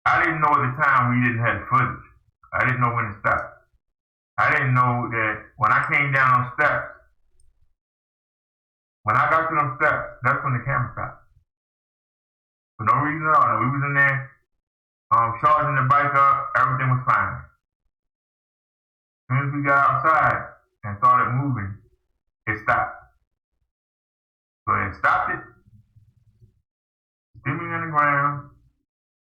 I didn't know at the time we didn't have footage. I didn't know when it stopped. I didn't know that when I came down those steps, when I got to those steps, that's when the camera stopped. For no reason at all. We was in there charging the bike up, everything was fine. As soon as we got outside and started moving, it stopped. So it stopped it, threw me on the ground.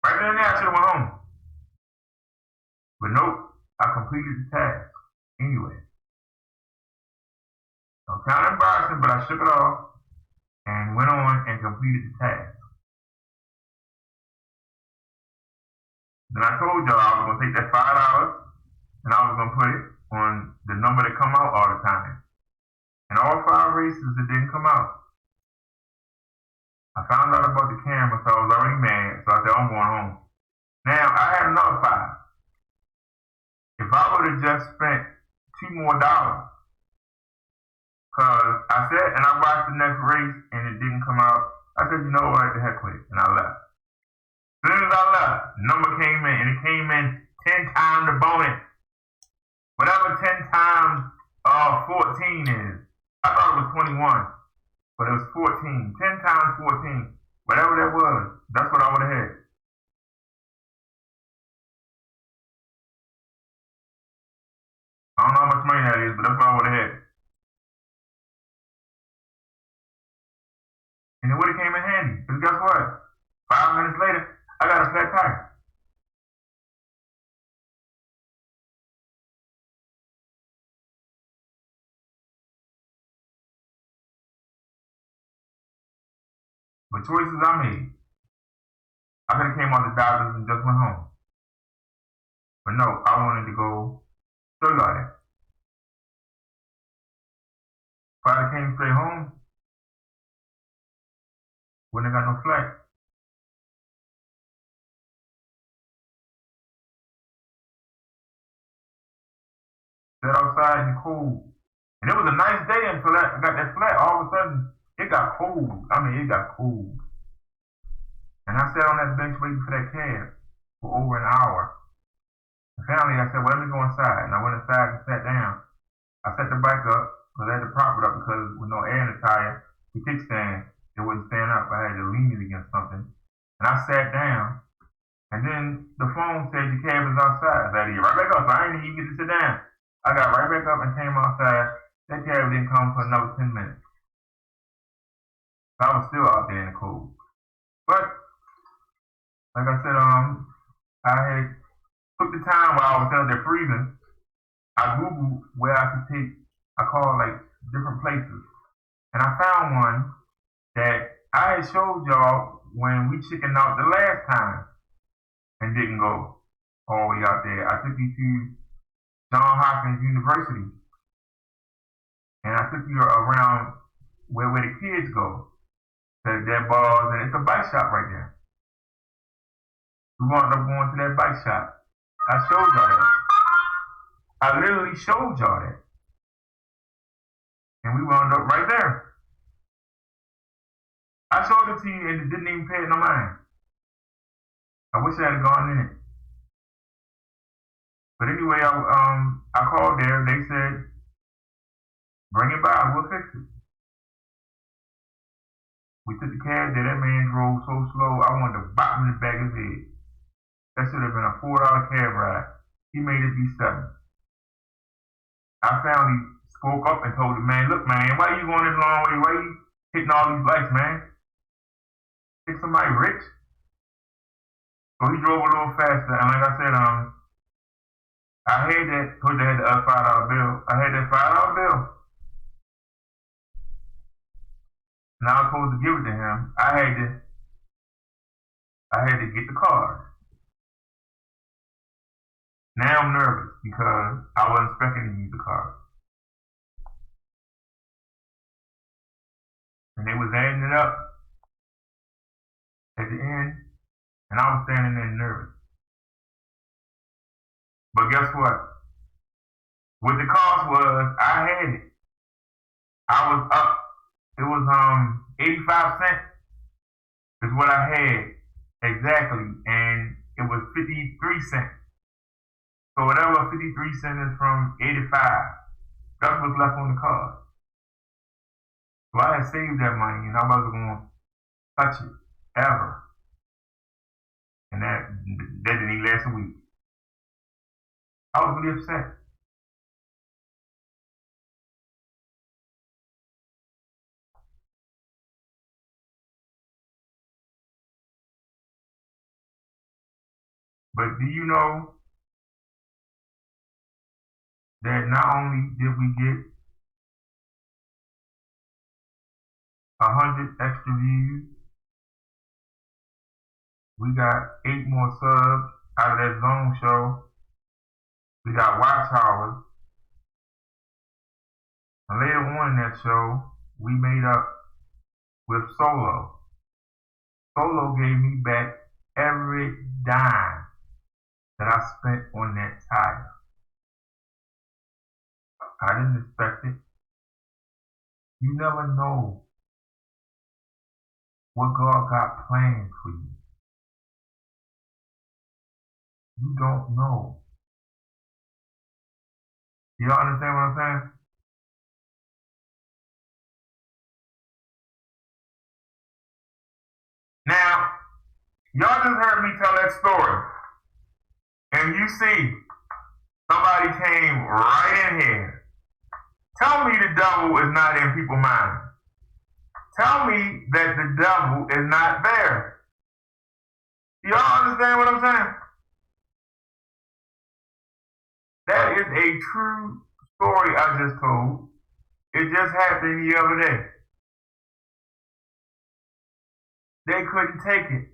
Right then and there, I should have went home. But nope, I completed the task anyway. So kind of embarrassing, but I shook it off and went on and completed the task. Then I told y'all I was going to take that $5 and I was going to put it on the number that come out all the time. And all 5 races, it didn't come out. I found out about the camera, so I was already mad. So I said, I'm going home. Now, I had another 5. If I would have just spent $2 more, because I said, and I watched the next race and it didn't come out, I said, you know what, the heck with it, and I left. As soon as I left, the number came in, and it came in 10 times the bonus. Whatever 10 times 14 is. I thought it was 21, but it was 14. 10 times 14. Whatever that was, that's what I would have had. I don't know how much money that is, but that's what I would have had. And it would have came in handy, because guess what? 5 minutes later, I got a flat tire. But choices I made. I could have came out the doctors and just went home. But no, I wanted to go show y'all that. If I came straight home, wouldn't have got no flat. Sat outside in the cold. And it was a nice day until I got that flat. All of a sudden, it got cold. I mean, it got cold. And I sat on that bench waiting for that cab for over an hour. And finally, I said, well, let me go inside. And I went inside and sat down. I set the bike up because I had to prop it up because with no air in the tire, the kickstand, it wouldn't stand up. I had to lean it against something. And I sat down. And then the phone said your cab is outside. I had to get right back up. So I didn't even get to sit down. I got right back up and came outside. That cab didn't come for another 10 minutes. So I was still out there in the cold. But, like I said, I had took the time while I was out there freezing. I Googled where I could take, I called like different places. And I found one that I had showed y'all when we chickened out the last time and didn't go all the way out there. I took you to Johns Hopkins University. And I took you around where the kids go. To their bars, and it's a bike shop right there. We wound up going to that bike shop. I showed y'all that. I literally showed y'all that. And we wound up right there. I showed it to you and it didn't even pay it no mind. I wish I had gone in it. But anyway, I called there. They said, bring it by, we'll fix it. We took the cab there. That man drove so slow, I wanted to bop him in the back of his head. That should have been a $4 cab ride. He made it be $7. I finally spoke up and told the man, look, man, why you going this long way? Why you hitting all these lights, man? Think somebody rich? So he drove a little faster. And like I said, I had that, told you I had the $5 bill. I had that $5 bill. And I was supposed to give it to him. I had to get the card. Now I'm nervous because I wasn't expecting to use the card. And they was adding it up at the end, and I was standing there nervous. But guess what? What the cost was, I had it. I was up. It was 85 cents is what I had exactly, and it was 53 cents. So whatever 53 cents is from 85, that's what's left on the card. So I had saved that money and I wasn't going to touch it ever. And that didn't even last a week. I was really upset. But do you know that not only did we get 100 extra views, we got 8 more subs out of that Zone show. We got watch hours. And later on in that show, we made up with Solo. Solo gave me back every dime that I spent on that tire. I didn't expect it. You never know what God got planned for you. You don't know. You understand what I'm saying? Now, y'all just heard me tell that story. And you see, somebody came right in here. Tell me the devil is not in people's minds. Tell me that the devil is not there. Y'all understand what I'm saying? That is a true story I just told. It just happened the other day. They couldn't take it.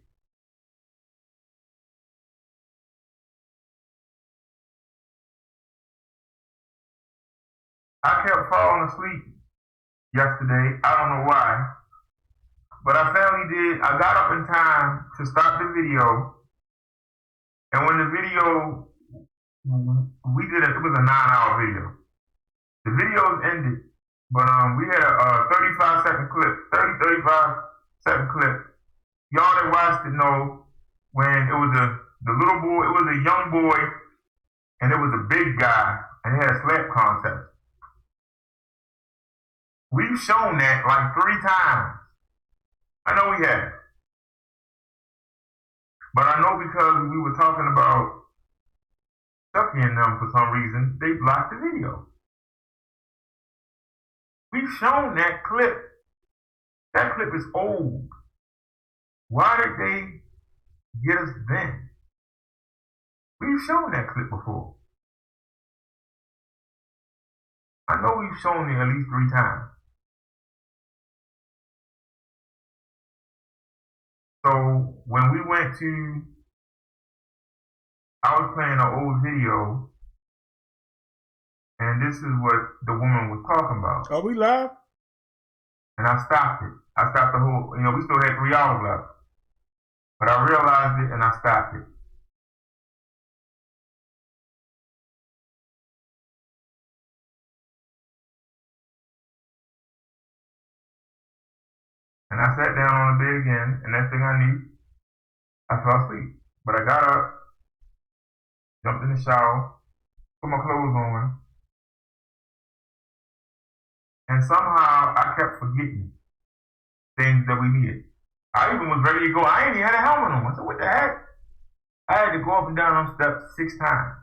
I kept falling asleep yesterday. I don't know why. But I finally did. I got up in time to start the video. And when the video, it was a 9-hour video. The videos ended. But we had a 35-second clip, 35-second clip. Y'all that watched it know when it was the little boy, it was a young boy, and it was a big guy, and they had a slap contest. We've shown that like 3 times. I know we have. But I know because we were talking about Stucky and them for some reason, they blocked the video. We've shown that clip. That clip is old. Why did they get us then? We've shown that clip before. I know we've shown it at least 3 times. So when we went to, I was playing an old video, and this is what the woman was talking about. Are we live? And I stopped it. I stopped the whole, we still had 3 hours left. But I realized it and I stopped it. And I sat down on the bed again, and next thing I knew, I fell asleep. But I got up, jumped in the shower, put my clothes on, and somehow I kept forgetting things that we needed. I even was ready to go. I ain't even had a helmet on. I said, what the heck? I had to go up and down them steps 6 times.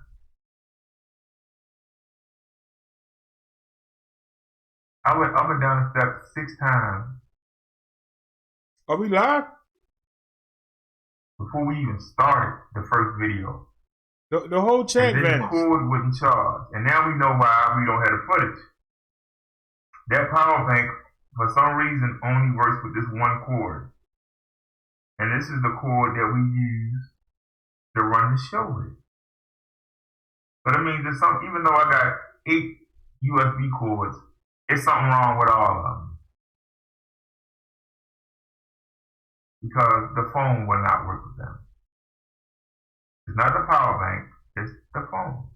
I went up and down the steps 6 times. Are we live? Before we even started the first video. The whole chat vanished. And then the cord wouldn't charge. And now we know why we don't have the footage. That power bank, for some reason, only works with this one cord. And this is the cord that we use to run the show with. But I mean, there's some, even though I got 8 USB cords, it's something wrong with all of them. Because the phone will not work with them. It's not the power bank, it's the phone.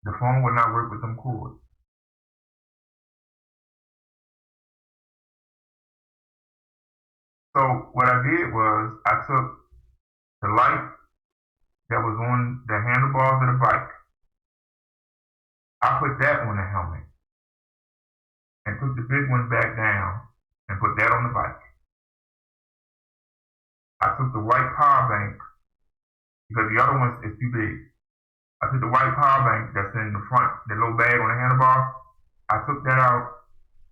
The phone will not work with them cords. So what I did was I took the light that was on the handlebars of the bike, I put that on the helmet and took the big one back down and put that on the bike. I took the white power bank because the other one is too big. I took the white power bank that's in the front, the little bag on the handlebar. I took that out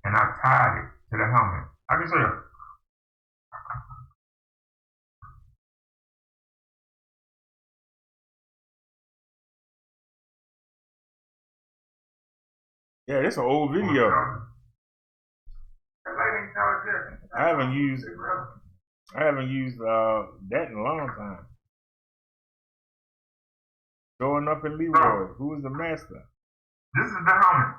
and I tied it to the helmet. I can show you. Yeah, this is an old video. I haven't used that in a long time. Showing up in Leroy. Who is the master? This is the helmet.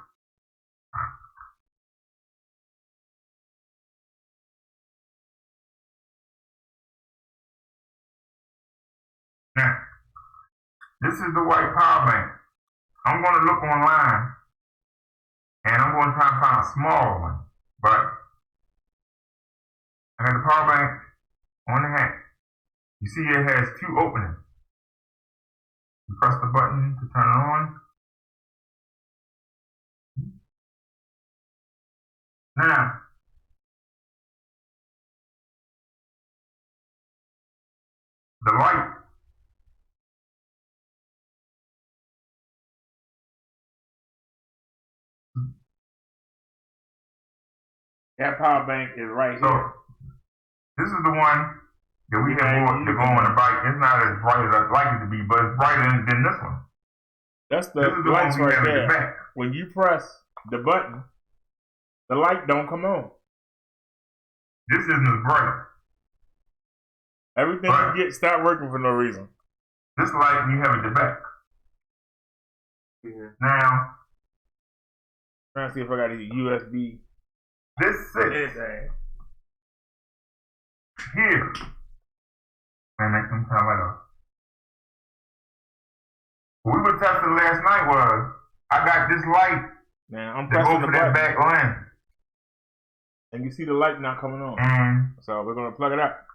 Now, this is the white power bank. I'm going to look online and I'm going to try to find a small one. But I got the power bank on the hat. You see it has two openings. You press the button to turn it on. Now, the light. That power bank is right So, here. this is the one that we have to go on the bike. It's not as bright as I'd like it to be, but it's brighter than this one. That's the lights right there. When you press the button, the light don't come on. This isn't as bright. Everything you get stop working for no reason. This light you have at the back. Yeah. Now, trying to see if I got a USB. This sits here. And make some time later. What we were testing last night was I got this light. Now I'm pressing the button. Back lens. And you see the light not coming on. And so we're gonna plug it up.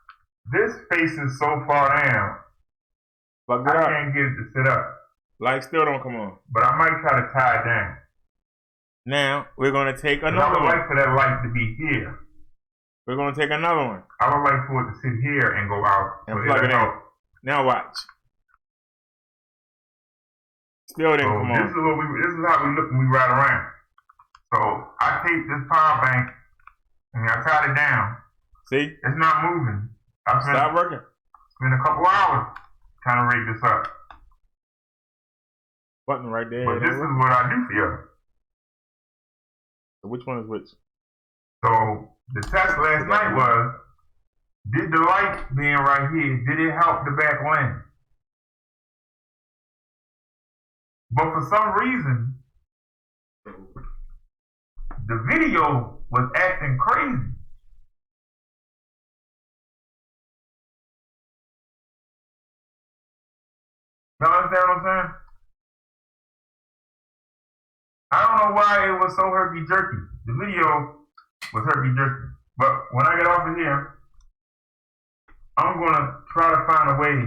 This faces so far down. Plug it up. I can't get it to sit up. Light still don't come on. But I might try to tie it down. Now we're gonna take another one. I would like for that light to be here. We're gonna take another one. I would like for it to sit here and go out. And plug it in. Now watch. Still didn't come on. This is how we look when we ride around. So I take this power bank and I tied it down. See? It's not moving. Stop working. Spent a couple hours trying to rig this up. Button right there. But this is what I do for you. So which one is which? So the test last night was, did the light being right here, did it help the back lens? But for some reason, the video was acting crazy. Y'all understand what I'm saying? I don't know why it was so herky-jerky. The video was herky-jerky. But when I get off of here, I'm going to try to find a way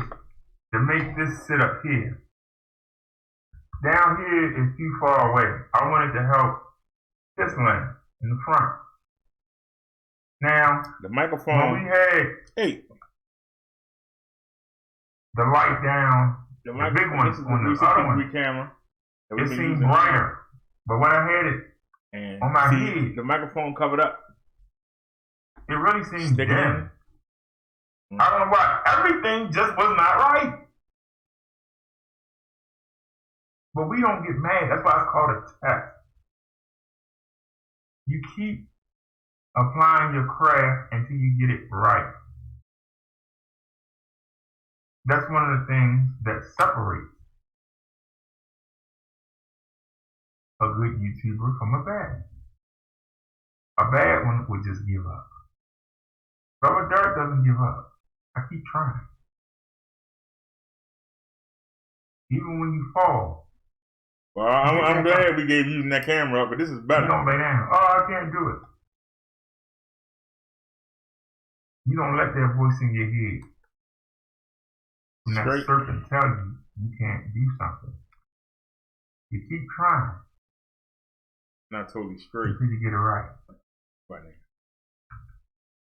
to make this sit up here. Down here is too far away. I wanted to help this lens in the front. Now, the microphone. When we had the light down, the big one on the other one, camera. It seemed brighter. But when I had it on my head, the microphone covered up. It really seemed dim. I don't know why. Everything just was not right. But we don't get mad. That's why it's called a test. You keep applying your craft until you get it right. That's one of the things that separates a good YouTuber from a bad. A bad one would just give up. Brother Dirt doesn't give up. I keep trying. Even when you fall. Well, I'm glad we gave you that camera up, but this is better. You don't lay down. Oh, I can't do it. You don't let that voice in your head when that serpent tells you you can't do something, you keep trying. Not totally straight. Until you get it right. Funny.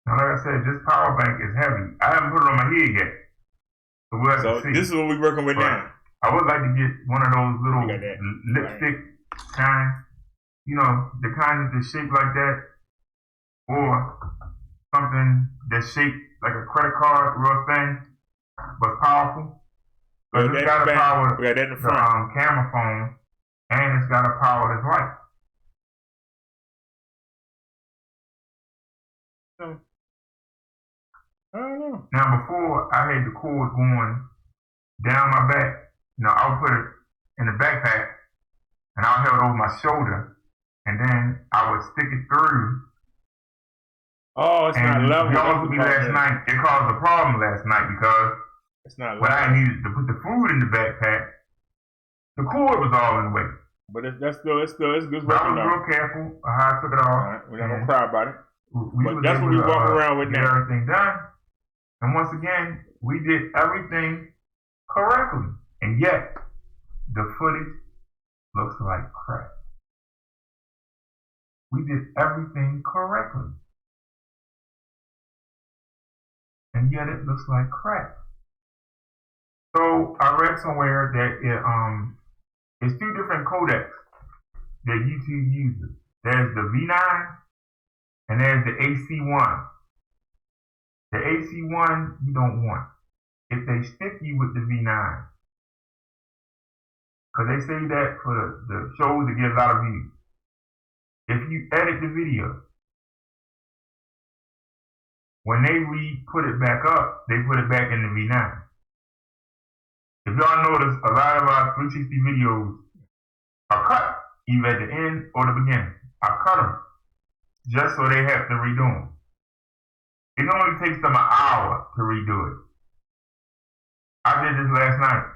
Now, like I said, this power bank is heavy. I haven't put it on my head yet. So we'll have to see. This is what we're working with now. I would like to get one of those little lipstick kinds. You know, the kind that's shaped like that. Or something that's shaped like a credit card, real thin, but powerful. But it's got to power the camera phone, and it's got to power this light. I don't know. Now, before I had the cord going down my back, you know, I'll put it in the backpack, and I'll hold it over my shoulder, and then I would stick it through. Oh, it's not level. It almost me last night. It caused a problem last night because it's not when I needed to put the food in the backpack, the cord was all in the way. But it's good. It's good. But I was real careful how I took it off. Right, we're not gonna cry about it. But that's what we walk around with now. Everything done, and once again, we did everything correctly, and yet the footage looks like crap. We did everything correctly, and yet it looks like crap. So I read somewhere that it's two different codecs that YouTube uses. There's the V9 and there's the AC1. The AC1 you don't want if they stick you with the V9, because they say that for the shows that get a lot of views. If you edit the video, when they put it back up, they put it back in the V9. If y'all notice, a lot of our 360 videos are cut, either at the end or the beginning. I cut them just so they have to redo them. It only takes them an hour to redo it. I did this last night.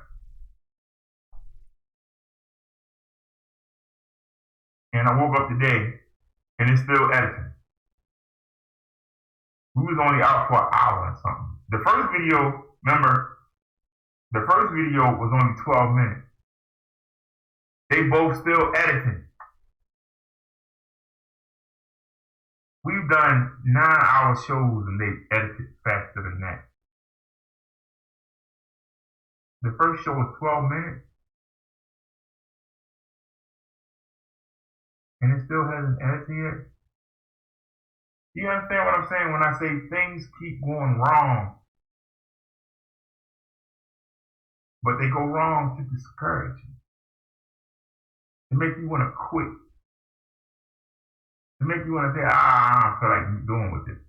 And I woke up today, and it's still editing. We was only out for an hour or something. The first video, remember, the first video was only 12 minutes. They both still editing. We've done 9-hour shows and they edited faster than that. The first show was 12 minutes. And it still hasn't edited yet. Do you understand what I'm saying when I say things keep going wrong? But they go wrong to discourage you. To make you want to quit. To make you want to say, I don't feel like doing with this.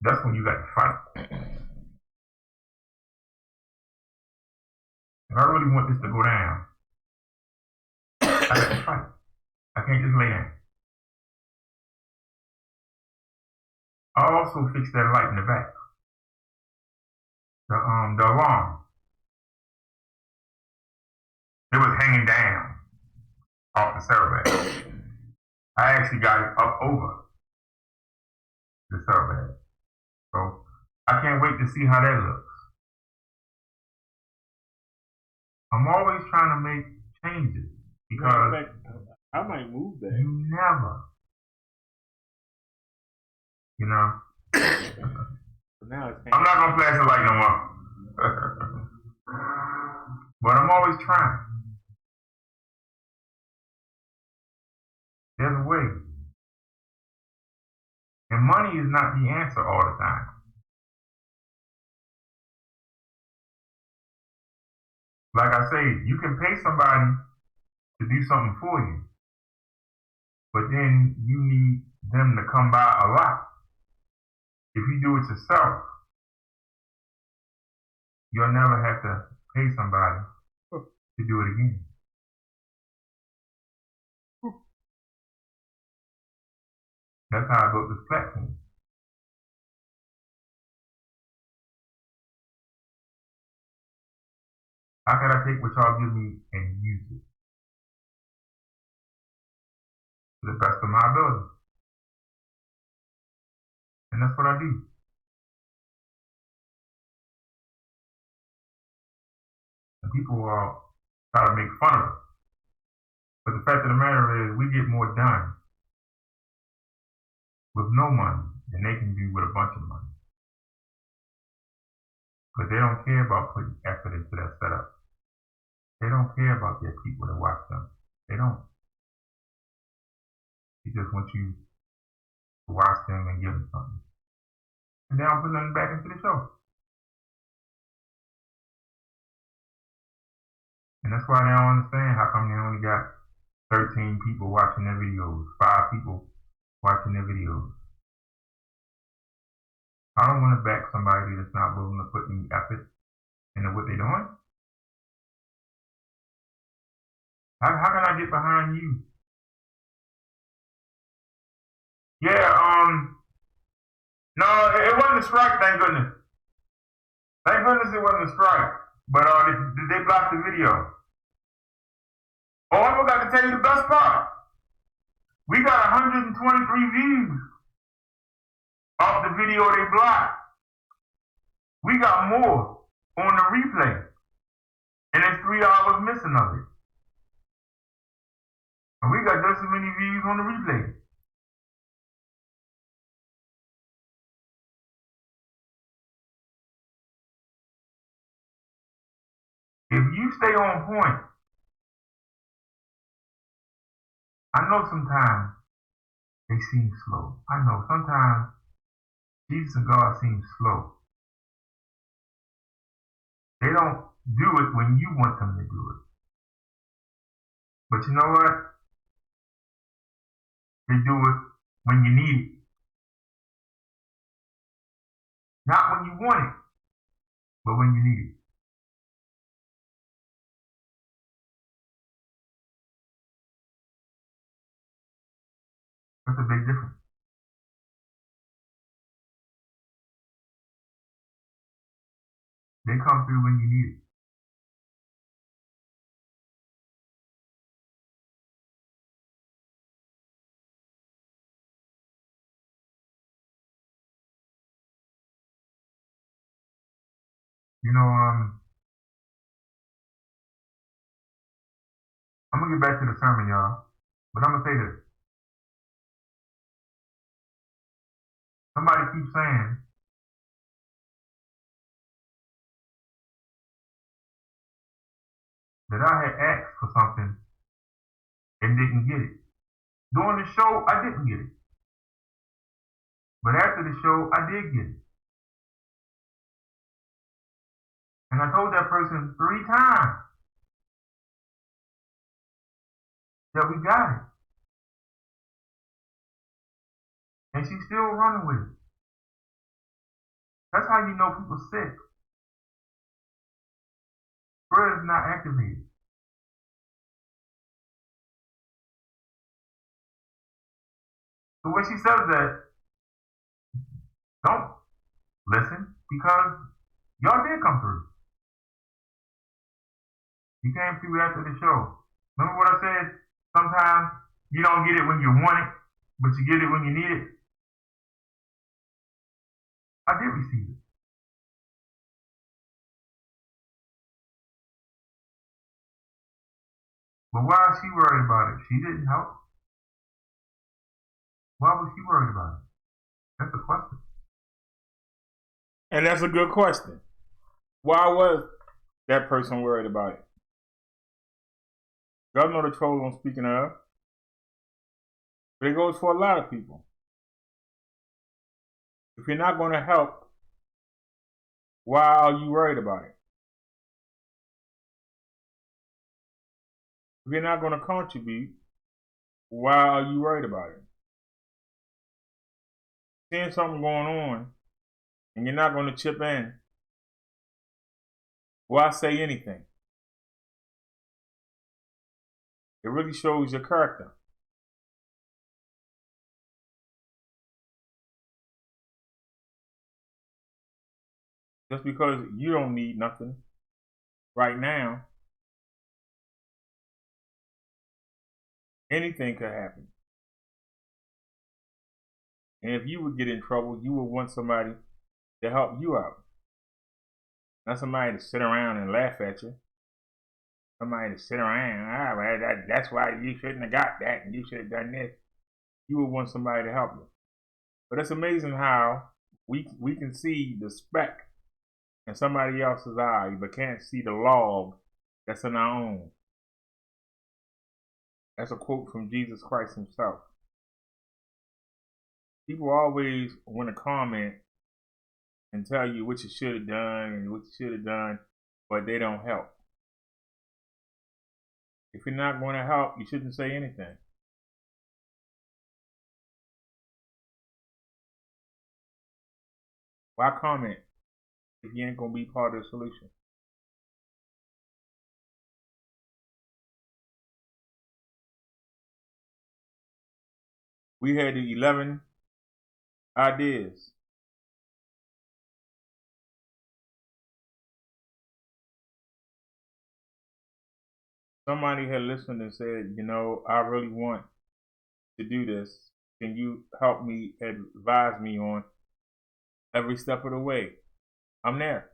That's when you got to fight. If I really want this to go down, I got to fight. I can't just lay down. I also fixed that light in the back. The alarm. It was hanging down off the server. I actually got it up over the server. So I can't wait to see how that looks. I'm always trying to make changes because I might move that. You never. You know? Now I'm not gonna flash the light no more. But I'm always trying. There's a way. And money is not the answer all the time. Like I say, you can pay somebody to do something for you, but then you need them to come by a lot. If you do it yourself, you'll never have to pay somebody to do it again. That's how I built this platform. How can I take what y'all give me and use it to the best of my ability? And that's what I do. And people try to make fun of us. But the fact of the matter is, we get more done with no money than they can do with a bunch of money. But they don't care about putting effort into their setup. They don't care about their people that watch them. They don't. They just want you to watch them and give them something. And they don't put nothing back into the show. And that's why they don't understand how come they only got 13 people watching their videos, 5 people watching their videos. I don't want to back somebody that's not willing to put any effort into what they're doing. How can I get behind you? Yeah, no, it wasn't a strike, thank goodness. Thank goodness it wasn't a strike. But did they block the video? Oh, I forgot to tell you the best part. We got 123 views off the video they blocked. We got more on the replay. And there's 3 hours missing of it. And we got just as many views on the replay. If you stay on point, I know sometimes they seem slow. I know sometimes Jesus and God seem slow. They don't do it when you want them to do it. But you know what? They do it when you need it. Not when you want it, but when you need it. That's a big difference. They come through when you need it. You know, I'm gonna get back to the sermon, y'all, but I'm gonna say this. Somebody keeps saying that I had asked for something and didn't get it. During the show, I didn't get it. But after the show, I did get it. And I told that person 3 times that we got it. And she's still running with it. That's how you know people sick. Prayer is not activated. So when she says that, don't listen, because y'all did come through. You came through after the show. Remember what I said? Sometimes you don't get it when you want it, but you get it when you need it. I did receive it. But why is she worried about it? She didn't help. Why was she worried about it? That's the question. And that's a good question. Why was that person worried about it? Y'all know the troll I'm speaking of. But it goes for a lot of people. If you're not going to help, why are you worried about it? If you're not going to contribute, why are you worried about it? Seeing something going on and you're not going to chip in, why say anything? It really shows your character. Just because you don't need nothing right now, anything could happen. And if you would get in trouble, you would want somebody to help you out. Not somebody to sit around and laugh at you. somebody to sit around, well, that's why you shouldn't have got that and you should have done this. You would want somebody to help you. But it's amazing how we can see the speck in somebody else's eye, but can't see the log that's in our own. That's a quote from Jesus Christ himself. People always want to comment and tell you what you should have done and what you should have done, but they don't help. If you're not going to help, you shouldn't say anything. Why comment if you ain't going to be part of the solution? We had the 11 ideas. Somebody had listened and said, you know, I really want to do this. Can you help me, advise me on every step of the way? I'm there.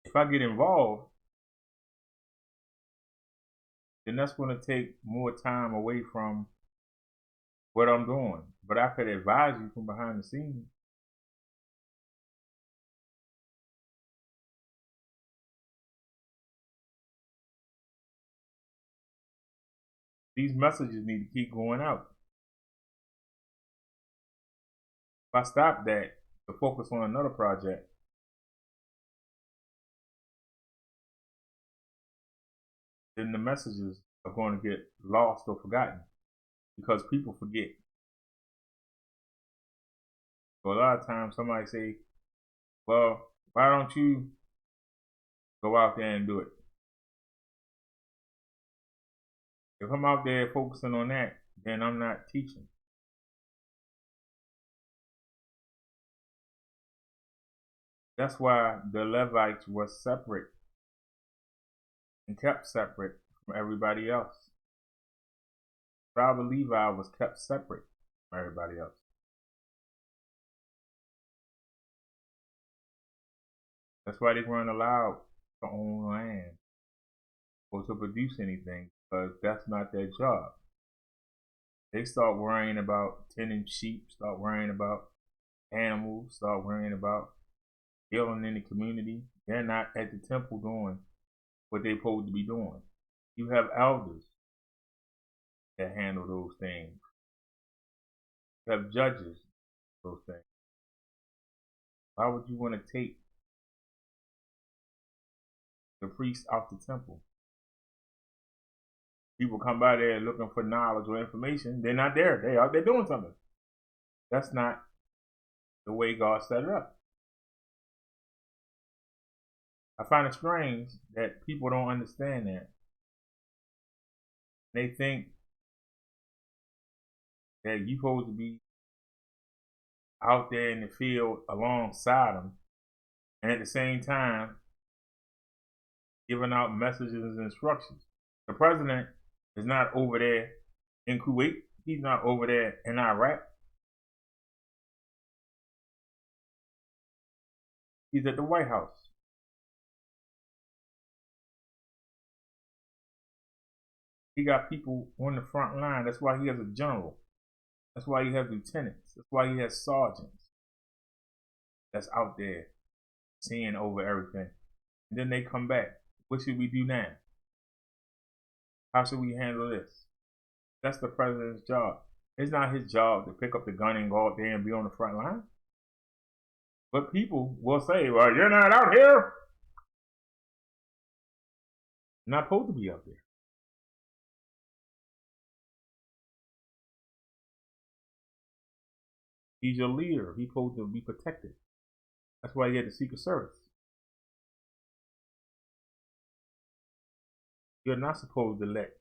If I get involved, then that's going to take more time away from what I'm doing. But I could advise you from behind the scenes. These messages need to keep going out. If I stop that to focus on another project, then the messages are going to get lost or forgotten because people forget. So a lot of times somebody say, well, why don't you go out there and do it? If I'm out there focusing on that, then I'm not teaching. That's why the Levites were separate and kept separate from everybody else. The tribe of Levi was kept separate from everybody else. That's why they weren't allowed to own land or to produce anything, because that's not their job. They start worrying about tending sheep, start worrying about animals, start worrying about healing in the community. They're not at the temple doing what they're supposed to be doing. You have elders that handle those things. You have judges those things. Why would you want to take the priests out the temple? People come by there looking for knowledge or information. They're not there. They out there doing something. That's not the way God set it up. I find it strange that people don't understand that. They think that you're supposed to be out there in the field alongside them, and at the same time giving out messages and instructions. The president is not over there in Kuwait. He's not over there in Iraq. He's at the White House. He got people on the front line. That's why he has a general. That's why he has lieutenants. That's why he has sergeants that's out there seeing over everything. And then they come back. What should we do now? How should we handle this? That's the president's job. It's not his job to pick up the gun and go out there and be on the front line. But people will say, well, you're not out here. You're not supposed to be out there. He's your leader. He's supposed to be protected. That's why he had the Secret Service. You're not supposed to let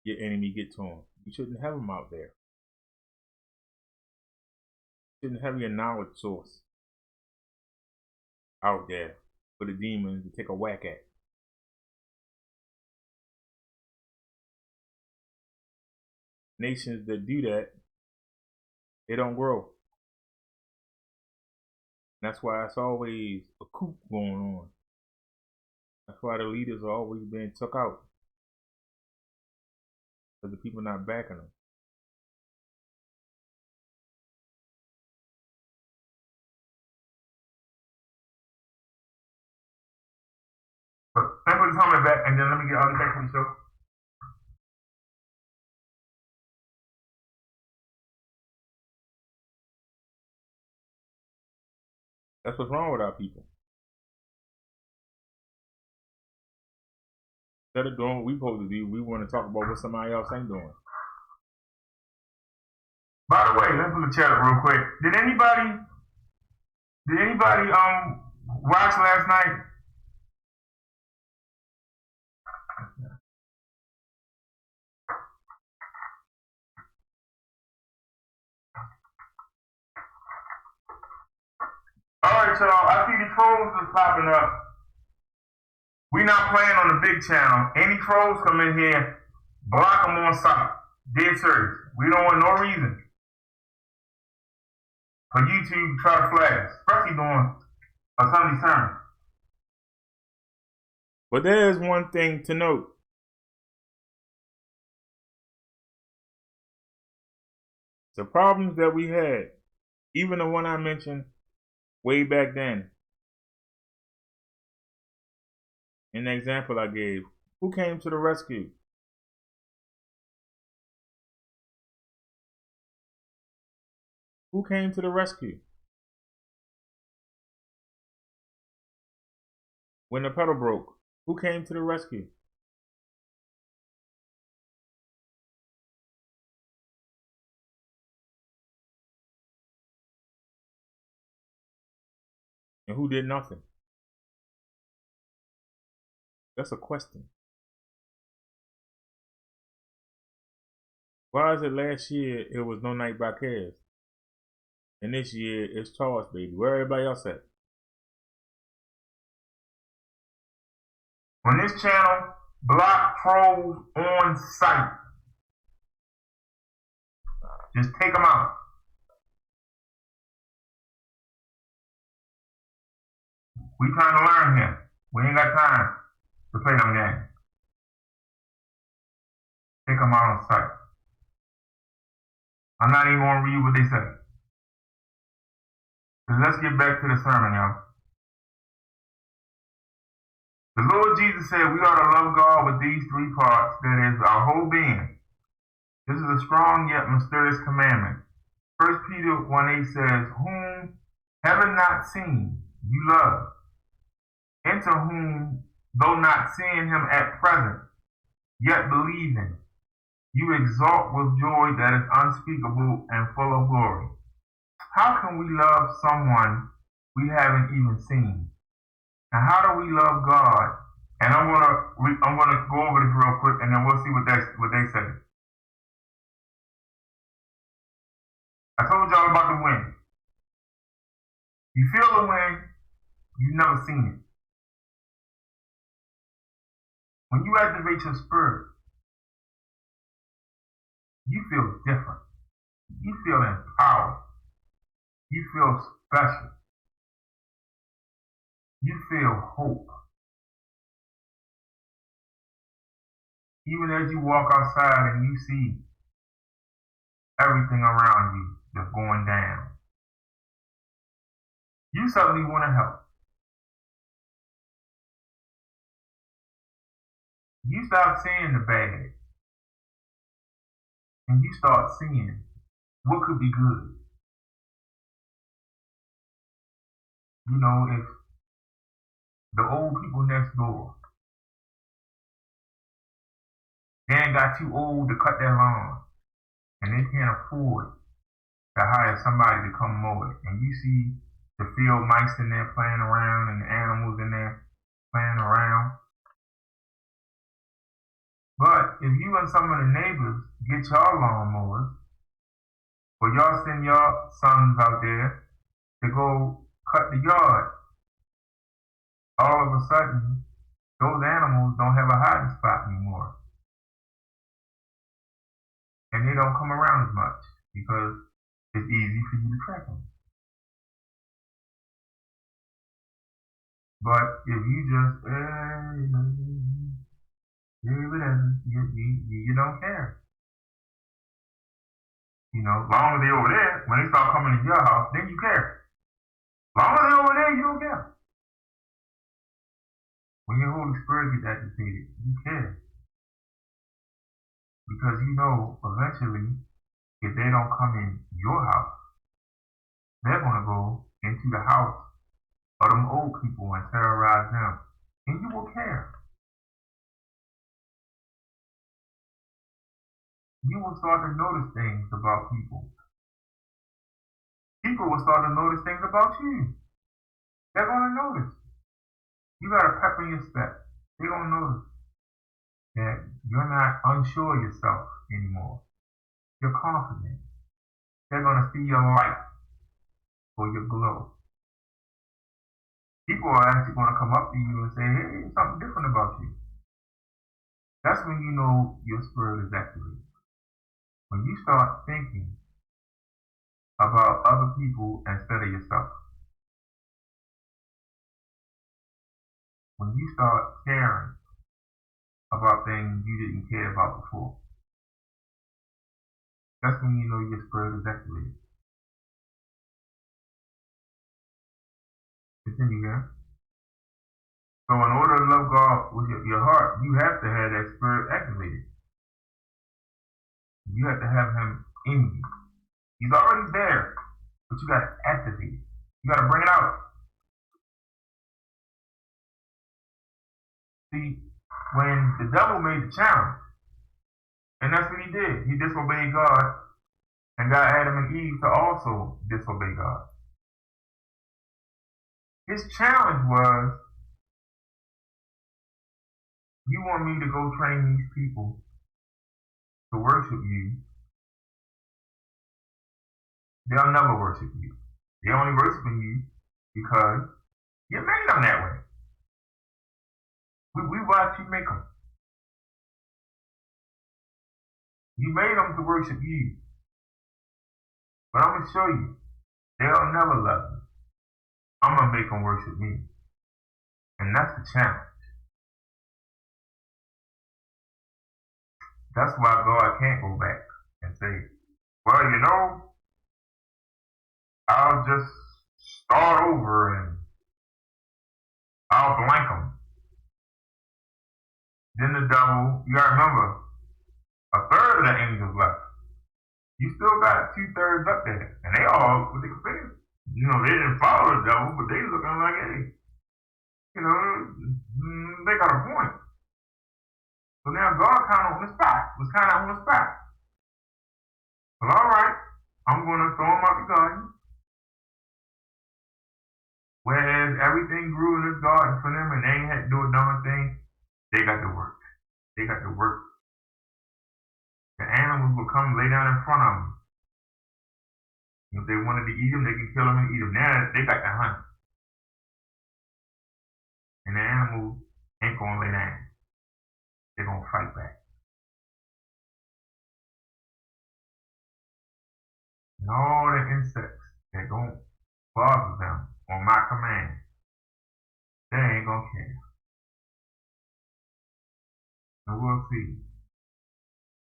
your enemy get to him. You shouldn't have him out there. You shouldn't have your knowledge source out there for the demons to take a whack at. Nations that do that They don't grow. That's why it's always a coup going on. That's why the leaders are always being took out. Because the people not backing them. But thank you for coming back, and then let me get all the back from the show. That's what's wrong with our people. Instead of doing what we're supposed to do, we want to talk about what somebody else ain't doing. By the way, let's put the chat up real quick. Did anybody watch last night? Alright, y'all, I see the trolls is popping up. We not playing on the big channel. Any trolls come in here, block them on sight. Dead serious. We don't want no reason for YouTube to try to flag us, especially doing a Sunday sermon. But there is one thing to note. The problems that we had, even the one I mentioned way back then, in the example I gave, who came to the rescue? Who came to the rescue? When the pedal broke, who came to the rescue? And who did nothing? That's a question. Why is it last year it was no night by Cares? And this year it's Charles, baby. Where everybody else at? On this channel, block trolls on sight. Just take them out. We trying to learn here. We ain't got time to play them games. Take them out on sight. I'm not even going to read what they say. So let's get back to the sermon, y'all. The Lord Jesus said we ought to love God with these three parts, that is, our whole being. This is a strong yet mysterious commandment. 1 Peter 1:8 says, whom having not seen, you love, into whom, though not seeing him at present, yet believing, you exalt with joy that is unspeakable and full of glory. How can we love someone we haven't even seen? And how do we love God? And I'm gonna go over this real quick, and then we'll see what they say. I told y'all about the wind. You feel the wind, you've never seen it. When you activate your spirit, you feel different. You feel empowered. You feel special. You feel hope. Even as you walk outside and you see everything around you that's going down, you suddenly want to help. You stop seeing the bad, and you start seeing what could be good. You know, if the old people next door, they ain't got too old to cut their lawn, and they can't afford to hire somebody to come mow it, and you see the field mice in there playing around and the animals in there playing around. But if you and some of the neighbors get y'all lawnmowers, or y'all send your sons out there to go cut the yard, all of a sudden, those animals don't have a hiding spot anymore. And they don't come around as much because it's easy for you to track them. But if you just, you don't care. You know, long as they over there, when they start coming to your house, then you care. Long as they over there, you don't care. When your Holy Spirit gets agitated, you care. Because you know, eventually, if they don't come in your house, they're going to go into the house of them old people and terrorize them. And you will care. You will start to notice things about people. People will start to notice things about you. They're going to notice. You got a pep in your step. They're going to notice that you're not unsure of yourself anymore. You're confident. They're going to see your light or your glow. People are actually going to come up to you and say, hey, something different about you. That's when you know your spirit is activated. When you start thinking about other people instead of yourself. When you start caring about things you didn't care about before. That's when you know your spirit is activated. Continue here. So in order to love God with your heart, you have to have that spirit activated. You have to have him in you. He's already there, but you got to activate it. You got to bring it out. See, when the devil made the challenge, and that's what he did. He disobeyed God and got Adam and Eve to also disobey God. His challenge was, you want me to go train these people to worship you? They'll never worship you. They're only worshiping you because you made them that way. We watch you make them. You made them to worship you. But I'm going to show you, they'll never love you. I'm going to make them worship me. And that's the challenge. That's why God can't go back and say, well, you know, I'll just start over and I'll blank them. Then the devil, you gotta remember, a third of the angels left. You still got 2/3 up there. And they all, what they say, you know, they didn't follow the devil, but they looking like, hey, you know, they got a point. So now God was kind of on the spot. Well, all right, I'm going to throw them out the garden. Whereas everything grew in this garden for them and they ain't had to do a darn thing, they got to work. They got to work. The animals will come lay down in front of them. If they wanted to eat them, they can kill them and eat them. Now they got to hunt. And the animals ain't going to lay down. They're going to fight back. And all the insects that don't bother them on my command, they ain't going to care. And we'll see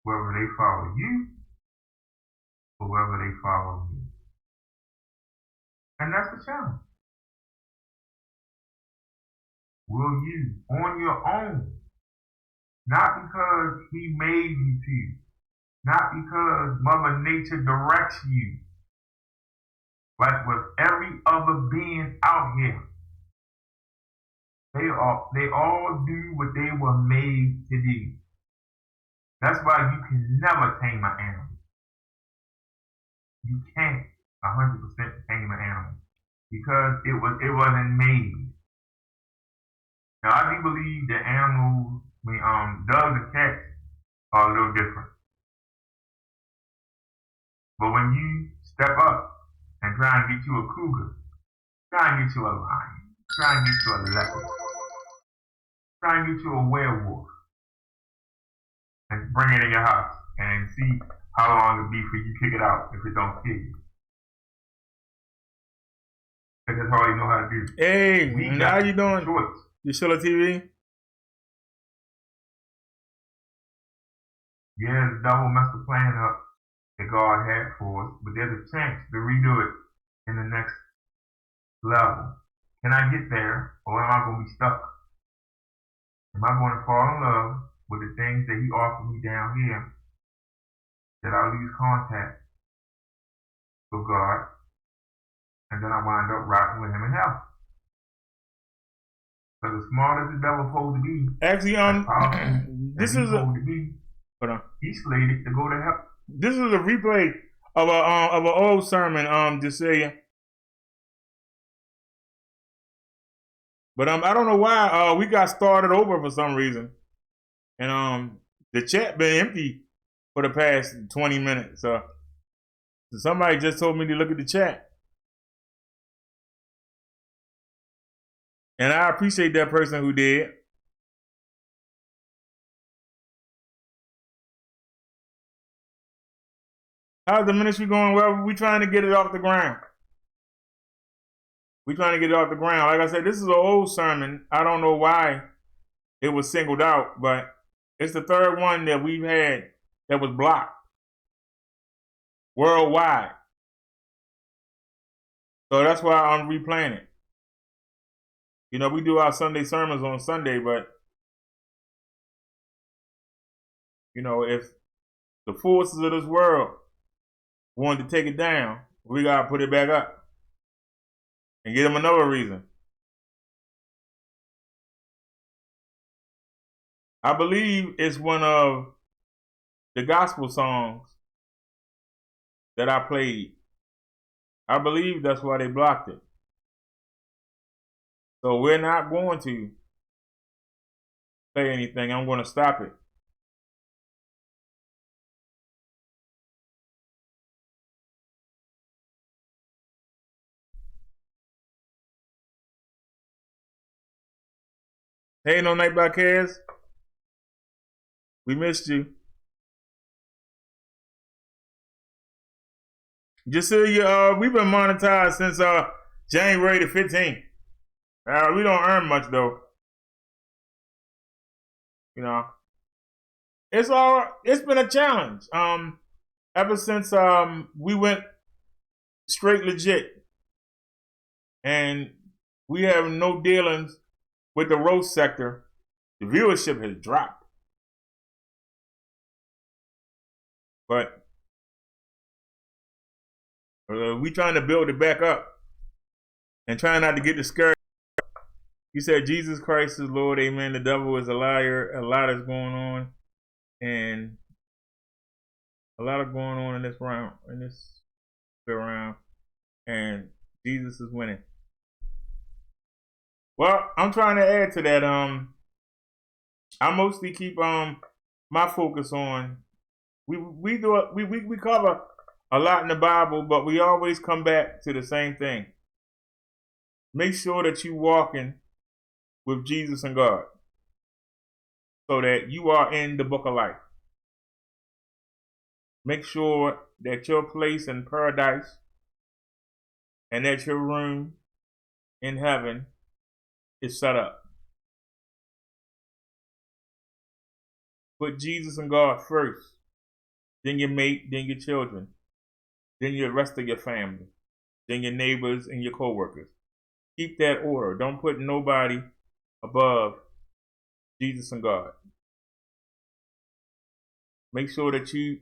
whether they follow you or whether they follow me. And that's the challenge. Will you, on your own, not because he made you to, not because Mother Nature directs you, like with every other being out here, they all do what they were made to do. That's why you can never tame an animal. You can't 100% tame an animal because it wasn't made. Now I do believe that animals, dogs and cats are a little different. But when you step up and try and get you a cougar, try and get you a lion, try and get you a leopard, try and get you a werewolf, and bring it in your house and see how long it'll be for you to kick it out if it don't kill you. Because that's all you know how to do. Hey, how you doing? Choice. You still on TV? Yeah, the devil messed the plan up that God had for us, but there's a chance to redo it in the next level. Can I get there, or am I going to be stuck? Am I going to fall in love with the things that He offered me down here, that I lose contact with God, and then I wind up rocking with Him in hell? Because as smart as the devil's supposed to be, actually, this is supposed to be. Hold on. He's slated to go to hell. This is a replay of an old sermon. To say, but I don't know why we got started over for some reason, and the chat been empty for the past 20 minutes. So somebody just told me to look at the chat, and I appreciate that person who did. How's the ministry going? Well, we trying to get it off the ground. We trying to get it off the ground. Like I said, this is an old sermon. I don't know why it was singled out, but it's the third one that we've had that was blocked worldwide. So that's why I'm replaying it. You know, we do our Sunday sermons on Sunday, but you know, if the forces of this world wanted to take it down, we gotta put it back up and give them another reason. I believe it's one of the gospel songs that I played. I believe that's why they blocked it. So we're not going to play anything. I'm going to stop it. Hey, No Night by Kaz. We missed you. Just so you, we've been monetized since January the 15th. We don't earn much though. You know, it's been a challenge. Ever since we went straight legit, and we have no dealings with the roast sector, the viewership has dropped. But we trying to build it back up and trying not to get discouraged. He said, Jesus Christ is Lord, amen. The devil is a liar. A lot is going on. And a lot of going on in this round, and Jesus is winning. Well, I'm trying to add to that. I mostly keep my focus on we cover a lot in the Bible, but we always come back to the same thing. Make sure that you walking with Jesus and God, so that you are in the book of life. Make sure that your place in paradise and that your room in heaven is set up. Put Jesus and God first, then your mate, then your children, then the rest of your family, then your neighbors and your co-workers. Keep that order. Don't put nobody above Jesus and God. Make sure that you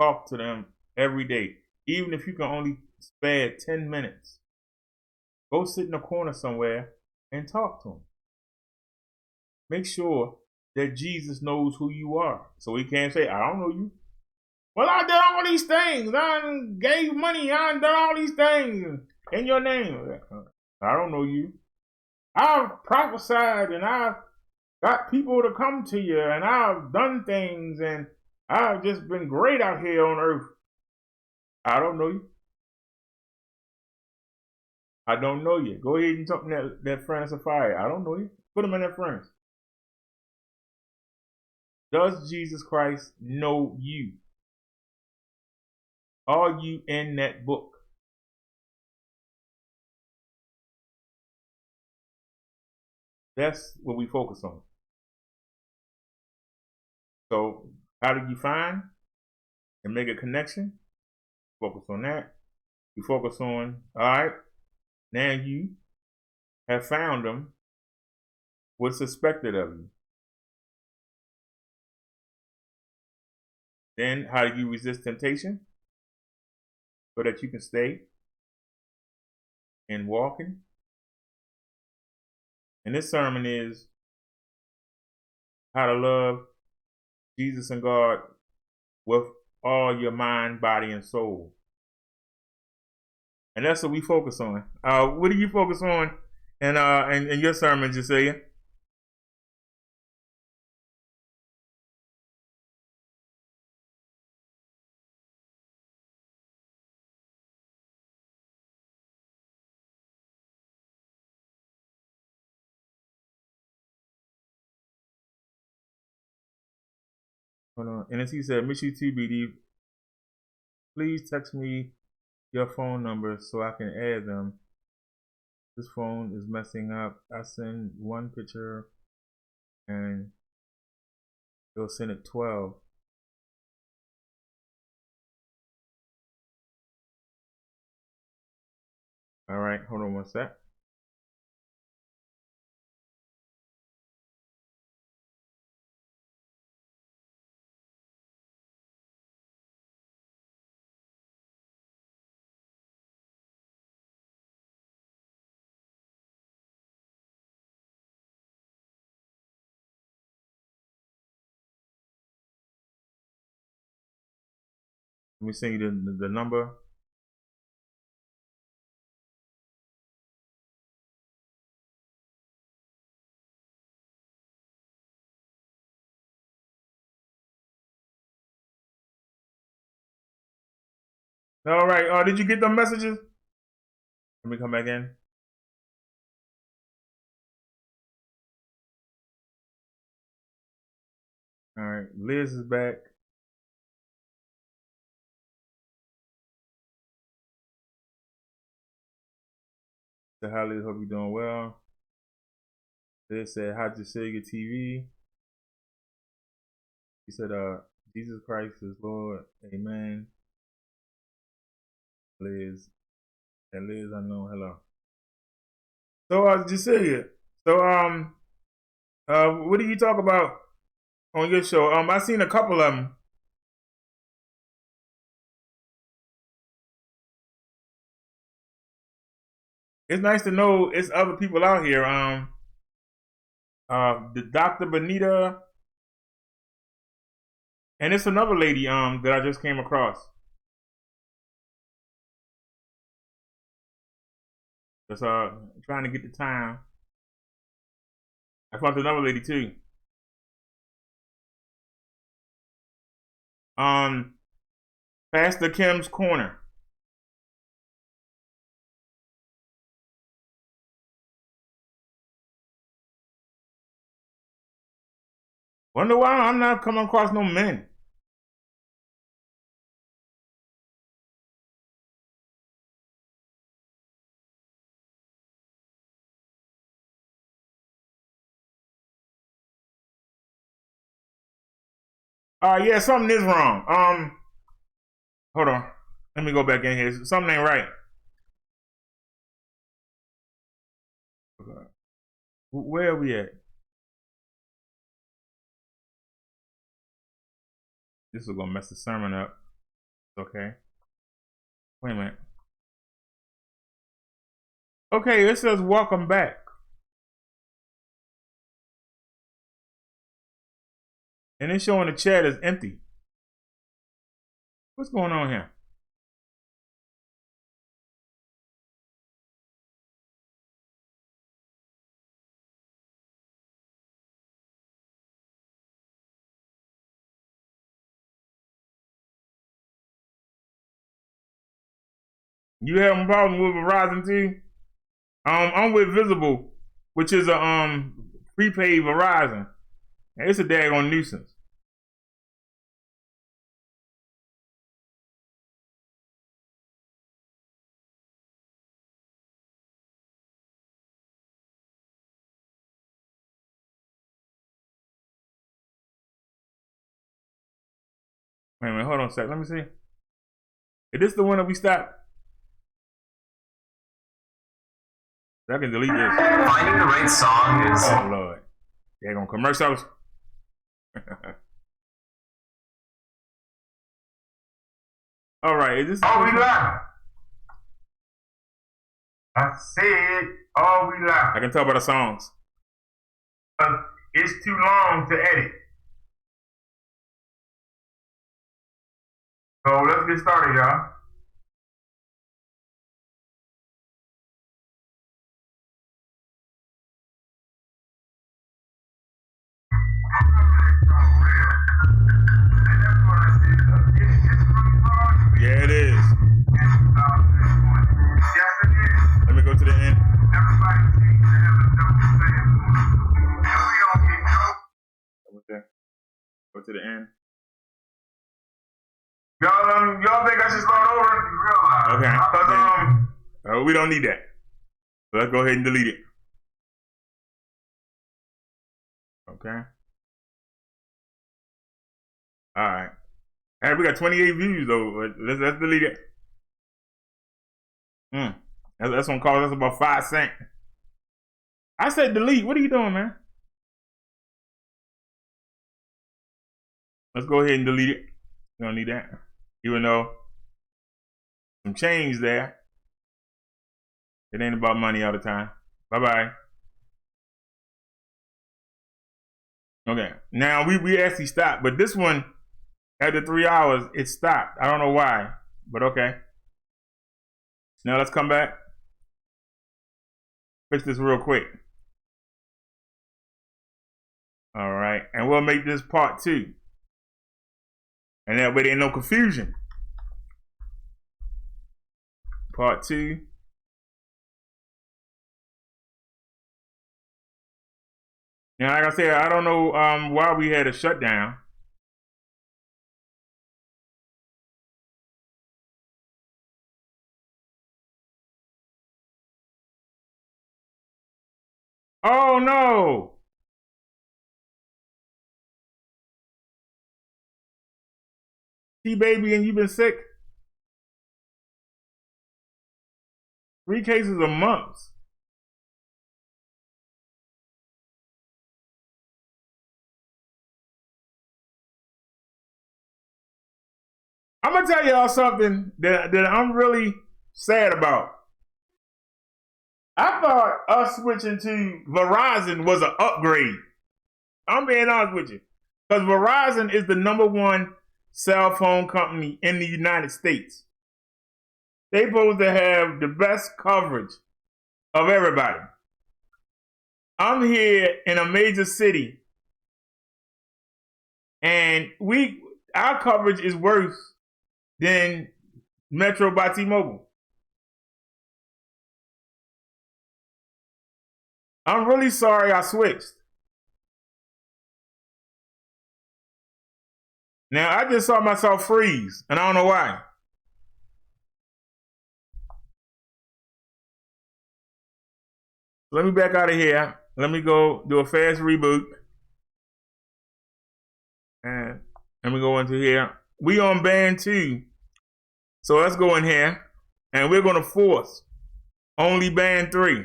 talk to them every day. Even if you can only spare 10 minutes. Go sit in a corner somewhere and talk to them. Make sure that Jesus knows who you are. So he can't say, I don't know you. Well, I did all these things. I gave money. I done all these things in your name. I don't know you. I've prophesied and I've got people to come to you and I've done things and I've just been great out here on earth. I don't know you. I don't know you. Go ahead and talk to that furnace of fire. I don't know you. Put them in that furnace. Does Jesus Christ know you? Are you in that book? That's what we focus on. So how do you find and make a connection? Focus on that. You focus on, all right, now you have found them. What's expected of you? Then how do you resist temptation so that you can stay in walking? And this sermon is how to love Jesus and God with all your mind, body, and soul. And that's what we focus on. What do you focus on in your sermon, Josiah? Hold on. And as he said, Miss you TBD, please text me your phone number so I can add them. This phone is messing up. I send one picture and it'll send it 12. All right, hold on one sec. Let me send you the number. All right, did you get the messages? Let me come back in. All right, Liz is back. So hi Liz, hope you're doing well. Liz said, hi Josiah TV. He said, Jesus Christ is Lord. Amen. Liz. And Liz, I know, hello. So Josiah, so what do you talk about on your show? I seen a couple of them. It's nice to know it's other people out here. The Dr. Benita, and it's another lady that I just came across. Just trying to get the time. I found another lady too. Pastor Kim's Corner. Wonder why I'm not coming across no men. Yeah, something is wrong. Hold on. Let me go back in here. Something ain't right. Where are we at? This is gonna mess the sermon up. Okay. Wait a minute. Okay, it says welcome back. And it's showing the chat is empty. What's going on here? You having a problem with Verizon too? I'm with Visible, which is a prepaid Verizon. And it's a daggone nuisance. Wait a minute, hold on a sec. Let me see. Is this the one that we stopped? I can delete this. Finding the right song is... Oh, Lord. They're going to commercials. All right. Is this... Oh, we live. I said, oh, we live. I can tell by the songs. It's too long to edit. So let's get started, y'all. Yeah, it is. Let me go to the end. Go to the end. Y'all think I should start over? Okay. We don't need that. So let's go ahead and delete it. Okay. All right. Hey, we got 28 views though. Let's delete it. That's gonna cost us about 5 cents. I said delete. What are you doing, man? Let's go ahead and delete it. We don't need that. Even though some change there. It ain't about money all the time. Bye-bye. Okay. Now we actually stopped, but this one, after 3 hours, it stopped. I don't know why, but okay. Now let's come back. Fix this real quick. All right, and we'll make this part 2. And that way there ain't no confusion. Part 2. Now, like I said, I don't know why we had a shutdown. Oh no! Baby, and you've been sick 3 cases a month. I'm gonna tell y'all something that I'm really sad about. I thought us switching to Verizon was an upgrade. I'm being honest with you, because Verizon is the #1 cell phone company in the United States. They supposed to have the best coverage of everybody. I'm here in a major city, and our coverage is worse than Metro by T-Mobile. I'm really sorry I switched. Now, I just saw myself freeze, and I don't know why. Let me back out of here. Let me go do a fast reboot. And let me go into here. We on band 2. So let's go in here. And we're going to force only band 3.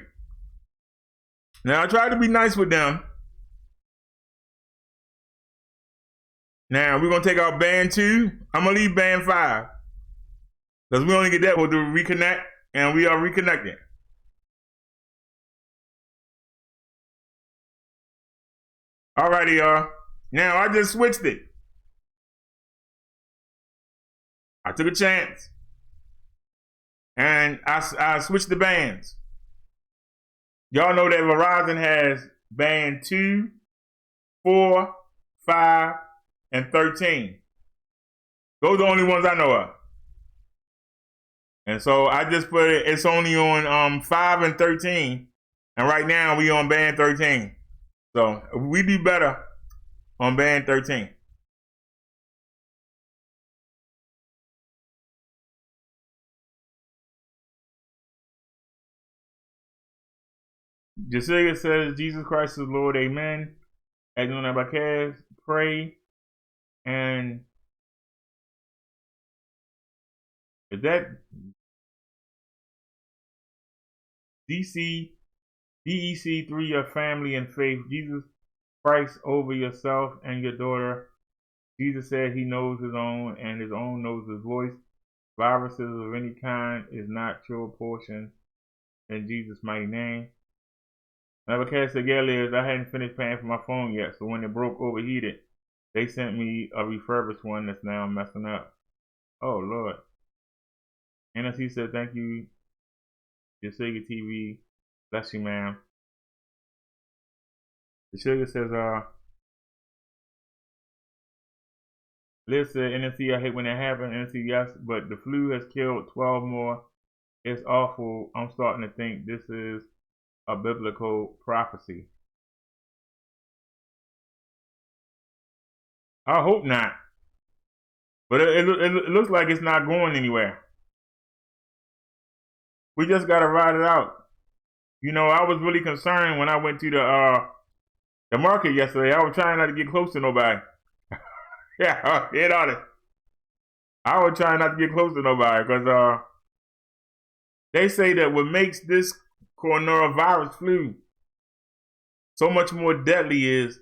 Now, I tried to be nice with them. Now, we're going to take out band 2. I'm going to leave band 5. Because we only get that. We'll do reconnect. And we are reconnected. Alrighty, y'all. Now, I just switched it. I took a chance. And I switched the bands. Y'all know that Verizon has band 2, 4, 5, and 13. Those are the only ones I know of. And so I just put it, it's only on 5 and 13. And right now we on band 13. So we do better on band 13. Jessica says, Jesus Christ is Lord, amen. As you know, pray and Is that DEC 3, your family and faith? Jesus Christ over yourself and your daughter. Jesus said he knows his own and his own knows his voice. Viruses of any kind is not your portion in Jesus' mighty name. Another cast of is I hadn't finished paying for my phone yet, so when it broke overheated, they sent me a refurbished one that's now messing up. Oh Lord. NSC said thank you. Your Sega TV. Bless you, ma'am. The sugar says, Liz said, NSC, I hate when that happens. NSC, yes, but the flu has killed 12 more. It's awful. I'm starting to think this is a biblical prophecy. I hope not. But it looks like it's not going anywhere. We just got to ride it out. You know, I was really concerned when I went to the market yesterday. I was trying not to get close to nobody. Yeah, hit on it. I was trying not to get close to nobody because they say that what makes this coronavirus flu so much more deadly is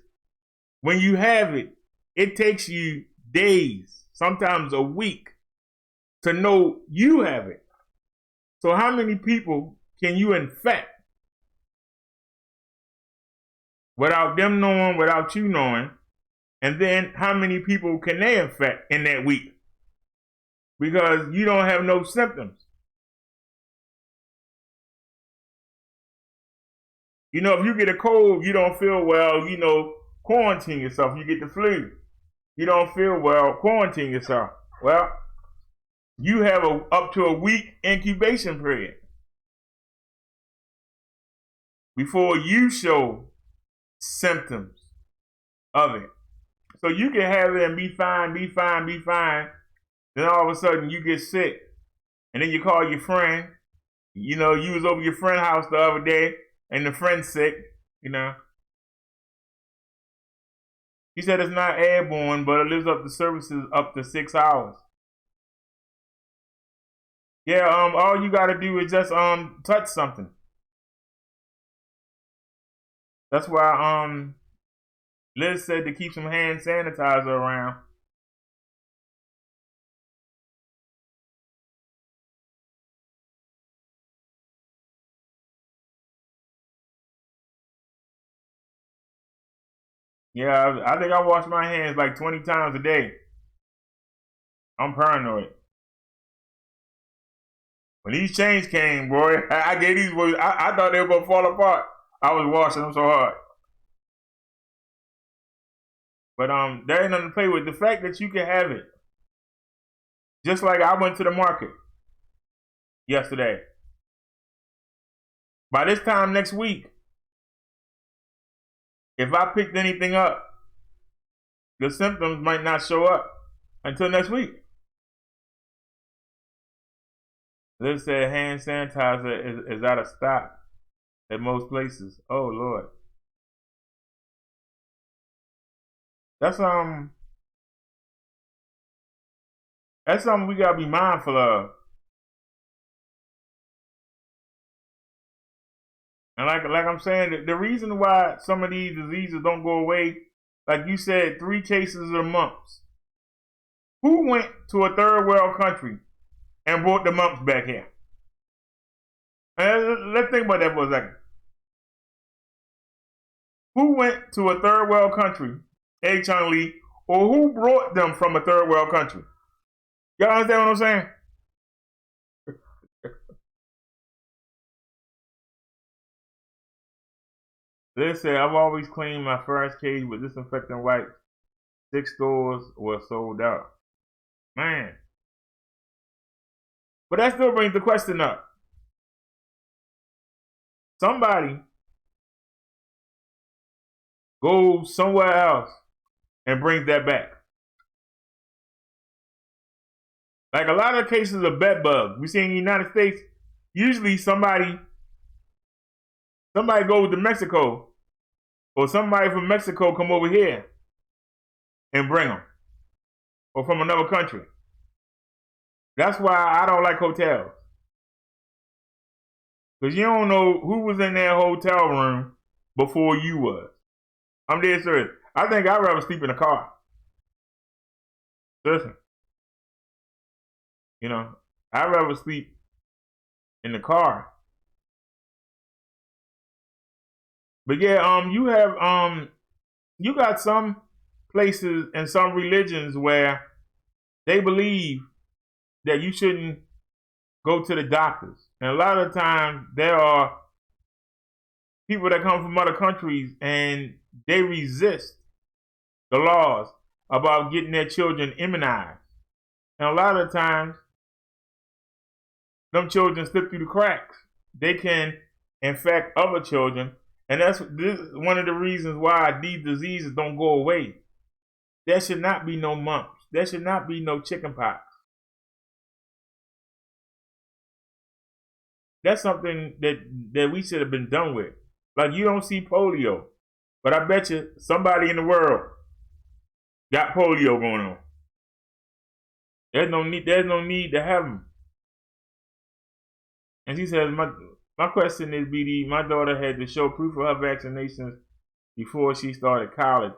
when you have it, it takes you days, sometimes a week, to know you have it. So how many people can you infect without them knowing, without you knowing? And then how many people can they infect in that week? Because you don't have no symptoms. You know, if you get a cold, you don't feel well, you know, quarantine yourself. You get the flu, you don't feel well, quarantine yourself. Well, you have up to a week incubation period before you show symptoms of it. So you can have it and be fine. Then all of a sudden you get sick. And then you call your friend. You know, you was over your friend's house the other day and the friend's sick, you know. He said it's not airborne, but it lives up to services up to 6 hours. Yeah, all you gotta do is just touch something. That's why Liz said to keep some hand sanitizer around. Yeah, I think I wash my hands like 20 times a day. I'm paranoid. When these chains came, boy, I gave these boys, I thought they were gonna fall apart. I was washing them so hard. But there ain't nothing to play with. The fact that you can have it. Just like I went to the market yesterday. By this time next week, if I picked anything up, the symptoms might not show up until next week. Liz said hand sanitizer is out of stock at most places. Oh Lord. That's something we gotta be mindful of. And like I'm saying, the reason why some of these diseases don't go away, like you said, 3 cases of mumps. Who went to a third world country and brought the mumps back here? And let's think about that for a second. Who went to a third world country, Lee, or who brought them from a third world country? Y'all understand what I'm saying? They said, I've always cleaned my first cage with disinfectant wipes. 6 stores were sold out. Man. But that still brings the question up. Somebody goes somewhere else and brings that back. Like a lot of cases of bed bugs we see in the United States, usually somebody goes to Mexico, or somebody from Mexico come over here and bring them, or from another country. That's why I don't like hotels. Because you don't know who was in that hotel room before you was. I'm dead serious. I think I'd rather sleep in a car. Listen. You know, I'd rather sleep in the car. But yeah, you got some places and some religions where they believe that you shouldn't go to the doctors. And a lot of times there are people that come from other countries and they resist the laws about getting their children immunized. And a lot of times, them children slip through the cracks. They can infect other children. And this is one of the reasons why these diseases don't go away. There should not be no mumps. There should not be no chickenpox. That's something that we should have been done with. Like, you don't see polio, but I bet you somebody in the world got polio going on. There's no need to have them. And she says, my question is, BD, my daughter had to show proof of her vaccinations before she started college.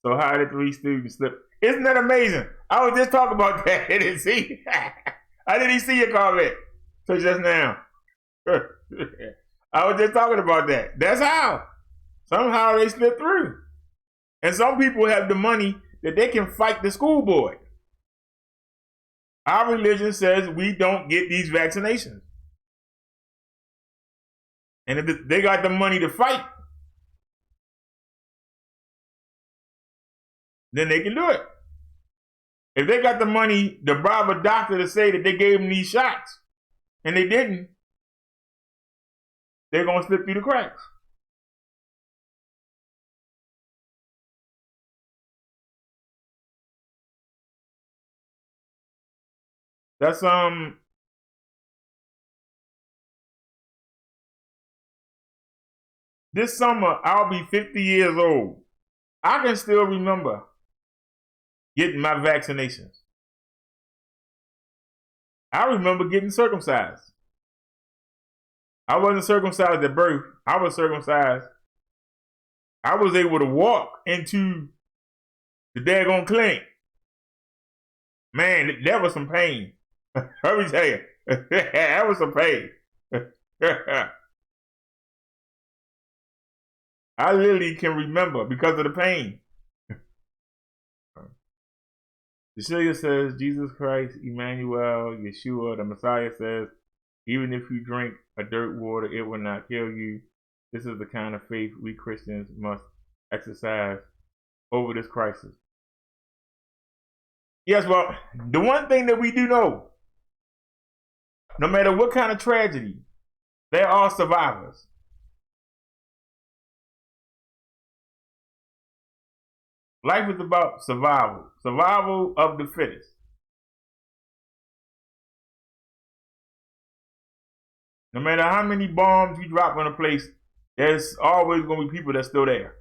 So how did 3 students slip? Isn't that amazing? I was just talking about that. I didn't see. I didn't see your comment. So just now. I was just talking about that. That's how. Somehow they slip through. And some people have the money that they can fight the school board. Our religion says we don't get these vaccinations. And if they got the money to fight, then they can do it. If they got the money to bribe a doctor to say that they gave them these shots, and they didn't, they're going to slip through the cracks. That's this summer I'll be 50 years old. I can still remember getting my vaccinations. I remember getting circumcised. I wasn't circumcised at birth. I was circumcised. I was able to walk into the daggone clinic. Man, that was some pain. Let me tell you, that was some pain. I literally can remember because of the pain. Cecilia says, Jesus Christ, Emmanuel, Yeshua, the Messiah says, even if you drink a dirt water, it will not kill you. This is the kind of faith we Christians must exercise over this crisis. Yes, well, the one thing that we do know, no matter what kind of tragedy, there are survivors. Life is about survival. Survival of the fittest. No matter how many bombs you drop on a place, there's always going to be people that's still there.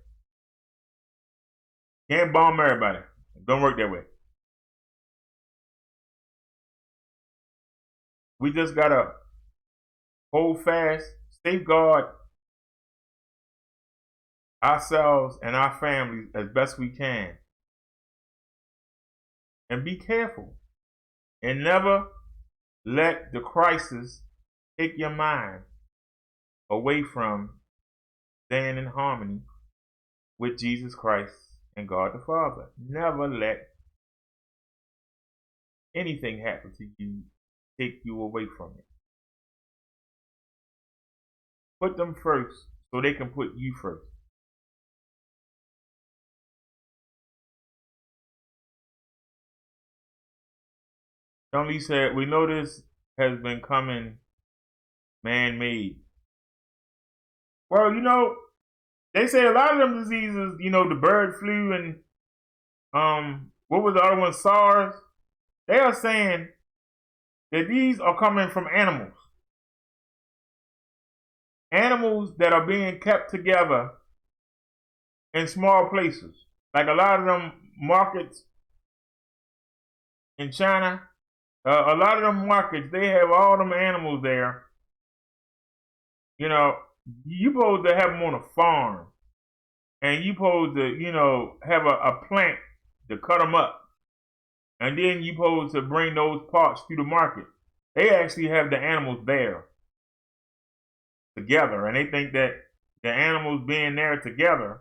Can't bomb everybody. It don't work that way. We just got to hold fast, safeguard ourselves and our families as best we can. And be careful. And never let the crisis take your mind away from staying in harmony with Jesus Christ and God the Father. Never let anything happen to you take you away from it. Put them first so they can put you first. John Lee said, we know this has been coming man-made. Well, you know, they say a lot of them diseases, you know, the bird flu and what was the other one, SARS? They are saying that these are coming from animals. Animals that are being kept together in small places. Like a lot of them markets in China, A lot of them markets, they have all them animals there. You know, you supposed to have them on a farm, and you supposed to, you know, have a plant to cut them up, and then you supposed to bring those parts to the market. They actually have the animals there together, and they think that the animals being there together,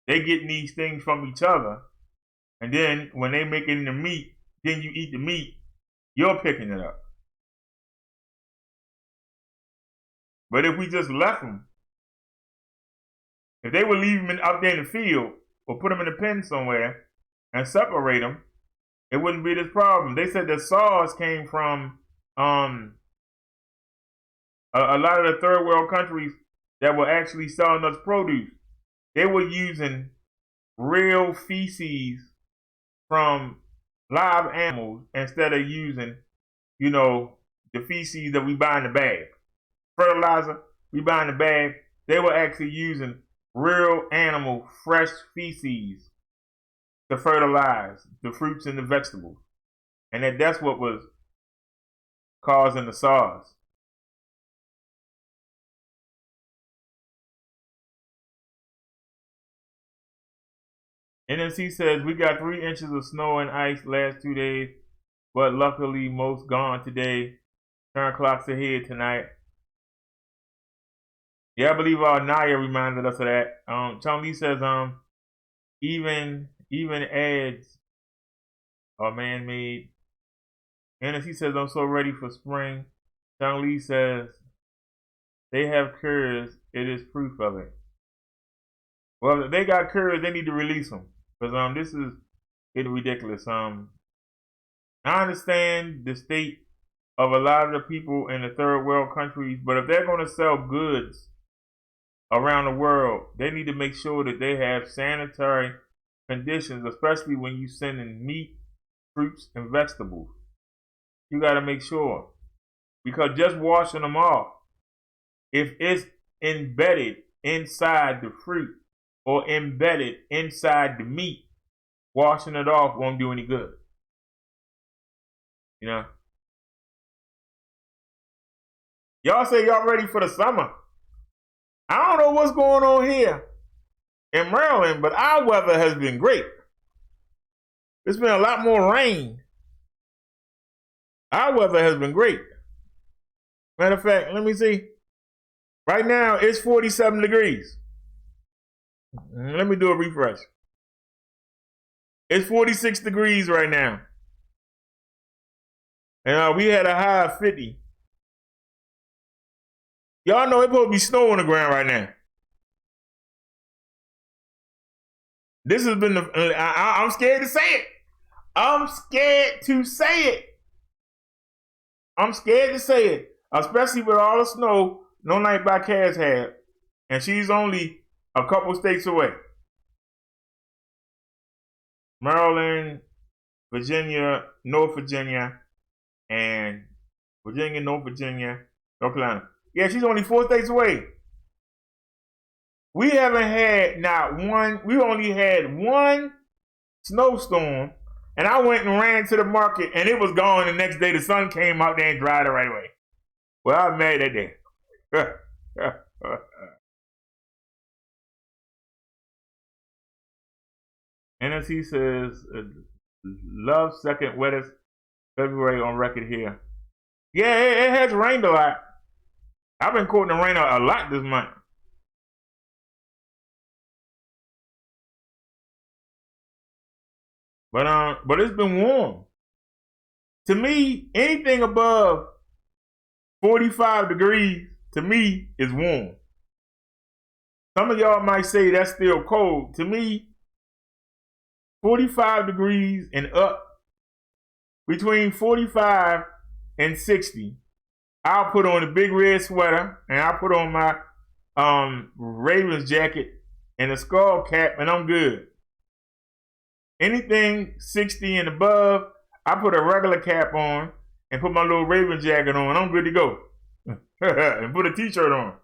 they getting these things from each other, and then when they make it into meat, then you eat the meat, you're picking it up. But if we just left them, if they would leave them out there in the field or put them in a pen somewhere and separate them, it wouldn't be this problem. They said the SARS came from a lot of the third world countries that were actually selling us produce. They were using real feces from live animals instead of using, you know, the feces that we buy in the bag. Fertilizer we buy in the bag, they were actually using real animal fresh feces to fertilize the fruits and the vegetables. And that's what was causing the SARS. NNC says we got 3 inches of snow and ice last 2 days, but luckily most gone today. Turn clocks ahead tonight. Yeah, I believe Naya reminded us of that. Chong Lee says even ads are man-made. NNC says I'm so ready for spring. Chong Lee says they have curves. It is proof of it. Well, if they got curves, they need to release them. Because this is getting ridiculous. I understand the state of a lot of the people in the third world countries, but if they're going to sell goods around the world, they need to make sure that they have sanitary conditions, especially when you send in meat, fruits, and vegetables. You got to make sure. Because just washing them off, if it's embedded inside the fruit or embedded inside the meat, washing it off won't do any good. You know? Y'all say y'all ready for the summer. I don't know what's going on here in Maryland, but our weather has been great. There's been a lot more rain. Our weather has been great. Matter of fact, let me see. Right now, it's 47 degrees. Let me do a refresh. It's 46 degrees right now. And we had a high of 50. Y'all know it's supposed to be snow on the ground right now. This has been I'm scared to say it. I'm scared to say it. I'm scared to say it. Especially with all the snow No Night by Kaz had. And she's only a couple states away. Maryland, Virginia, North Virginia, and Virginia, North Virginia, North Carolina. Yeah, she's only 4 states away. We haven't had we only had one snowstorm, and I went and ran to the market, and it was gone the next day. The sun came out there and dried it right away. Well, I was mad that day. NSC says, love second wettest February on record here. Yeah, it has rained a lot. I've been quoting the rain a lot this month. But it's been warm. To me, anything above 45 degrees, to me, is warm. Some of y'all might say that's still cold. To me, 45 degrees and up, between 45 and 60, I'll put on a big red sweater, and I'll put on my Ravens jacket and a skull cap, and I'm good. Anything 60 and above, I put a regular cap on and put my little Raven jacket on. I'm good to go. And put a t-shirt on.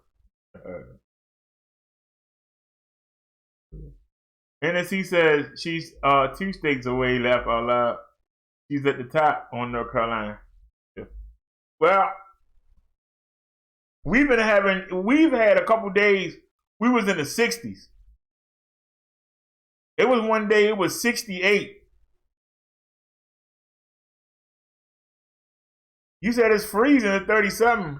NSC says she's 2 states away, laugh out loud. She's at the top on North Carolina. Well, we've had a couple days, we was in the 60s. It was one day, it was 68. You said it's freezing at 37.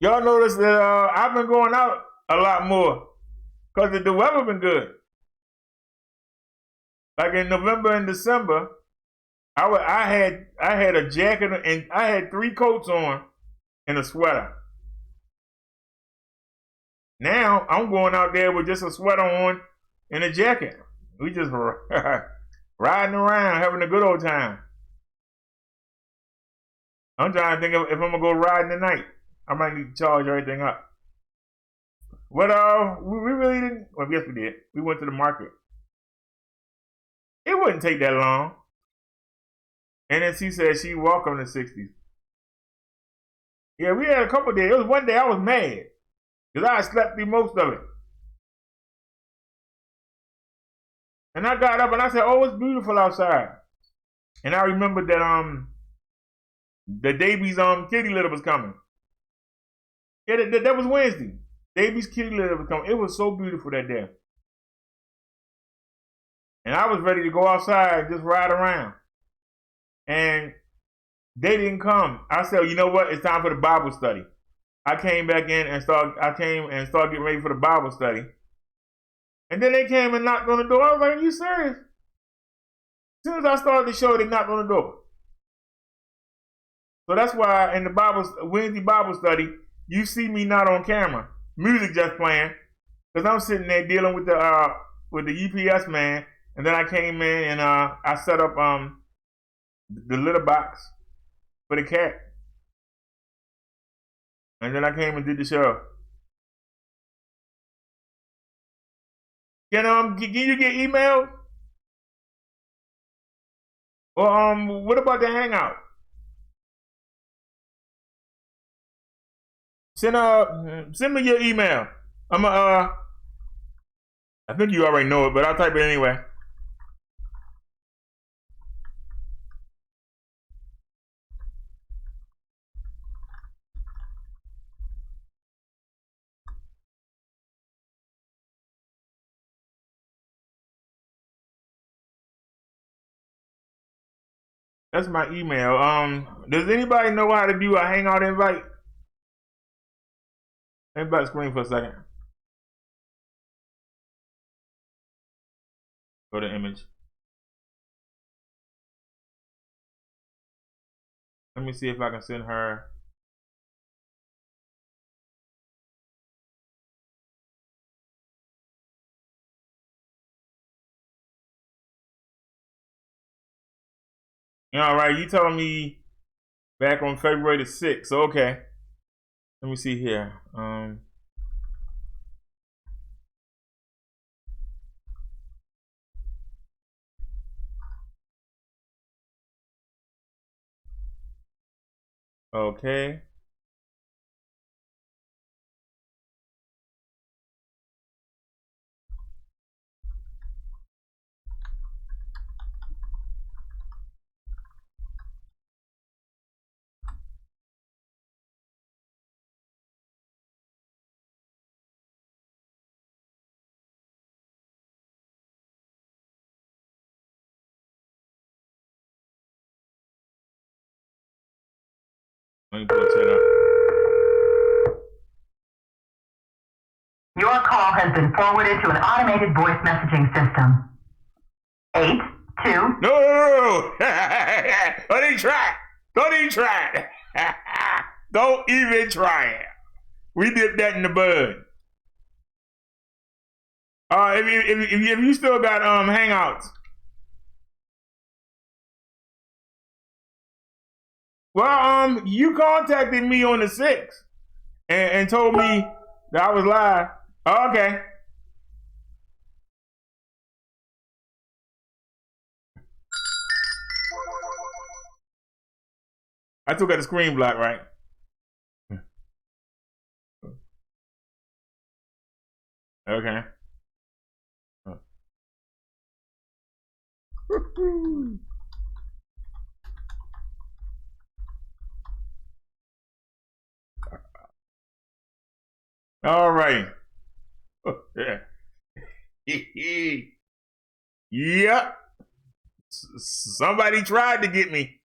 Y'all notice that I've been going out a lot more because the weather been good. Like in November and December, I had a jacket and I had 3 coats on and a sweater. Now I'm going out there with just a sweater on and a jacket. We just riding around, having a good old time. I'm trying to think if I'm gonna go riding tonight. I might need to charge everything up. But we really didn't. Well, yes, we did. We went to the market. It wouldn't take that long. And then she said she walked on the 60s. Yeah, we had a couple days. It was one day I was mad because I slept through most of it. And I got up and I said, "Oh, it's beautiful outside." And I remembered that the Davies kitty litter was coming. Yeah, that was Wednesday. Davies kitty litter was coming. It was so beautiful that day. And I was ready to go outside and just ride around. And they didn't come. I said, "You know what? It's time for the Bible study." I came back in and started getting ready for the Bible study. And then they came and knocked on the door. I was like, "Are you serious?" As soon as I started the show, they knocked on the door. So that's why in the Wednesday Bible study, you see me not on camera. Music just playing. Because I'm sitting there dealing with the UPS man. And then I came in and I set up the litter box for the cat. And then I came and did the show. Can you get emails? Or what about the hangout? Send me your email. I think you already know it, but I'll type it anyway. That's my email. Does anybody know how to do a hangout invite? Everybody screen for a second. Go to image. Let me see if I can send her. All right, you telling me back on February the 6th. Okay. Let me see here. Okay. Let me pull the chat up. Your call has been forwarded to an automated voice messaging system. 82. No! Don't even try it. Don't even try it. Don't even try it. We did that in the bud. If you still got hangouts. Well, you contacted me on the 6th and told me that I was live. Oh, okay. I took out the screen block, right? Okay. All right. Yep. Somebody tried to get me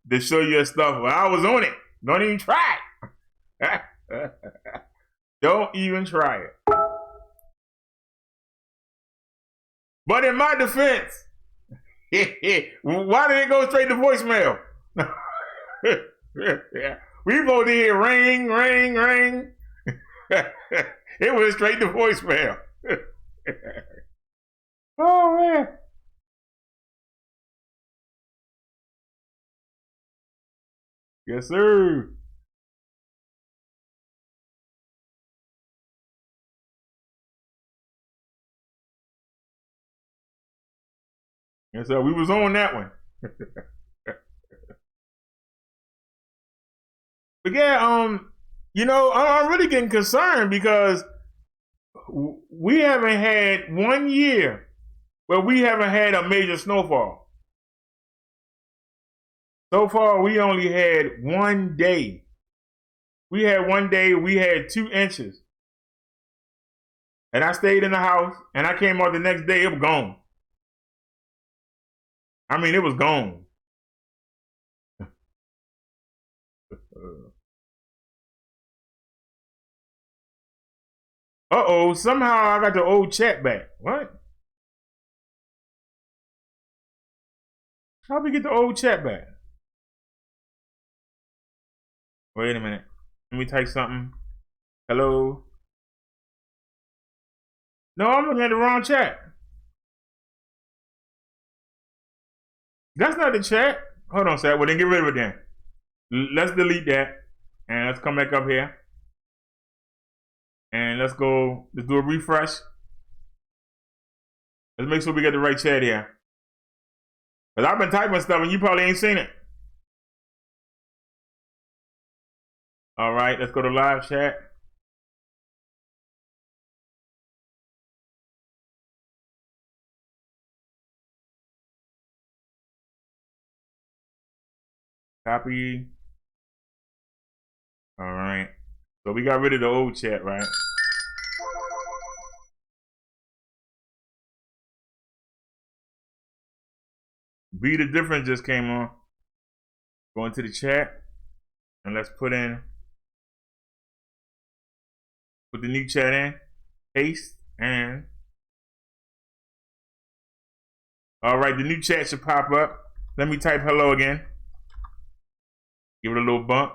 to show you stuff, but I was on it. Don't even try it. Don't even try it. But in my defense, why did it go straight to voicemail? We both hear ring, ring, ring. It went straight to voicemail. Oh, man. Yes, sir. Yes, sir. We was on that one. But yeah, you know, I'm really getting concerned because we haven't had 1 year where we haven't had a major snowfall. So far, we only had 1 day. We had 1 day, we had 2 inches. And I stayed in the house, and I came out the next day, it was gone. I mean, it was gone. Uh-oh, somehow I got the old chat back. What? How we get the old chat back? Wait a minute. Let me type something. Hello? No, I'm looking at the wrong chat. That's not the chat. Hold on a sec. Well, then get rid of it then. Let's delete that. And let's come back up here. And let's go. Let's do a refresh. Let's make sure we get the right chat here. Because I've been typing stuff and you probably ain't seen it. All right, let's go to live chat. Copy. All right. So we got rid of the old chat, right? Be the difference just came on. Go into the chat and let's put the new chat in. Paste and all right, the new chat should pop up. Let me type hello again. Give it a little bump.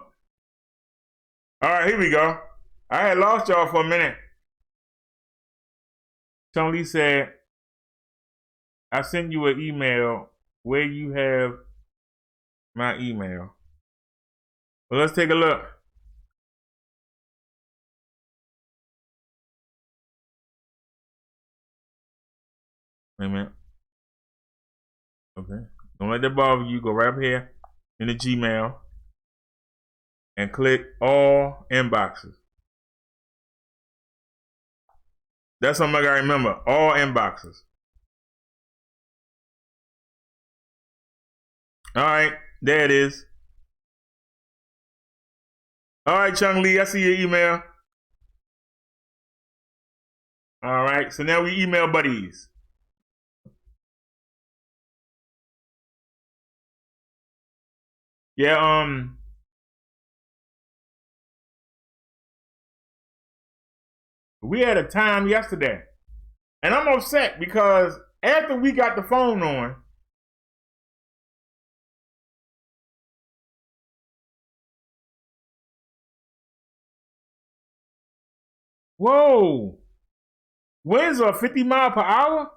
All right, here we go. I had lost y'all for a minute. Tony said, I sent you an email where you have my email. Well, let's take a look. Wait a minute. Okay. Don't let that bother you. Go right up here in the Gmail and click all inboxes. That's something I gotta remember. All inboxes. All right, there it is. All right, Chung Lee, I see your email. All right, so now we email buddies. Yeah, we had a time yesterday, and I'm upset because after we got the phone on, whoa, winds are 50 miles per hour?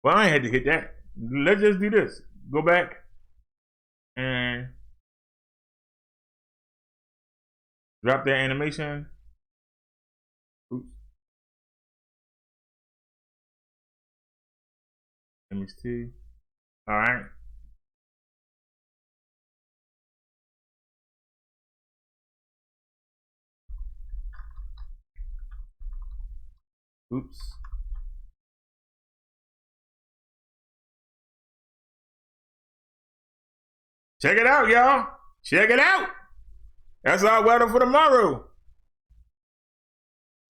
Well, I ain't had to hit that. Let's just do this. Go back and drop that animation. Oops. Image 2. All right. Oops. Check it out, y'all. Check it out. That's our weather for tomorrow.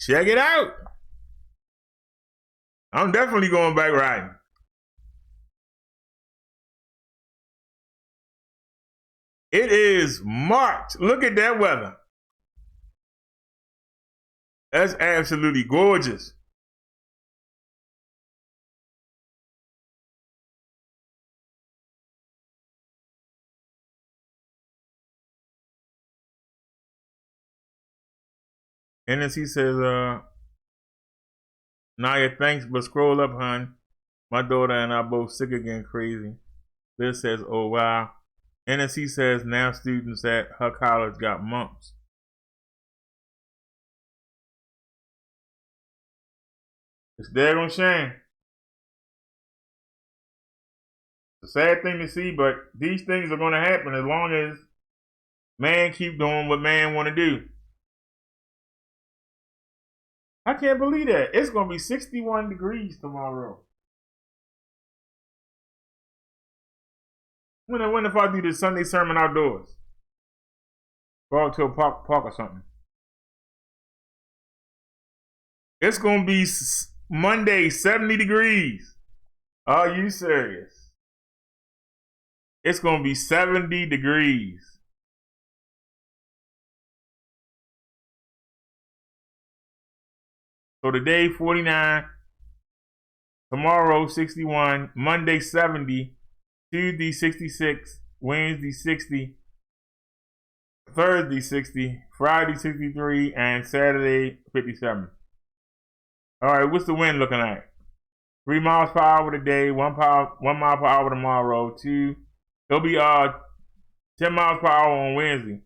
Check it out. I'm definitely going back riding. It is March. Look at that weather. That's absolutely gorgeous. NSC says, Naya, thanks, but scroll up, hon. My daughter and I both sick again, crazy. Liz says, oh, wow. NSC says now students at her college got mumps. It's daggone shame. It's a sad thing to see, but these things are going to happen as long as man keep doing what man want to do. I can't believe that. It's going to be 61 degrees tomorrow. When if I do this Sunday sermon outdoors? Go out to a park or something. It's going to be Monday, 70 degrees. Are you serious? It's going to be 70 degrees. So today, 49. Tomorrow, 61. Monday, 70. Tuesday, 66. Wednesday, 60. Thursday, 60. Friday, 63. And Saturday, 57. All right, what's the wind looking like? 3 miles per hour today, 1 mile per hour tomorrow, 2. It'll be 10 miles per hour on Wednesday.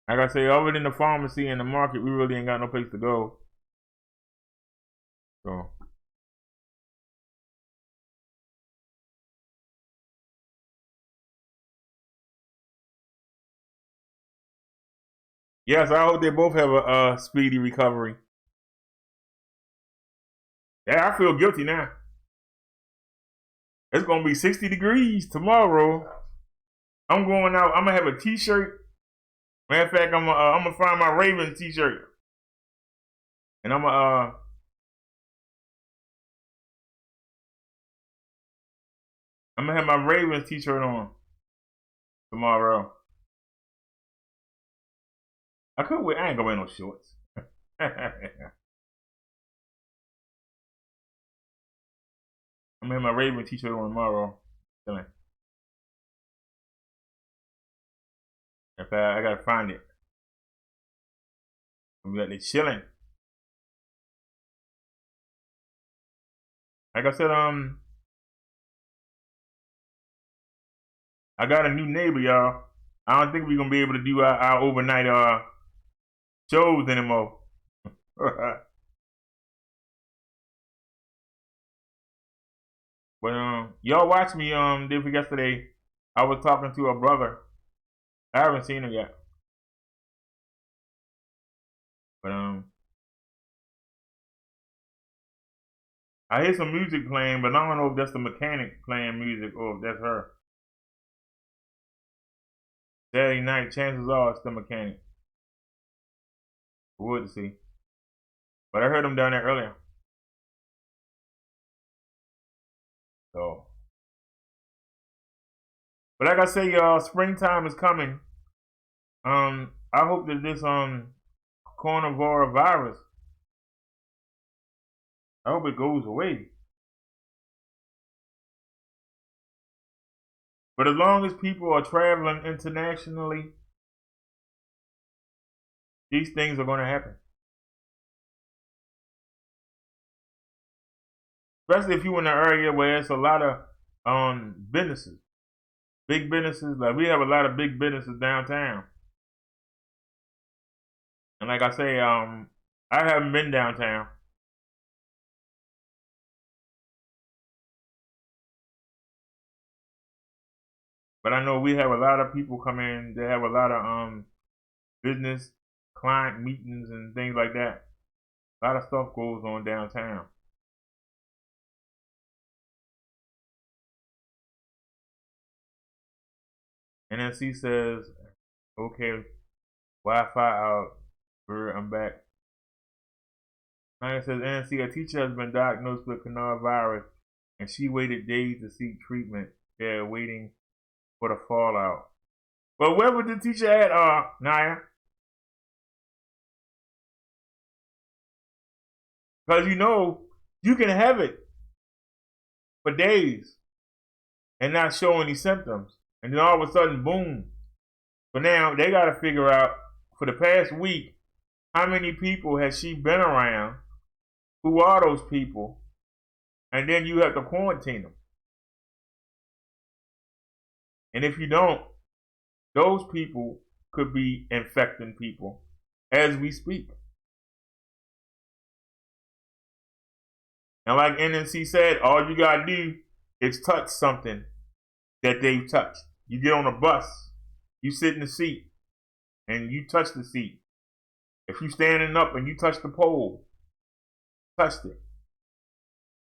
Like I say, other than the pharmacy and the market, we really ain't got no place to go. So. Yes, I hope they both have a speedy recovery. Yeah, I feel guilty now. It's going to be 60 degrees tomorrow. I'm going out. I'm going to have a t-shirt. Matter of fact, I'm gonna find my Ravens t-shirt. And I'm gonna have my Ravens t-shirt on tomorrow. I ain't gonna wear no shorts. I'm gonna have my Ravens t-shirt on tomorrow. In fact, I gotta find it. We got this chilling. Like I said, I got a new neighbor, y'all. I don't think we're gonna be able to do our overnight shows anymore. But y'all watch me yesterday. I was talking to a brother. I haven't seen him yet. But I hear some music playing, but I don't know if that's the mechanic playing music or if that's her. Saturday night, chances are it's the mechanic. We'll see. But I heard him down there earlier. So. But like I say, y'all, springtime is coming. I hope that this coronavirus, I hope it goes away. But as long as people are traveling internationally, these things are going to happen. Especially if you're in an area where it's a lot of businesses. Big businesses. Like we have a lot of big businesses downtown. And like I say, I haven't been downtown. But I know we have a lot of people come in. They have a lot of business client meetings and things like that. A lot of stuff goes on downtown. NNC says, okay, Wi-Fi out. I'm back. Naya says, NNC, a teacher has been diagnosed with coronavirus and she waited days to seek treatment. They're waiting for the fallout. But where was the teacher at, Naya? Because you know, you can have it for days and not show any symptoms. And then all of a sudden, boom. But now they got to figure out for the past week, how many people has she been around? Who are those people? And then you have to quarantine them. And if you don't, those people could be infecting people as we speak. And like NNC said, all you gotta do is touch something that they've touched. You get on a bus, you sit in the seat, and you touch the seat. If you standing up and you touch the pole, touched it.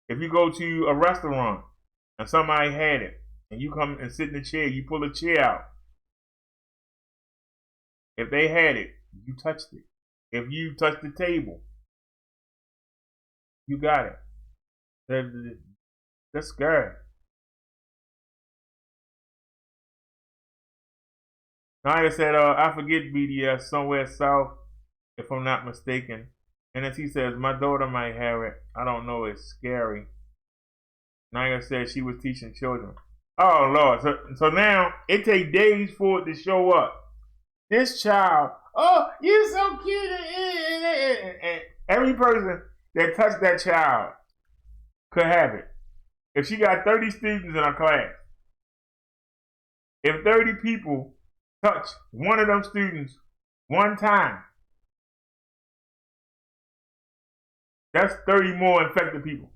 If you go to a restaurant and somebody had it, and you come and sit in the chair, you pull a chair out. If they had it, you touched it. If you touched the table, you got it. That's scary. Naya said, I forget BDS somewhere south, if I'm not mistaken. And as he says, my daughter might have it. I don't know. It's scary. Naya said she was teaching children. Oh, Lord. So now it takes days for it to show up. This child, oh, you're so cute. And every person that touched that child could have it. If she got 30 students in her class, if 30 people touch one of them students one time, that's 30 more infected people.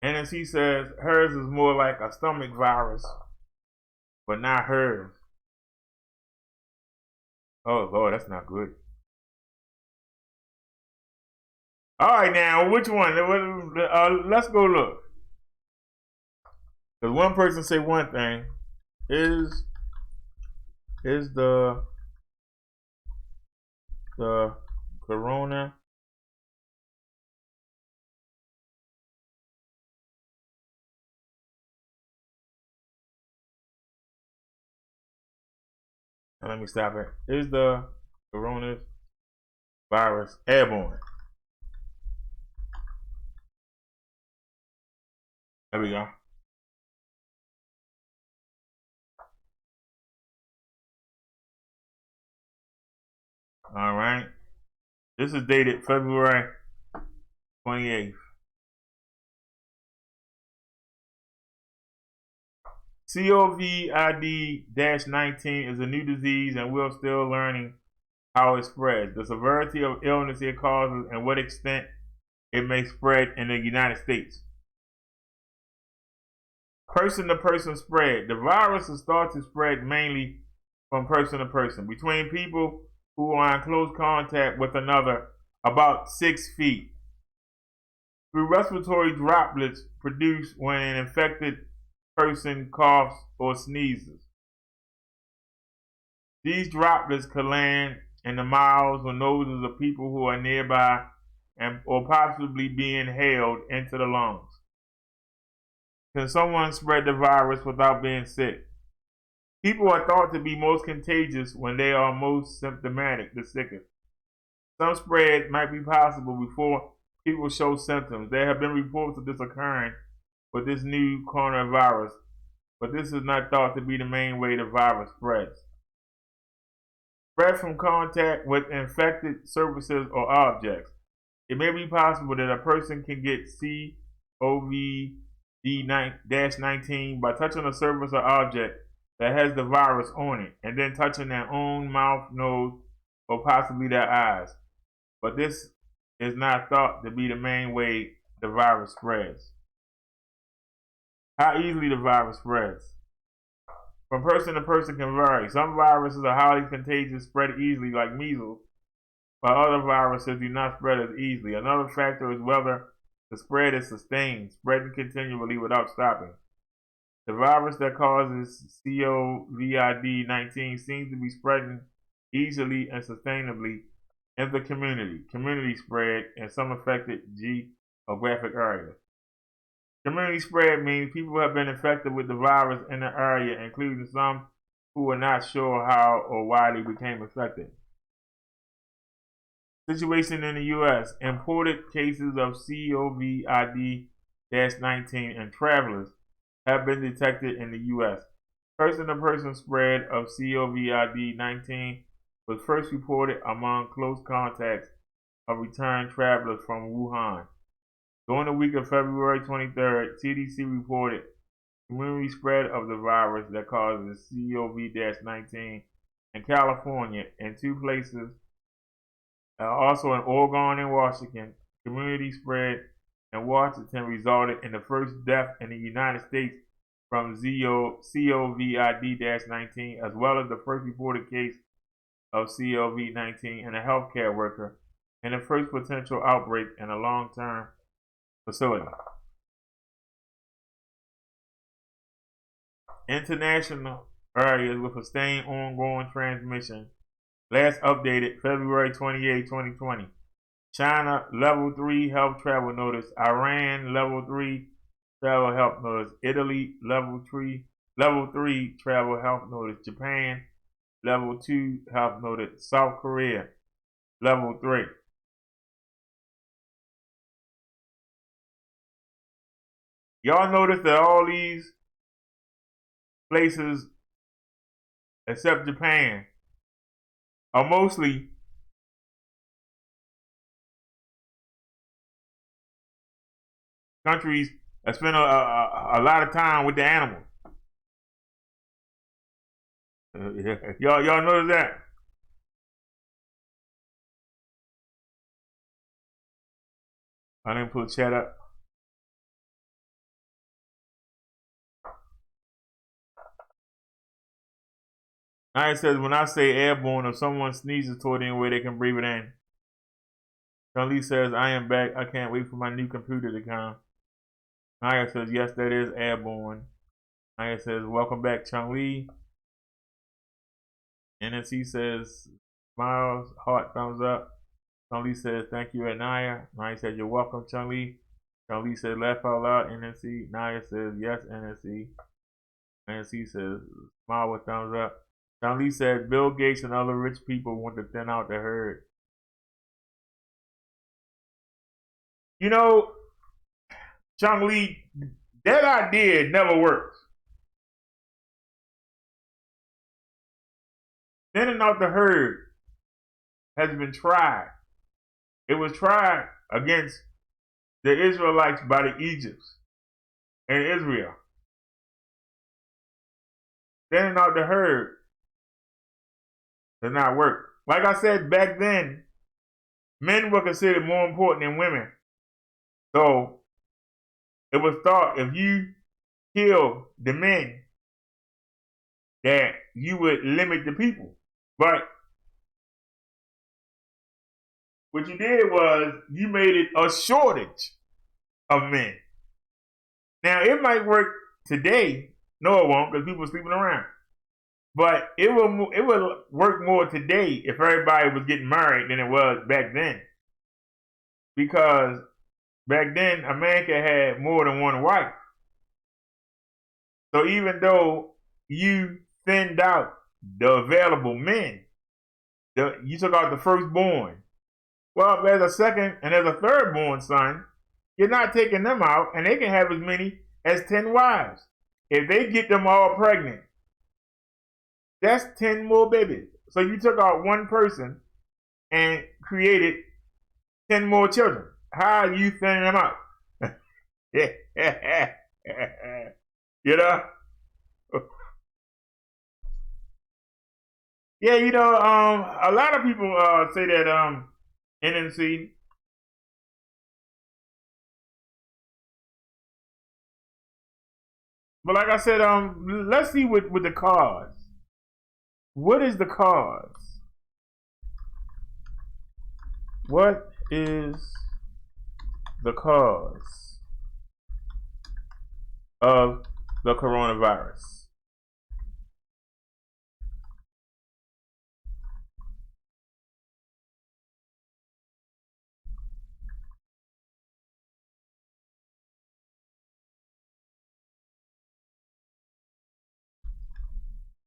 And as he says, hers is more like a stomach virus, but not hers. Oh, Lord, that's not good. All right, now, which one? Let's go look. Because one person say one thing. Is the corona let me stop it. Is the coronavirus airborne? There we go. All right. This is dated February 28th. COVID-19 is a new disease and we're still learning how it spreads, the severity of illness it causes, and what extent it may spread in the United States. Person-to-person spread. The virus will start to spread mainly from person to person, between people who are in close contact with another about 6 feet, through respiratory droplets produced when an infected person coughs or sneezes. These droplets could land in the mouths or noses of people who are nearby or possibly be inhaled into the lungs. Can someone spread the virus without being sick? People are thought to be most contagious when they are most symptomatic, the sickest. Some spread might be possible before people show symptoms. There have been reports of this occurring with this new coronavirus, but this is not thought to be the main way the virus spreads. Spread from contact with infected surfaces or objects. It may be possible that a person can get COVID-19 by touching a surface or object that has the virus on it, and then touching their own mouth, nose, or possibly their eyes. But this is not thought to be the main way the virus spreads. How easily the virus spreads. From person to person can vary. Some viruses are highly contagious, spread easily, like measles, while other viruses do not spread as easily. Another factor is whether the spread is sustained, spreading continually without stopping. The virus that causes COVID-19 seems to be spreading easily and sustainably in the community. Community spread in some affected geographic areas. Community spread means people have been infected with the virus in the area, including some who are not sure how or why they became affected. Situation in the U.S. Imported cases of COVID-19 and travelers have been detected in the U.S. Person-to-person spread of COVID-19 was first reported among close contacts of returned travelers from Wuhan. During the week of February 23rd, CDC reported community spread of the virus that causes COVID-19 in California in 2 places, also in Oregon and Washington. Community spread in Washington resulted in the first death in the United States from COVID-19, as well as the first reported case of COVID-19 in a healthcare worker, and the first potential outbreak in a long-term facility. International areas with sustained ongoing transmission. Last updated February 28, 2020. China, level 3 health travel notice. Iran, level 3 travel health notice. Italy, level 3 travel health notice. Japan, level 2 health notice. South Korea, level 3. Y'all notice that all these places, except Japan, are mostly countries that spend a lot of time with the animals. Y'all notice that? I didn't put chat up. Now it says, when I say airborne, if someone sneezes toward anywhere, they can breathe it in. Charlie says, I am back. I can't wait for my new computer to come. Naya says, yes, that is airborne. Naya says, welcome back, Chung-Lee. NNC says, smiles, heart, thumbs up. Chung-Lee says, thank you, Naya. Naya says, you're welcome, Chung-Lee. Chung-Lee says, laugh out loud, NNC. Naya says, yes, NNC. NNC says, smile with thumbs up. Chung-Lee said, Bill Gates and other rich people want to thin out the herd. You know, Chung-Lee, that idea never works. Thinning out the herd has been tried. It was tried against the Israelites by the Egypts and Israel. Thinning out the herd does not work. Like I said, back then, men were considered more important than women. So it was thought if you kill the men, that you would limit the people. But what you did was you made it a shortage of men. Now it might work today. No, it won't, because people are sleeping around. But it will work more today if everybody was getting married than it was back then. Because back then, a man could have more than one wife. So even though you thinned out the available men, you took out the firstborn. Well, if there's a second and there's a thirdborn son, you're not taking them out, and they can have as many as 10 wives. If they get them all pregnant, that's 10 more babies. So you took out one person and created 10 more children. How are you thinning them out? You know? Yeah, you know, a lot of people say that NNC but like I said, let's see with the cause. What is the cause? What is the cause of the coronavirus.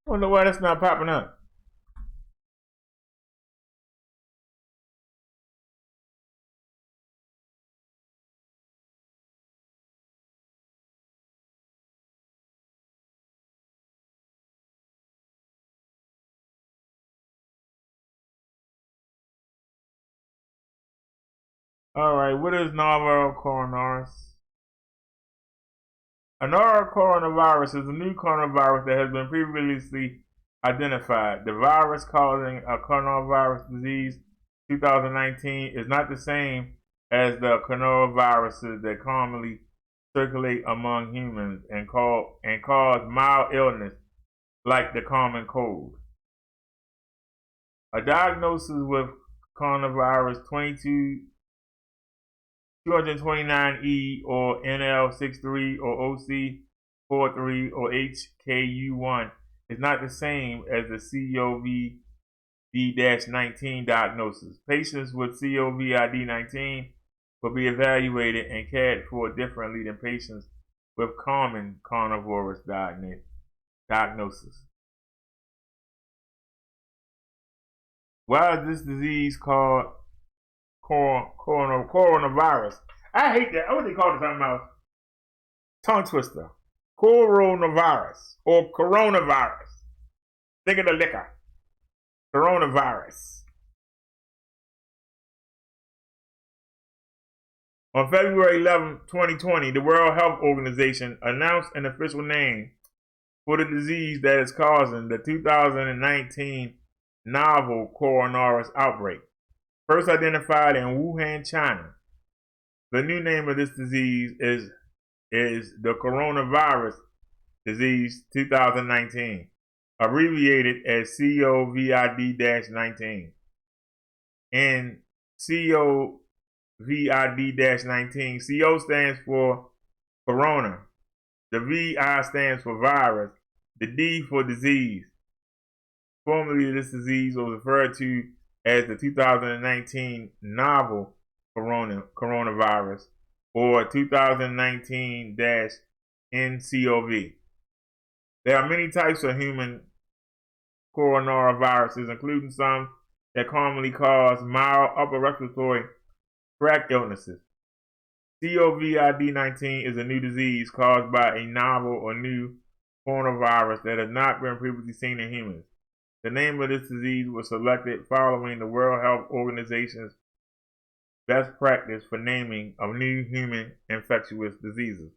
I wonder why that's not popping up. All right, what is novel coronavirus? A novel coronavirus is a new coronavirus that has been previously identified. The virus causing a coronavirus disease 2019 is not the same as the coronaviruses that commonly circulate among humans and cause mild illness like the common cold. A diagnosis with coronavirus 229E or NL63 or OC43 or HKU1 is not the same as the COVID-19 diagnosis. Patients with COVID-19 will be evaluated and cared for differently than patients with common coronavirus diagnosis. Why is this disease called coronavirus? I hate that. What they call it something else? Tongue twister. Coronavirus or coronavirus. Think of the liquor. Coronavirus. On February 11, 2020, the World Health Organization announced an official name for the disease that is causing the 2019 novel coronavirus outbreak. First identified in Wuhan, China. The new name of this disease is the coronavirus disease 2019, abbreviated as COVID-19. And COVID-19, CO stands for corona, the VI stands for virus, the D for disease. Formerly, this disease was referred to as the 2019 novel coronavirus or 2019-nCoV. There are many types of human coronaviruses, including some that commonly cause mild upper respiratory tract illnesses. COVID-19 is a new disease caused by a novel or new coronavirus that has not been previously seen in humans. The name of this disease was selected following the World Health Organization's best practice for naming of new human infectious diseases.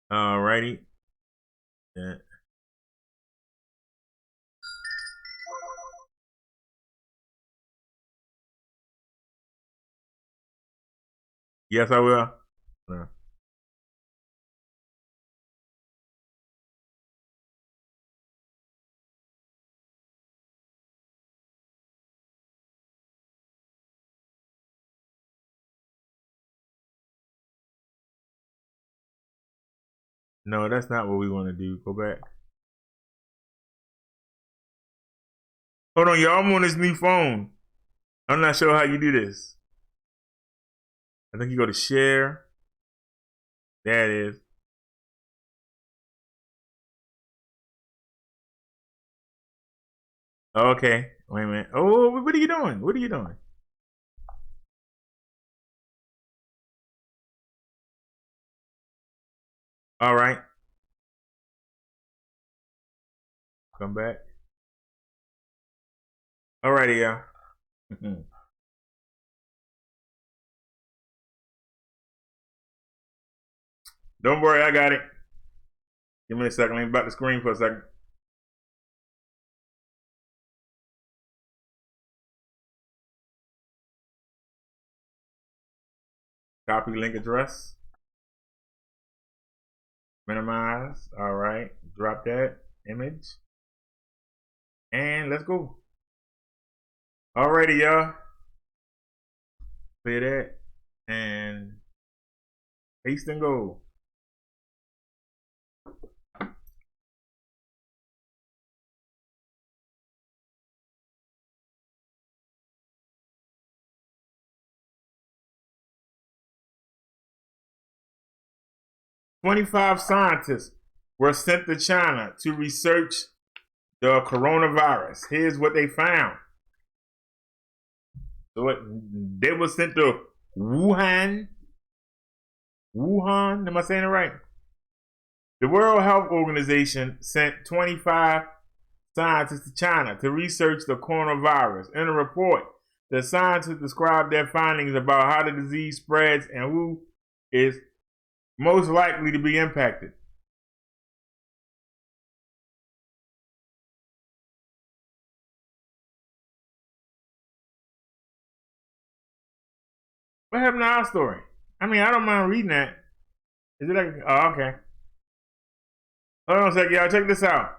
Alrighty. Yeah. Yes, I will. Yeah. No, that's not what we want to do. Go back. Hold on, y'all. I'm on this new phone. I'm not sure how you do this. I think you go to share. There it is. Okay. Wait a minute. Oh, what are you doing? What are you doing? All right. Come back. Alrighty, y'all. Don't worry, I got it. Give me a second. Let me back the screen for a second. Copy link address. Minimize. All right. Drop that image. And let's go. Alrighty, y'all. Clear that. And paste and go. "25 scientists were sent to China to research the coronavirus. Here's what they found. So they were sent to Wuhan. Wuhan, am I saying it right? The World Health Organization sent 25 scientists to China to research the coronavirus. In a report, the scientists described their findings about how the disease spreads and who is most likely to be impacted. What happened to our story? I mean, I don't mind reading that. Is it like, oh, okay. Hold on a second, y'all. Check this out.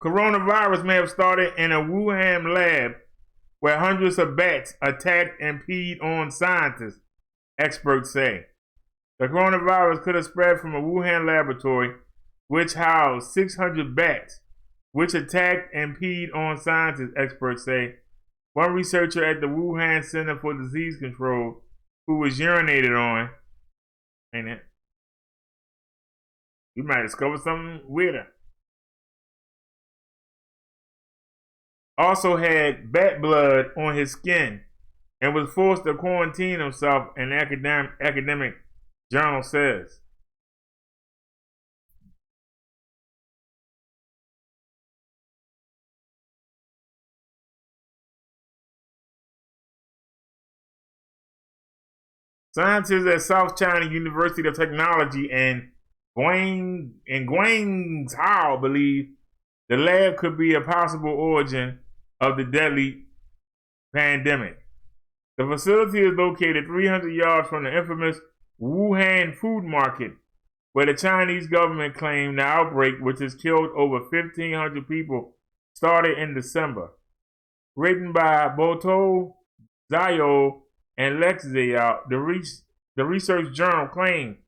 Coronavirus may have started in a Wuhan lab where hundreds of bats attacked and peed on scientists, experts say. The coronavirus could have spread from a Wuhan laboratory, which housed 600 bats, which attacked and peed on scientists, experts say. One researcher at the Wuhan Center for Disease Control, who was urinated on, ain't it? You might discover something weirder. Also had bat blood on his skin and was forced to quarantine himself, an academic journal says. Scientists at South China University of Technology and Guangzhou believe the lab could be a possible origin of the deadly pandemic. The facility is located 300 yards from the infamous Wuhan food market, where the Chinese government claimed the outbreak, which has killed over 1,500 people, started in December. Written by Boto, Zhao, and Lex Zhao, the research journal claimed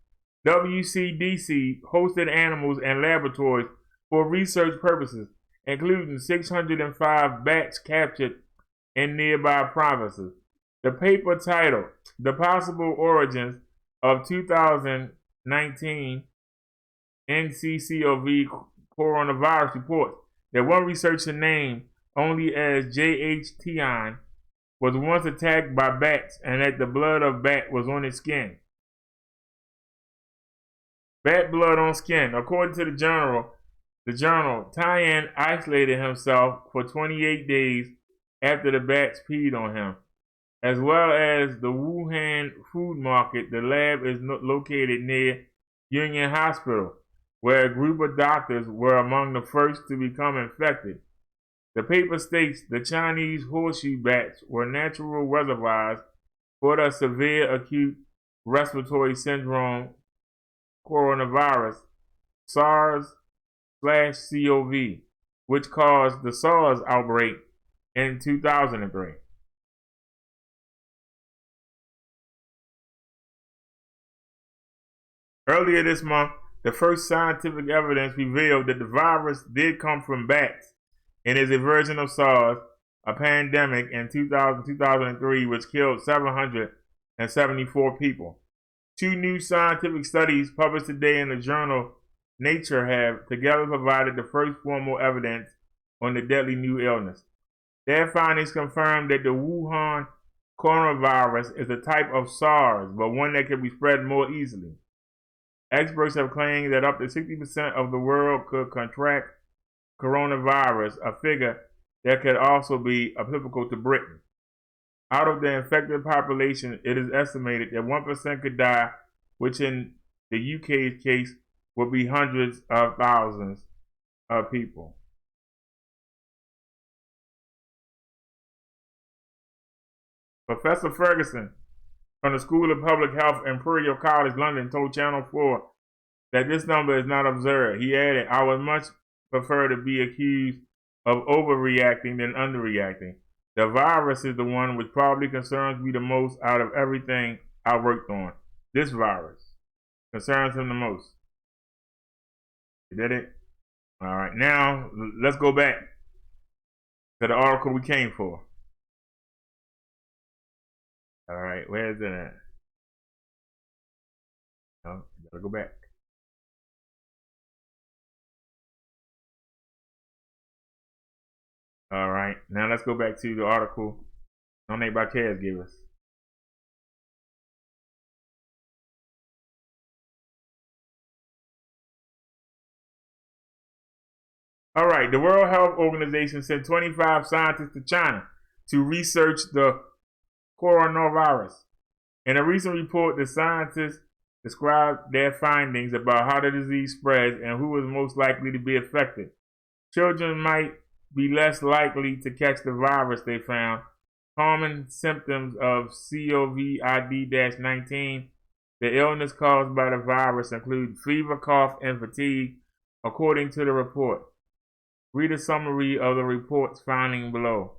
WCDC hosted animals and laboratories for research purposes, including 605 bats captured in nearby provinces. The paper titled "The Possible Origins of 2019 NCCOV Coronavirus" reports that one researcher named only as J.H. Tian was once attacked by bats and that the blood of bat was on his skin. Bat blood on skin. According to the journal, Tian isolated himself for 28 days after the bats peed on him. As well as the Wuhan food market, the lab is located near Union Hospital, where a group of doctors were among the first to become infected. The paper states the Chinese horseshoe bats were natural reservoirs for the severe acute respiratory syndrome coronavirus, SARS/CoV, which caused the SARS outbreak in 2003. Earlier this month, the first scientific evidence revealed that the virus did come from bats and is a version of SARS, a pandemic in 2003 which killed 774 people. Two new scientific studies published today in the journal Nature have together provided the first formal evidence on the deadly new illness. Their findings confirm that the Wuhan coronavirus is a type of SARS, but one that can be spread more easily. Experts have claimed that up to 60% of the world could contract coronavirus, a figure that could also be applicable to Britain. Out of the infected population, it is estimated that 1% could die, which in the UK's case would be hundreds of thousands of people. Professor Ferguson from the School of Public Health, Imperial College London, told Channel 4 that this number is not observed. He added, I would much prefer to be accused of overreacting than underreacting. The virus is the one which probably concerns me the most out of everything I worked on. This virus concerns him the most. You did it? All right, now let's go back to the article we came for. All right, where is it at? Oh, gotta go back. All right, now let's go back to the article donated by caregivers. All right, the World Health Organization sent 25 scientists to China to research the coronavirus. In a recent report, the scientists described their findings about how the disease spreads and who is most likely to be affected. Children might be less likely to catch the virus, they found. Common symptoms of COVID-19, the illness caused by the virus, include fever, cough, and fatigue, according to the report. Read a summary of the report's finding below.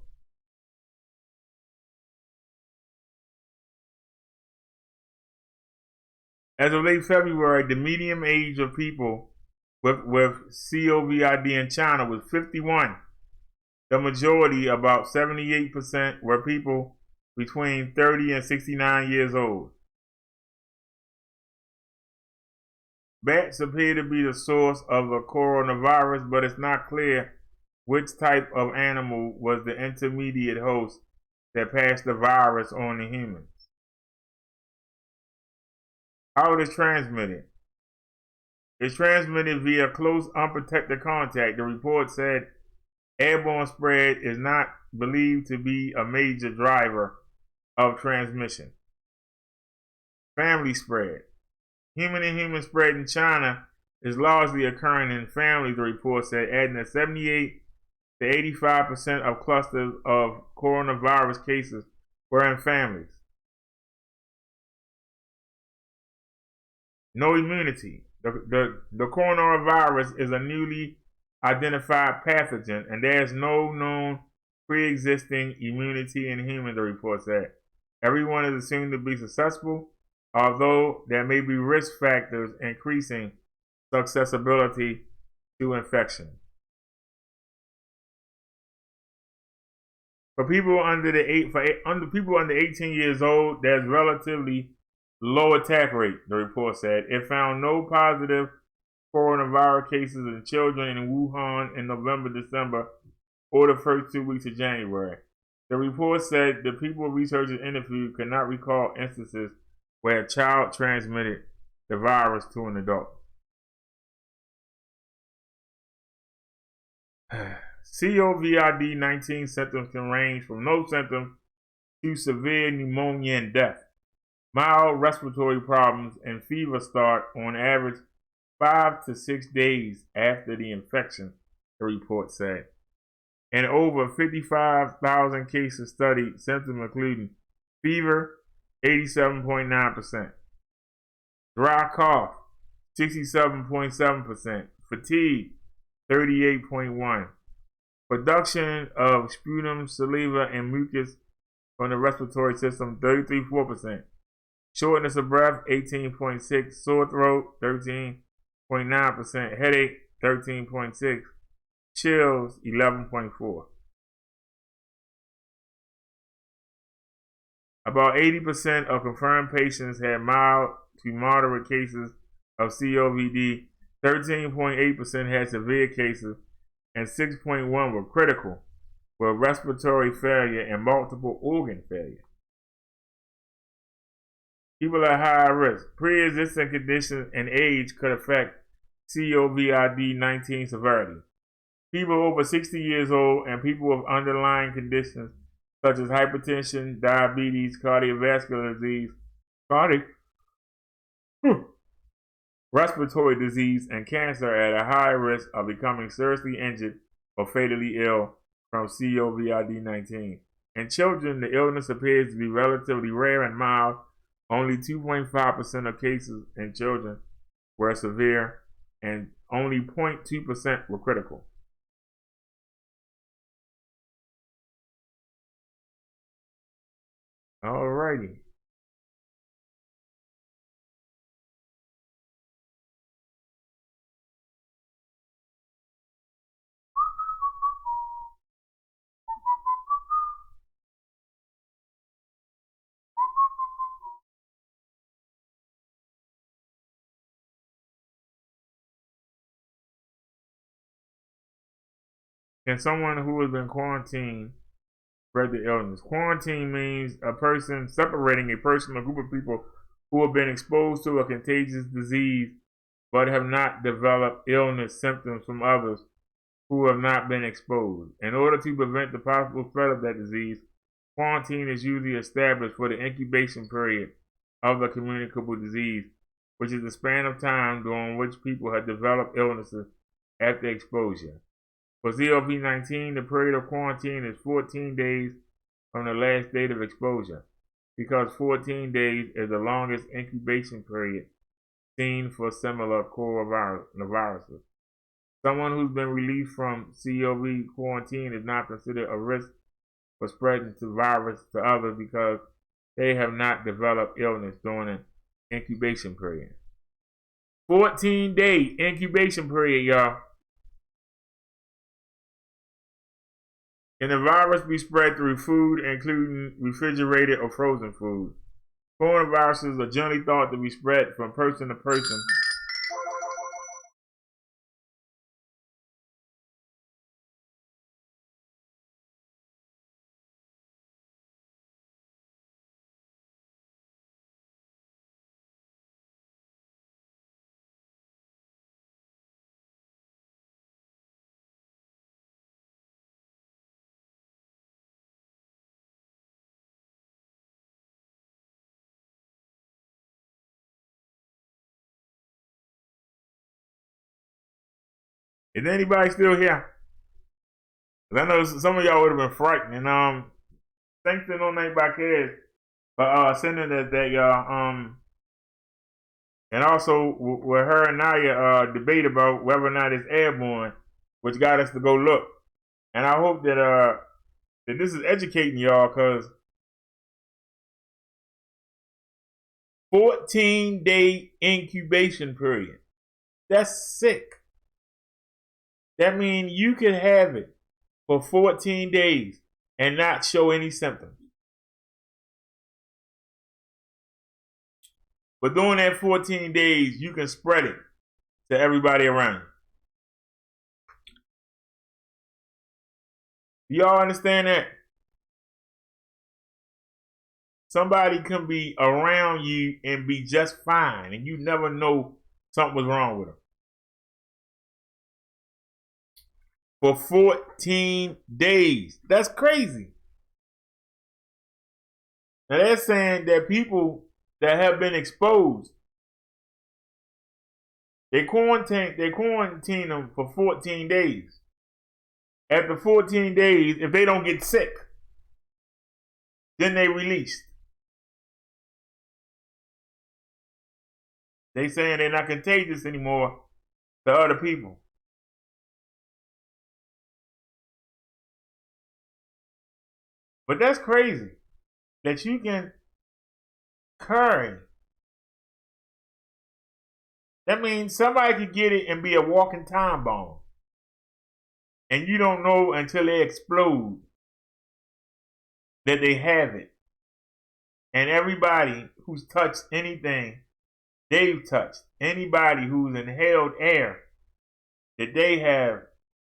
As of late February, the median age of people with COVID in China was 51. The majority, about 78%, were people between 30 and 69 years old. Bats appear to be the source of the coronavirus, but it's not clear which type of animal was the intermediate host that passed the virus on to humans. How it is transmitted? It's transmitted via close, unprotected contact. The report said airborne spread is not believed to be a major driver of transmission. Family spread. Human-to-human spread in China is largely occurring in families, the report said, adding that 78 to 85% of clusters of coronavirus cases were in families. No immunity. The coronavirus is a newly identified pathogen, and there is no known pre-existing immunity in humans, the report said. Everyone is assumed to be susceptible, although there may be risk factors increasing susceptibility to infection. For people under 18 years old, there's relatively low attack rate, the report said. It found no positive coronavirus cases in children in Wuhan in November, December, or the first 2 weeks of January. The report said the people researchers interviewed could not recall instances where a child transmitted the virus to an adult. COVID-19 symptoms can range from no symptoms to severe pneumonia and death. Mild respiratory problems and fever start on average 5 to 6 days after the infection, the report said. In over 55,000 cases studied, symptoms including fever, 87.9%, dry cough, 67.7%, fatigue, 38.1%, production of sputum, saliva, and mucus from the respiratory system, 33.4%, shortness of breath, 18.6%, sore throat, 13.9%, headache, 13.6%, chills, 11.4%. About 80% of confirmed patients had mild to moderate cases of COVID. 13.8% had severe cases, and 6.1% were critical, with respiratory failure and multiple organ failure. People at high risk. Pre-existing conditions and age could affect COVID-19 severity. People over 60 years old and people with underlying conditions such as hypertension, diabetes, cardiovascular disease, respiratory disease, and cancer are at a high risk of becoming seriously injured or fatally ill from COVID-19. In children, the illness appears to be relatively rare and mild. Only 2.5% of cases in children were severe and only 0.2% were critical. Alrighty. Can someone who has been quarantined spread the illness? Quarantine means a person separating a person or group of people who have been exposed to a contagious disease but have not developed illness symptoms from others who have not been exposed. In order to prevent the possible spread of that disease, quarantine is usually established for the incubation period of the communicable disease, which is the span of time during which people have developed illnesses after exposure. For COVID-19, the period of quarantine is 14 days from the last date of exposure, because 14 days is the longest incubation period seen for similar coronaviruses. Someone who's been released from COVID quarantine is not considered a risk for spreading the virus to others because they have not developed illness during the incubation period. 14-day incubation period, y'all. Can the virus be spread through food, including refrigerated or frozen food? Coronaviruses are generally thought to be spread from person to person. Is anybody still here? I know some of y'all would have been frightened. And thanks to No Name by Kez for sending that y'all. And also with her and Naya debate about whether or not it's airborne, which got us to go look. And I hope that that this is educating y'all, because 14-day incubation period. That's sick. That means you can have it for 14 days and not show any symptoms. But during that 14 days, you can spread it to everybody around you. Y'all understand that? Somebody can be around you and be just fine, and you never know something was wrong with them. For 14 days. That's crazy. Now they're saying that people that have been exposed, they quarantine them for 14 days. After 14 days, if they don't get sick, then they released. They saying they're not contagious anymore to other people. But that's crazy that you can carry. That means somebody could get it and be a walking time bomb. And you don't know until they explode that they have it. And everybody who's touched anything they've touched, anybody who's inhaled air that they have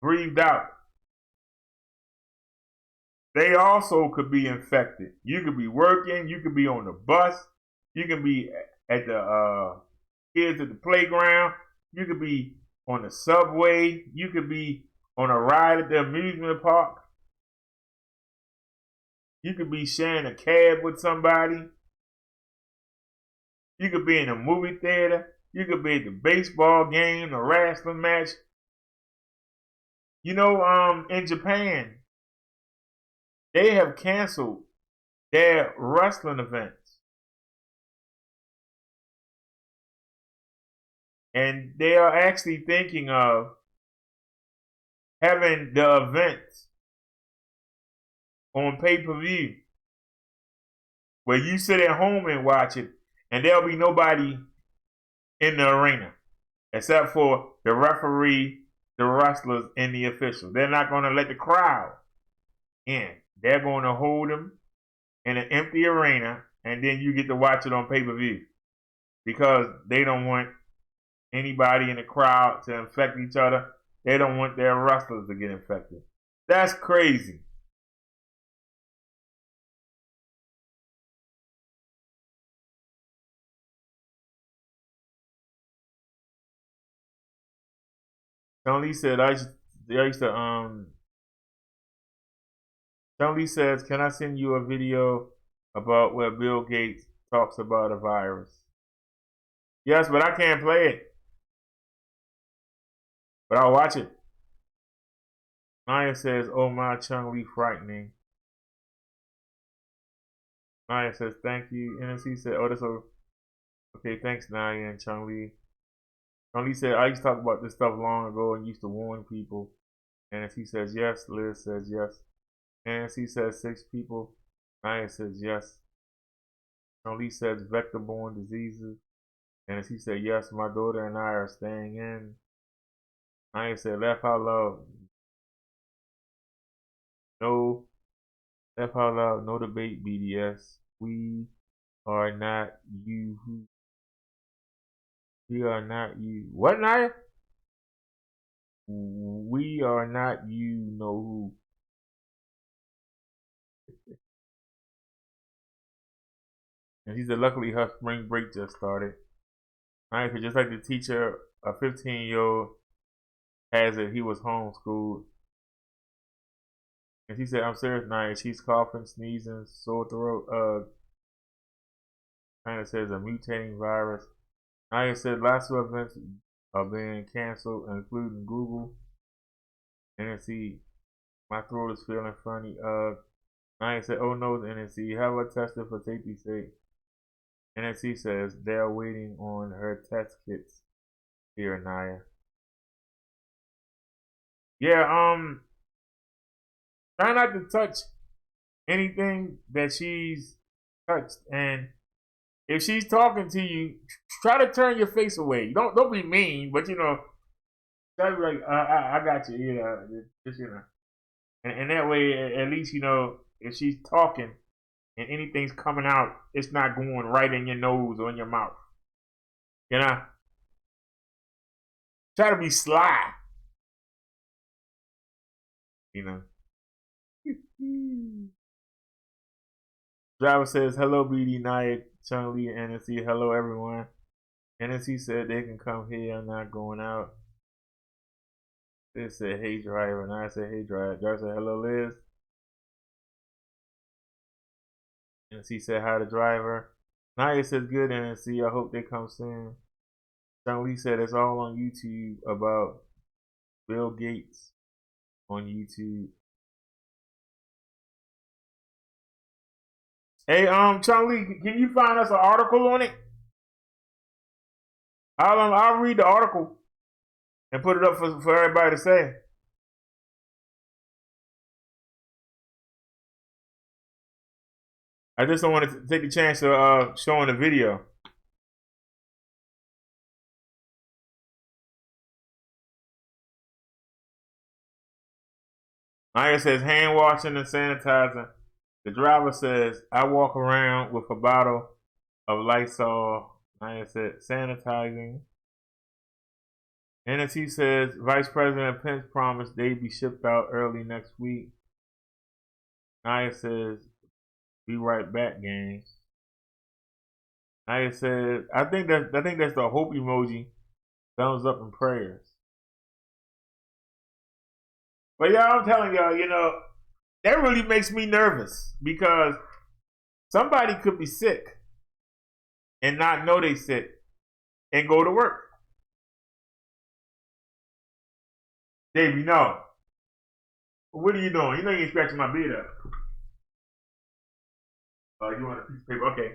breathed out, they also could be infected. You could be working, you could be on the bus, you could be at the kids at the playground, you could be on the subway, you could be on a ride at the amusement park, you could be sharing a cab with somebody, you could be in a movie theater, you could be at the baseball game, the wrestling match. You know, in Japan, they have canceled their wrestling events And they are actually thinking of having the events on pay-per-view where you sit at home and watch it, and there'll be nobody in the arena except for the referee, the wrestlers, and the official. They're not going to let the crowd in. They're going to hold them in an empty arena, and then you get to watch it on pay-per-view because they don't want anybody in the crowd to infect each other. They don't want their wrestlers to get infected. That's crazy. Tony said, Tony says, can I send you a video about where Bill Gates talks about a virus? Yes, but I can't play it. But I'll watch it. Naya says, oh my, Chung-Li frightening. Naya says, thank you. NSC said, oh, that's okay, thanks, Naya and Chung-Li. Chung-Li said, I used to talk about this stuff long ago and used to warn people. NSC says, yes. Liz says, yes. NSC says, 6 people. Naya says, yes. Chung-Li says, vector-borne diseases. NSC said, yes, my daughter and I are staying in. Naya said, laugh out loud. No, laugh out loud. No debate, BDS. We are not you. We are not you. What, Naya? We are not you know who. And she said, luckily her spring break just started. Naya said, just like the teacher, a 15-year-old has it, he was homeschooled. And she said, I'm serious, Naya. She's coughing, sneezing, sore throat. Kind of says a mutating virus. Naya said lots of events are being canceled, including Google. NSC, my throat is feeling funny. Naya said, oh no, the NSC, have her tested for safety's sake. NSC says they're waiting on her test kits here, Naya. Yeah, try not to touch anything that she's touched. And if she's talking to you, try to turn your face away. Don't be mean, but you know, try to be like, I got you, just you know. And that way, at least you know if she's talking and anything's coming out, it's not going right in your nose or in your mouth. You know, try to be sly. You know. Driver says, hello, BD Naya, Chung-Li, and NSC. Hello, everyone. NSC said they can come here. I'm not going out. Liz said, hey, driver. And I said, hey, driver. Driver said, hello, Liz. NSC said, hi to driver. Naya says, good, NSC. I hope they come soon. Chung-Li said, it's all on YouTube about Bill Gates on YouTube. Hey, Chung-Li, can you find us an article on it? I'll read the article and put it up for everybody to say. I just don't want to take the chance of showing the video. Naya says hand washing and sanitizing. The driver says I walk around with a bottle of Lysol. Naya said sanitizing. NSC says Vice President Pence promised they'd be shipped out early next week. Naya says be right back, gang. Naya says I think that's the hope emoji. Thumbs up and prayers. But y'all, I'm telling y'all, you know, that really makes me nervous because somebody could be sick and not know they sick and go to work. Dave, you know. What are you doing? You know you ain't scratching my beard up. Oh, you want a piece of paper? Okay.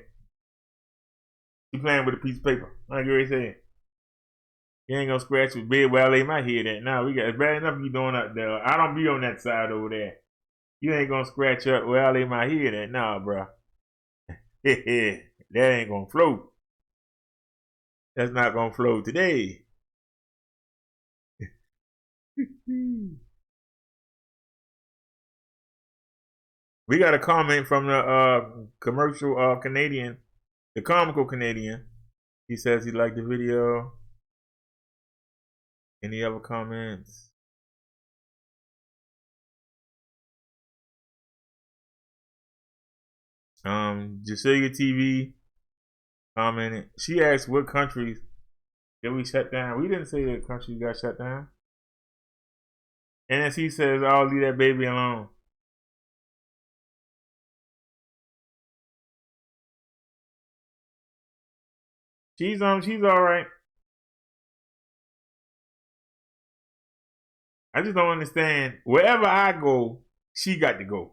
You playing with a piece of paper. I get what you're saying. You ain't gonna scratch your bed where I lay my head at. Now we got it's bad enough you doing up there. I don't be on that side over there. You ain't gonna scratch up where I lay my head at. Nah, bro. That ain't gonna float. That's not gonna float today. We got a comment from the commercial Canadian, the comical Canadian. He says he liked the video. Any other comments? Jasilia TV commented. She asked what countries did we shut down. We didn't say the countries got shut down. And as he says, I'll leave that baby alone. She's all right. I just don't understand. Wherever I go, she got to go.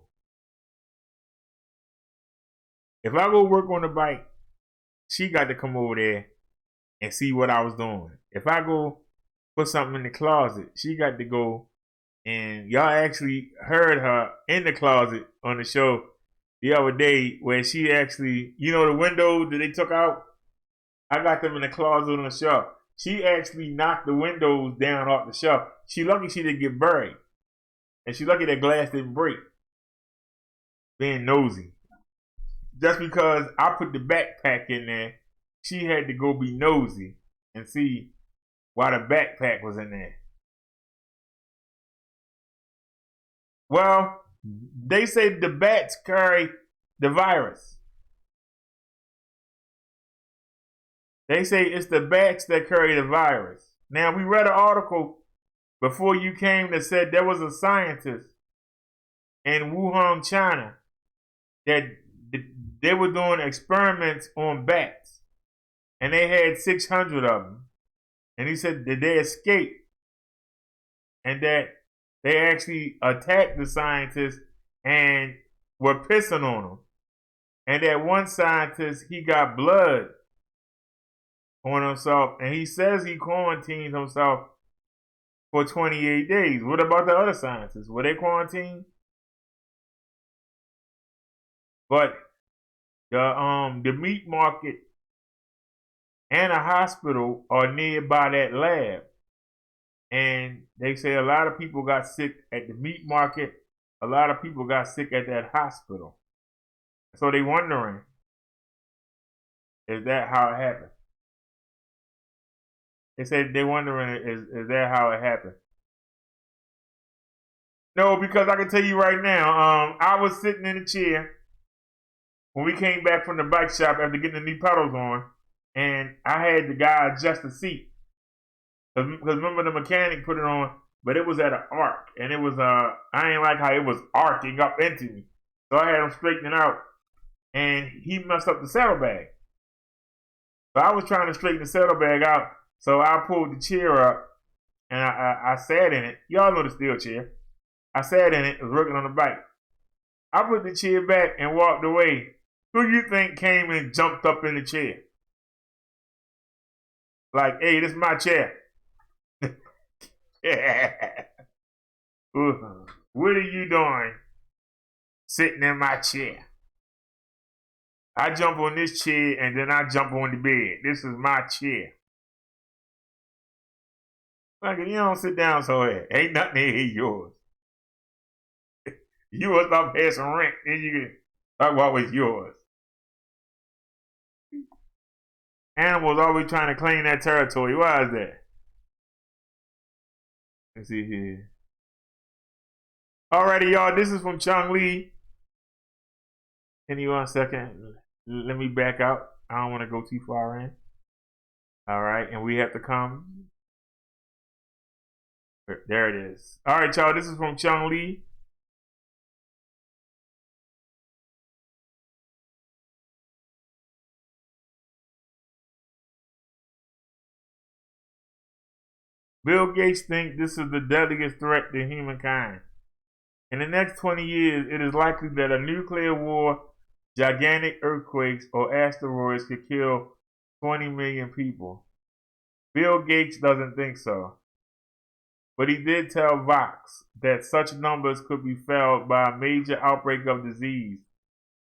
If I go work on the bike, she got to come over there and see what I was doing. If I go put something in the closet, she got to go. And y'all actually heard her in the closet on the show the other day where she actually, you know, the windows that they took out? I got them in the closet on the shelf. She actually knocked the windows down off the shelf. She lucky she didn't get buried. And she lucky that glass didn't break. Being nosy. Just because I put the backpack in there, she had to go be nosy and see why the backpack was in there. Well, they say the bats carry the virus. They say it's the bats that carry the virus. Now, we read an article before you came that said there was a scientist in Wuhan, China, that they were doing experiments on bats. And they had 600 of them. And he said that they escaped. And that they actually attacked the scientists and were pissing on them. And that one scientist, he got blood on himself, and he says he quarantined himself for 28 days. What about the other scientists? Were they quarantined? But the meat market and a hospital are nearby that lab. And they say a lot of people got sick at the meat market. A lot of people got sick at that hospital. So they wondering, is that how it happened? They said they wondering, is that how it happened? No, because I can tell you right now, I was sitting in a chair when we came back from the bike shop after getting the new pedals on, and I had the guy adjust the seat. Because remember the mechanic put it on, but it was at an arc, and it was, I ain't like how it was arcing up into me. So I had him straighten it out, and he messed up the saddlebag. So I was trying to straighten the saddlebag out. So I pulled the chair up, and I sat in it. Y'all know the steel chair. I sat in it, was working on the bike. I put the chair back and walked away. Who you think came and jumped up in the chair? Like, hey, this is my chair. What are you doing sitting in my chair? I jump on this chair, and then I jump on the bed. This is my chair. Like, you don't sit down so here. Ain't nothing in here yours. You must stop paying some rent. Then you can talk about what's yours. Animals always trying to claim that territory. Why is that? Let's see here. Alrighty, y'all. This is from Chung Lee. Give me 1 second. Let me back out. I don't want to go too far in. Alright, and we have to come. There it is. All right, y'all. This is from Chung Lee. Bill Gates thinks this is the deadliest threat to humankind. In the next 20 years, it is likely that a nuclear war, gigantic earthquakes, or asteroids could kill 20 million people. Bill Gates doesn't think so. But he did tell Vox that such numbers could be felled by a major outbreak of disease,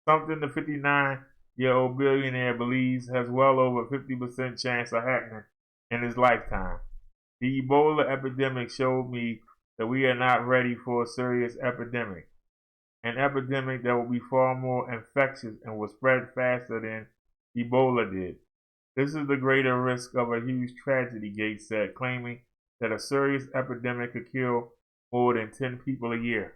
something the 59-year-old billionaire believes has well over 50% chance of happening in his lifetime. The Ebola epidemic showed me that we are not ready for a serious epidemic, an epidemic that will be far more infectious and will spread faster than Ebola did. This is the greater risk of a huge tragedy, Gates said, claiming that a serious epidemic could kill more than 10 people a year.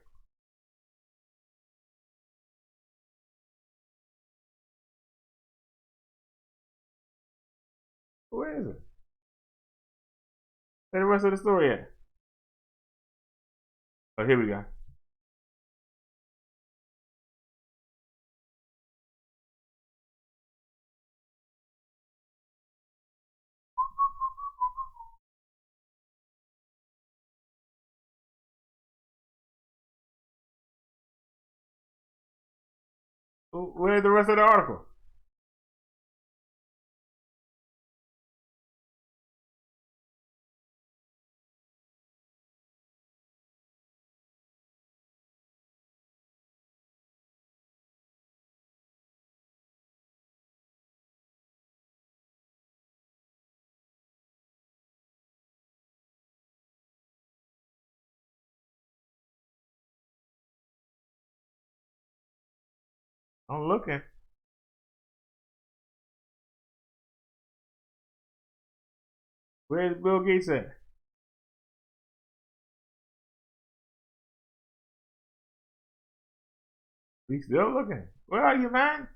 Where is it? Where's the rest of the story at? Oh, here we go. Where's the rest of the article? I'm looking. Where's Bill Gates at? We still looking. Where are you, man?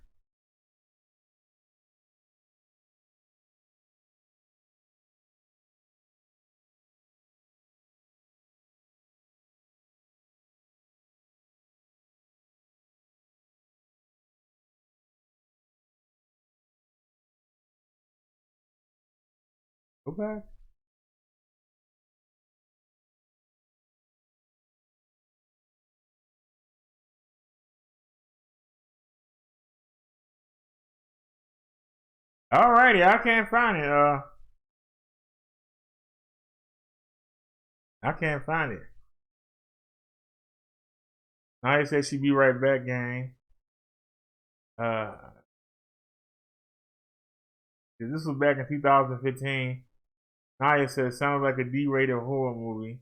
Go back. Alrighty, I can't find it. I can't find it. Naya said she'd be right back, gang. This was back in 2015. Naya says, sounds like a D-rated horror movie.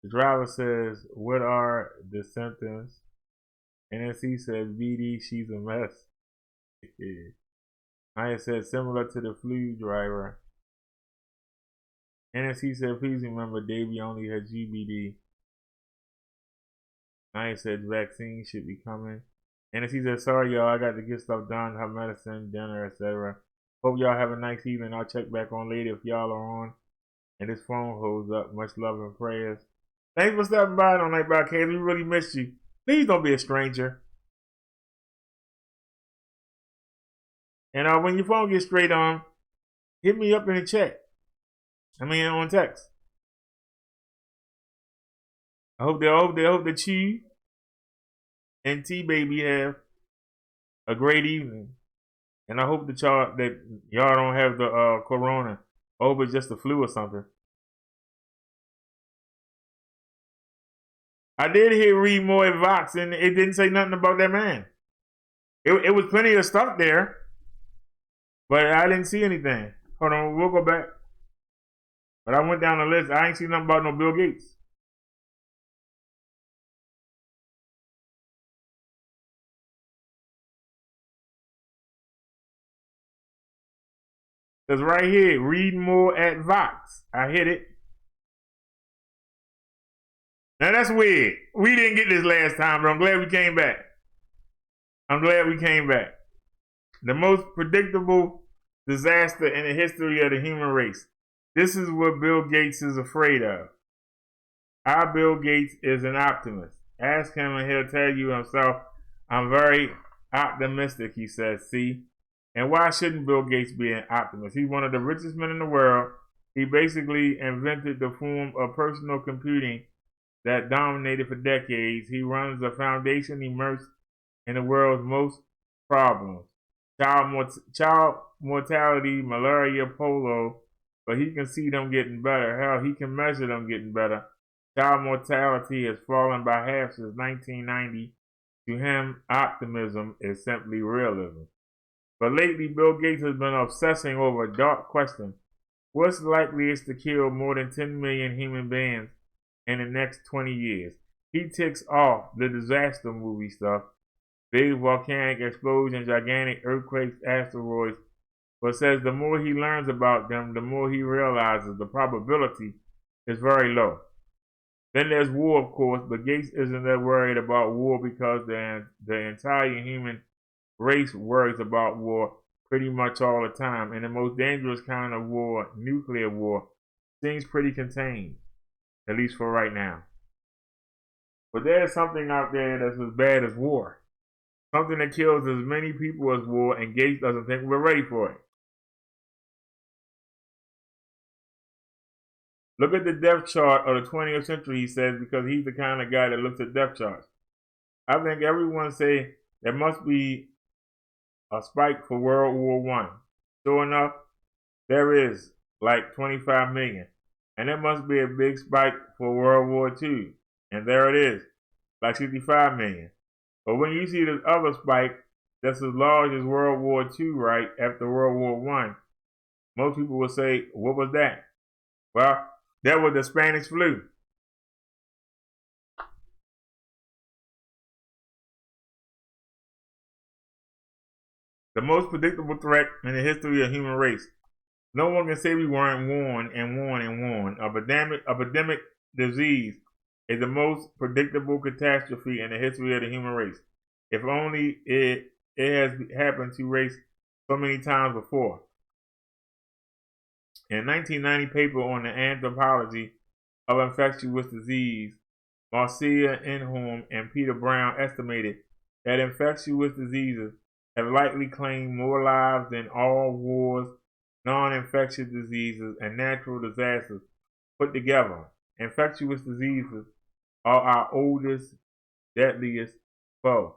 The driver says, what are the symptoms? NSC says, BD, she's a mess. Naya said, similar to the flu driver. NSC said, please remember, Davey only had GBD. Naya said, vaccine should be coming. NSC said, sorry, y'all, I got to get stuff done, have medicine, dinner, etc. Hope y'all have a nice evening. I'll check back on later if y'all are on. And this phone holds up. Much love and prayers. Thanks for stopping by on Night Broadcast. We really missed you. Please don't be a stranger. And when your phone gets straight on, hit me up in the chat. On text. I hope that Chi and T Baby have a great evening. And I hope that y'all don't have the corona. I hope it's just the flu or something. I did read more at Vox, and it didn't say nothing about that man. It was plenty of stuff there, but I didn't see anything. Hold on, we'll go back. But I went down the list. I ain't seen nothing about no Bill Gates. It's right here. Read more at Vox. I hit it. Now that's weird. We didn't get this last time, but I'm glad we came back. The most predictable disaster in the history of the human race. This is what Bill Gates is afraid of. Our Bill Gates is an optimist. Ask him and he'll tell you himself, I'm very optimistic, he says, see? And why shouldn't Bill Gates be an optimist? He's one of the richest men in the world. He basically invented the form of personal computing that dominated for decades. He runs a foundation immersed in the world's most problems. Child mortality, malaria, polio, but he can see them getting better. Hell, he can measure them getting better. Child mortality has fallen by half since 1990. To him, optimism is simply realism. But lately, Bill Gates has been obsessing over a dark question. What's likeliest to kill more than 10 million human beings in the next 20 years? He ticks off the disaster movie stuff, big volcanic explosions, gigantic earthquakes, asteroids, but says the more he learns about them, the more he realizes the probability is very low. Then there's war, of course, but Gates isn't that worried about war because the entire human race worries about war pretty much all the time, and the most dangerous kind of war, nuclear war, seems pretty contained, at least for right now. But there's something out there that's as bad as war. Something that kills as many people as war, and Gates doesn't think we're ready for it. Look at the death chart of the 20th century, he says, because he's the kind of guy that looks at death charts. I think everyone say there must be a spike for World War I. Sure enough, there is like 25 million. And there must be a big spike for World War II. And there it is, like 65 million. But when you see this other spike that's as large as World War II, right, after World War I, most people will say, what was that? Well, that was the Spanish flu. The most predictable threat in the history of human race. No one can say we weren't warned and warned and warned. Epidemic disease is the most predictable catastrophe in the history of the human race. If only it has happened to race so many times before. In a 1990 paper on the anthropology of infectious disease, Marcia Inholm and Peter Brown estimated that infectious diseases have likely claimed more lives than all wars, non-infectious diseases, and natural disasters put together. Infectious diseases are our oldest, deadliest foe,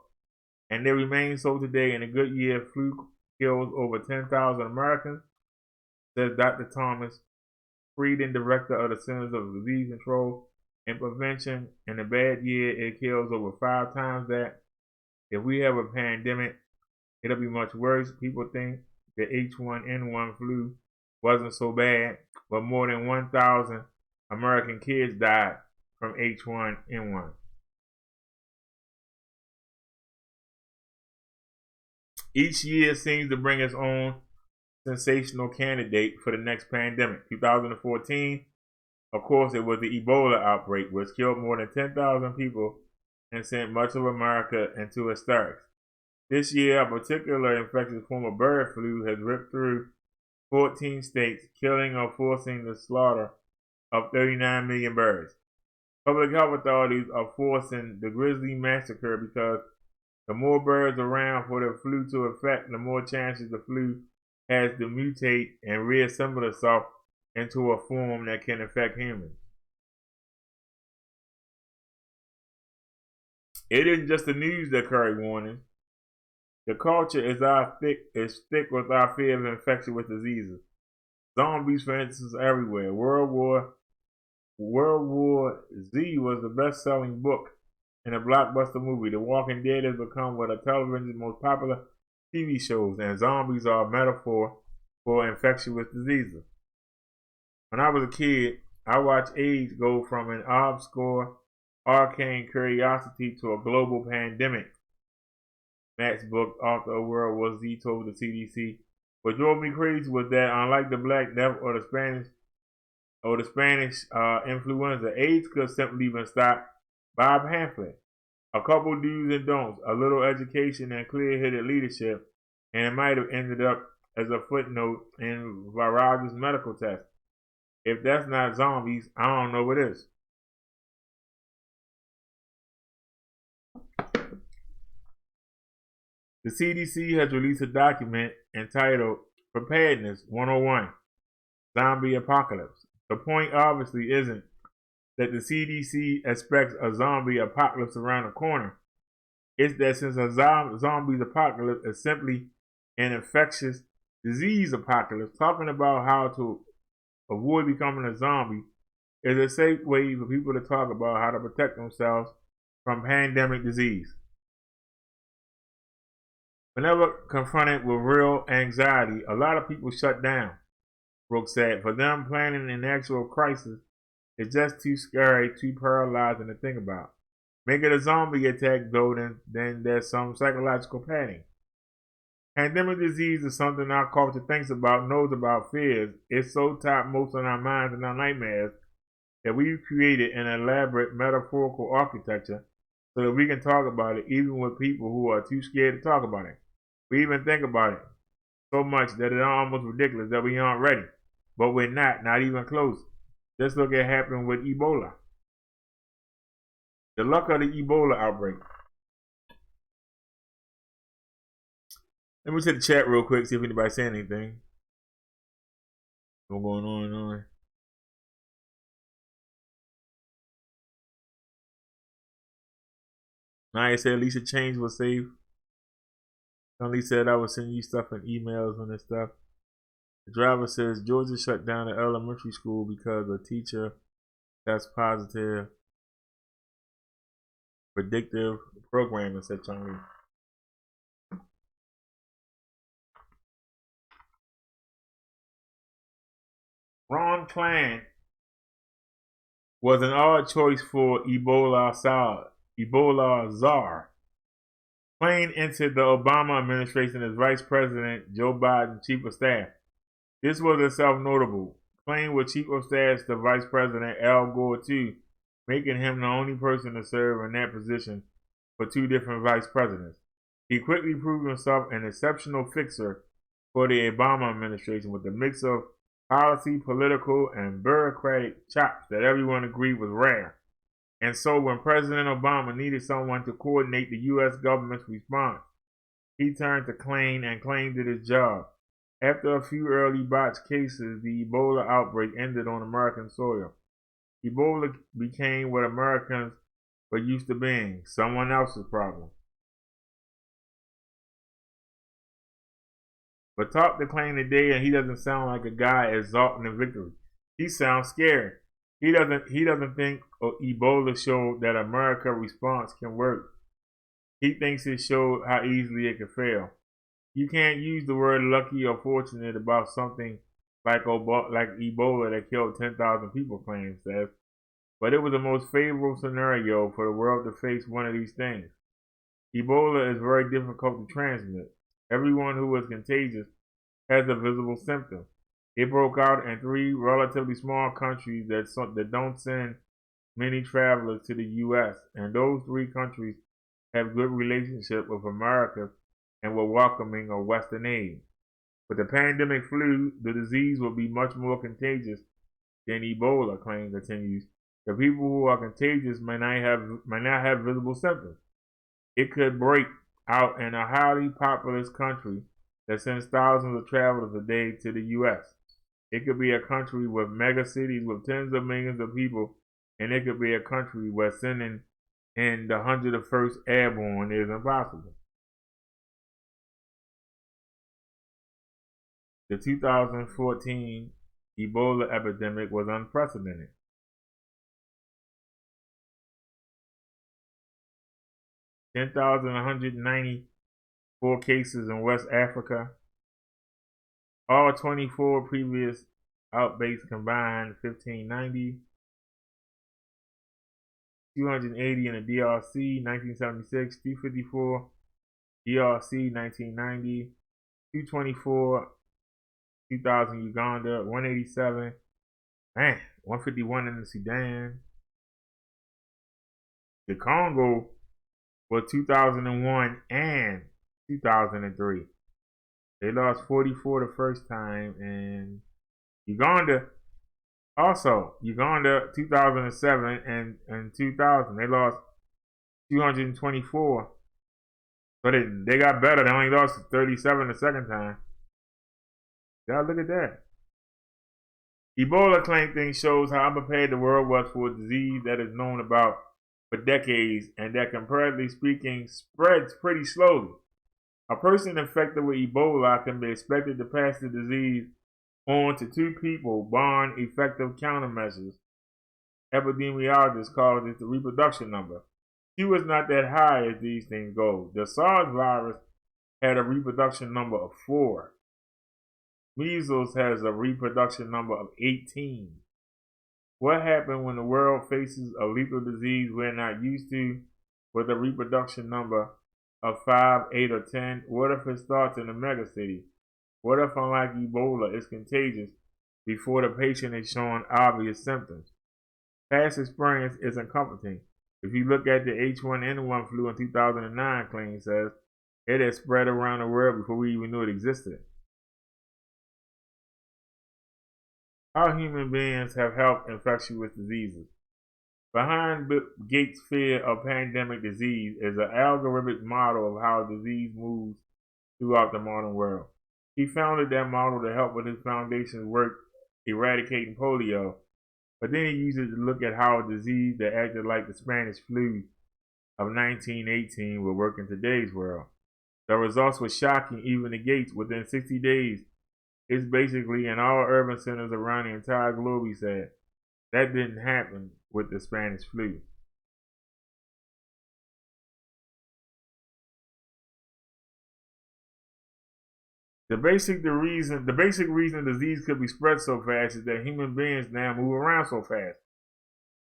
and they remain so today. In a good year, flu kills over 10,000 Americans, says Dr. Thomas Frieden, director of the Centers of Disease Control and Prevention. In a bad year, it kills over 5 times that. If we have a pandemic, it'll be much worse. People think the H1N1 flu wasn't so bad, but more than 1,000 American kids died from H1N1. Each year seems to bring its own sensational candidate for the next pandemic. 2014, of course, it was the Ebola outbreak, which killed more than 10,000 people and sent much of America into hysterics. This year, a particular infectious form of bird flu has ripped through 14 states, killing or forcing the slaughter of 39 million birds. Public health authorities are forcing the grisly massacre because the more birds around for the flu to affect, the more chances the flu has to mutate and reassemble itself into a form that can affect humans. It isn't just the news that carry warnings. The culture is thick with our fear of infectious diseases. Zombies, for instance, everywhere. World War Z was the best-selling book in a blockbuster movie. The Walking Dead has become one of television's most popular TV shows, and zombies are a metaphor for infectious diseases. When I was a kid, I watched AIDS go from an obscure, arcane curiosity to a global pandemic. Matt's book, author of World War Z, told the CDC. What drove me crazy was that, unlike the Black Death or the Spanish influenza, AIDS could simply been stopped by a pamphlet. A couple do's and don'ts, a little education, and clear-headed leadership, and it might have ended up as a footnote in virologist's medical test. If that's not zombies, I don't know what is. The CDC has released a document entitled Preparedness 101, Zombie Apocalypse. The point obviously isn't that the CDC expects a zombie apocalypse around the corner. It's that since a zombie apocalypse is simply an infectious disease apocalypse, talking about how to avoid becoming a zombie, is a safe way for people to talk about how to protect themselves from pandemic disease. Whenever confronted with real anxiety, a lot of people shut down, Brooks said. For them, planning an actual crisis is just too scary, too paralyzing to think about. Make it a zombie attack, though, then there's some psychological padding. Pandemic disease is something our culture thinks about, knows about, fears. It's so topmost in our minds and our nightmares that we've created an elaborate metaphorical architecture so that we can talk about it even with people who are too scared to talk about it. We even think about it so much that it's almost ridiculous that we aren't ready. But we're not even close. Just look at what happened with Ebola. The luck of the Ebola outbreak. Let me check the chat real quick, see if anybody's saying anything. What's going on and on? Naya said Lisa Change was safe. Conley said I was sending you stuff in emails on this stuff. The driver says Georgia shut down the elementary school because a teacher tests positive. Predictive programming, said Conley. Ron Klain was an odd choice for Ebola czar. Klain entered the Obama administration as Vice President Joe Biden's Chief of Staff. This was itself notable. Klain was Chief of Staff to Vice President Al Gore too, making him the only person to serve in that position for two different vice presidents. He quickly proved himself an exceptional fixer for the Obama administration with a mix of policy, political, and bureaucratic chops that everyone agreed was rare. And so when President Obama needed someone to coordinate the U.S. government's response, he turned to Klain, and Klain did his job. After a few early botched cases, the Ebola outbreak ended on American soil. Ebola became what Americans were used to being, someone else's problem. But talk to Klain today, and he doesn't sound like a guy exulting in victory. He sounds scared. He doesn't think Ebola showed that America's response can work. He thinks it showed how easily it could fail. You can't use the word lucky or fortunate about something like Ebola that killed 10,000 people, Klain says. But it was the most favorable scenario for the world to face one of these things. Ebola is very difficult to transmit. Everyone who is contagious has a visible symptom. It broke out in 3 relatively small countries that don't send many travelers to the U.S., and those 3 countries have good relationship with America and were welcoming of Western aid. With the pandemic flu, the disease will be much more contagious than Ebola, Klain continues. The people who are contagious may not have visible symptoms. It could break out in a highly populous country that sends thousands of travelers a day to the U.S. It could be a country with mega cities with tens of millions of people, and it could be a country where sending in the 101st Airborne is impossible. The 2014 Ebola epidemic was unprecedented. $10,194 cases in West Africa. All 24 previous outbreaks combined, 1,590. 280 in the DRC, 1976. 254 DRC, 1990. 224, 2000 Uganda. 187. 151 in the Sudan. The Congo was 2001 and 2003. They lost 44 the first time, and Uganda 2007 and 2000. They lost 224. So they got better. They only lost 37 the second time. Y'all look at that. Ebola claim thing shows how unprepared the world was for a disease that is known about for decades and that, comparatively speaking, spreads pretty slowly. A person infected with Ebola can be expected to pass the disease on to 2 people barring effective countermeasures. Epidemiologists call this the reproduction number. Q is not that high as these things go. The SARS virus had a reproduction number of 4. Measles has a reproduction number of 18. What happened when the world faces a lethal disease we're not used to with a reproduction number of 5, 8, or 10? What if it starts in a megacity? What if, unlike Ebola, it's contagious before the patient is showing obvious symptoms? Past experience isn't comforting. If you look at the H1N1 flu in 2009, claim says, it had spread around the world before we even knew it existed. How human beings have helped infectious diseases. Behind Bill Gates' fear of pandemic disease is an algorithmic model of how disease moves throughout the modern world. He founded that model to help with his foundation's work eradicating polio, but then he used it to look at how a disease that acted like the Spanish flu of 1918 would work in today's world. The results were shocking even to Gates. Within 60 days, it's basically in all urban centers around the entire globe, he said. That didn't happen with the Spanish flu. The basic reason disease could be spread so fast is that human beings now move around so fast.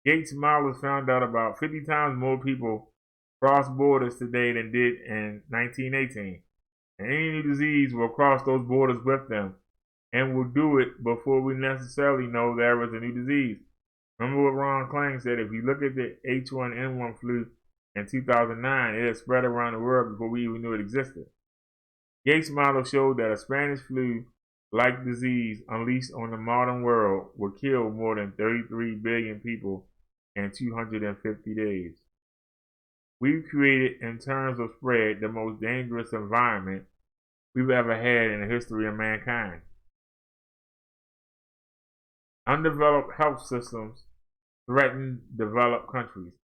Gates' models found out about 50 times more people cross borders today than did in 1918. And any new disease will cross those borders with them and will do it before we necessarily know there was a new disease. Remember what Ron Klang said, if you look at the H1N1 flu in 2009, it had spread around the world before we even knew it existed. Gates' model showed that a Spanish flu-like disease unleashed on the modern world would kill more than 33 billion people in 250 days. We've created, in terms of spread, the most dangerous environment we've ever had in the history of mankind. Undeveloped health systems threaten developed countries.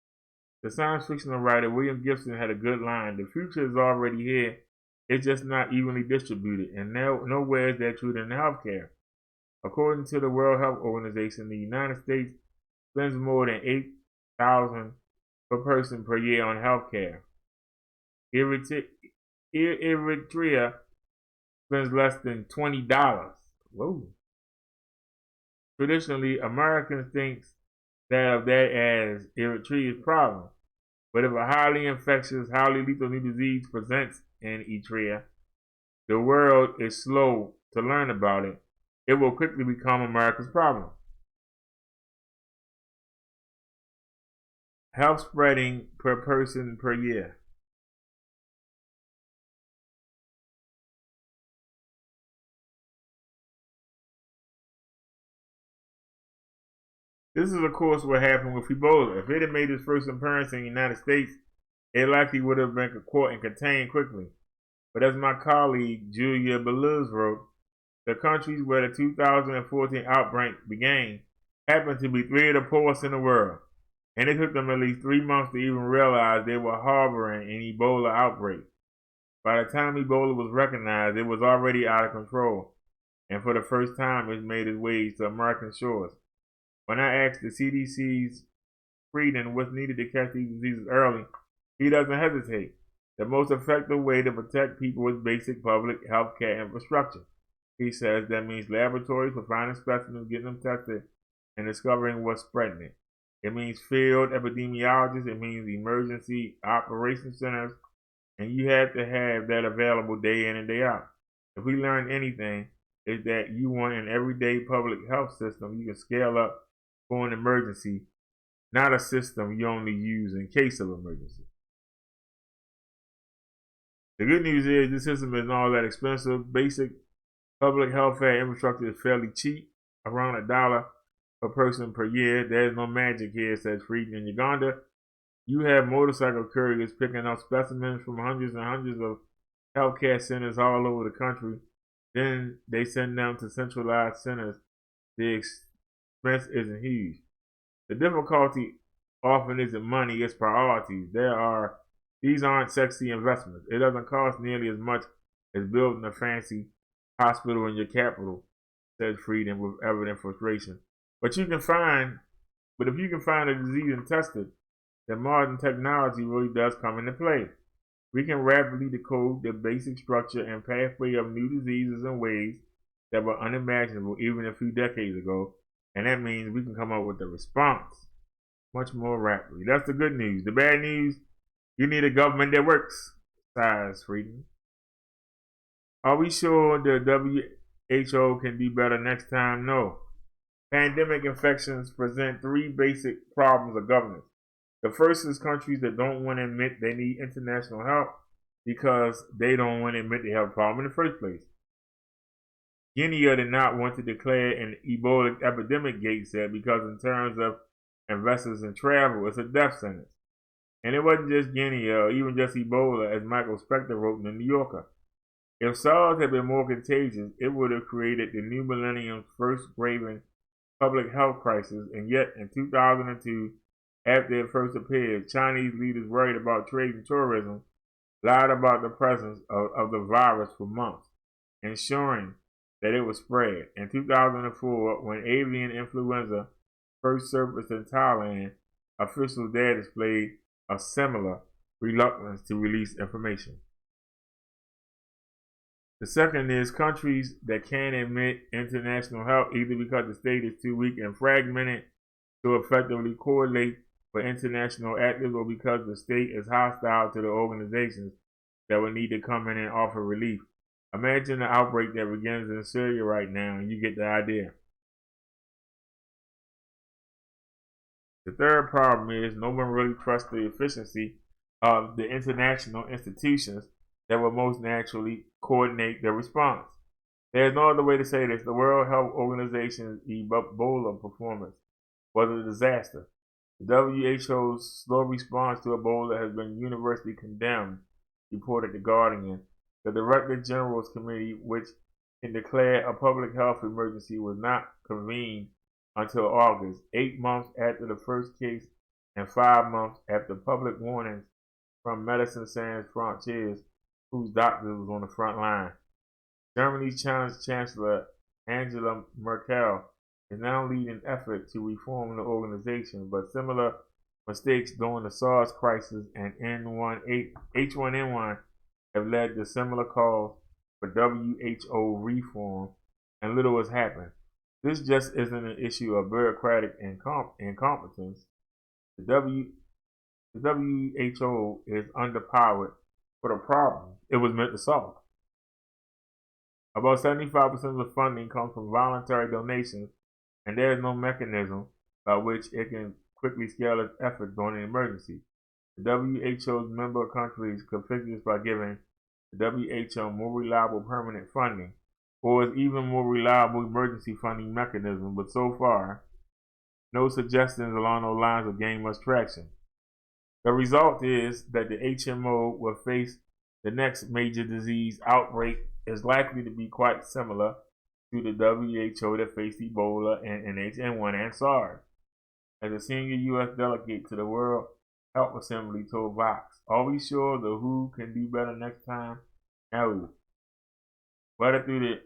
The science fiction writer William Gibson had a good line. The future is already here. It's just not evenly distributed, and nowhere is that true in healthcare. According to the World Health Organization, the United States spends more than $8,000 per person per year on healthcare. Eritrea spends less than $20. Whoa. Traditionally, Americans think of that as Eritrea's problem. But if a highly infectious, highly lethal new disease presents in Eritrea, the world is slow to learn about it. It will quickly become America's problem. Health spreading per person per year. This is, of course, what happened with Ebola. If it had made its first appearance in the United States, it likely would have been caught and contained quickly. But as my colleague Julia Beluz wrote, the countries where the 2014 outbreak began happened to be 3 of the poorest in the world, and it took them at least 3 months to even realize they were harboring an Ebola outbreak. By the time Ebola was recognized, it was already out of control, and for the first time it made its way to American shores. When I asked the CDC's Frieden what's needed to catch these diseases early, he doesn't hesitate. The most effective way to protect people is basic public health care infrastructure. He says that means laboratories for finding specimens, getting them tested, and discovering what's spreading it. It means field epidemiologists. It means emergency operations centers. And you have to have that available day in and day out. If we learn anything, it's that you want an everyday public health system you can scale up for an emergency, not a system you only use in case of emergency. The good news is this system isn't all that expensive. Basic public health care infrastructure is fairly cheap, around $1 per person per year. There's no magic here, says Frieden. In Uganda, you have motorcycle couriers picking up specimens from hundreds and hundreds of healthcare centers all over the country. Then they send them to centralized centers. The expense isn't huge. The difficulty often isn't money, it's priorities. These aren't sexy investments. It doesn't cost nearly as much as building a fancy hospital in your capital. says Freedom with evident frustration. But if you can find a disease and test it, then modern technology really does come into play. We can rapidly decode the basic structure and pathway of new diseases in ways that were unimaginable even a few decades ago, and that means we can come up with a response much more rapidly. That's the good news. The bad news, you need a government that works, says Freedom. Are we sure the WHO can do better next time? No. Pandemic infections present three basic problems of governance. The first is countries that don't want to admit they need international help because they don't want to admit they have a problem in the first place. Guinea did not want to declare an Ebola epidemic, Gates said, because in terms of investors in travel, it's a death sentence. And it wasn't just Guinea or even just Ebola, as Michael Spector wrote in the New Yorker. If SARS had been more contagious, it would have created the new millennium's first graven public health crisis, and yet in 2002, after it first appeared, Chinese leaders worried about trade and tourism lied about the presence of the virus for months, ensuring that it would spread. In 2004, when avian influenza first surfaced in Thailand, officials there displayed a similar reluctance to release information. The second is countries that can't admit international help either because the state is too weak and fragmented to effectively correlate for international actors or because the state is hostile to the organizations that would need to come in and offer relief. Imagine the outbreak that begins in Syria right now and you get the idea. The third problem is no one really trusts the efficiency of the international institutions that will most naturally coordinate their response. There's no other way to say this. The World Health Organization's Ebola performance was a disaster. The WHO's slow response to Ebola has been universally condemned, reported The Guardian. The Director General's Committee, which can declare a public health emergency, was not convened until August, 8 months after the first case and 5 months after public warnings from Médecins Sans Frontières, whose doctors was on the front line. Germany's Chancellor Angela Merkel is now leading an effort to reform the organization, but similar mistakes during the SARS crisis and H1N1 have led to similar calls for WHO reform, and little has happened. This just isn't an issue of bureaucratic incompetence. The WHO is underpowered for the problem it was meant to solve. About 75% of the funding comes from voluntary donations, and there is no mechanism by which it can quickly scale its efforts during an emergency. The WHO's member countries could fix this by giving the WHO more reliable permanent funding, or an even more reliable emergency funding mechanism, but so far, no suggestions along those lines will gain much traction. The result is that the HMO will face the next major disease outbreak is likely to be quite similar to the WHO that faced Ebola and H1N1 and SARS. As a senior U.S. delegate to the World Health Assembly told Vox, are we sure the WHO can do better next time? No. Whether through the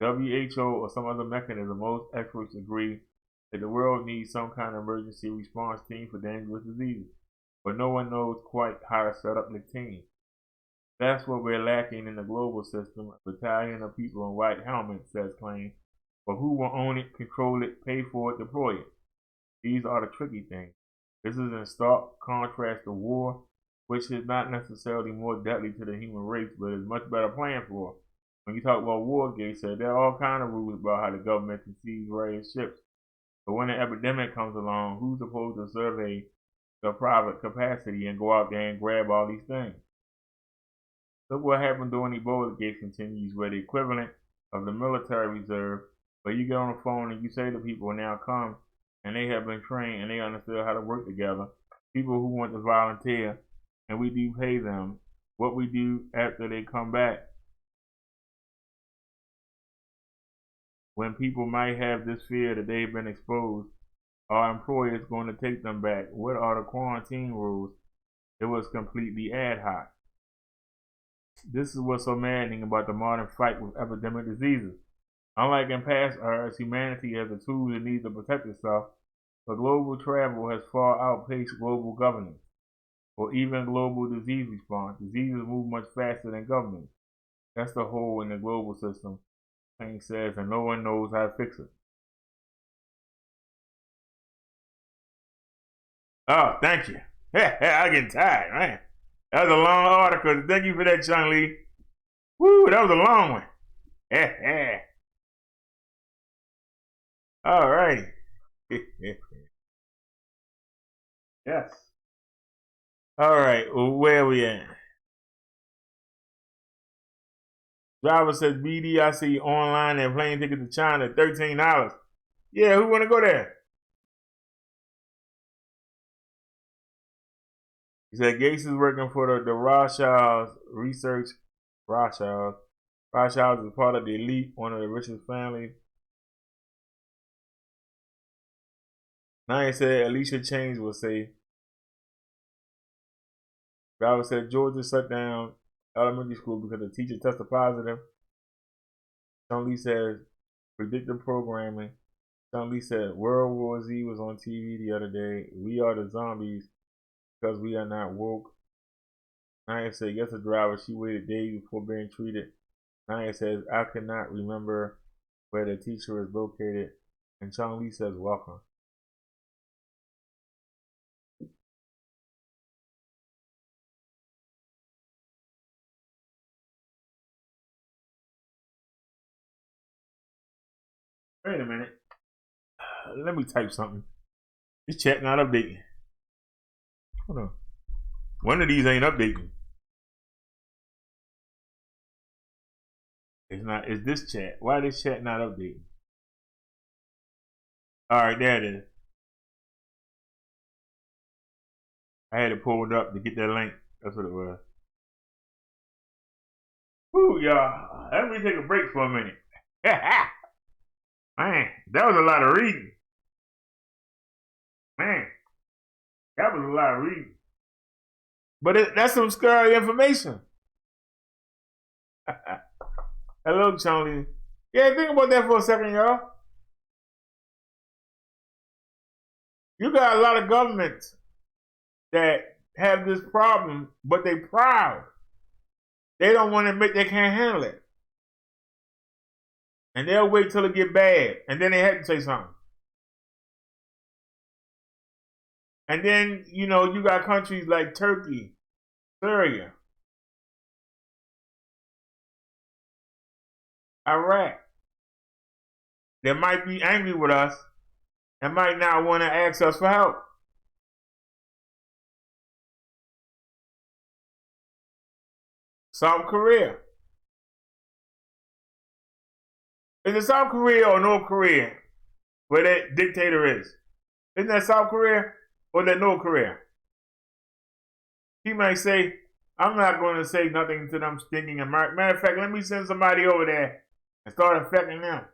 WHO or some other mechanism, most experts agree that the world needs some kind of emergency response team for dangerous diseases, but no one knows quite how to set up the team. That's what we're lacking in the global system. A battalion of people in white helmets, says claim, but who will own it, control it, pay for it, deploy it? These are the tricky things. This is in stark contrast to war, which is not necessarily more deadly to the human race, but is much better planned for. When you talk about war, Gates said, there are all kinds of rules about how the government can seize various ships. But when an epidemic comes along, who's supposed to survey the private capacity and go out there and grab all these things? Look what happened during Ebola, Gates continues, where the equivalent of the military reserve, where you get on the phone and you say to people, now come, and they have been trained and they understood how to work together. People who want to volunteer, and we do pay them. What we do after they come back, when people might have this fear that they've been exposed, our employers going to take them back. What are the quarantine rules? It was completely ad hoc. This is what's so maddening about the modern fight with epidemic diseases. Unlike in past eras, humanity has the tools it needs to protect itself, but global travel has far outpaced global governance, or even global disease response. Diseases move much faster than governments. That's the hole in the global system, Payne says, and no one knows how to fix it. Oh, thank you. I'm getting tired, man. That was a long article. Thank you for that, Chung Lee. Woo, that was a long one. All right. Yes. All right. Well, where are we at? Driver says BDIC online and plane ticket to China, $13. Yeah, who want to go there? He said Gates is working for the Rothschilds Research. Rothschilds is part of the elite, one of the richest families. Now he said Alicia Chains will say. Driver said Georgia shut down elementary school because the teacher tested positive. Sean Lee says predictive programming. Sean Lee said World War Z was on TV the other day. We are the zombies because we are not woke. Naya said, yes, the driver, she waited days before being treated. Naya says, I cannot remember where the teacher is located. And Chung Lee says, welcome. Wait a minute. Let me type something. This chat not updating. Hold on. One of these ain't updating. It's not. It's this chat. Why this chat not updating? All right, there it is. I had it pulled up to get that link. That's what it was. Woo, y'all. Let me take a break for a minute. Man, that was a lot of reading. Man, that was a lot of reading. But that's some scary information. Hello, Charlie. Yeah, think about that for a second, y'all. You got a lot of governments that have this problem, but they proud. They don't want to admit they can't handle it. And they'll wait till it get bad, and then they have to say something. And then, you know, you got countries like Turkey, Syria, Iraq, that might be angry with us and might not want to ask us for help. South Korea. Is it South Korea or North Korea where that dictator is? Isn't that South Korea or that North Korea? He might say, I'm not going to say nothing to them stinking Americans. Matter of fact, let me send somebody over there and start affecting them.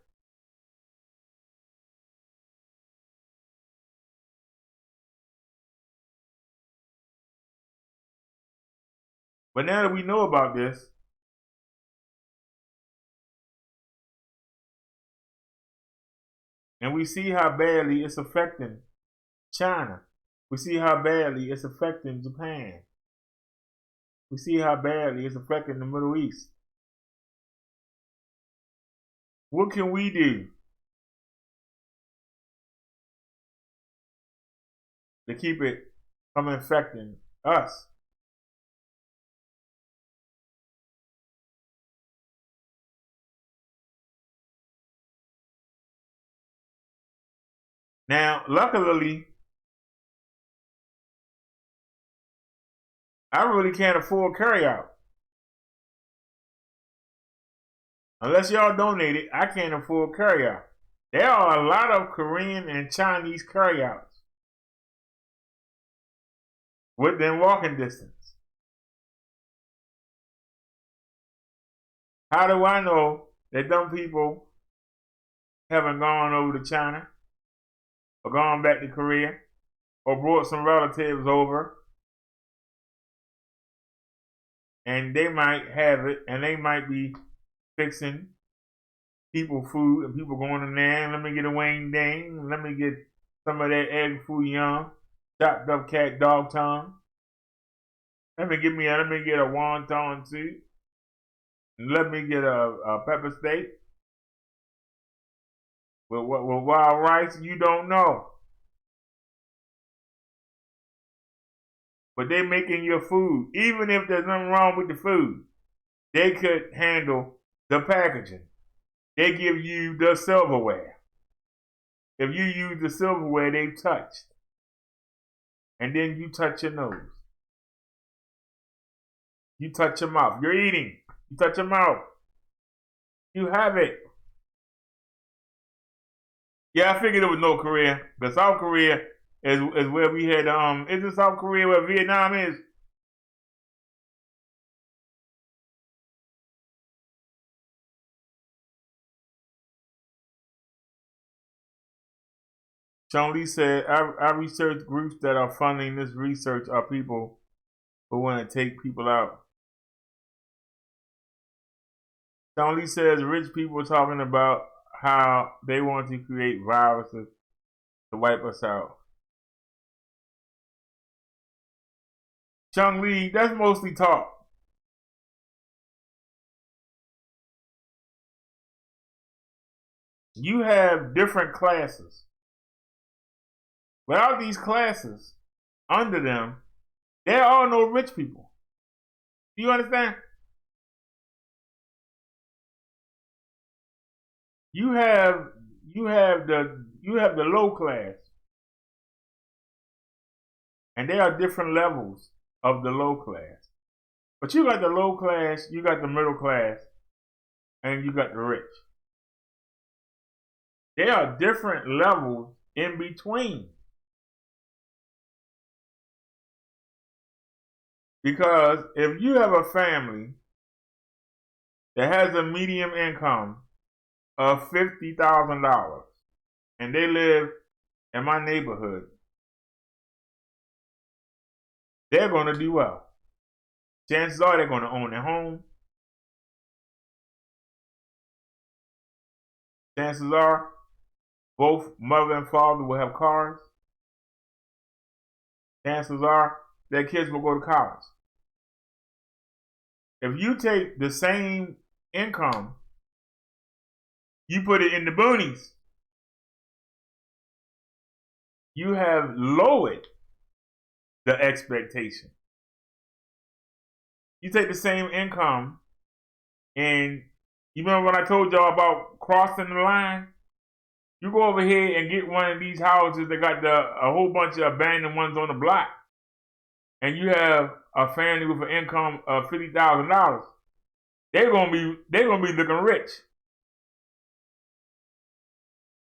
But now that we know about this, and we see how badly it's affecting China, we see how badly it's affecting Japan, we see how badly it's affecting the Middle East. What can we do to keep it from infecting us? Now, luckily, I really can't afford carryout. Unless y'all donate it, I can't afford carryout. There are a lot of Korean and Chinese carryouts within walking distance. How do I know that them people haven't gone over to China or gone back to Korea or brought some relatives over and they might have it and they might be fixing people food and people going in there, let me get a wing ding, let me get some of that egg foo young, chopped up cat dog tongue. Let me get a wonton soup. Let me get a pepper steak with wild rice. You don't know. But they making your food. Even if there's nothing wrong with the food, they could handle the packaging. They give you the silverware. If you use the silverware they've touched, and then you touch your nose, you touch your mouth. You're eating. You touch your mouth. You have it. Yeah, I figured it was North Korea. But South Korea is where we had, is it South Korea where Vietnam is? Sean Lee said, I research groups that are funding this research are people who want to take people out. Sean Lee says rich people are talking about how they want to create viruses to wipe us out. Chung Lee, that's mostly talk. You have different classes. Without these classes under them, there are no rich people. Do you understand? You have the low class, and there are different levels of the low class. But you got the low class, you got the middle class, and you got the rich. There are different levels in between. Because if you have a family that has a medium income of $50,000 and they live in my neighborhood, they're going to do well. Chances are they're going to own their home. Chances are both mother and father will have cars. Chances are their kids will go to college. If you take the same income, you put it in the boonies, you have lowered the expectation. You take the same income, and you remember when I told y'all about crossing the line? You go over here and get one of these houses that got a whole bunch of abandoned ones on the block, and you have a family with an income of $50,000. They're gonna be looking rich.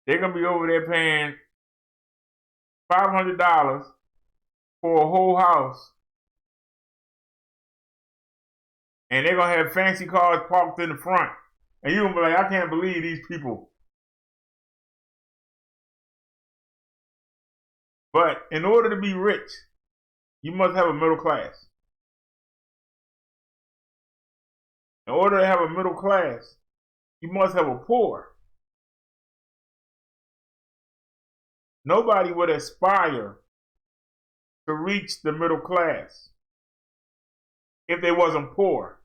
They're gonna be over there paying $500 for a whole house, and they're gonna have fancy cars parked in the front, and you're gonna be like, I can't believe these people. But in order to be rich, you must have a middle class. In order to have a middle class, you must have a poor. Nobody would aspire to reach the middle class if they wasn't poor.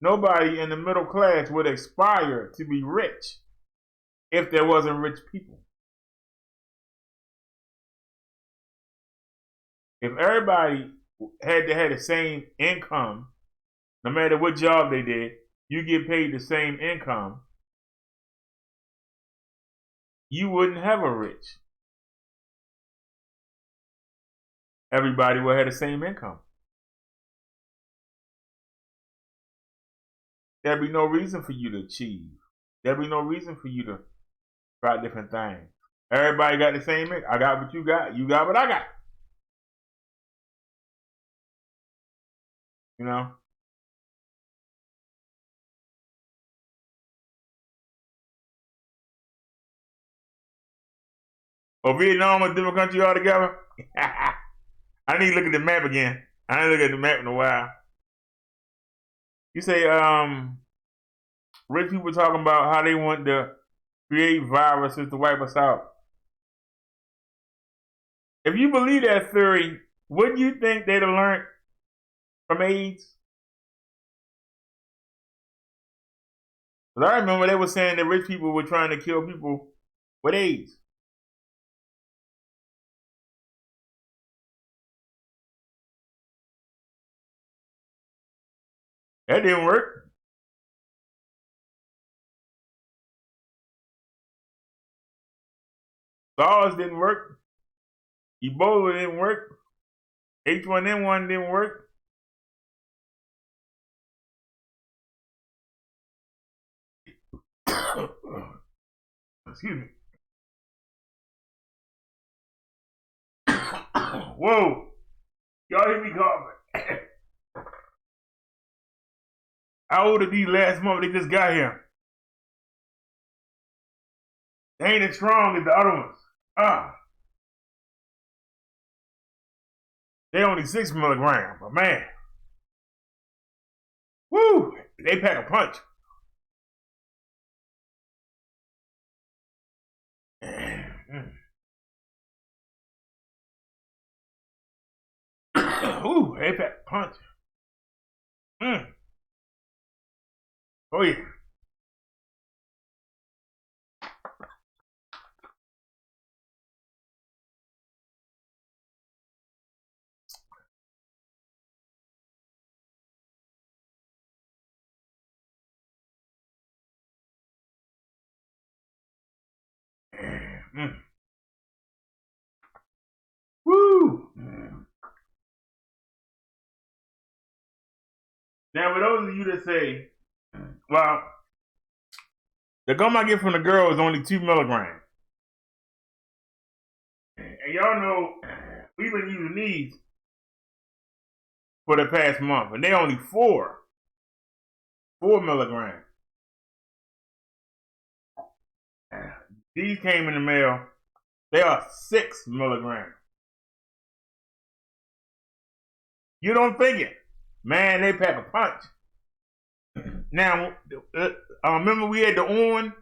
Nobody in the middle class would aspire to be rich if there wasn't rich people. If everybody had to have the same income, no matter what job they did, you get paid the same income, you wouldn't have a rich. Everybody would have the same income. There'd be no reason for you to achieve. There'd be no reason for you to try different things. Everybody got the same income. I got what you got. You got what I got. You know? Oh, Vietnam is a different country altogether? I need to look at the map again. I ain't looked at the map in a while. You say, Rich people talking about how they want to create viruses to wipe us out. If you believe that theory, wouldn't you think they'd have learned from AIDS? Because I remember they were saying that rich people were trying to kill people with AIDS. That didn't work. SARS didn't work. Ebola didn't work. H1N1 didn't work. Excuse me. Whoa. Y'all hear me coughing? I ordered these last month. They just got here. They ain't as strong as the other ones. They only 6 milligrams, but man. Woo! They pack a punch. Ooh, they pack a punch. Oh yeah. Woo! Now, for those of you that say, well, the gum I get from the girl is only 2 milligrams. And y'all know we've been using these for the past month, and they only 4 milligrams. These came in the mail. They are 6 milligrams. You don't think it. Man, they pack a punch. Now, remember we had the on?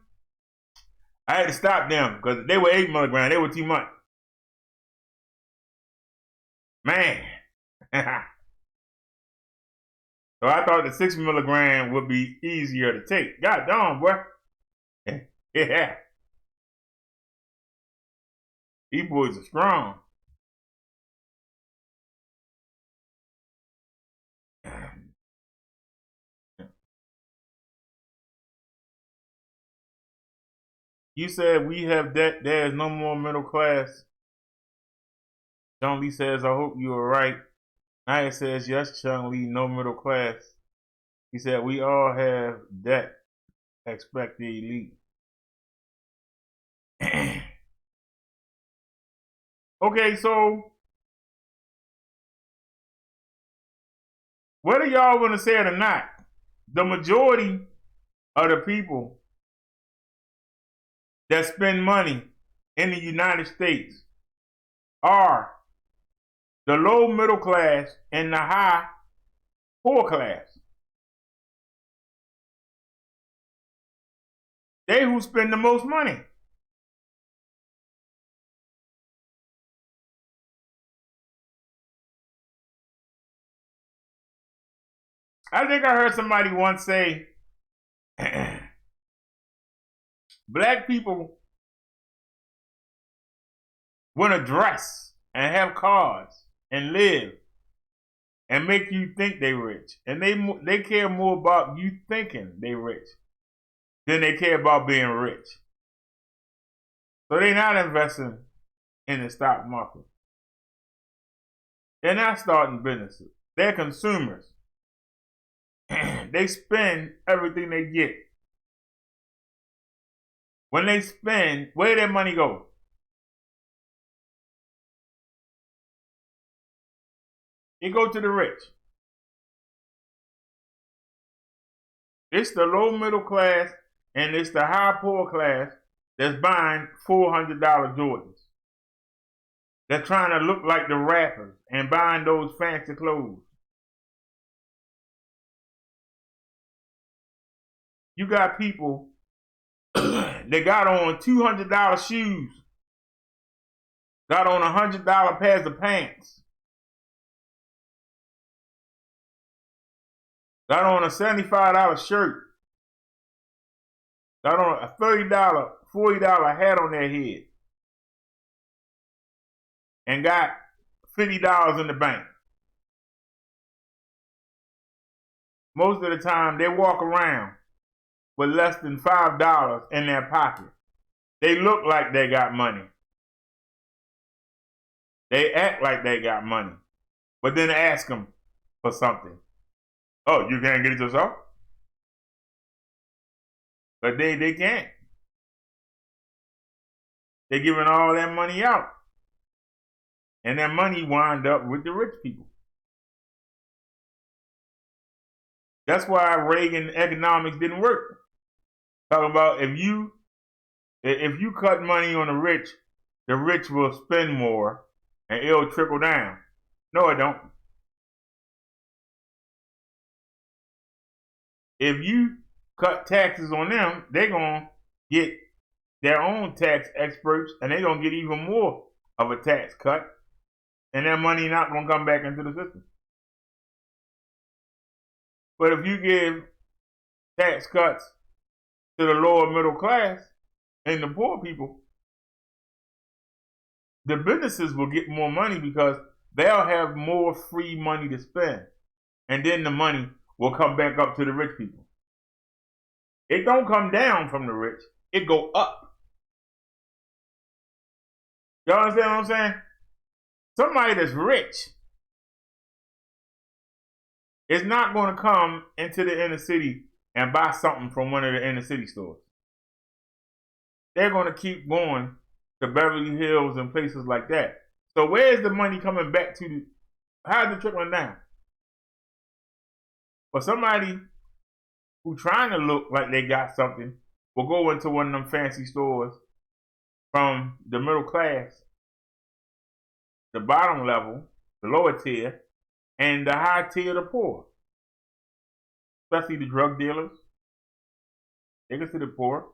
I had to stop them because they were 8 milligrams. They were too much. Man. So I thought the 6 milligram would be easier to take. God darn, boy. Yeah. These boys are strong. You said we have debt. There is no more middle class. Chung Lee says, I hope you are right. Naya says, yes, Chung Lee, no middle class. He said, we all have debt. Expect the elite. Okay, so whether y'all want to say it or not, the majority of the people that spend money in the United States are the low middle class and the high poor class. They who spend the most money. I think I heard somebody once say, black people want to dress and have cars and live and make you think they rich. And they care more about you thinking they rich than they care about being rich. So they're not investing in the stock market. They're not starting businesses. They're consumers. They spend everything they get. When they spend, where did their money go? It go to the rich. It's the low middle class and it's the high poor class that's buying $400 Jordans. They're trying to look like the rappers and buying those fancy clothes. You got people that got on $200 shoes, got on $100 pairs of pants, got on a $75 shirt, got on a $30, $40 hat on their head, and got $50 in the bank. Most of the time, they walk around with less than $5 in their pocket. They look like they got money. They act like they got money. But then ask them for something. Oh, you can't get it yourself? But they can't. They're giving all that money out. And that money wind up with the rich people. That's why Reagan economics didn't work. Talking about if you cut money on the rich will spend more and it'll trickle down. No, it don't. If you cut taxes on them, they're gonna get their own tax experts and they're gonna get even more of a tax cut, and that money not gonna come back into the system. But if you give tax cuts to the lower middle class and the poor people, the businesses will get more money because they'll have more free money to spend. And then the money will come back up to the rich people. It don't come down from the rich, it go up. Y'all understand what I'm saying? Somebody that's rich is not going to come into the inner city and buy something from one of the inner city stores. They're going to keep going to Beverly Hills and places like that. So where's the money coming back to? How's it trickling down? But somebody who trying to look like they got something will go into one of them fancy stores from the middle class, the bottom level, the lower tier, and the high tier of the poor. Especially the drug dealers. They can see the poor.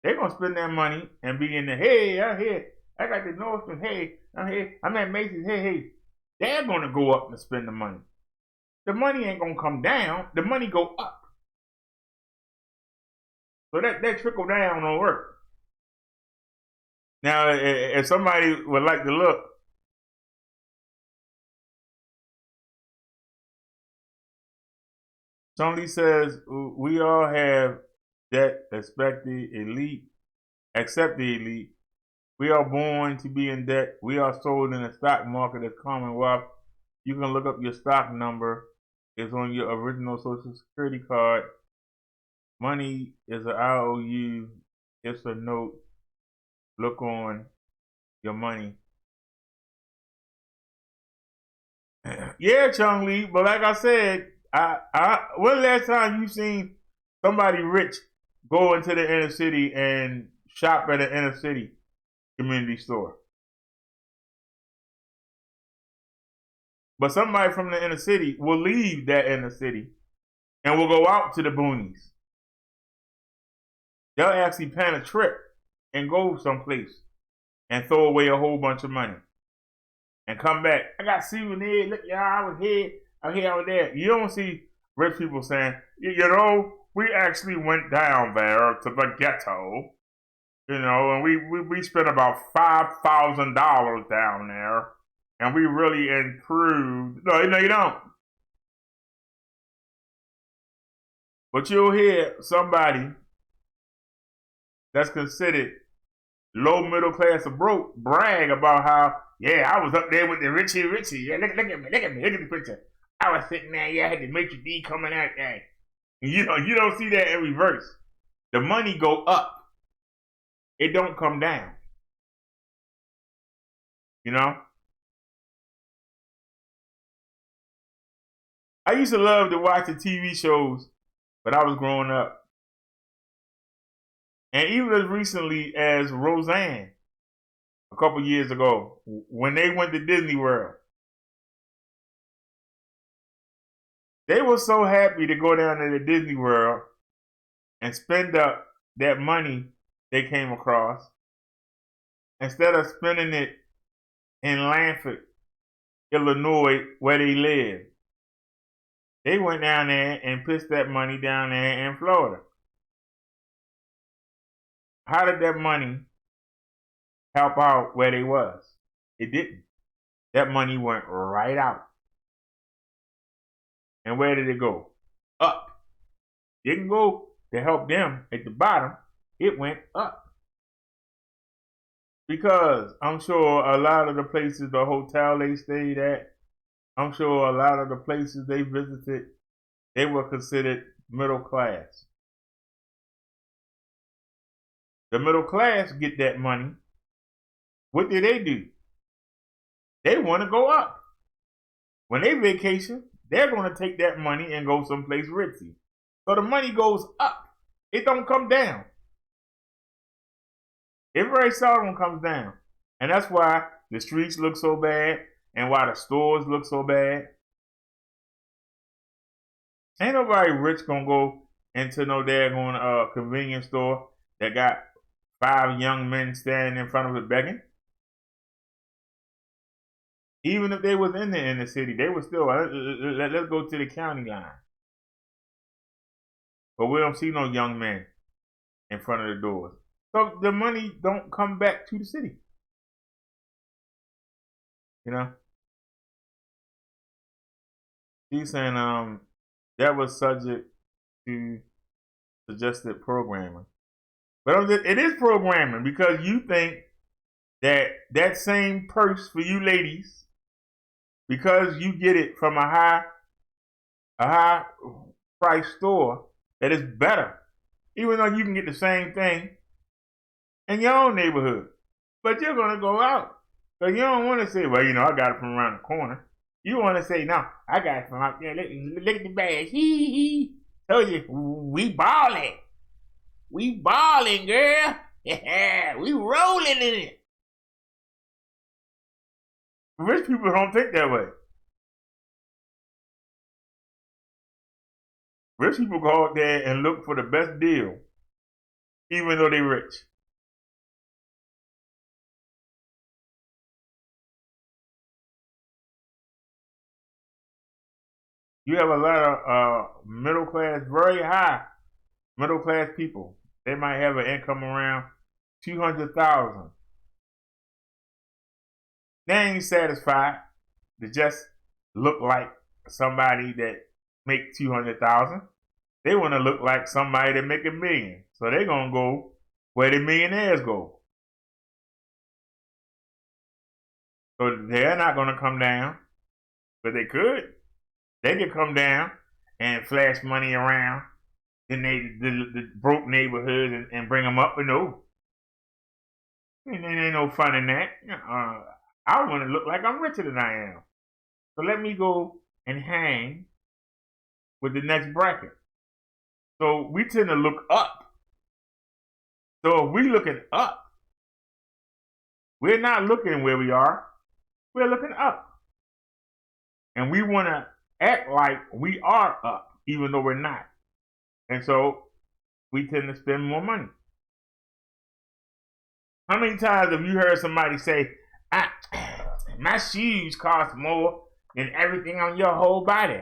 They're going to spend that money and be in the, hey, I'm here. I got the Nordstrom. Hey, I'm here. I'm at Macy's. Hey. They're going to go up and spend the money. The money ain't going to come down. The money go up. So that trickle down don't work. Now, if somebody would like to look, Tony says, we all have debt, except the elite. We are born to be in debt. We are sold in the stock market as Commonwealth. You can look up your stock number. It's on your original Social Security card. Money is an IOU. It's a note. Look on your money. Yeah, Chung Lee, but like I said, when last time you seen somebody rich go into the inner city and shop at an inner city community store? But somebody from the inner city will leave that inner city and will go out to the boonies. They'll actually plan a trip and go someplace and throw away a whole bunch of money and come back. I got souvenirs. Look, y'all, I was here, I was there. You don't see rich people saying, you know, we actually went down there to the ghetto, you know, and we spent about $5,000 down there, and we really improved. No, you don't. But you'll hear somebody that's considered low middle class or broke brag about how, yeah, I was up there with the Richie. Yeah, look at me, look at the picture. I was sitting there, yeah, I had the Maitre D coming out there. You know, you don't see that in reverse. The money go up. It don't come down. You know? I used to love to watch the TV shows when I was growing up. And even as recently as Roseanne, a couple years ago, when they went to Disney World. They were so happy to go down to the Disney World and spend up that money they came across instead of spending it in Lanford, Illinois, where they live. They went down there and pissed that money down there in Florida. How did that money help out where they was? It didn't. That money went right out. And where did it go? Up. Didn't go to help them at the bottom. It went up. Because I'm sure a lot of the places, the hotel they stayed at, I'm sure a lot of the places they visited, they were considered middle class. The middle class get that money. What do? They want to go up. When they vacation, they're going to take that money and go someplace ritzy. So the money goes up. It don't come down. It very seldom comes down. And that's why the streets look so bad and why the stores look so bad. Ain't nobody rich gonna go into no daggone convenience store that got 5 young men standing in front of it begging. Even if they was in the inner city, they would still, let's go to the county line. But we don't see no young men in front of the doors. So the money don't come back to the city. You know? She's saying that was subject to suggested programming. But it is programming because you think that that same purse for you ladies, because you get it from a high price store, that is better. Even though you can get the same thing in your own neighborhood. But you're going to go out. So you don't want to say, well, you know, I got it from around the corner. You want to say, no, I got it from out there. Look at the bag. Hee. Told you, we balling. We balling, girl. Yeah, we rolling in it. Rich people don't think that way. Rich people go out there and look for the best deal, even though they're rich. You have a lot of middle class, very high middle class people. They might have an income around $200,000. They ain't satisfied to just look like somebody that make $200,000. They want to look like somebody that make $1 million. So they're gonna go where the millionaires go. So they're not gonna come down, but they could. They could come down and flash money around in the broke neighborhoods and bring them up. But no, ain't no fun in that. I want to look like I'm richer than I am. So let me go and hang with the next bracket. So we tend to look up. So if we looking up, we're not looking where we are. We're looking up. And we want to act like we are up, even though we're not. And so we tend to spend more money. How many times have you heard somebody say, my shoes cost more than everything on your whole body?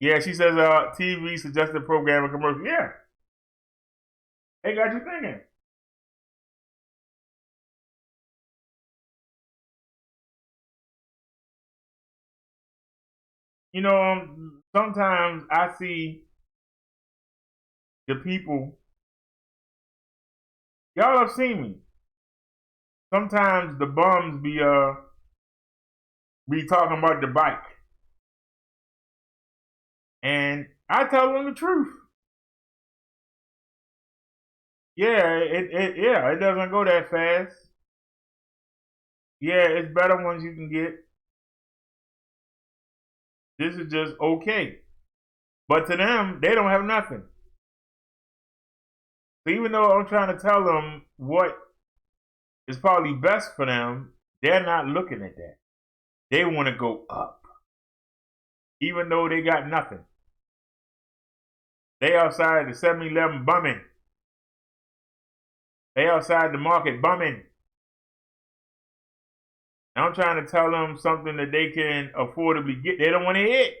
Yeah, she says TV suggested program and commercial. Yeah. They got you thinking. You know, sometimes I see the people, y'all have seen me. Sometimes the bums be talking about the bike. And I tell them the truth. Yeah, it doesn't go that fast. Yeah, it's better ones you can get. This is just okay. But to them, they don't have nothing. So even though I'm trying to tell them what is probably best for them, they're not looking at that. They want to go up, even though they got nothing. They outside the 7-Eleven bumming. They outside the market bumming. I'm trying to tell them something that they can affordably get. They don't want to hear it.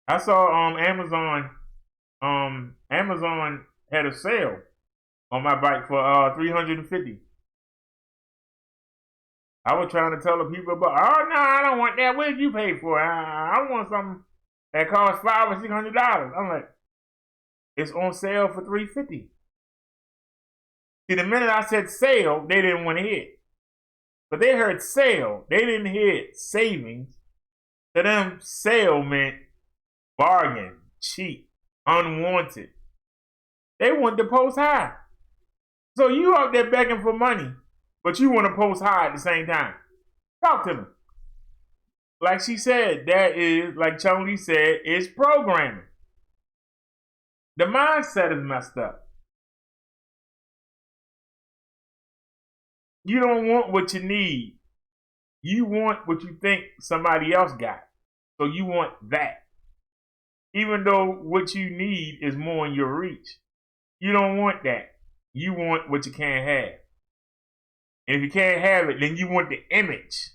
I saw Amazon had a sale on my bike for $350. I was trying to tell the people about, oh no, I don't want that. What did you pay for? I want something that costs $500 or $600. I'm like, it's on sale for $350. See, the minute I said sale, they didn't want to hear it. But they heard sale. They didn't hear savings. To them, sale meant bargain, cheap, unwanted. They want to post high. So you out there begging for money, but you want to post high at the same time. Talk to me. Like she said, that is, like Chun-Li said, it's programming. The mindset is messed up. You don't want what you need. You want what you think somebody else got. So you want that. Even though what you need is more in your reach. You don't want that. You want what you can't have. And if you can't have it, then you want the image.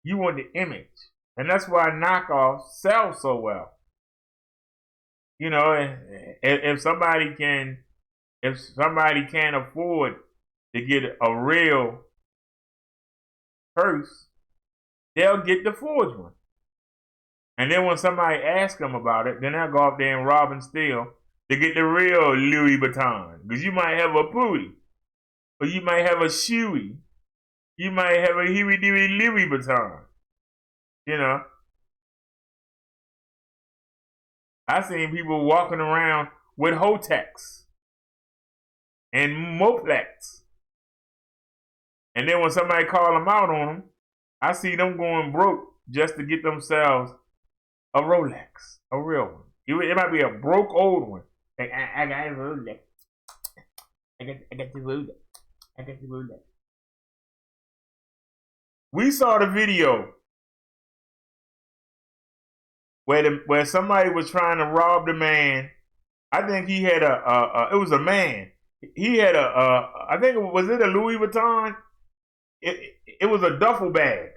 You want the image. And that's why knockoffs sell so well. You know, if somebody can't afford to get a real purse, they'll get the forged one. And then when somebody asks them about it, then they'll go up there and rob and steal to get the real Louis Vuitton. Because you might have a Pootie, or you might have a Shoey, you might have a Huey-Dewey Louis Vuitton. You know, I seen people walking around with Hotex and Moplex. And then when somebody call them out on them, I see them going broke just to get themselves a Rolex, a real one. It might be a broke old one. Like, I got a Rolex. I got the Rolex. I got the Rolex. We saw the video where somebody was trying to rob the man. I think he had it was a man. He had I think was it a Louis Vuitton? It was a duffel bag.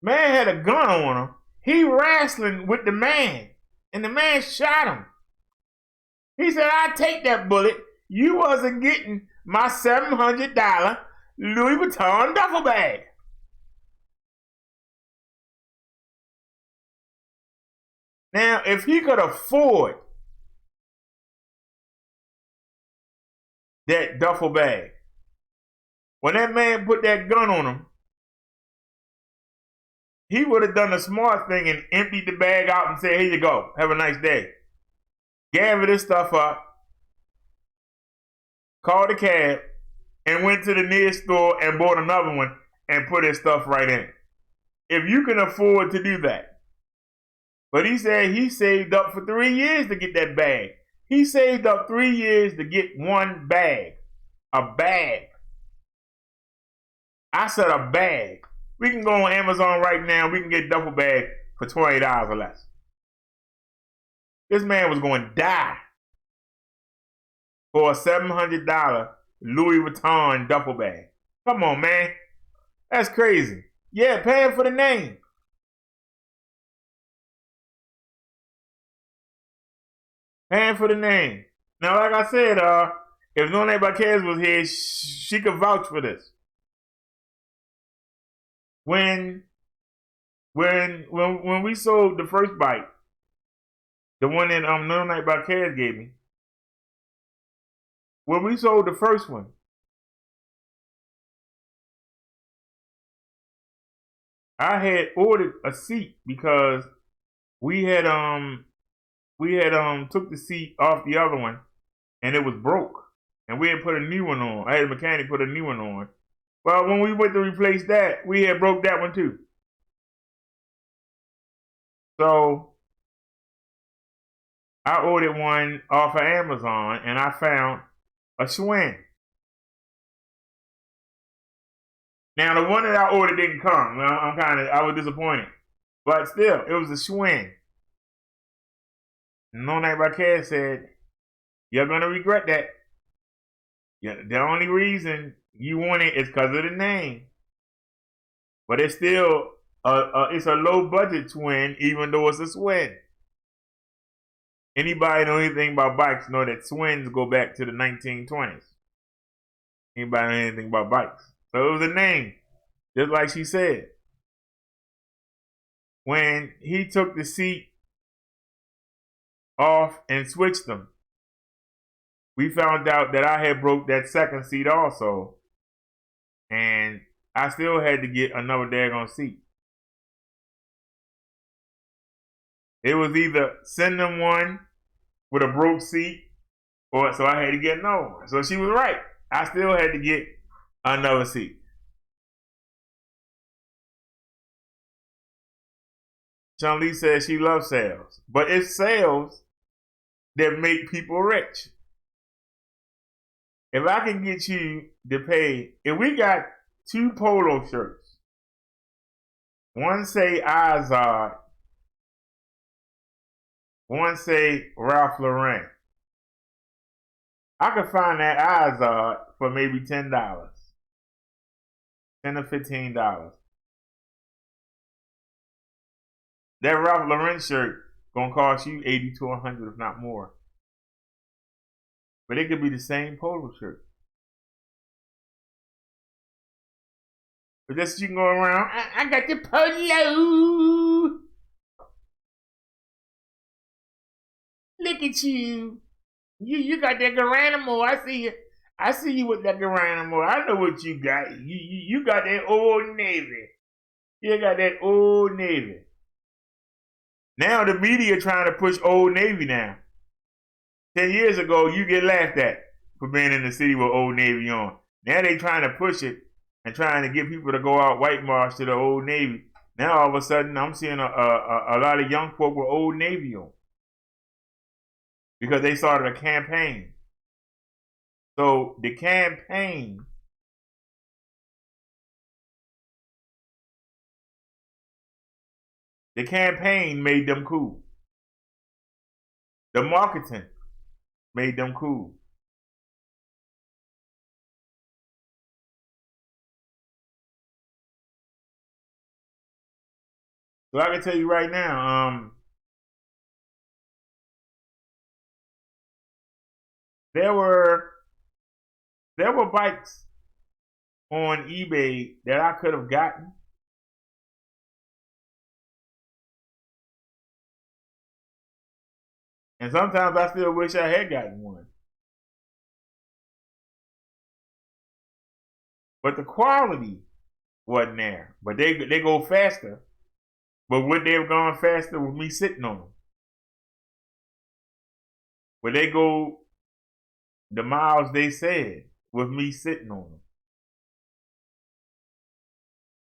Man had a gun on him. He wrestling with the man, and the man shot him. He said, "I take that bullet. You wasn't getting my $700 Louis Vuitton duffel bag." Now, if he could afford that duffel bag, when that man put that gun on him, he would have done the smart thing and emptied the bag out and said, "Here you go. Have a nice day." Gathered this stuff up, called a cab, and went to the nearest store and bought another one and put his stuff right in it. If you can afford to do that. But he said he saved up for 3 years to get that bag. He saved up 3 years to get one bag. A bag. I said a bag. We can go on Amazon right now. We can get a duffel bag for $20 or less. This man was going to die for a $700 Louis Vuitton duffel bag. Come on, man. That's crazy. Yeah, paying for the name. Paying for the name. Now, like I said, if no neighbor cares was here, she could vouch for this. When we sold the first bike, the one that No Night by Cares gave me, when we sold the first one, I had ordered a seat because we had took the seat off the other one and it was broke, and we had put a new one on. I had a mechanic put a new one on. Well, when we went to replace that, we had broke that one too. So I ordered one off of Amazon and I found a Schwinn. Now the one that I ordered didn't come. I was disappointed. But still, it was a Schwinn. No Night by Cash said, you're gonna regret that. Yeah, the only reason you want it is because of the name. But it's still it's a low budget twin, even though it's a Schwinn. Anybody know anything about bikes know that Schwinns go back to the 1920s. Anybody know anything about bikes? So it was a name, just like she said. When he took the seat off and switched them, we found out that I had broke that second seat also. And I still had to get another daggone seat. It was either send them one with a broke seat, or so I had to get another one. So she was right. I still had to get another seat. Chun-Li says she loves sales, but it's sales that make people rich. If I can get you to pay, if we got 2 polo shirts, one say Izod, one say Ralph Lauren, I could find that Izod for maybe $10, $10 or $15. That Ralph Lauren shirt gonna cost you $80 to $100, if not more. But it could be the same polo shirt. But just you can go around, I got the polo. Look at you. You got that Geronimo. I see you. I see you with that Geronimo. I know what you got. You got that Old Navy. You got that Old Navy. Now the media trying to push Old Navy now. 10 years ago, you get laughed at for being in the city with Old Navy on. Now they trying to push it and trying to get people to go out white march to the Old Navy. Now all of a sudden, I'm seeing a lot of young folk with Old Navy on because they started a campaign. So the campaign made them cool. The marketing made them cool. So I can tell you right now, there were bikes on eBay that I could have gotten. And sometimes I still wish I had gotten one. But the quality wasn't there. But they go faster. But would they have gone faster with me sitting on them? Would they go the miles they said with me sitting on them?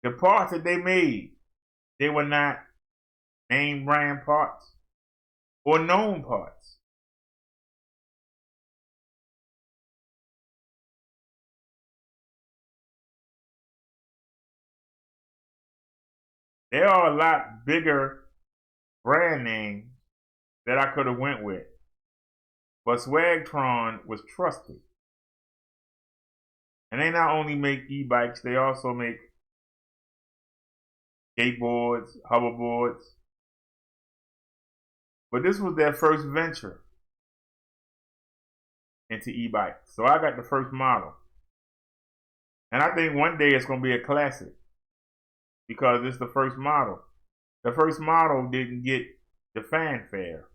The parts that they made, they were not name brand parts or known parts. There are a lot bigger brand names that I could have went with. But Swagtron was trusted. And they not only make e-bikes, they also make skateboards, hoverboards. But this was their first venture into e-bikes. So I got the first model. And I think one day it's going to be a classic because it's the first model. The first model didn't get the fanfare.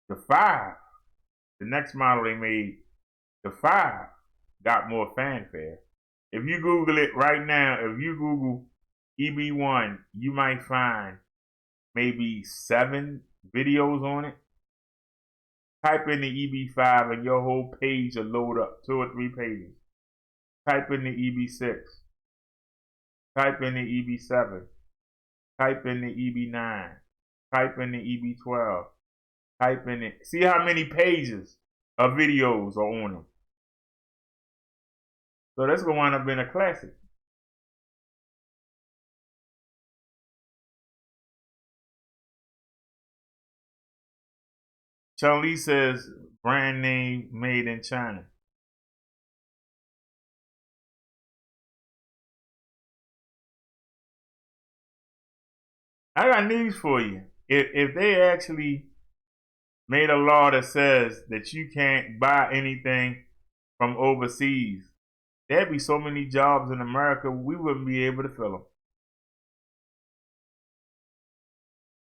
The 5, the next model they made, the 5 got more fanfare. If you Google it right now, if you Google EB1, you might find maybe 7 videos on it. Type in the EB5 and your whole page will load up, 2 or 3 pages. Type in the EB6. Type in the EB7. Type in the EB9. Type in the EB12. Type in it. See how many pages of videos are on them. So that's going to wind up being a classic. Chun-Li says brand name made in China. I got news for you. If they actually made a law that says that you can't buy anything from overseas, there'd be so many jobs in America we wouldn't be able to fill them.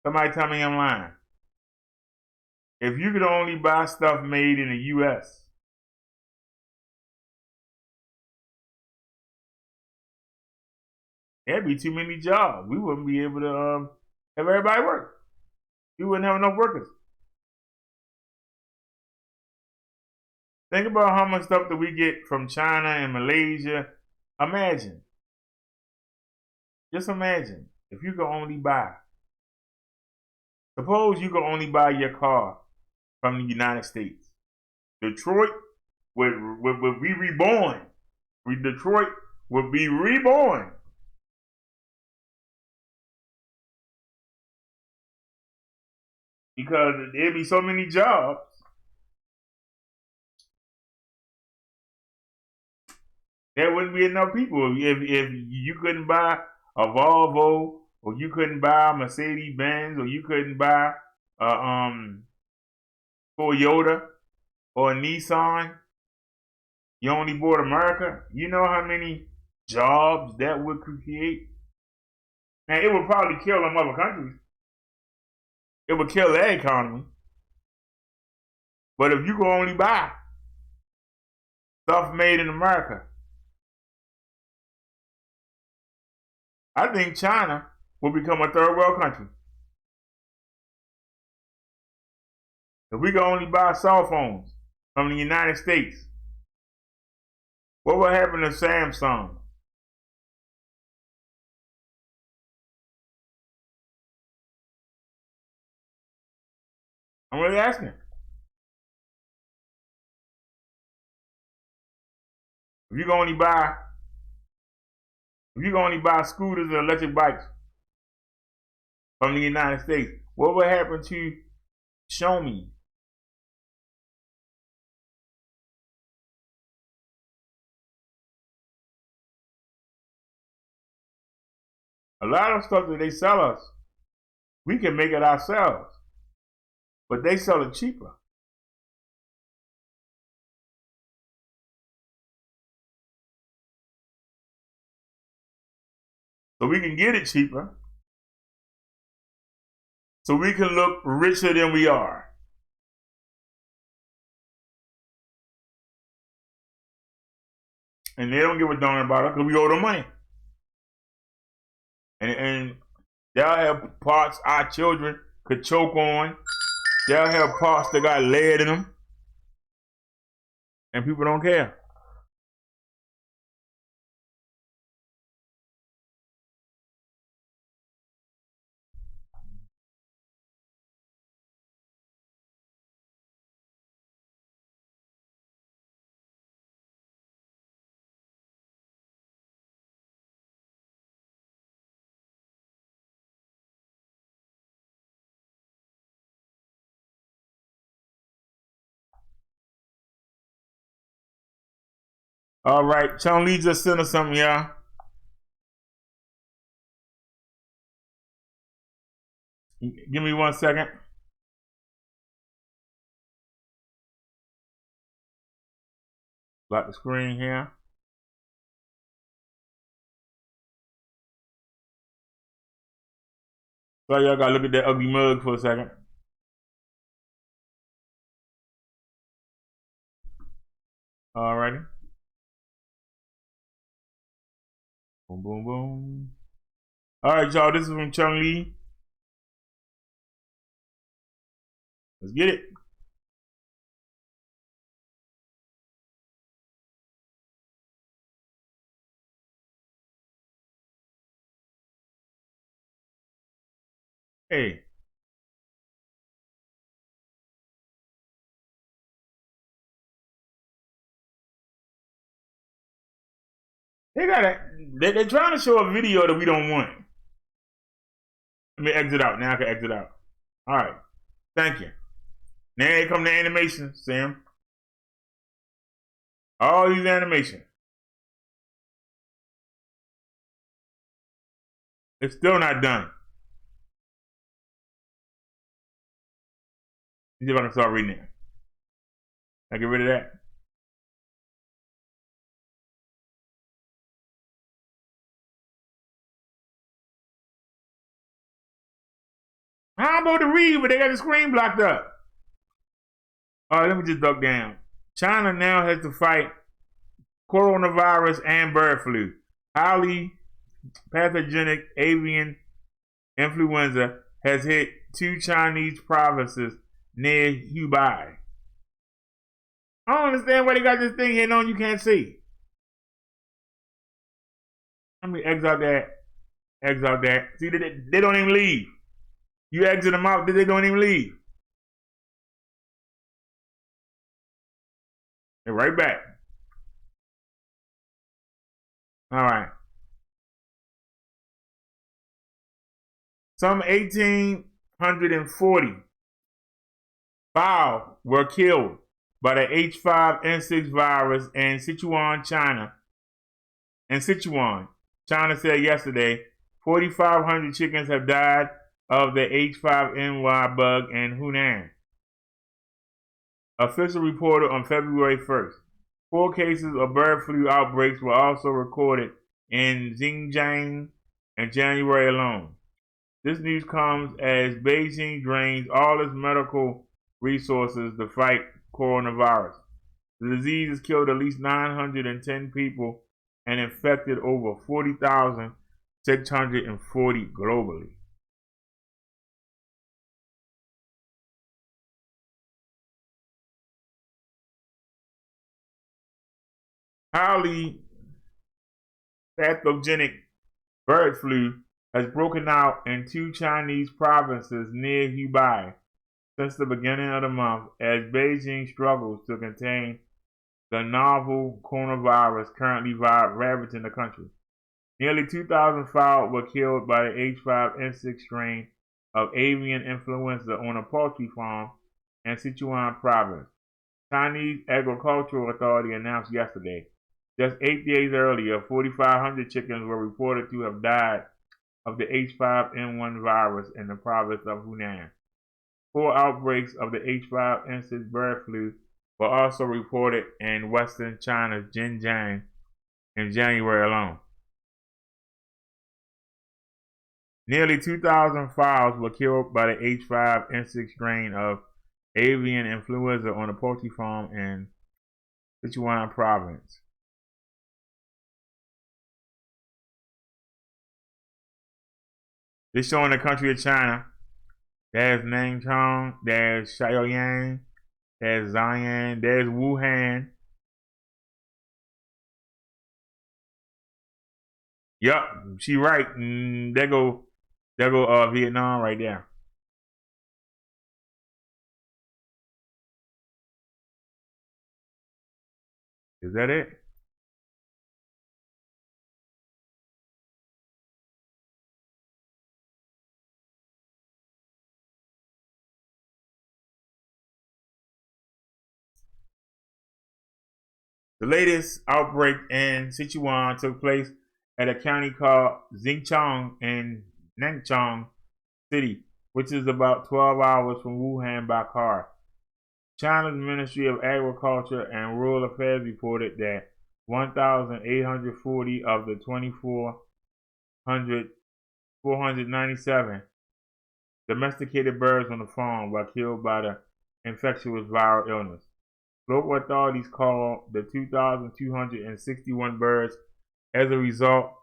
Somebody tell me I'm lying. If you could only buy stuff made in the U.S., there'd be too many jobs. We wouldn't be able to have everybody work. We wouldn't have enough workers. Think about how much stuff that we get from China and Malaysia. Imagine. Just imagine if you could only buy. Suppose you could only buy your car from the United States. Detroit would be reborn. Detroit would be reborn. Because there'd be so many jobs. There wouldn't be enough people. If you couldn't buy a Volvo, or you couldn't buy a Mercedes Benz, or you couldn't buy a Toyota or a Nissan, you only bought America. You know how many jobs that would create? Now, it would probably kill them other countries. It would kill their economy. But if you could only buy stuff made in America, I think China will become a third world country. If we could only buy cell phones from the United States, what would happen to Samsung? I'm really asking. If you can only buy scooters and electric bikes from the United States, what would happen to Xiaomi? A lot of stuff that they sell us, we can make it ourselves, but they sell it cheaper. So we can get it cheaper, so we can look richer than we are. And they don't give a darn about it because we owe them money. And they'll have parts our children could choke on. They'll have parts that got lead in them. And people don't care. All right, Chun-Li just sent us something, y'all. Give me 1 second. Lock the screen here. So y'all gotta look at that ugly mug for a second. Alrighty. Boom, boom, boom. Alright, y'all, this is from Chun-Li. Let's get it. Hey, They're trying to show a video that we don't want. Let me exit out. Now I can exit out. All right. Thank you. Now here come the animation, Sam. All these animations. It's still not done. Let's see if I can start reading it. I get rid of that. I'm about to read, but they got the screen blocked up. All right, let me just duck down. China now has to fight coronavirus and bird flu. Highly pathogenic avian influenza has hit 2 Chinese provinces near Hubei. I don't understand why they got this thing hitting on you can't see. Let me exit that. Exit that. See, they don't even leave. You exit them out, they don't even leave. They're right back. All right. Some 1,840 fowl were killed by the H5N6 virus in Sichuan, China. In Sichuan, China said yesterday, 4,500 chickens have died of the H5N1 bug in Hunan. Official reported on February 1st. 4 cases of bird flu outbreaks were also recorded in Xinjiang in January alone. This news comes as Beijing drains all its medical resources to fight coronavirus. The disease has killed at least 910 people and infected over 40,640 globally. Highly pathogenic bird flu has broken out in 2 Chinese provinces near Hubei since the beginning of the month as Beijing struggles to contain the novel coronavirus currently ravaging the country. Nearly 2,000 fowl were killed by the H5N6 strain of avian influenza on a poultry farm in Sichuan province. Chinese Agricultural Authority announced yesterday. Just 8 days earlier, 4,500 chickens were reported to have died of the H5N1 virus in the province of Hunan. 4 outbreaks of the H5N6 bird flu were also reported in western China's Xinjiang in January alone. Nearly 2,000 fowls were killed by the H5N6 strain of avian influenza on a poultry farm in Sichuan province. This showing the country of China. There's Nangchong, there's Shaoyang, there's Xi'an, there's Wuhan. Yup, she right. There go Vietnam right there. Is that it? The latest outbreak in Sichuan took place at a county called Xinchang in Nangchong City, which is about 12 hours from Wuhan by car. China's Ministry of Agriculture and Rural Affairs reported that 1,840 of the 497 domesticated birds on the farm were killed by the infectious viral illness. Local authorities called the 2,261 birds as a result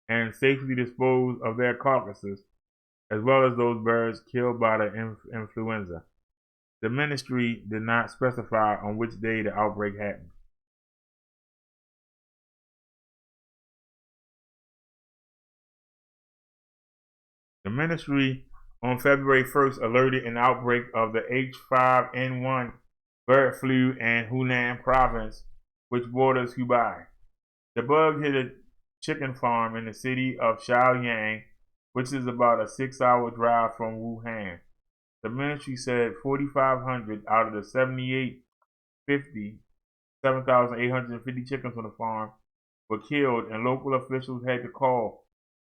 and safely disposed of their carcasses, as well as those birds killed by the influenza. The ministry did not specify on which day the outbreak happened. The ministry on February 1st alerted an outbreak of the H5N1 bird flu in Hunan province, which borders Hubei. The bug hit a chicken farm in the city of Shutdown, which is about a 6-hour drive from Wuhan. The ministry said 4,500 out of the 7,850 chickens on the farm were killed, and local officials had to call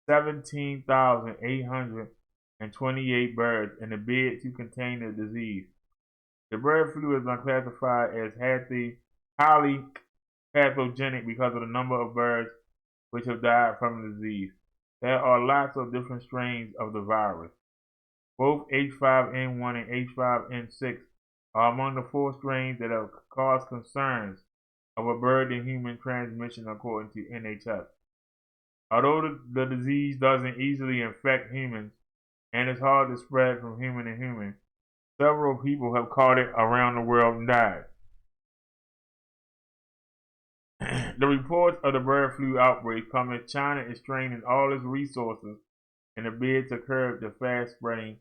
17,828 birds in the bed to contain the disease. The bird flu has been classified as highly pathogenic because of the number of birds which have died from the disease. There are lots of different strains of the virus. Both H5N1 and H5N6 are among the 4 strains that have caused concerns of a bird-to-human transmission, according to NHS. Although the disease doesn't easily infect humans and is hard to spread from human to human, several people have caught it around the world and died. The reports of the bird flu outbreak come as China is straining all its resources in a bid to curb the fast-spreading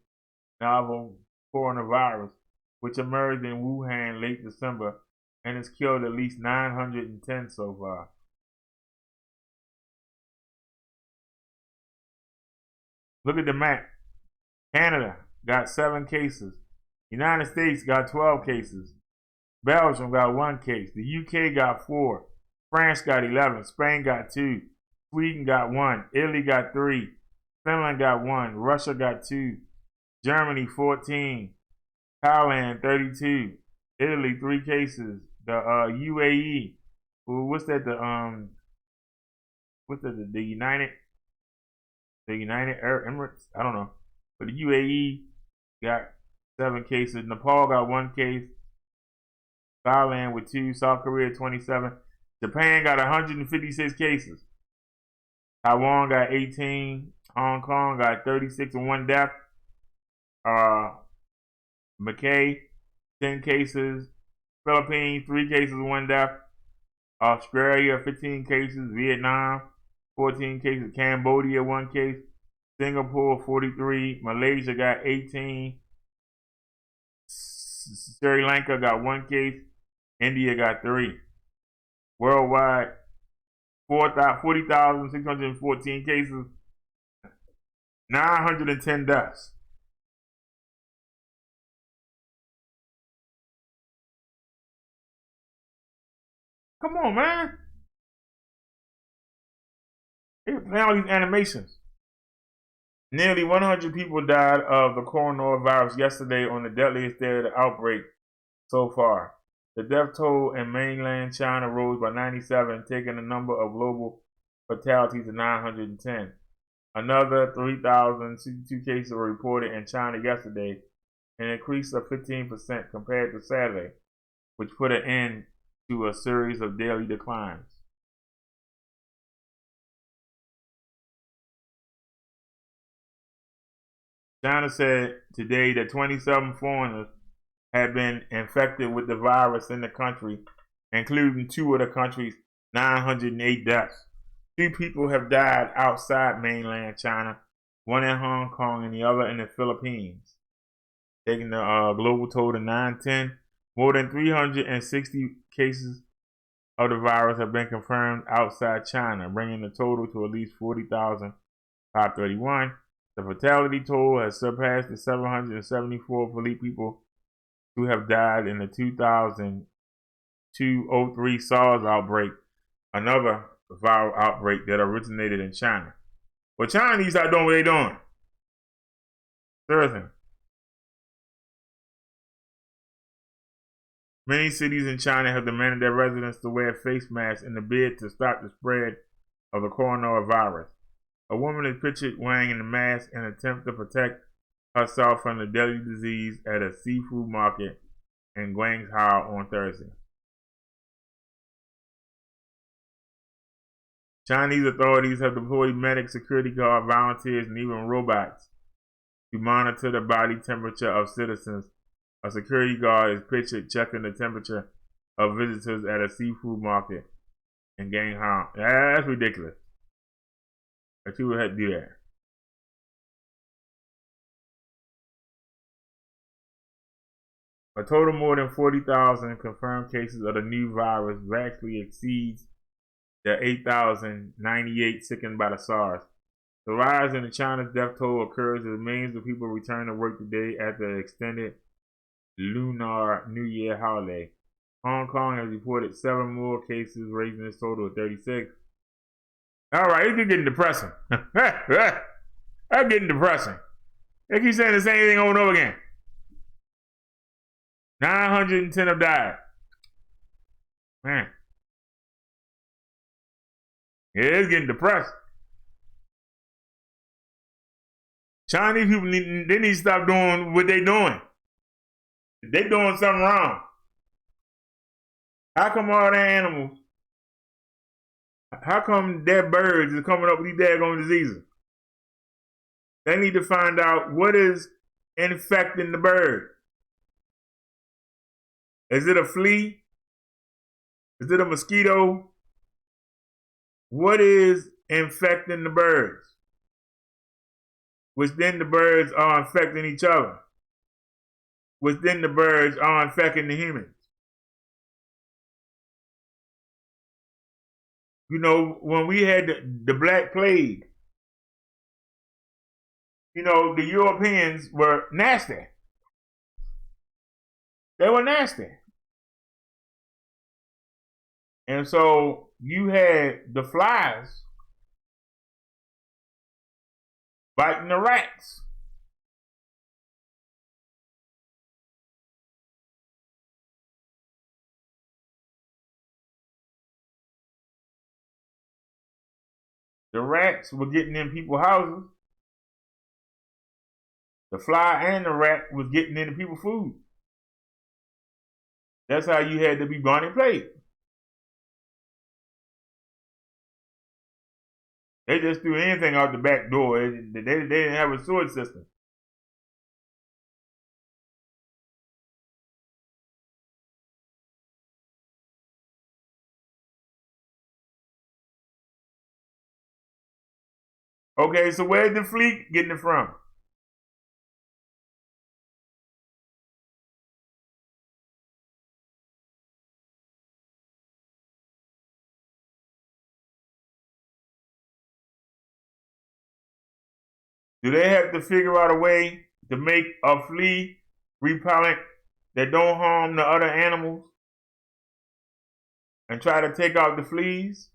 novel coronavirus, which emerged in Wuhan late December and has killed at least 910 so far. Look at the map. Canada got 7 cases. United States got 12 cases. Belgium got 1 case. The UK got 4. France got 11. Spain got 2. Sweden got 1. Italy got 3. Finland got 1. Russia got 2. Germany 14. Thailand 32. Italy 3 cases. The UAE, what's that? The United Arab Emirates? I don't know. But the UAE got 7 cases. Nepal got 1 case. Thailand with 2. South Korea 27. Japan got 156 cases. Taiwan got 18. Hong Kong got 36 and 1 death. Macau 10 cases. Philippines 3 cases and 1 death. Australia 15 cases. Vietnam 14 cases. Cambodia 1 case. Singapore 43. Malaysia got 18. Sri Lanka got 1 case. India got 3. Worldwide, 40,614 cases, 910 deaths. Come on, man. They're playing all these animations. Nearly 100 people died of the coronavirus yesterday on the deadliest day of the outbreak so far. The death toll in mainland China rose by 97, taking the number of global fatalities to 910. Another 3,062 cases were reported in China yesterday, an increase of 15% compared to Saturday, which put an end to a series of daily declines. China said today that 27 foreigners had been infected with the virus in the country, including 2 of the country's 908 deaths. 2 people have died outside mainland China, 1 in Hong Kong and the other in the Philippines, taking the global total to 910. More than 360 cases of the virus have been confirmed outside China, bringing the total to at least 40,531. The fatality toll has surpassed the 774 people who have died in the 2002-03 SARS outbreak, another viral outbreak that originated in China. Well, China needs to start doing what they're doing. Seriously. Many cities in China have demanded their residents to wear face masks in the bid to stop the spread of the coronavirus. A woman is pictured wearing a mask in an attempt to protect herself from the deadly disease at a seafood market in Guangzhou on Thursday. Chinese authorities have deployed medics, security guard, volunteers, and even robots to monitor the body temperature of citizens. A security guard is pictured checking the temperature of visitors at a seafood market in Guangzhou. That's ridiculous. But you would have to do that. A total more than 40,000 confirmed cases of the new virus vastly exceeds There are 8,098 sickened by the SARS. The rise in China's death toll occurs as millions of people return to work today after the extended Lunar New Year holiday. Hong Kong has reported 7 more cases, raising its total to 36. All right, it's getting depressing. That's getting depressing. They keep saying the same thing over and over again. 910 have died. Man. Yeah, it's getting depressing. Chinese people, they need to stop doing what they're doing. They're doing something wrong. How come all the animals, how come their birds are coming up with these daggone diseases? They need to find out what is infecting the bird. Is it a flea? Is it a mosquito? What is infecting the birds? Which then the birds are infecting each other. Which then the birds are infecting the humans. You know, when we had the Black Plague, you know, the Europeans were nasty. They were nasty. And so you had the flies biting the rats. The rats were getting in people's houses. The fly and the rat was getting into people's food. That's how you had to be buying plague. They just threw anything out the back door. They didn't have a sewage system. Okay, so where's the fleet getting it from? Do they have to figure out a way to make a flea repellent that don't harm the other animals and try to take out the fleas?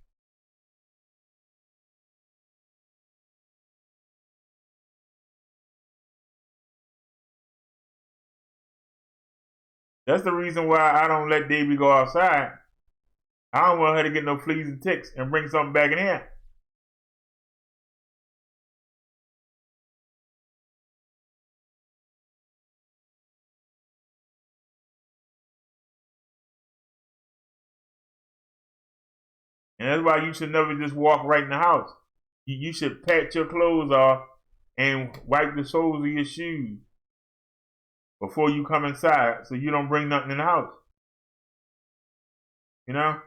That's the reason why I don't let Davy go outside. I don't want her to get no fleas and ticks and bring something back in here. And that's why you should never just walk right in the house. You should pat your clothes off and wipe the soles of your shoes before you come inside so you don't bring nothing in the house. You know?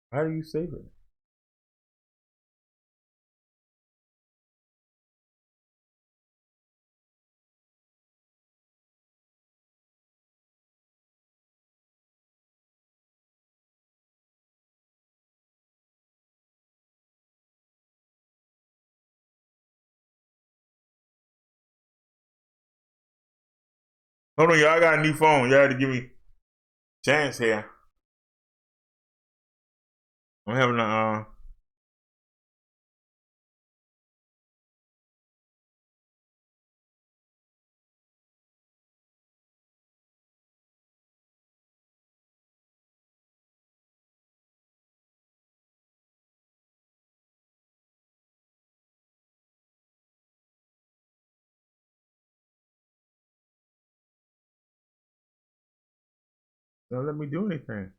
How do you save it? Hold on, y'all. I got a new phone. Y'all had to give me a chance here. I'm having a Don't let me do anything.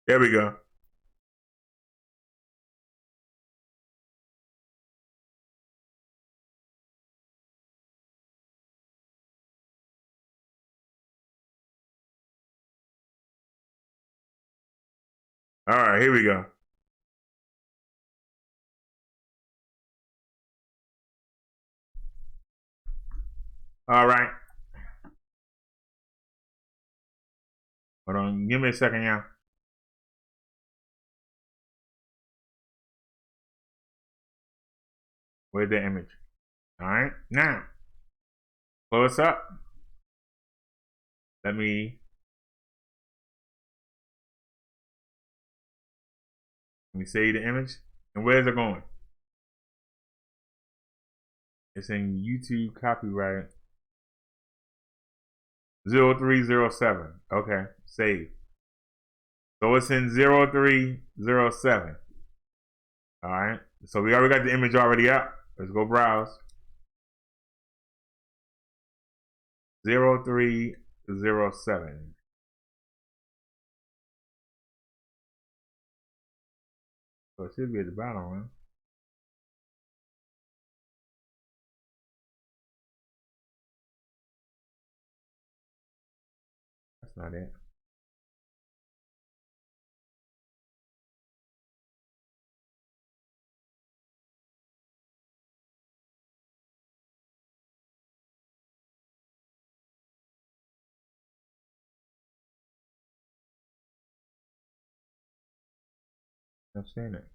There we go. All right, here we go. All right. Hold on. Give me a second, y'all. Where's the image? All right. Now, close up. Let me save the image. And where's it going? It's in YouTube copyright 0307. Okay, save. So it's in 0307. All right. So we already got the image already up. Let's go browse. 0307. So it should be at the bottom, right? That's not it. I'm saying it.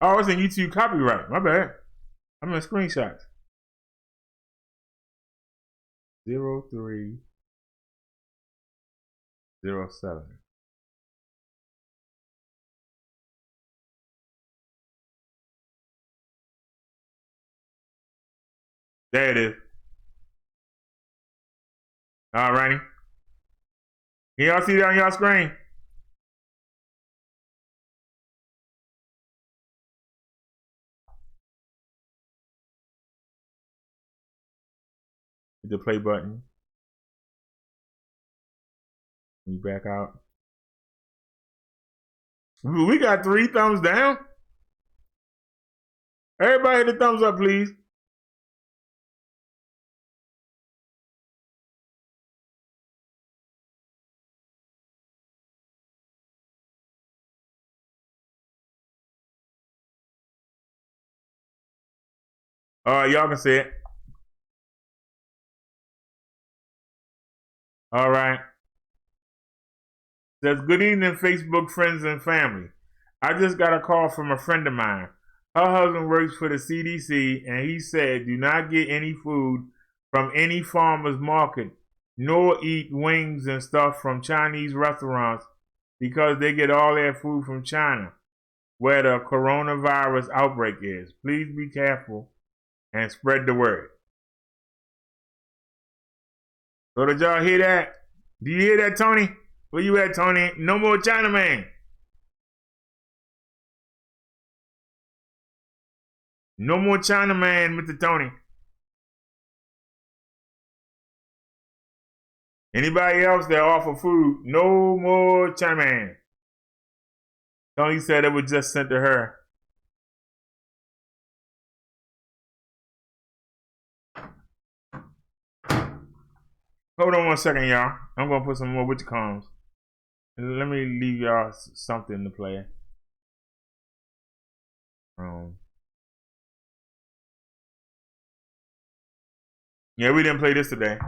Oh, it's in YouTube copyright. My bad. I'm in screenshots. 0307. There it is. Alrighty. Can y'all see that on y'all screen? Hit the play button. We back out. We got 3 thumbs down. Everybody hit the thumbs up, please. All right, y'all can see it. All right. Says, good evening, Facebook friends and family. I just got a call from a friend of mine. Her husband works for the CDC, and he said, do not get any food from any farmer's market, nor eat wings and stuff from Chinese restaurants because they get all their food from China, where the coronavirus outbreak is. Please be careful and spread the word. So did y'all hear that? Do you hear that, Tony? Where you at, Tony? No more Chinaman. No more Chinaman, Mr. Tony. Anybody else that offer food, no more Chinaman. Tony said it was just sent to her. Hold on one second, y'all. I'm going to put some more with the combs. Let me leave y'all something to play. Yeah, we didn't play this today.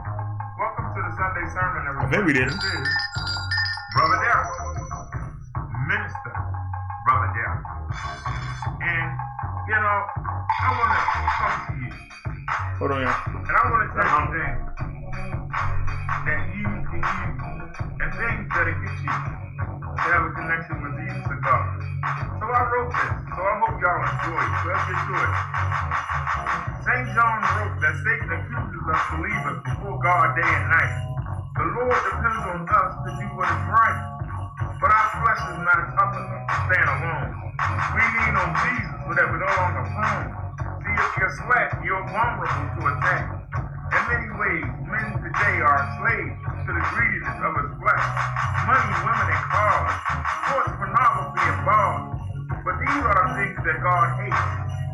Welcome to the Sunday sermon, everyone. I think we didn't. This is Brother Derrick, Minister Brother Derrick. And, you know, I want to talk to you. Hold on, y'all. And I want to tell you things that you can use and things that it gets you to have a connection with Jesus and God. So I wrote this. So I hope y'all enjoy it. So let's get to it. St. John wrote that Satan accuses us believers before God day and night. The Lord depends on us to do what is right. But our flesh is not tough enough to stand alone. We lean on Jesus so that we're no longer prone. See, if you sweat, you're vulnerable to attack. In many ways, men today are slaves to the greediness of his flesh. Money, women, and cars, sports, pornography, and bars. But these are the things that God hates.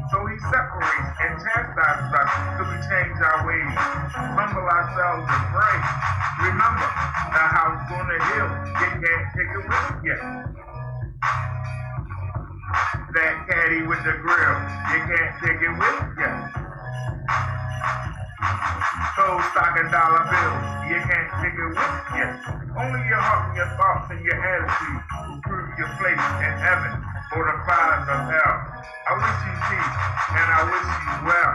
So he separates and chastises us till we change our ways, humble ourselves and pray. Remember, the house on the hill, you can't take it with you yet. That caddy with the grill, you can't take it with you. Those stock and dollar bills, you can't take it with you. Only your heart and your thoughts and your attitude will prove your place in heaven or the fires of hell. I wish you peace and I wish you well.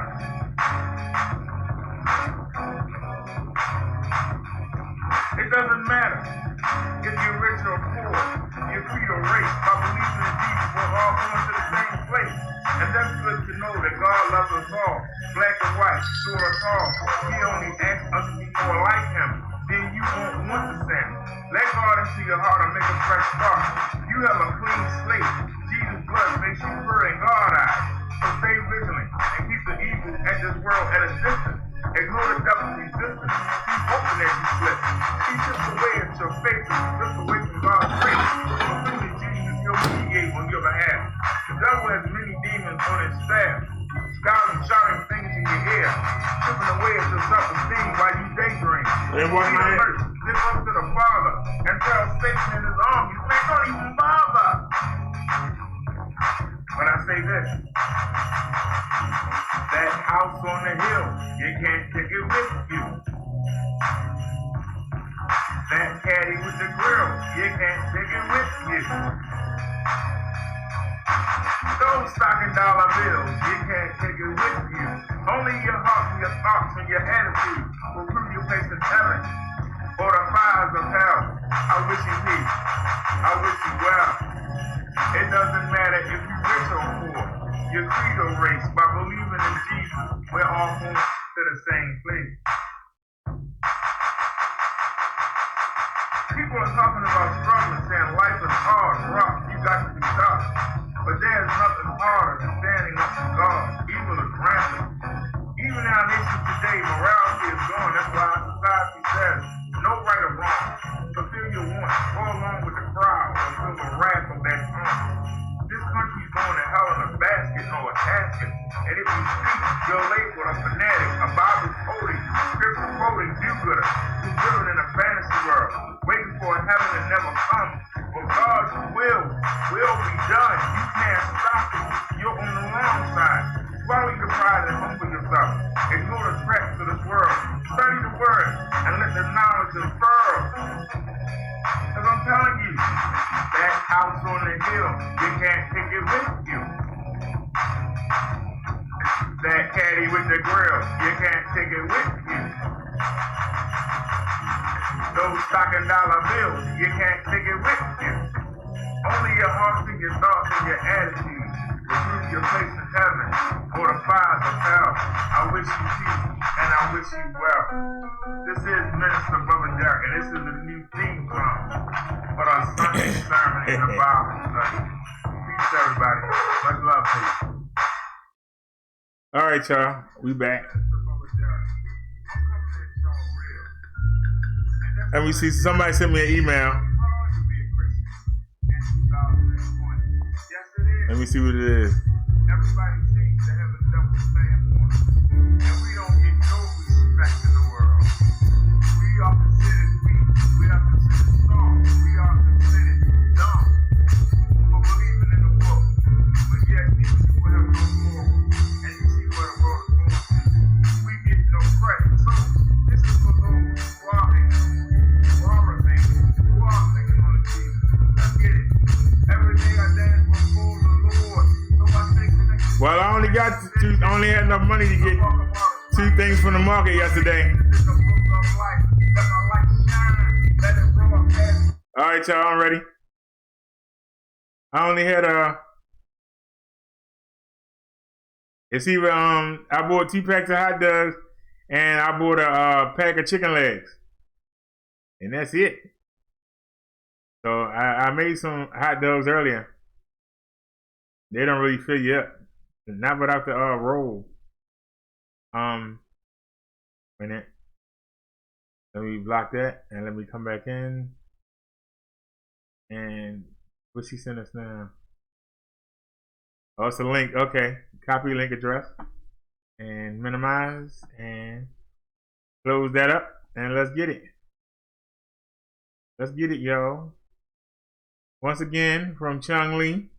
It doesn't matter if you're rich or poor, your creed or race, by believing in Jesus, we're all going to the same place. And that's good to know that God loves us all, black and white, short or tall. He only asks us to be more like him. Then you won't want to sin. Let God into your heart and make a fresh start. You have a clean slate. Jesus' blood makes you pure in God's eyes. So stay vigilant and keep the evil at this world at a distance. Ignore the devil's resistance. He's hoping that you slip. He chips away at your faith and slips away from God's grace. But through Jesus, he'll mediate on your behalf. The devil has many demons on his staff, scowling, shouting things in your ear, chipping away at your self-esteem while you daydream. Live up to the Father and tell Satan and his armies, man, don't even bother. But I say this, that house on the hill, you can't take it with you. That caddy with the grill, you can't take it with you. Those stock and dollar bills, you can't take it with you. Only your heart and your thoughts and your attitude will prove your place in heaven or the fires of hell. I wish you peace. I wish you well. It doesn't matter if you're rich or poor, your creed or race. By believing in Jesus, we're all going to the same place. People are talking about struggling, saying life is hard, rough, you got to be tough. But there's nothing harder than standing up to God. Evil is rampant. Even in our nation today, morality is gone. That's why our society says, no right or wrong. Fulfill your wants, go along with the crowd, or feel the wrath of that tongue. This country's going to hell in a basket or a casket. And if you speak, you're labeled a fanatic, a Bible-quoting, scripture-quoting do-gooder who's living in a fantasy world, waiting for a heaven that never comes. But God's will be done. You can't stop it. You're on the wrong side. Swallow your pride and humble yourself. Ignore the traps of this world. Study the word and let the knowledge unfurl. Because I'm telling you, that house on the hill, you can't take it with you. That caddy with the grill, you can't take it with you. Those stock and dollar bills, you can't take it with you. Only your heart and your thoughts and your attitude will prove your place in heaven or the fires of hell. I wish you peace and I wish you well. This is Minister Brother Derrick, and this is the new theme song for our Sunday sermon in the Bible study. Peace, everybody. Much love to you. All right, y'all. We back. And we see somebody sent me an email. Let me see what it is. Everybody seems to have a double standpoint, and we don't get no respect in the world. We are considered weak. We are considered strong. We are considered dumb for believing in the book. But yet these people have no moral, and you see where the world is going to. We get no credit. So this is for those who are thinking, who are thinking on the Jesus. Let's get it. Every day I dance before the Lord. Well, I only had enough money to get 2 things from the market yesterday. All right, y'all, I'm ready. I only had it's either I bought 2 packs of hot dogs and I bought a pack of chicken legs, and that's it. So I made some hot dogs earlier. They don't really fill you up. Not without the roll. Minute. Let me block that and let me come back in. And what's he send us now? Oh, it's a link. Okay. Copy link address. And minimize and close that up. And let's get it. Let's get it, y'all. Once again, from Chung Lee.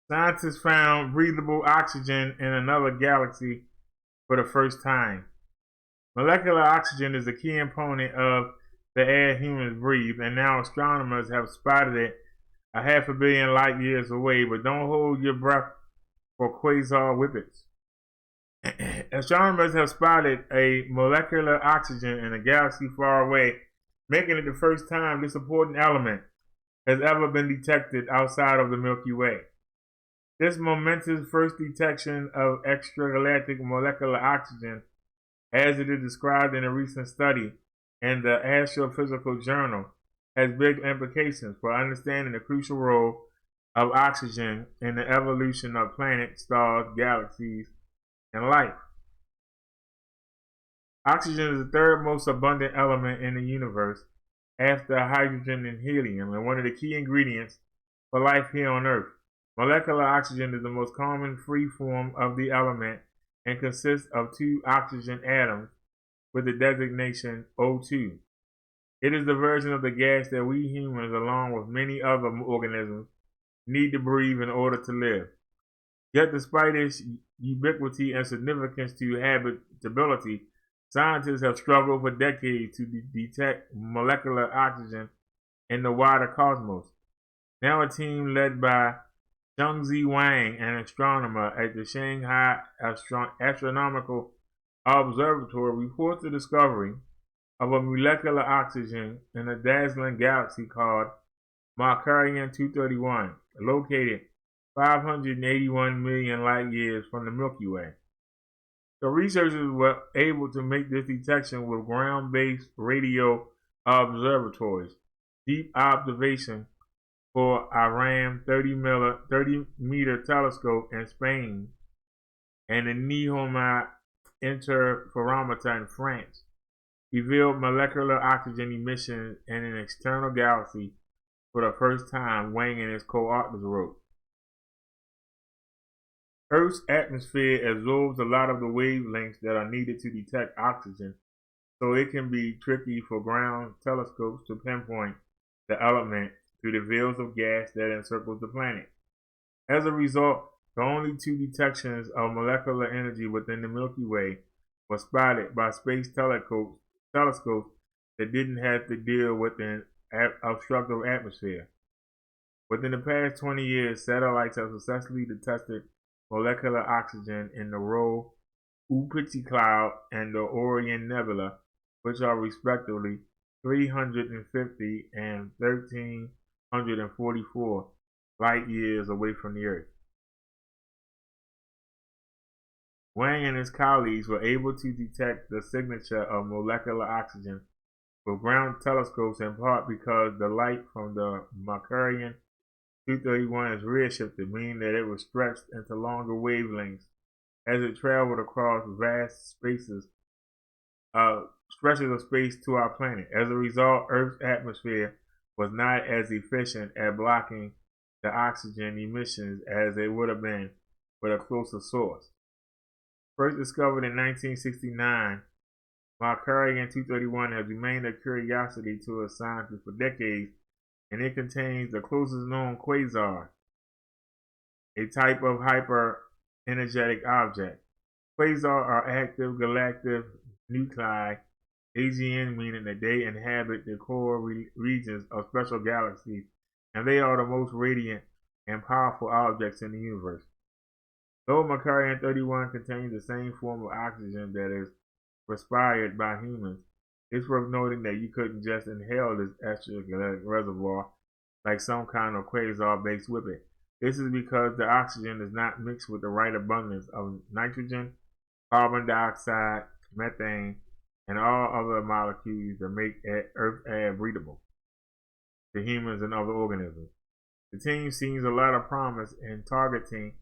Scientists found breathable oxygen in another galaxy for the first time. Molecular oxygen is a key component of the air humans breathe, and now astronomers have spotted it a 500 million light years away. But don't hold your breath for quasar whippets. Astronomers have spotted a molecular oxygen in a galaxy far away, making it the first time this important element has ever been detected outside of the Milky Way. This momentous first detection of extragalactic molecular oxygen, as it is described in a recent study in the Astrophysical Journal, has big implications for understanding the crucial role of oxygen in the evolution of planets, stars, galaxies, and life. Oxygen is the third most abundant element in the universe after hydrogen and helium, and one of the key ingredients for life here on Earth. Molecular oxygen is the most common free form of the element and consists of 2 oxygen atoms with the designation O2. It is the version of the gas that we humans, along with many other organisms, need to breathe in order to live. Yet despite its ubiquity and significance to habitability, scientists have struggled for decades to detect molecular oxygen in the wider cosmos. Now a team led by Zhengzi Wang, an astronomer at the Shanghai Astronomical Observatory, reports the discovery of a molecular oxygen in a dazzling galaxy called Markarian 231, located 581 million light years from the Milky Way. The researchers were able to make this detection with ground-based radio observatories, deep observation for Iran 30-meter telescope in Spain, and the Nihoma interferometer in France, revealed molecular oxygen emissions in an external galaxy for the first time, Wang and his co-authors wrote. Earth's atmosphere absorbs a lot of the wavelengths that are needed to detect oxygen, so it can be tricky for ground telescopes to pinpoint the element through the veils of gas that encircles the planet. As a result, the only 2 detections of molecular energy within the Milky Way were spotted by space telescopes that didn't have to deal with an obstructive atmosphere. Within the past 20 years, satellites have successfully detected molecular oxygen in the Rho Uapiti Cloud and the Orion Nebula, which are respectively 350 and 1344 light years away from the Earth. Wang and his colleagues were able to detect the signature of molecular oxygen with ground telescopes in part because the light from the Markarian 231 is redshifted, meaning that it was stretched into longer wavelengths as it traveled across vast stretches of space to our planet. As a result, Earth's atmosphere was not as efficient at blocking the oxygen emissions as it would have been with a closer source. First discovered in 1969, Markarian 231 has remained a curiosity to us scientists for decades, and it contains the closest known quasar, a type of hyper-energetic object. Quasars are active galactic nuclei, AGN meaning that they inhabit the core regions of special galaxies, and they are the most radiant and powerful objects in the universe. Though Markarian 31 contains the same form of oxygen that is respired by humans, it's worth noting that you couldn't just inhale this extragalactic reservoir like some kind of quasar-based whippet. This is because the oxygen is not mixed with the right abundance of nitrogen, carbon dioxide, methane, and all other molecules that make Earth air breathable to humans and other organisms. The team sees a lot of promise in targeting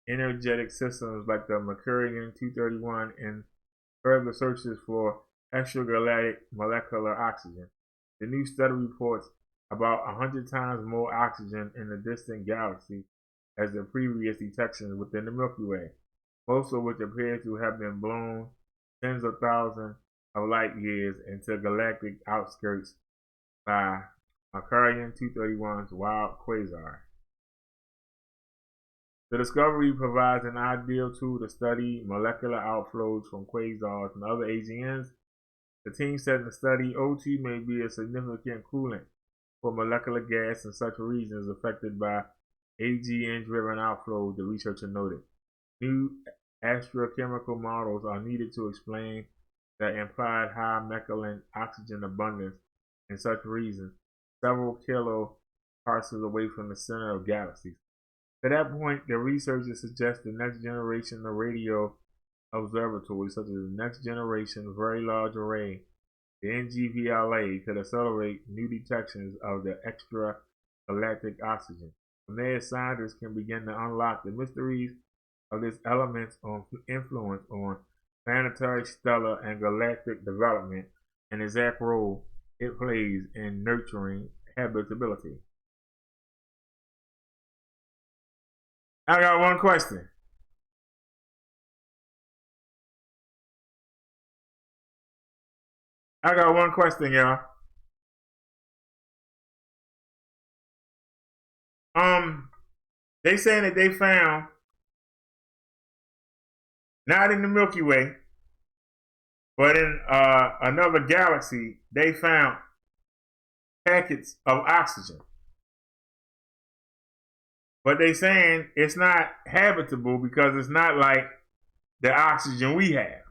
energetic systems like the Mercurian-231 and further searches for extragalactic molecular oxygen. The new study reports about 100 times more oxygen in the distant galaxy as the previous detections within the Milky Way, most of which appear to have been blown tens of thousands of light years into galactic outskirts by Mercurian-231's wild quasar. The discovery provides an ideal tool to study molecular outflows from quasars and other AGNs. The team said in the study, O2 may be a significant coolant for molecular gas in such regions affected by AGN-driven outflows, the researcher noted. New astrochemical models are needed to explain the implied high molecular oxygen abundance in such regions, several kiloparsecs away from the center of galaxies. To that point, the researchers suggest the next generation of radio observatories, such as the Next Generation Very Large Array, the NGVLA, could accelerate new detections of the extragalactic oxygen. From there, scientists can begin to unlock the mysteries of this element's influence on planetary, stellar, and galactic development and the exact role it plays in nurturing habitability. I got one question. Y'all. They saying that they found, not in the Milky Way, but in another galaxy, they found packets of oxygen. But they saying it's not habitable because it's not like the oxygen we have.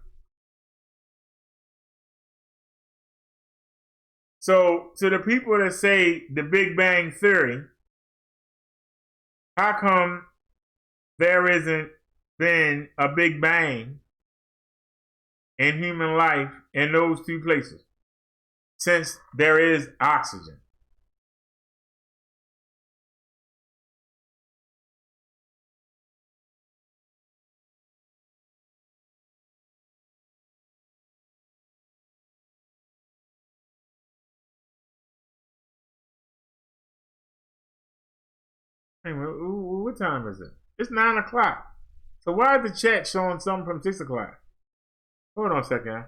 So to the people that say the Big Bang Theory, how come there isn't been a Big Bang in human life in those two places, since there is oxygen? Hey, what time is it? It's 9 o'clock. So why is the chat showing something from 6 o'clock? Hold on a second.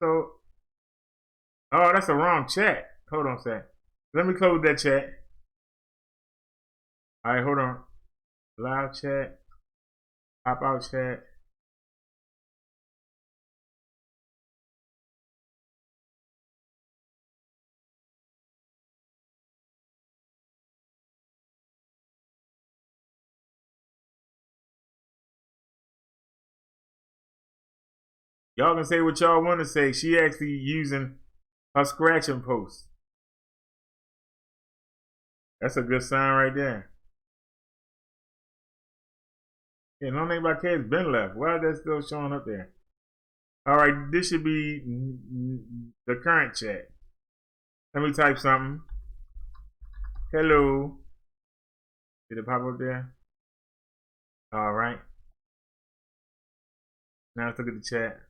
So, oh, that's the wrong chat. Hold on a second. Let me close that chat. All right, hold on. Live chat. Pop out chat. Y'all can say what y'all want to say. She actually using her scratching post. That's a good sign right there. Yeah, no name about K's been left. Why is that still showing up there? All right, this should be the current chat. Let me type something. Hello. Did it pop up there? All right. Now let's look at the chat.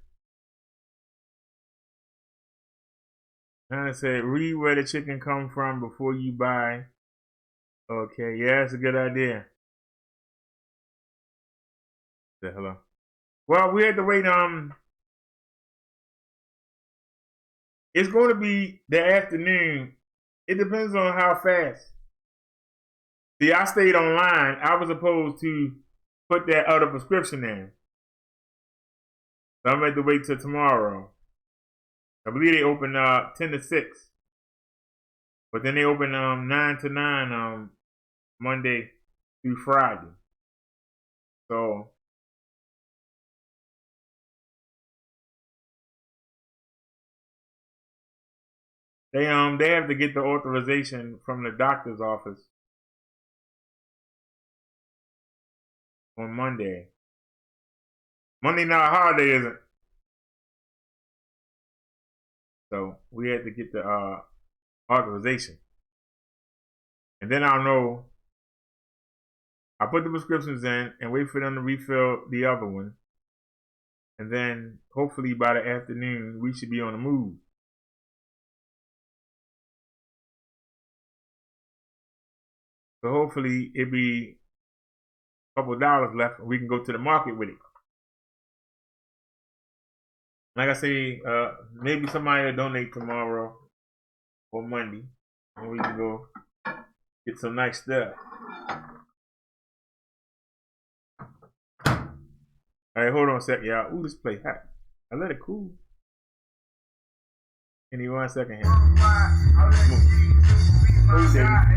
Now it said, read where the chicken come from before you buy. Okay, yeah, that's a good idea. Say hello. Well, we had to wait. It's going to be the afternoon. It depends on how fast. See, I stayed online. I was supposed to put that other prescription in. So I'm going to have to wait till tomorrow. I believe they open 10 to 6. But then they open 9 to 9 Monday through Friday. So they have to get the authorization from the doctor's office on Monday. Monday not a holiday, isn't? So we had to get the authorization. And then I'll know. I put the prescriptions in and wait for them to refill the other one. And then hopefully by the afternoon, we should be on the move. So hopefully it'll be a couple of dollars left and we can go to the market with it. Like I say, maybe somebody will donate tomorrow or Monday and we can go get some nice stuff. Alright, hold on a second, y'all. Ooh, this play hot. I let it cool. Give me 1 second here. Move, baby.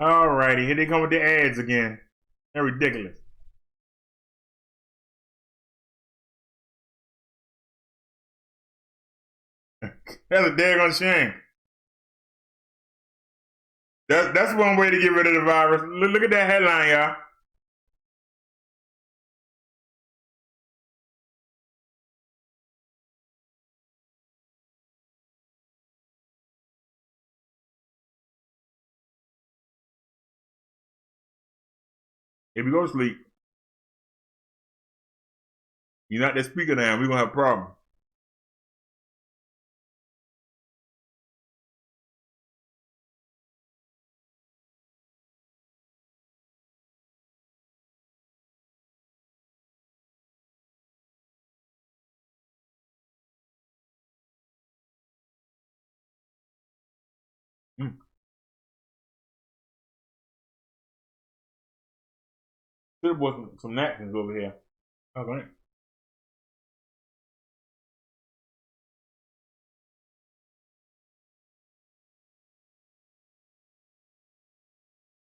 Alrighty, here they come with the ads again. They're ridiculous. That's a daggone shame. That's one way to get rid of the virus. Look at that headline, y'all. If you go to sleep, you're not that speaker down, we're gonna have a problem. Should have bought some napkins over here. Okay.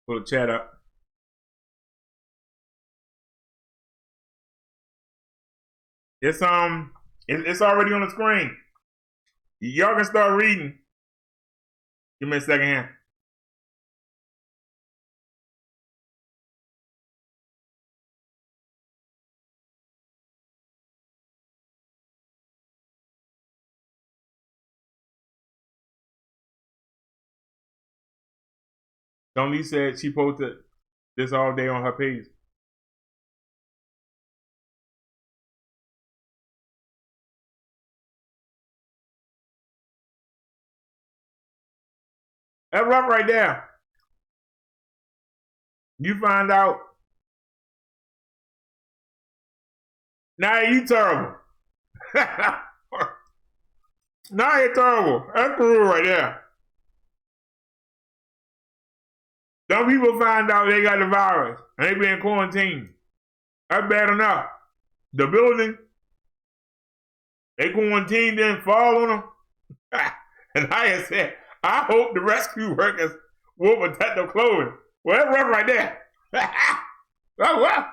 Pull the chat up. It's already on the screen. Y'all can start reading. Give me a second here. Tony said she posted this all day on her page. That's rough right there. You find out. Nah, you terrible. Nah, you're terrible. That's cruel right there. Some people find out they got the virus and they be in quarantine. That's bad enough. The building, they quarantined and fall on them. And I said, I hope the rescue workers will protect their clothing. Well, that's rough right there. Oh, well.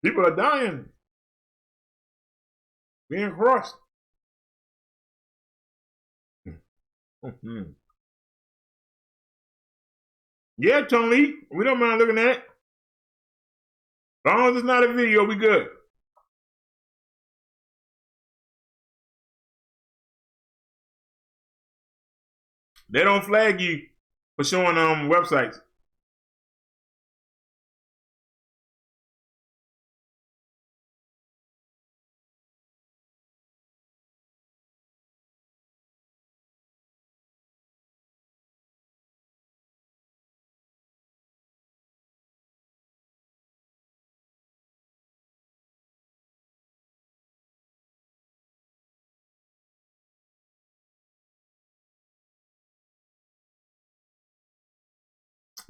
People are dying, being crushed. Yeah, Tony, we don't mind looking at it. As long as it's not a video, we good. They don't flag you for showing websites.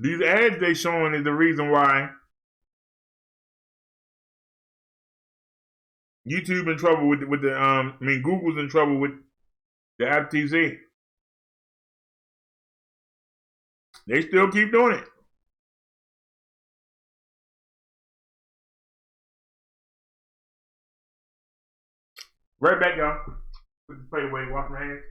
These ads they showing is the reason why YouTube in trouble with the Google's in trouble with the FTC. They still keep doing it. Right back, y'all. Put the plate away, wash my hands.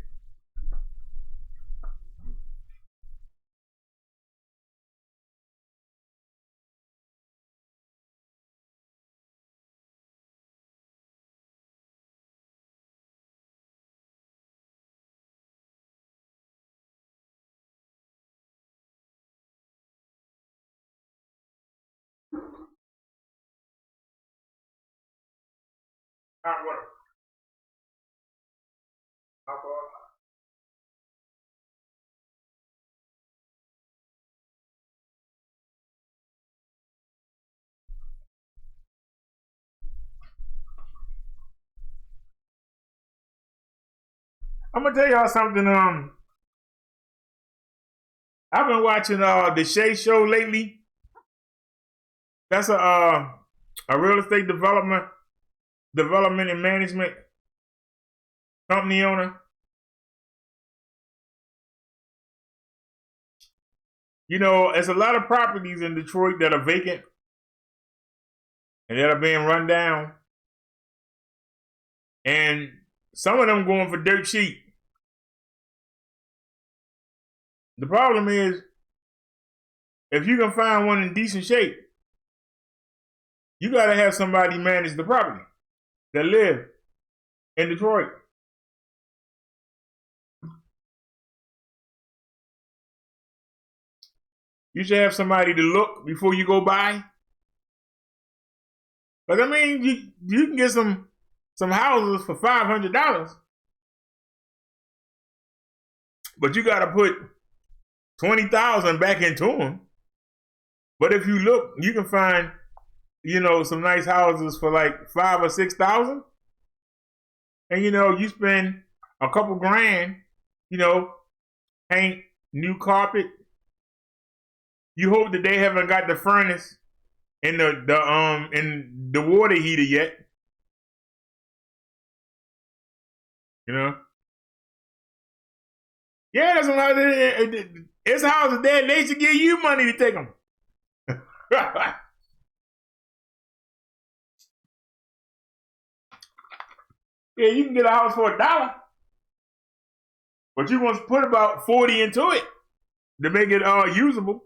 Hot water. Hot water. I'm gonna tell y'all something. I've been watching the Shay Show lately. That's a real estate development and management company owner. You know, there's a lot of properties in Detroit that are vacant and that are being run down. And some of them going for dirt cheap. The problem is, if you can find one in decent shape, You got to have somebody manage the property that live in Detroit. You should have somebody to look before you go buy. Like, I mean, you can get some houses for $500, but you got to put $20,000 back into them. But if you look, you can find, you know, some nice houses for like $5,000 or $6,000, and you know, you spend a couple grand, you know, paint, new carpet. You hope that they haven't got the furnace and the water heater yet. You know? Yeah, that's what it's houses there. They should give you money to take them. Yeah, you can get a house for $1, but you want to put about 40 into it to make it usable.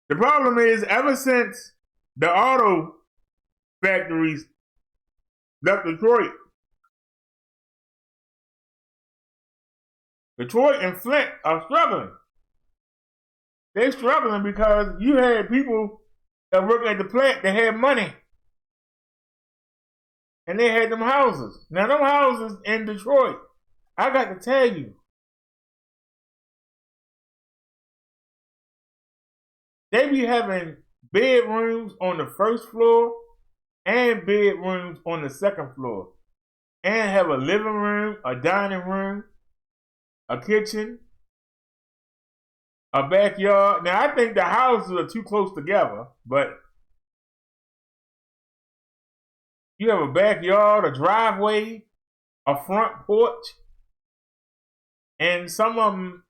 The problem is, ever since the auto factories left Detroit and Flint are struggling. They're struggling because you had people that worked at the plant that had money. And they had them houses. Now, them houses in Detroit, I got to tell you, they be having bedrooms on the first floor and bedrooms on the second floor. And have a living room, a dining room, a kitchen, a backyard. Now, I think the houses are too close together, but you have a backyard, a driveway, a front porch, and some of them,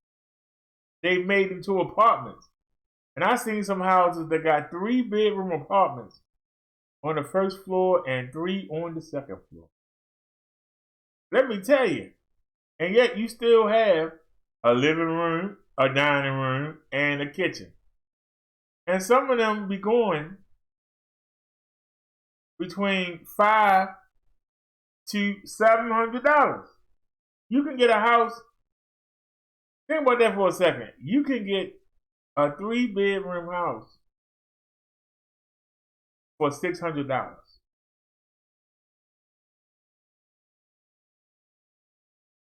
they made into apartments. And I seen some houses that got 3-bedroom apartments on the first floor and 3 on the second floor. Let me tell you, and yet you still have a living room, a dining room, and a kitchen. And some of them be going between $500 to $700. You can get a house. Think about that for a second. You can get a 3-bedroom house for $600.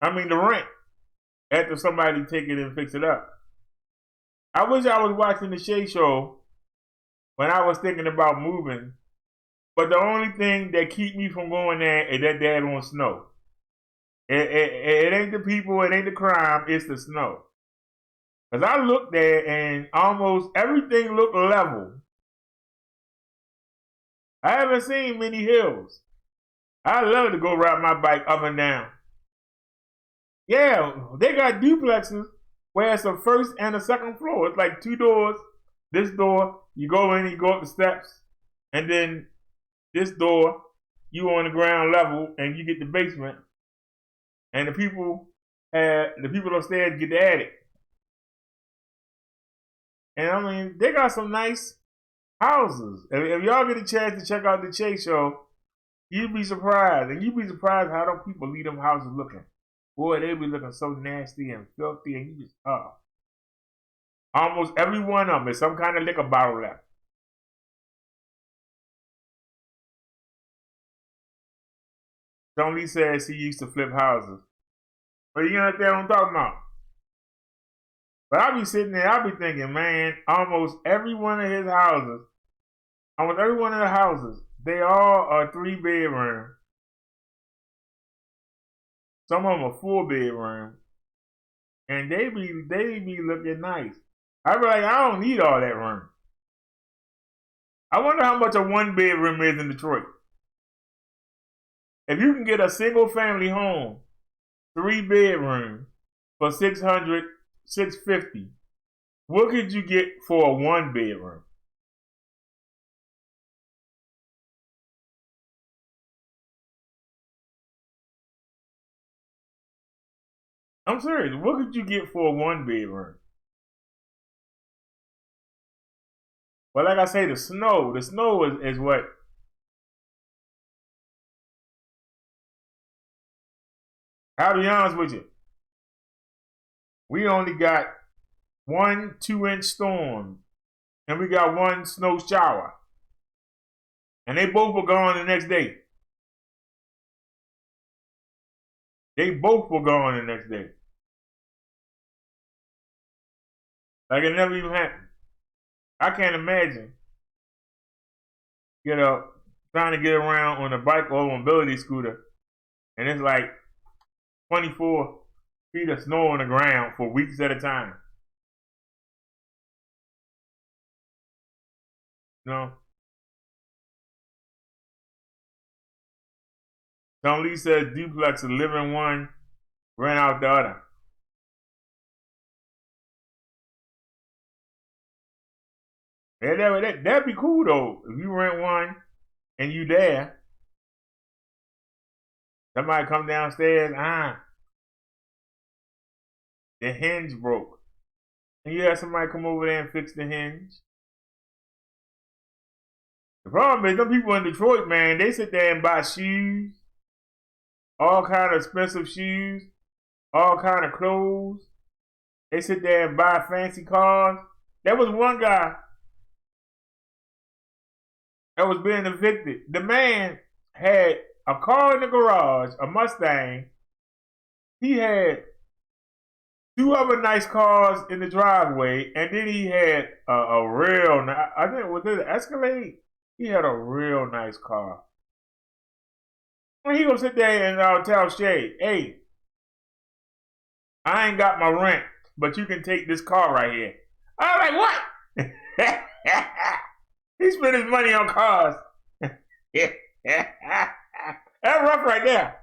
I mean, the rent after somebody take it and fix it up. I wish I was watching the Shay Show when I was thinking about moving. But the only thing that keep me from going there is that daggone snow. It ain't the people, it ain't the crime, it's the snow. Because I looked there and almost everything looked level. I haven't seen many hills. I love to go ride my bike up and down. Yeah, they got duplexes where it's a first and a second floor. It's like 2 doors. This door, you go in, you go up the steps, and then this door, you on the ground level, and you get the basement, and the people upstairs get the attic. And I mean, they got some nice houses. If y'all get a chance to check out the Chase Show, you'd be surprised, and you'd be surprised how them people leave them houses looking. Boy, they be looking so nasty and filthy, and you just almost every one of them is some kind of liquor bottle left. Tony says he used to flip houses. But you understand what I'm talking about? But I be sitting there, I be thinking, man, almost every one of the houses, they all are 3-bedroom. Some of them are 4-bedroom. And they be looking nice. I be like, I don't need all that room. I wonder how much a 1-bedroom is in Detroit. If you can get a single family home, 3-bedroom, for $600, $650, what could you get for a 1-bedroom? I'm serious. What could you get for a 1-bedroom? Well, like I say, the snow is what. I'll be honest with you. We only got 1 2-inch storm, and we got 1 snow shower. And they both were gone the next day. They both were gone the next day. Like it never even happened. I can't imagine, trying to get around on a bike or mobility scooter, and it's like 24 feet of snow on the ground for weeks at a time. Tom Lee says duplex, living one, rent out the other. That'd be cool though. If you rent one and you there, somebody come downstairs, the hinge broke. And you have somebody come over there and fix the hinge. The problem is, them people in Detroit, man, they sit there and buy shoes, all kind of expensive shoes, all kind of clothes. They sit there and buy fancy cars. There was one guy that was being evicted. The man had a car in the garage, a Mustang. He had 2 other nice cars in the driveway, and then he had a real, I think, was it an Escalade? He had a real nice car. And he gonna sit there and tell Shay, hey, I ain't got my rent, but you can take this car right here. I was like, what? He spent his money on cars. That's rough right there.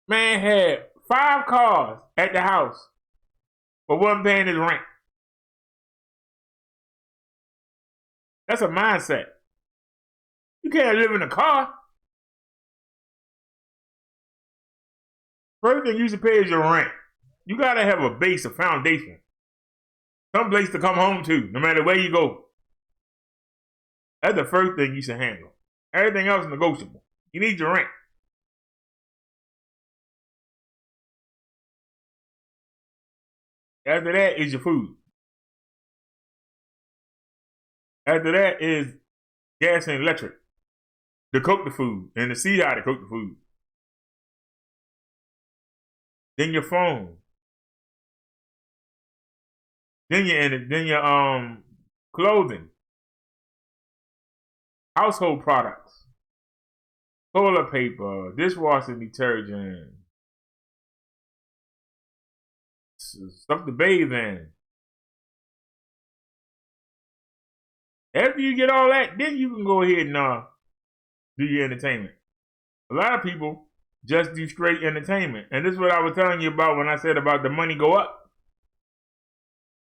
Man had 5 cars at the house, but wasn't paying his rent. That's a mindset. You can't live in a car. First thing you should pay is your rent. You gotta have a base, a foundation. Some place to come home to, no matter where you go. That's the first thing you should handle. Everything else is negotiable. You need your rent. After that is your food. After that is gas and electric to cook the food and to see how to cook the food. Then your phone. Then your clothing. Household products. Toilet paper, dishwashing detergent. Stuff to bathe in. After you get all that, then you can go ahead and do your entertainment. A lot of people just do straight entertainment. And this is what I was telling you about when I said about the money go up.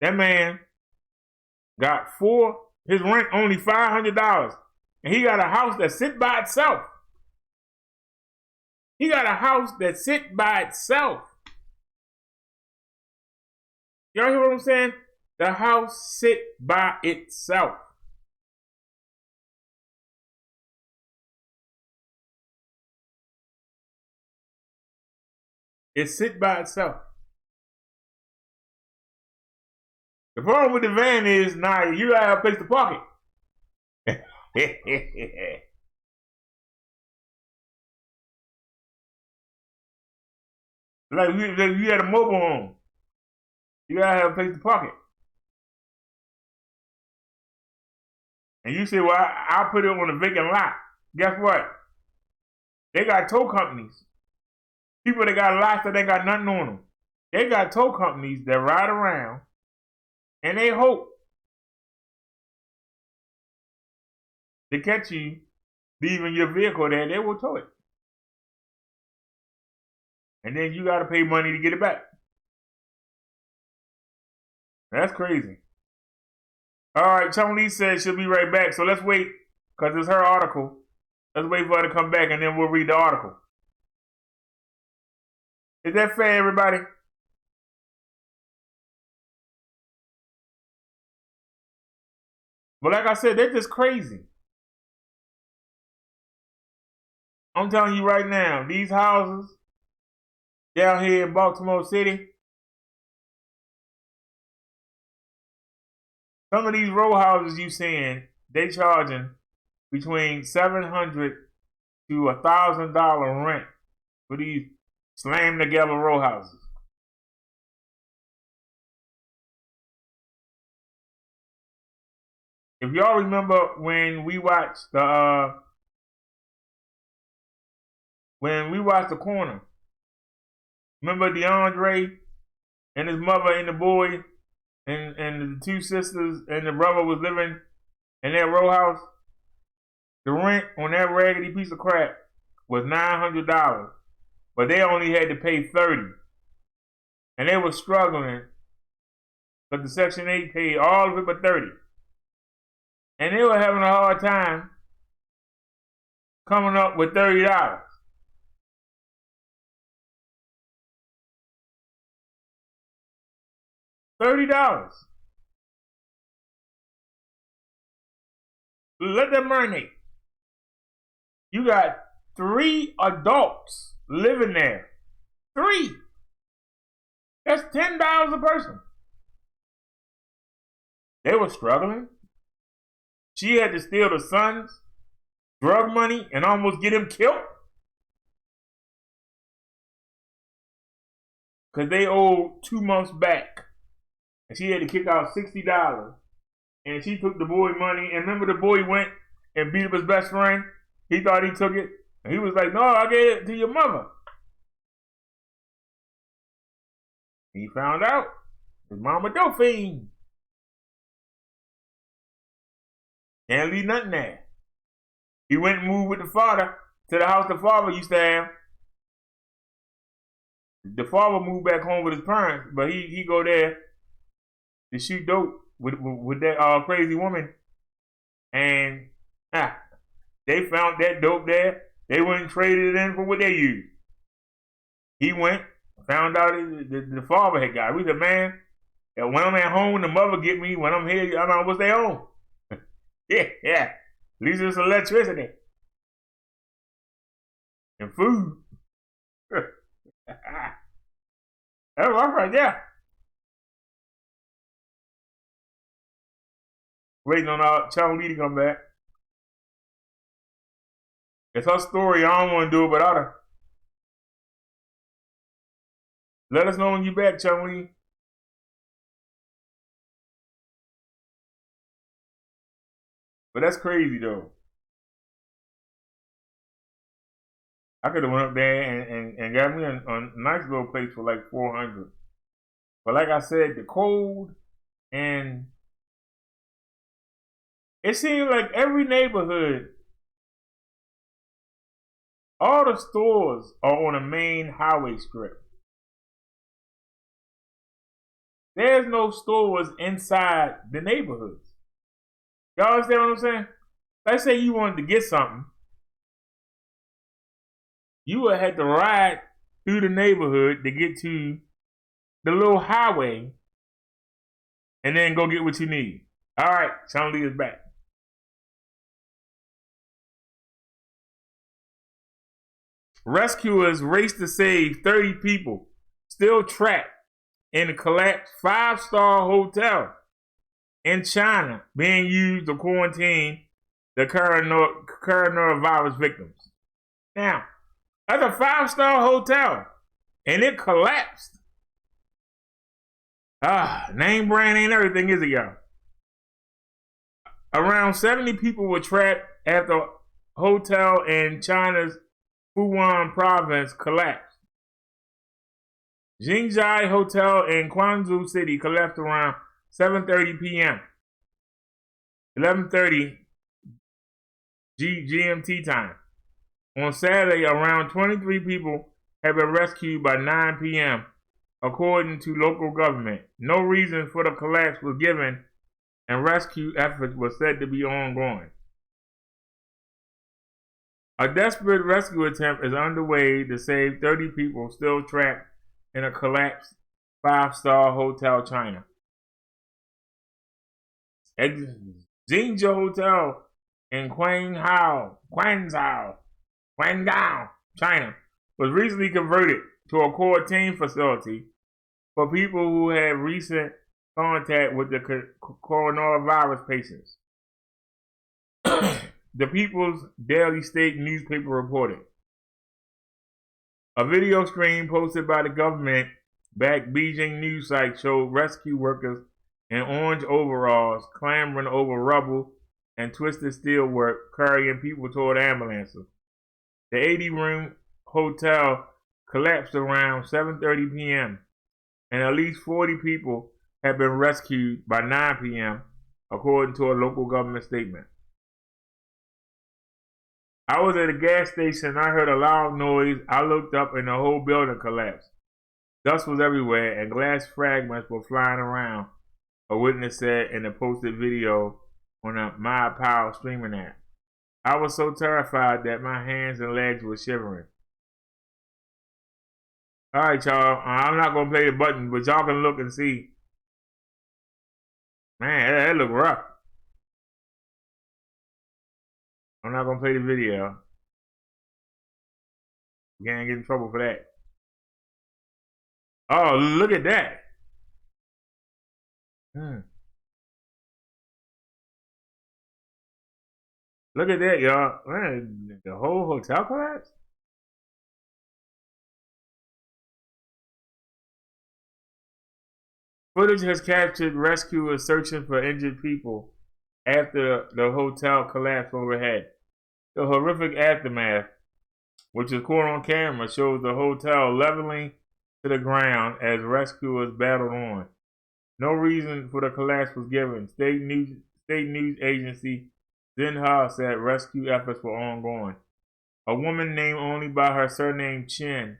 That man got his rent only $500. And he got a house that sit by itself. He got a house that sit by itself. Y'all hear what I'm saying? The house sit by itself. It sit by itself. The problem with the van is, now you gotta have a place to park it. Like you had a mobile home. You gotta have a place to park it. And you say, well, I'll put it on a vacant lot. Guess what? They got tow companies. People that got lots that ain't got nothing on them. They got tow companies that ride around and they hope to catch you leaving your vehicle there. They will tow it. And then you got to pay money to get it back. That's crazy. All right, Chong Lee says she'll be right back. So let's wait, because it's her article. Let's wait for her to come back, and then we'll read the article. Is that fair, everybody? But like I said, they're just crazy. I'm telling you right now, these houses down here in Baltimore City, some of these row houses you seeing, they charging between $700 to $1,000 rent for these slam together row houses. If y'all remember when we watched the corner, remember DeAndre and his mother and the boy and the two sisters and the brother was living in that row house? The rent on that raggedy piece of crap was $900, but they only had to pay $30, and they were struggling because the Section 8 paid all of it but $30. And they were having a hard time coming up with $30. $30. Let that marinate. You got 3 adults living there. 3. That's $10 a person. They were struggling. She had to steal the son's drug money and almost get him killed because they owed 2 months back. And she had to kick out $60. And she took the boy money. And remember, the boy went and beat up his best friend. He thought he took it. And he was like, no, I gave it to your mother. He found out his mama dope fiend. Can't leave nothing there. He went and moved with the father to the house the father used to have. The father moved back home with his parents, but he go there to shoot dope with that crazy woman. And they found that dope there. They went and traded it in for what they used. He went, found out the father had got it. We said, man, when I'm at home, the mother get me. When I'm here, I don't know what's they own. Yeah. At least it's electricity. And food. That's rough right there. Waiting on our Chun-Li to come back. It's her story. I don't want to do it without her. Let us know when you're back, Chun-Li. But that's crazy though. I could have went up there and got me a nice little place for like $400. But like I said, the cold, and it seems like every neighborhood, all the stores are on a main highway strip. There's no stores inside the neighborhoods. Y'all understand what I'm saying? Let's say you wanted to get something. You would have to ride through the neighborhood to get to the little highway and then go get what you need. All right, Chun-Li is back. Rescuers race to save 30 people still trapped in a collapsed 5-star hotel in China being used to quarantine the coronavirus victims. Now, that's a 5-star hotel, and it collapsed. Name brand ain't everything, is it, y'all? Around 70 people were trapped after a hotel in China's Fujian province collapsed. Jingjai Hotel in Guangzhou City collapsed around 7:30 p.m. 11:30 GMT time. On Saturday, around 23 people have been rescued by 9 p.m., according to local government. No reason for the collapse was given, and rescue efforts were said to be ongoing. A desperate rescue attempt is underway to save 30 people still trapped in a collapsed 5-star hotel China. Jinzhou Hotel in Guangzhou, China, was recently converted to a quarantine facility for people who had recent contact with the coronavirus patients. The People's Daily State newspaper reported. A video stream posted by the government-backed Beijing news site showed rescue workers in orange overalls clambering over rubble and twisted steelwork, carrying people toward ambulances. The 80-room hotel collapsed around 7:30 p.m., and at least 40 people have been rescued by 9 p.m., according to a local government statement. I was at a gas station and I heard a loud noise. I looked up and the whole building collapsed. Dust was everywhere and glass fragments were flying around, a witness said in a posted video on a MyPow streaming app. I was so terrified that my hands and legs were shivering. Alright, y'all. I'm not going to play the button, but y'all can look and see. Man, that look rough. I'm not going to play the video. You can't get in trouble for that. Oh, look at that. Look at that, y'all. Man, the whole hotel collapsed? Footage has captured rescuers searching for injured people after the hotel collapsed overhead. The horrific aftermath, which is caught on camera, shows the hotel leveling to the ground as rescuers battled on. No reason for the collapse was given. State news agency Xinhua said rescue efforts were ongoing. A woman named only by her surname Chen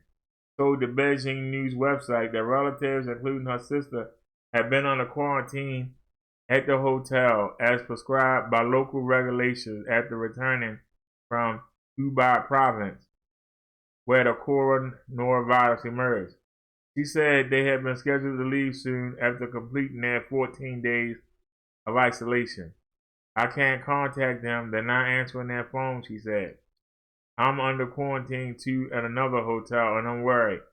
told the Beijing news website that relatives, including her sister, had been under quarantine at the hotel as prescribed by local regulations after returning from Hubei province, where the coronavirus emerged. She said they had been scheduled to leave soon after completing their 14 days of isolation. I can't contact them. They're not answering their phone, she said. I'm under quarantine too at another hotel and I'm worried.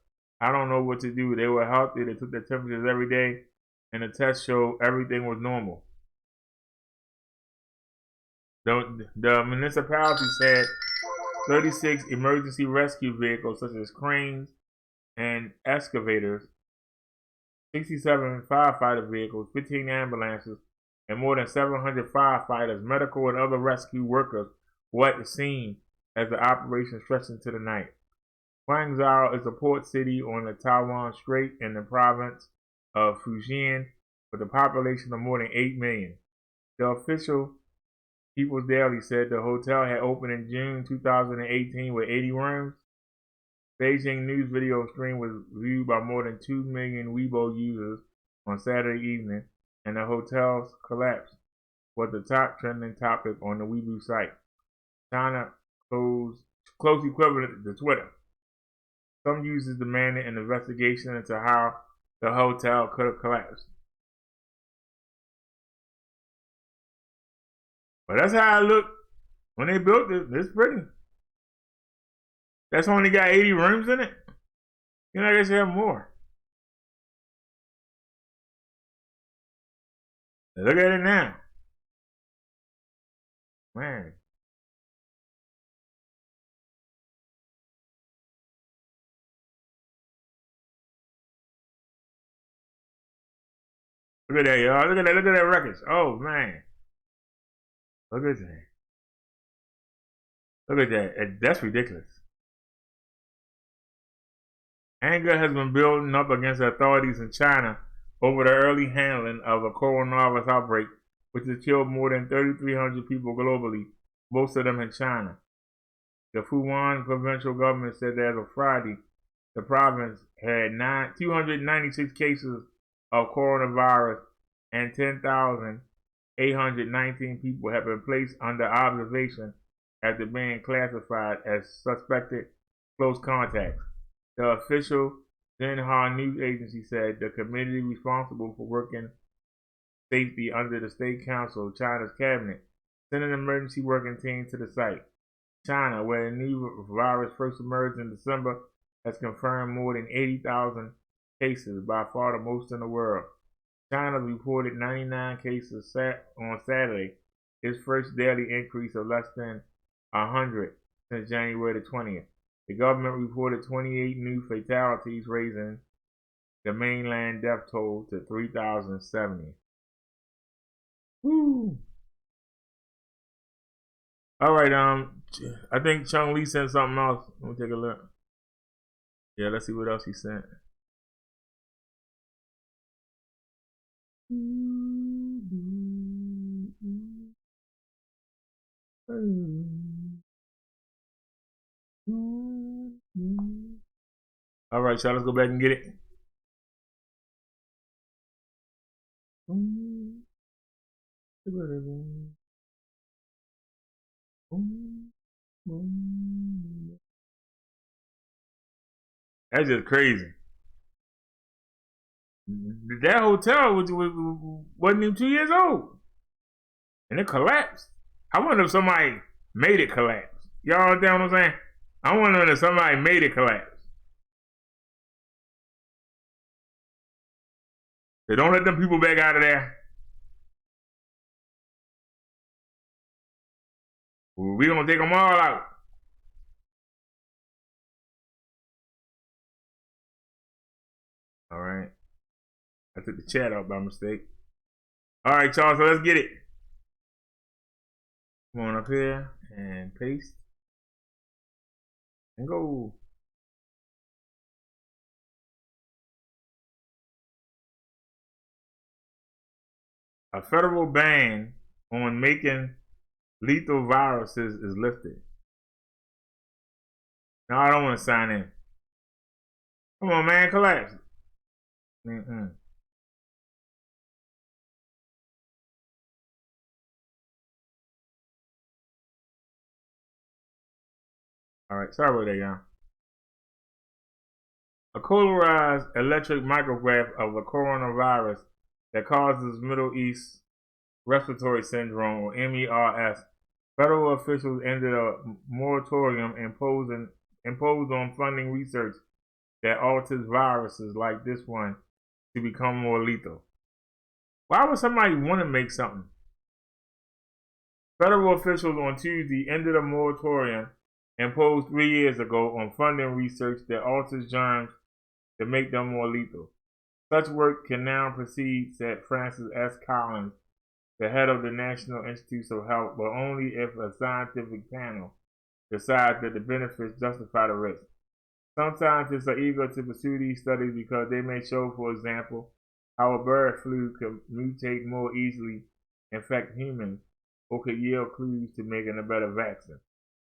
I don't know what to do. They were healthy. They took their temperatures every day and the test showed everything was normal. The municipality said 36 emergency rescue vehicles such as cranes and excavators, 67 firefighter vehicles, 15 ambulances, and more than 700 firefighters, medical and other rescue workers were at the scene as the operation stretched into the night. Guangzhou is a port city on the Taiwan Strait in the province of Fujian with a population of more than 8 million. The official People's Daily said the hotel had opened in June 2018 with 80 rooms. Beijing news video stream was viewed by more than 2 million Weibo users on Saturday evening, and the hotel's collapse was the top trending topic on the Weibo site, China close equivalent to Twitter. Some users demanded an investigation into how the hotel could have collapsed. But that's how it looked when they built it. It's pretty. That's only got 80 rooms in it. You know, I guess you have more. Look at it now. Man. Look at that, y'all. Look at that records. Oh, man. Look at that. Look at that. That's ridiculous. Anger has been building up against authorities in China over the early handling of a coronavirus outbreak, which has killed more than 3,300 people globally, most of them in China. The Fujian provincial government said that as of Friday, the province had 296 cases of coronavirus and 10,819 people have been placed under observation after being classified as suspected close contacts. The official Xinhua news agency said the committee responsible for working Safety under the State Council of China's cabinet sent an emergency working team to the site. China, where the new virus first emerged in December, has confirmed more than 80,000 cases, by far the most in the world. China reported 99 cases on Saturday, its first daily increase of less than 100 since January the 20th. The government reported 28 new fatalities, raising the mainland death toll to 3,070. Woo! All right, I think Chung Lee sent something else. Let me take a look. Yeah, let's see what else he sent. All right, y'all, let's go back and get it. That's just crazy. That hotel wasn't even 2 years old, and it collapsed. I wonder if somebody made it collapse. Y'all understand what I'm saying? I wonder if somebody made it collapse. They don't let them people back out of there. We gonna take them all out. All right. I took the chat out by mistake. All right, y'all, so let's get it. Come on up here and paste. And go. A federal ban on making lethal viruses is lifted. No, I don't want to sign in. Come on, man, collapse. All right, sorry about that, y'all. A polarized electric micrograph of a coronavirus that causes Middle East Respiratory Syndrome, or MERS. Federal officials ended a moratorium imposed on funding research that alters viruses like this one to become more lethal. Why would somebody want to make something? Federal officials on Tuesday ended a moratorium imposed 3 years ago on funding research that alters germs to make them more lethal. Such work can now proceed, said Francis S. Collins, the head of the National Institutes of Health, but only if a scientific panel decides that the benefits justify the risk. Some scientists are eager to pursue these studies because they may show, for example, how a bird flu could mutate more easily, infect humans, or could yield clues to making a better vaccine.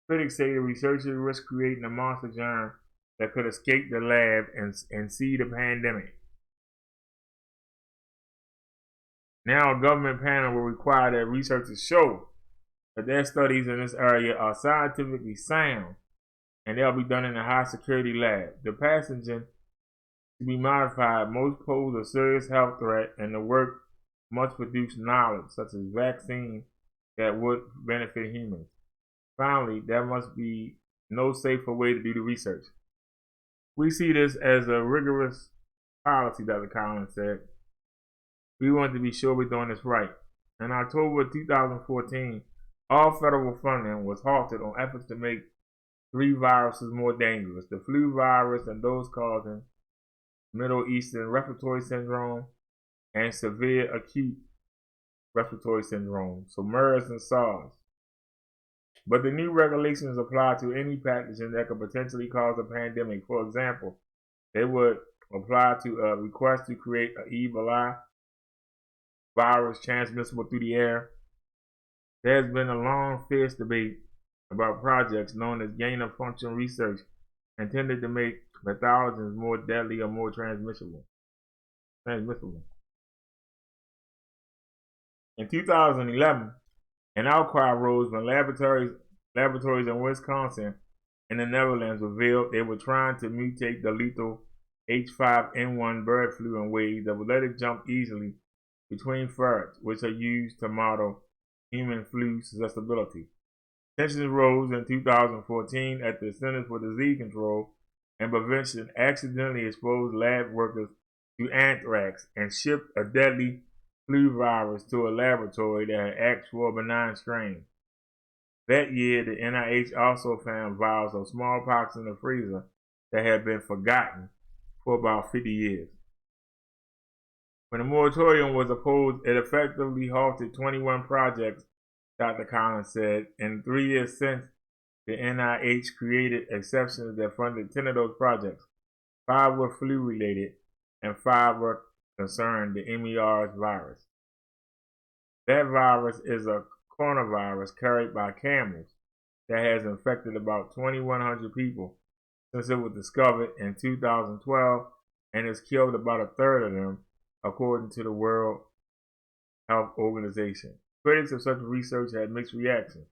Critics say the researchers risk creating a monster germ that could escape the lab and seed a pandemic. Now a government panel will require that researchers show that their studies in this area are scientifically sound, and they'll be done in a high security lab. The pathogen to be modified most pose a serious health threat, and the work must produce knowledge, such as vaccines, that would benefit humans. Finally, there must be no safer way to do the research. We see this as a rigorous policy, Dr. Collins said. We want to be sure we're doing this right. In October 2014, all federal funding was halted on efforts to make 3 viruses more dangerous: the flu virus and those causing Middle Eastern Respiratory Syndrome and severe acute respiratory syndrome, so MERS and SARS. But the new regulations apply to any pathogen that could potentially cause a pandemic. For example, they would apply to a request to create an Ebola virus transmissible through the air. There has been a long, fierce debate about projects known as gain-of-function research intended to make pathogens more deadly or more transmissible. In 2011, an outcry rose when laboratories in Wisconsin and the Netherlands revealed they were trying to mutate the lethal H5N1 bird flu in ways that would let it jump easily between ferrets, which are used to model human flu susceptibility. Tensions rose in 2014 at the Centers for Disease Control and Prevention accidentally exposed lab workers to anthrax and shipped a deadly flu virus to a laboratory that had asked for a benign strain. That year, the NIH also found vials of smallpox in the freezer that had been forgotten for about 50 years. When the moratorium was opposed, it effectively halted 21 projects, Dr. Collins said. In 3 years since, the NIH created exceptions that funded 10 of those projects. 5 were flu-related, and 5 were concerned the MERS virus. That virus is a coronavirus carried by camels that has infected about 2,100 people since it was discovered in 2012 and has killed about a third of them, according to the World Health Organization. Critics of such research had mixed reactions.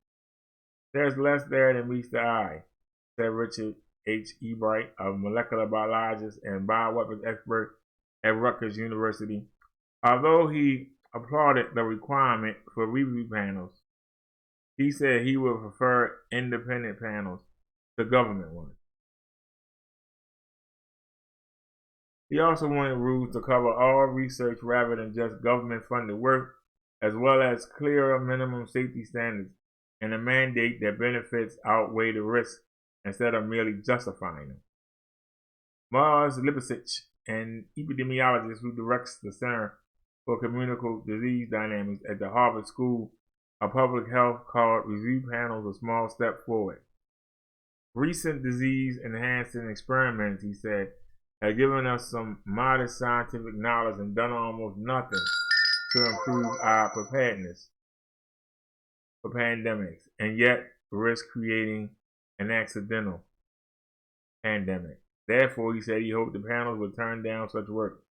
There's less there than meets the eye, said Richard H. Ebright, a molecular biologist and bioweapons expert at Rutgers University. Although he applauded the requirement for review panels, he said he would prefer independent panels to government ones. He also wanted rules to cover all research rather than just government-funded work, as well as clearer minimum safety standards and a mandate that benefits outweigh the risks instead of merely justifying them. Mars Lipsich, an epidemiologist who directs the Center for Communicable Disease Dynamics at the Harvard School of Public Health, called review panels a small step forward. Recent disease-enhancing experiments, he said, have given us some modest scientific knowledge and done almost nothing to improve our preparedness for pandemics, and yet risk creating an accidental pandemic. Therefore, he said he hoped the panels would turn down such work.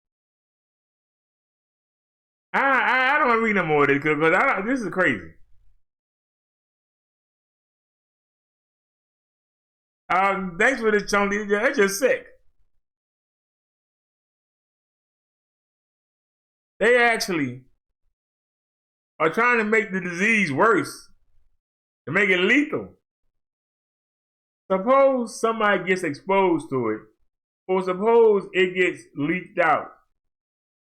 I don't want to read no more of this because this is crazy. Thanks for this, Chunky. That's just sick. They actually are trying to make the disease worse, to make it lethal. Suppose somebody gets exposed to it, or suppose it gets leaked out.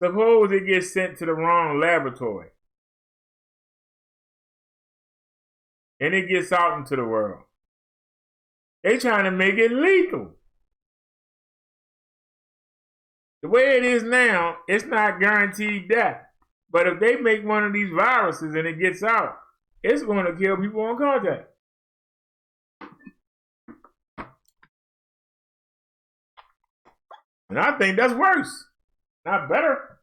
Suppose it gets sent to the wrong laboratory, and it gets out into the world. They're trying to make it lethal. The way it is now, it's not guaranteed death. But if they make one of these viruses and it gets out, it's going to kill people in contact. And I think that's worse, not better.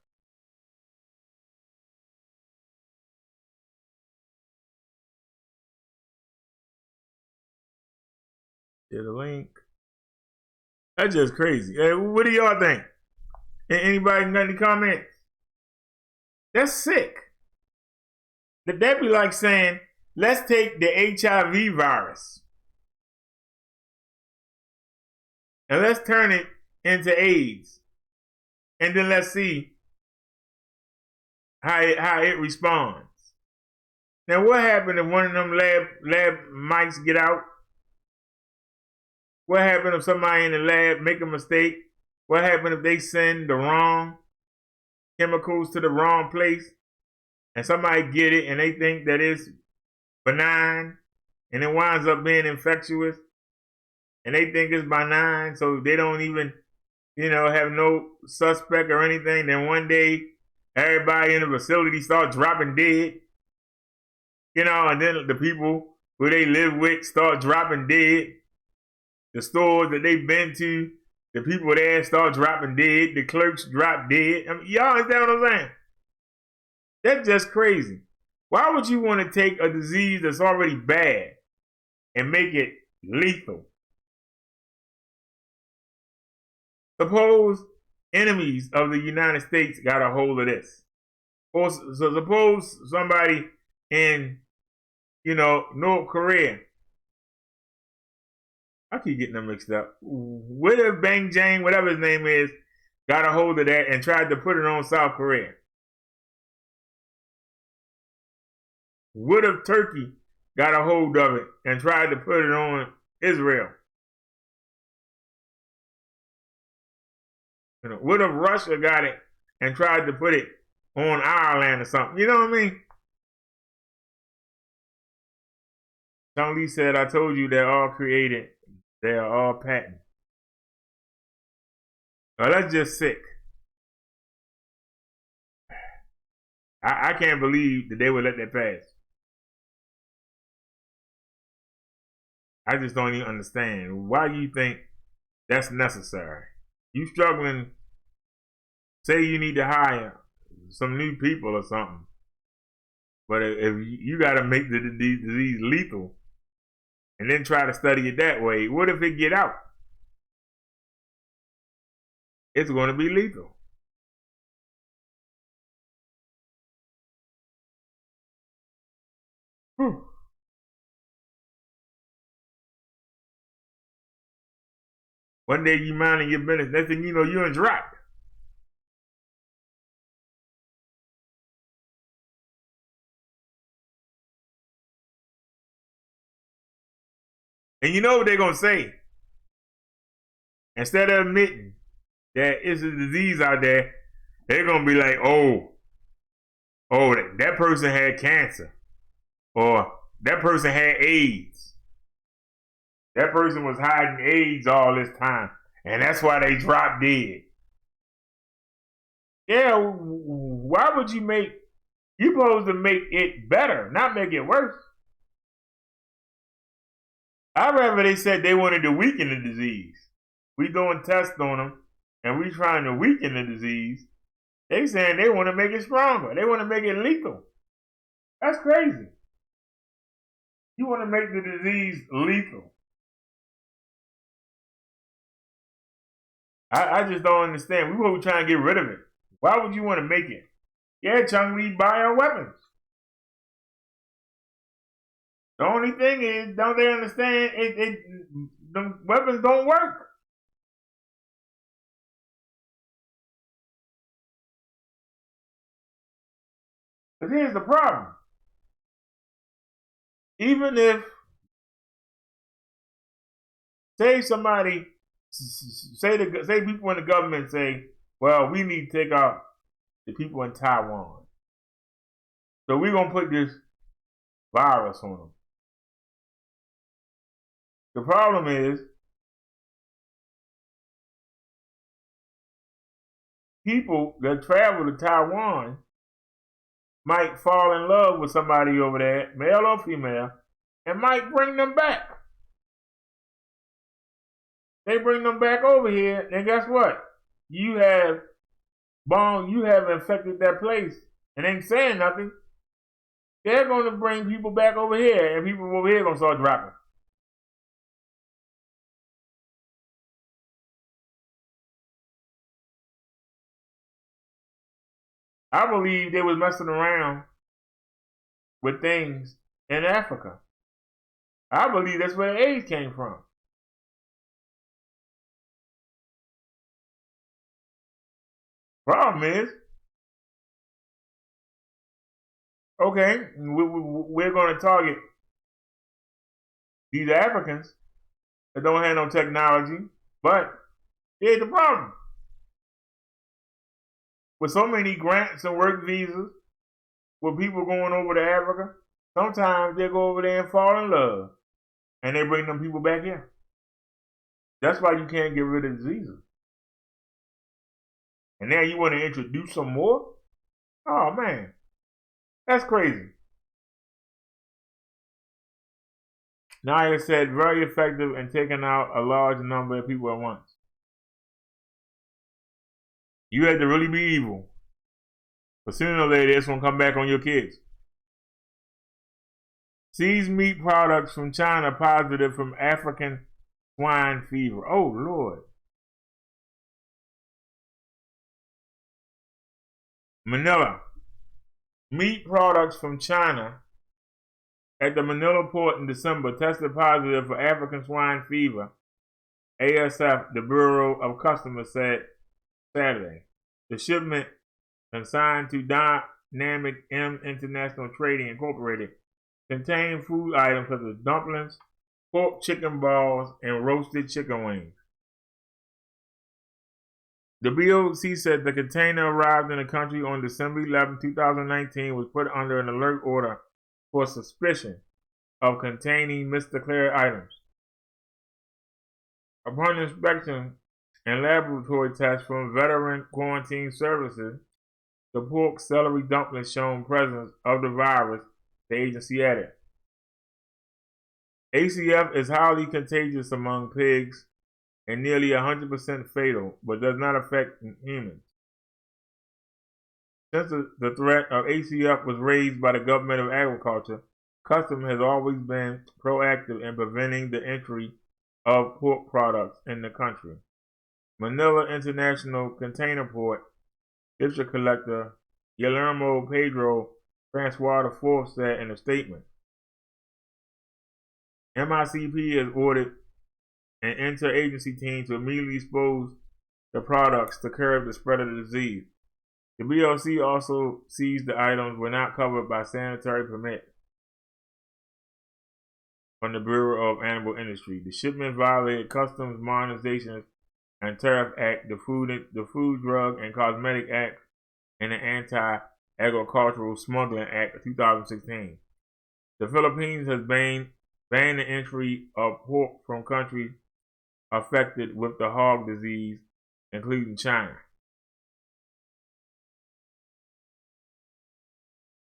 Here's a link. That's just crazy. Hey, what do y'all think? Anybody got any comments? That's sick. That'd be like saying, let's take the HIV virus and let's turn it into AIDS, and then let's see how it responds. Now, what happened if one of them lab mice get out? What happened if somebody in the lab make a mistake? What happened if they send the wrong chemicals to the wrong place and somebody get it and they think that it's benign and it winds up being infectious and they think it's benign, so they don't even, have no suspect or anything. Then one day everybody in the facility start dropping dead, and then the people who they live with start dropping dead. The stores that they've been to, the people there start dropping dead. The clerks drop dead. I mean, y'all understand what I'm saying? That's just crazy. Why would you want to take a disease that's already bad and make it lethal? Suppose enemies of the United States got a hold of this. Or so suppose somebody in, North Korea. I keep getting them mixed up. What if Bang Jang, whatever his name is, got a hold of that and tried to put it on South Korea? What if Turkey got a hold of it and tried to put it on Israel? You know, what if Russia got it and tried to put it on our land or something? You know what I mean? Chung Lee said, I told you they're all created. They are all patent. Well, that's just sick. I can't believe that they would let that pass. I just don't even understand. Why do you think that's necessary? You struggling, say you need to hire some new people or something. But if you got to make the disease lethal and then try to study it that way, what if it get out? It's going to be lethal. Whew. One day you minding your business, next thing you know, you're in drought. And you know what they're going to say? Instead of admitting that it's a disease out there, they're going to be like, oh, that person had cancer. Or that person had AIDS. That person was hiding AIDS all this time. And that's why they dropped dead. Yeah, why would you you're supposed to make it better, not make it worse. I'd rather they said they wanted to weaken the disease. We doing tests on them, and we trying to weaken the disease. They saying they want to make it stronger. They want to make it lethal. That's crazy. You want to make the disease lethal. I just don't understand. We were trying to get rid of it. Why would you want to make it? Yeah, Chung Lee bioweapons. The only thing is, don't they understand? The weapons don't work. But here's the problem. Even if, say somebody, say people in the government say, well, we need to take out the people in Taiwan. So we're going to put this virus on them. The problem is, people that travel to Taiwan might fall in love with somebody over there, male or female, and might bring them back. They bring them back over here, and guess what? You have infected that place and ain't saying nothing. They're going to bring people back over here, and people over here are going to start dropping. I believe they was messing around with things in Africa. I believe that's where the AIDS came from. Problem is, okay, we're going to target these Africans that don't have no technology, but here's the problem. With so many grants and work visas, with people going over to Africa, sometimes they go over there and fall in love, and they bring them people back here. That's why you can't get rid of diseases. And now you want to introduce some more? Oh, man. That's crazy. Naya said, very effective in taking out a large number of people at once. You had to really be evil. But sooner or later, it's going to come back on your kids. Seized meat products from China positive from African swine fever. Oh, Lord. Manila. Meat products from China at the Manila port in December tested positive for African swine fever. ASF, the Bureau of Customs, said Saturday. The shipment, consigned to Dynamic M International Trading Incorporated, contain food items such as dumplings, pork chicken balls, and roasted chicken wings. The BOC said the container arrived in the country on December 11, 2019, was put under an alert order for suspicion of containing misdeclared items. Upon inspection and laboratory tests from Veteran Quarantine Services, the pork celery dumplings shown presence of the virus, the agency added. ACF is highly contagious among pigs and nearly 100% fatal, but does not affect humans. Since the threat of ACF was raised by the Government of Agriculture, Customs has always been proactive in preventing the entry of pork products in the country. Manila International Container Port District Collector Guillermo Pedro Francois IV said in a statement, MICP has ordered an interagency team to immediately expose the products to curb the spread of the disease. The BLC also seized the items were not covered by sanitary permit from the Bureau of Animal Industry. The shipment violated Customs Modernization and Tariff Act, the Food, Drug, and Cosmetic Act, and the Anti-Agricultural Smuggling Act of 2016. The Philippines has banned the entry of pork from countries affected with the hog disease, including China.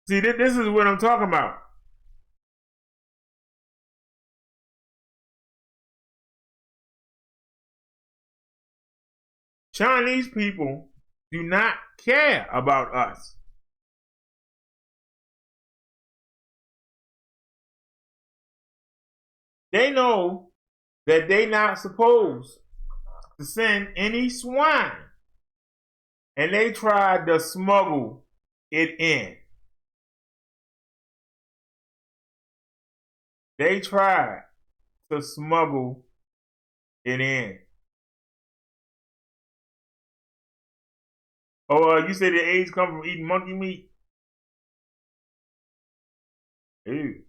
See, this is what I'm talking about. Chinese people do not care about us. They know that they're not supposed to send any swine, and they tried to smuggle it in. They tried to smuggle it in. Oh, you say the AIDS come from eating monkey meat? Ew.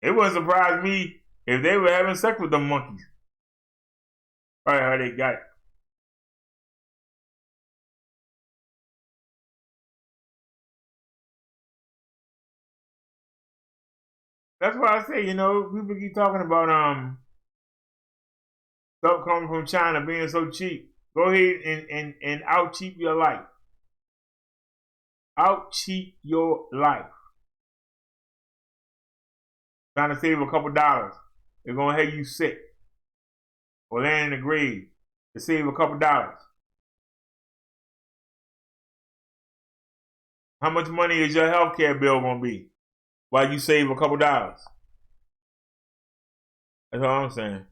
It wouldn't surprise me if they were having sex with the monkeys. Probably how they got it. That's why I say, people keep talking about stuff coming from China being so cheap. Go ahead and out cheap your life. Out cheap your life. Trying to save a couple dollars. They're gonna have you sick or lay in the grave to save a couple dollars. How much money is your health care bill gonna be while you save a couple dollars? That's all I'm saying.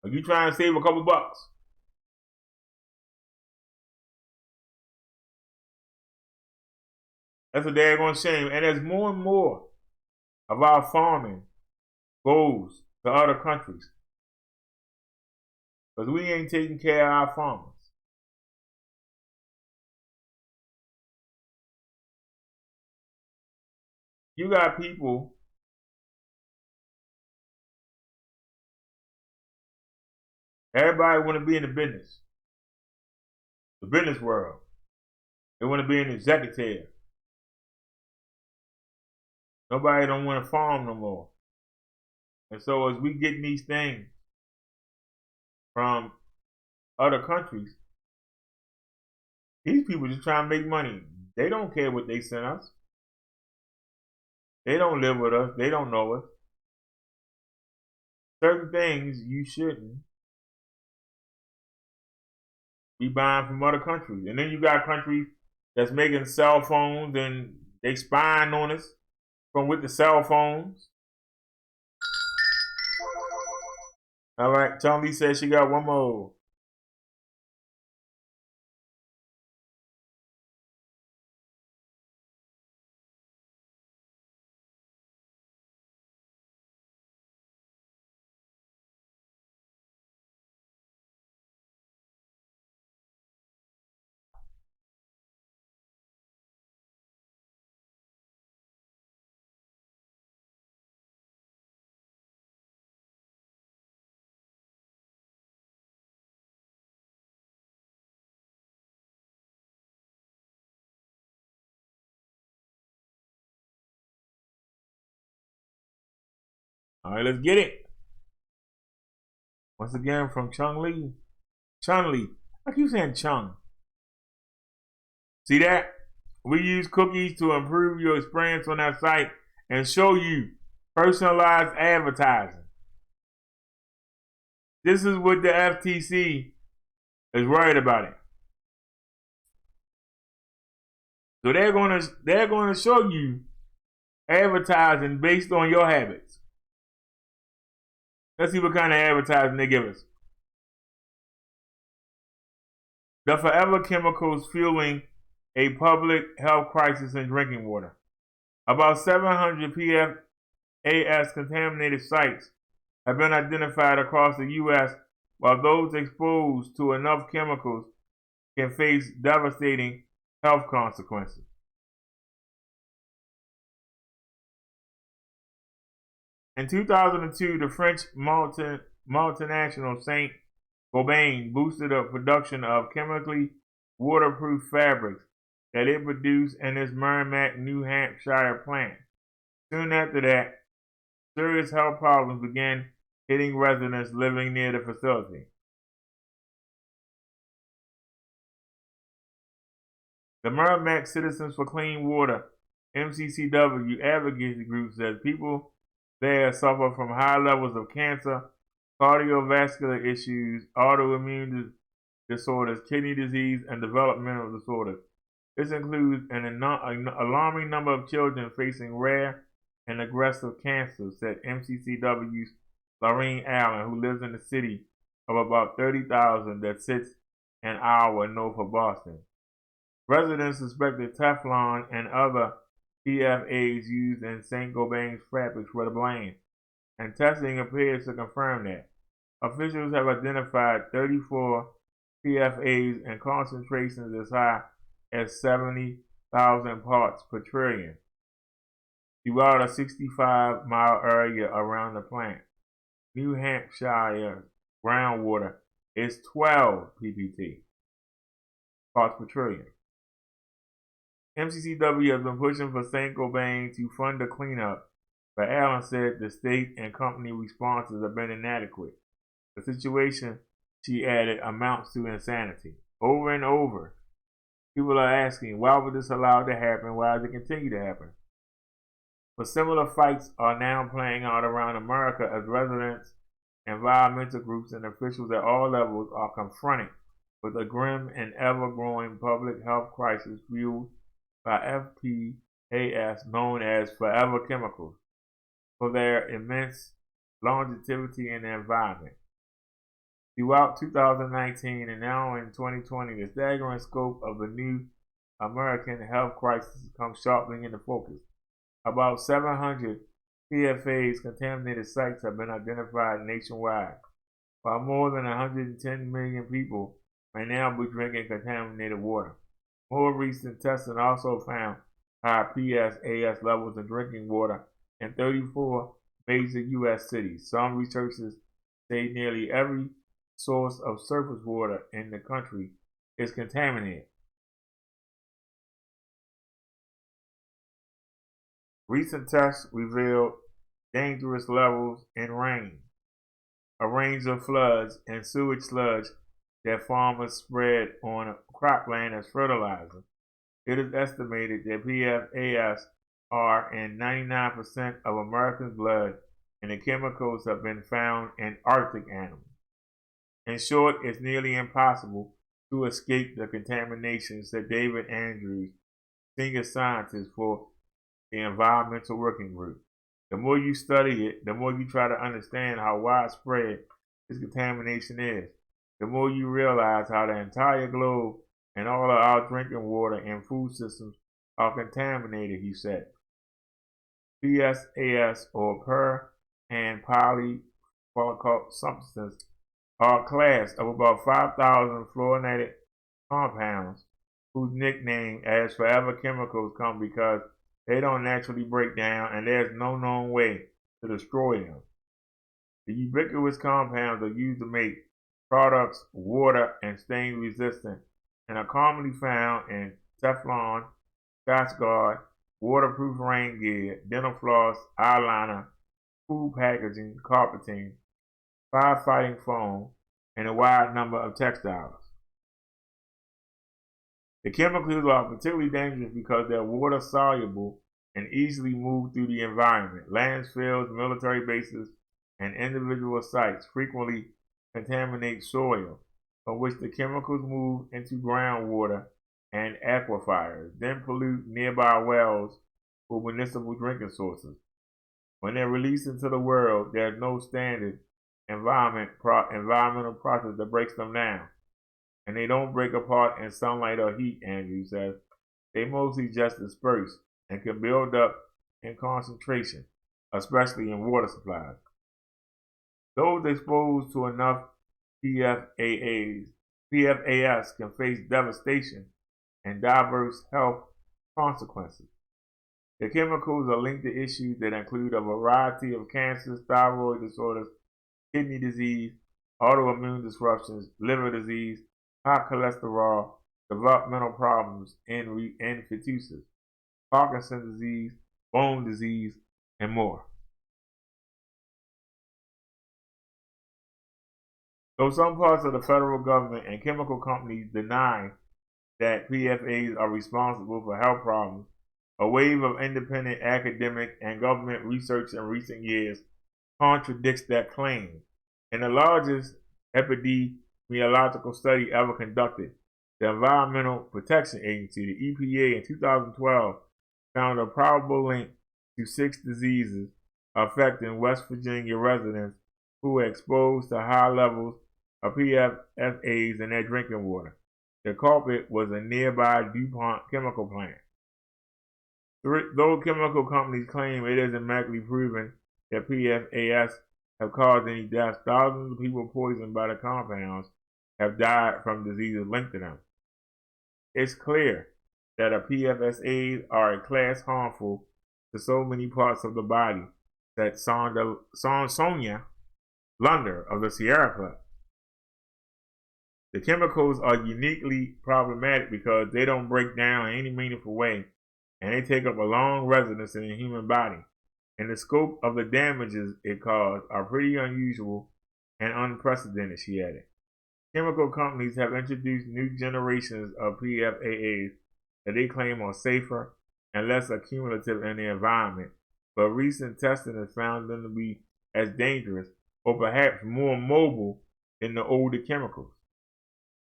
Are you trying to save a couple bucks? That's a daggone shame. And as more and more of our farming goes to other countries, because we ain't taking care of our farmers. You got people everybody want to be in the business world. They want to be an executive. Nobody don't want to farm no more. And so as we get these things from other countries, these people just trying to make money. They don't care what they send us. They don't live with us. They don't know us. Certain things you shouldn't be buying from other countries. And then you got countries that's making cell phones and they spying on us from with the cell phones. All right, Tony says she got one more. All right, let's get it. Once again from Chung Lee. Chun Lee. I keep saying Chung. See that? We use cookies to improve your experience on that site and show you personalized advertising. This is what the FTC is worried about it. So they're going to show you advertising based on your habits. Let's see what kind of advertising they give us. The forever chemicals fueling a public health crisis in drinking water. About 700 PFAS contaminated sites have been identified across the U.S., while those exposed to enough chemicals can face devastating health consequences. In 2002, the French multinational Saint-Gobain boosted the production of chemically waterproof fabrics that it produced in its Merrimack, New Hampshire plant. Soon after that, serious health problems began hitting residents living near the facility. The Merrimack Citizens for Clean Water, MCCW advocacy group, says people there suffer from high levels of cancer, cardiovascular issues, autoimmune disorders, kidney disease, and developmental disorders. This includes an alarming number of children facing rare and aggressive cancer, said MCCW's Lorraine Allen, who lives in a city of about 30,000 that sits an hour north of Boston. Residents suspected Teflon and other PFAs used in Saint-Gobain's fabrics were to blame, and testing appears to confirm that. Officials have identified 34 PFAs and concentrations as high as 70,000 parts per trillion throughout a 65-mile area around the plant. New Hampshire groundwater is 12 ppt parts per trillion. MCCW has been pushing for Saint-Gobain to fund the cleanup, but Allen said the state and company responses have been inadequate. The situation, she added, amounts to insanity. Over and over, people are asking, why was this allowed to happen? Why does it continue to happen? But similar fights are now playing out around America as residents, environmental groups, and officials at all levels are confronted with a grim and ever-growing public health crisis fueled by FPAS, known as forever chemicals, for their immense longevity in the environment. Throughout 2019 and now in 2020, the staggering scope of the new American health crisis comes sharply into focus. About 700 PFAS contaminated sites have been identified nationwide, while more than 110 million people may now be drinking contaminated water. More recent testing also found high PFAS levels in drinking water in 34 major U.S. cities. Some researchers say nearly every source of surface water in the country is contaminated. Recent tests revealed dangerous levels in rain, a range of floods, and sewage sludge that farmers spread on cropland as fertilizer. It is estimated that PFAS are in 99% of Americans' blood, and the chemicals have been found in Arctic animals. In short, it's nearly impossible to escape the contamination, said David Andrews, senior scientist for the Environmental Working Group. The more you study it, the more you try to understand how widespread this contamination is, the more you realize how the entire globe and all of our drinking water and food systems are contaminated, he said. PFAS, or per and polyfluorocarbon substances, are a class of about 5,000 fluorinated compounds whose nickname as forever chemicals come because they don't naturally break down and there's no known way to destroy them. The ubiquitous compounds are used to make products water and stain resistant and are commonly found in Teflon, Scotch Guard, waterproof rain gear, dental floss, eyeliner, food packaging, carpeting, firefighting foam, and a wide number of textiles. The chemicals are particularly dangerous because they're water soluble and easily move through the environment. Landfills, military bases, and individual sites frequently contaminate soil, from which the chemicals move into groundwater and aquifers, then pollute nearby wells for municipal drinking sources. When they're released into the world, there's no standard environmental process that breaks them down. And they don't break apart in sunlight or heat, Andrew says. They mostly just disperse and can build up in concentration, especially in water supplies. Those exposed to enough PFAS can face devastation and diverse health consequences. The chemicals are linked to issues that include a variety of cancers, thyroid disorders, kidney disease, autoimmune disruptions, liver disease, high cholesterol, developmental problems in fetuses, Parkinson's disease, bone disease, and more. Though some parts of the federal government and chemical companies deny that PFAS are responsible for health problems, a wave of independent academic and government research in recent years contradicts that claim. In the largest epidemiological study ever conducted, the Environmental Protection Agency, the EPA, in 2012 found a probable link to 6 diseases affecting West Virginia residents who were exposed to high levels of PFAS in their drinking water. The culprit was a nearby DuPont chemical plant. Though chemical companies claim it isn't medically proven that PFAS have caused any deaths, thousands of people poisoned by the compounds have died from diseases linked to them. It's clear that PFAS are a class harmful to so many parts of the body, that Sonia Lunder of the Sierra Club. The chemicals are uniquely problematic because they don't break down in any meaningful way, and they take up a long residence in the human body. And the scope of the damages it caused are pretty unusual and unprecedented, she added. Chemical companies have introduced new generations of PFAS that they claim are safer and less accumulative in the environment, but recent testing has found them to be as dangerous or perhaps more mobile than the older chemicals.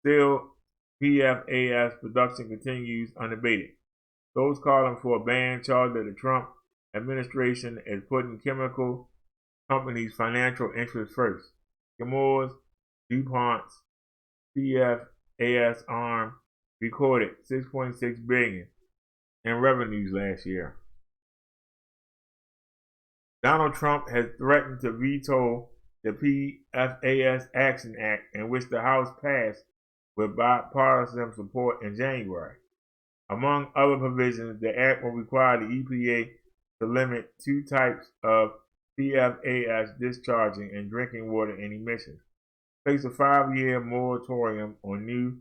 Still, PFAS production continues unabated. Those calling for a ban charge that the Trump administration is putting chemical companies' financial interests first. Chemours, DuPont's PFAS arm recorded $6.6 billion in revenues last year. Donald Trump has threatened to veto the PFAS Action Act, in which the House passed with bipartisan support in January. Among other provisions, the act will require the EPA to limit 2 types of PFAS discharging in drinking water and emissions, place a 5-year moratorium on new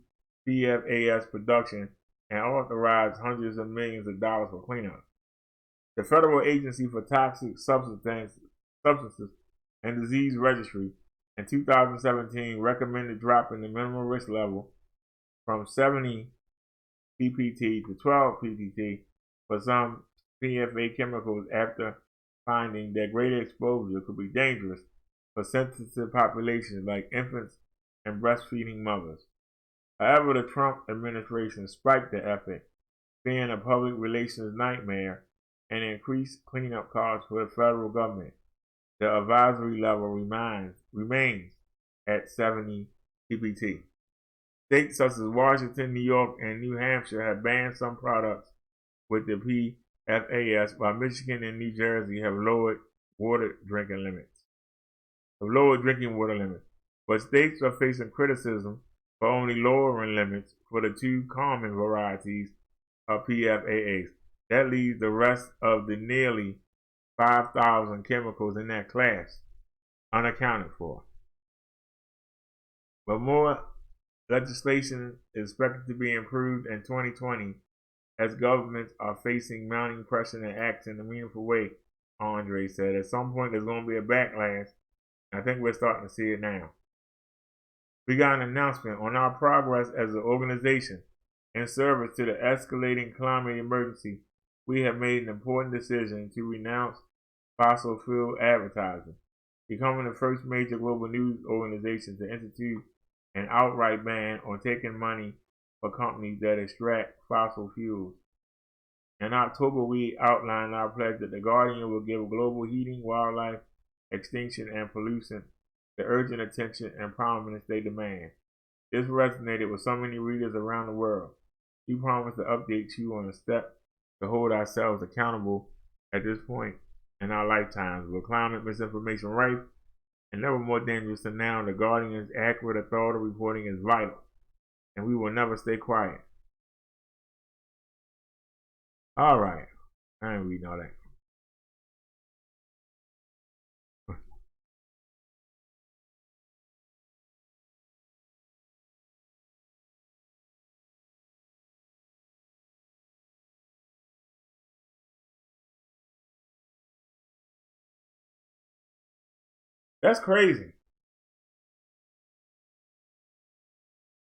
PFAS production, and authorize hundreds of millions of dollars for cleanup. The Federal Agency for Toxic Substances and Disease Registry in 2017 recommended dropping the minimum risk level from 70 ppt to 12 ppt for some PFAS chemicals after finding that greater exposure could be dangerous for sensitive populations like infants and breastfeeding mothers. However, the Trump administration spiked the effort, being a public relations nightmare and increased cleanup costs for the federal government. The advisory level remains at 70 ppt. States such as Washington, New York, and New Hampshire have banned some products with the PFAS, while Michigan and New Jersey have lowered drinking water limits. But states are facing criticism for only lowering limits for the 2 common varieties of PFAS. That leaves the rest of the nearly 5,000 chemicals in that class unaccounted for. But more legislation is expected to be improved in 2020 as governments are facing mounting pressure to act in a meaningful way Andre said. At some point, there's going to be a backlash. I think we're starting to see it now. We got an announcement on our progress as an organization in service to the escalating climate emergency. We have made an important decision to renounce fossil fuel advertising, becoming the first major global news organization to institute an outright ban on taking money for companies that extract fossil fuels. In October, we outlined our pledge that the Guardian will give global heating, wildlife extinction, and pollution the urgent attention and prominence they demand. This resonated with so many readers around the world. We promise to update you on the steps to hold ourselves accountable at this point in our lifetimes. With climate misinformation rife and never more dangerous than now, the Guardian's accurate authority reporting is vital, and we will never stay quiet. All right, I ain't reading all that. That's crazy.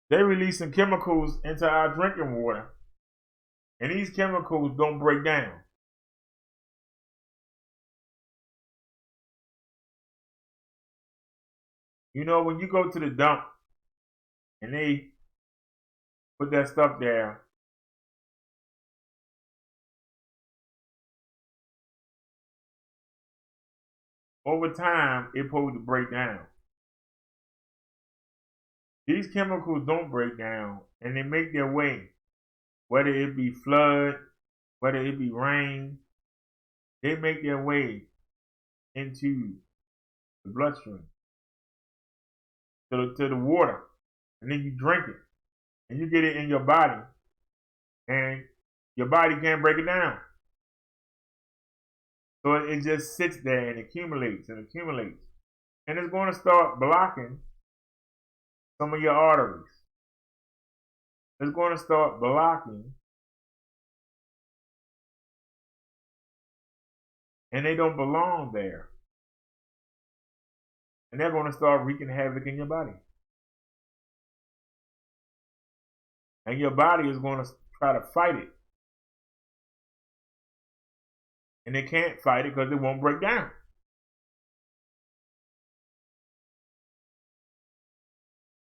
They're releasing chemicals into our drinking water, and these chemicals don't break down. You know, when you go to the dump and they put that stuff there, over time, it's supposed to break down. These chemicals don't break down, and they make their way, whether it be flood, whether it be rain, they make their way into the bloodstream, to the water, and then you drink it, and you get it in your body, and your body can't break it down. So it just sits there and accumulates and accumulates, and it's going to start blocking some of your arteries. It's going to start blocking, and they don't belong there. And they're going to start wreaking havoc in your body. And your body is going to try to fight it. And they can't fight it because it won't break down.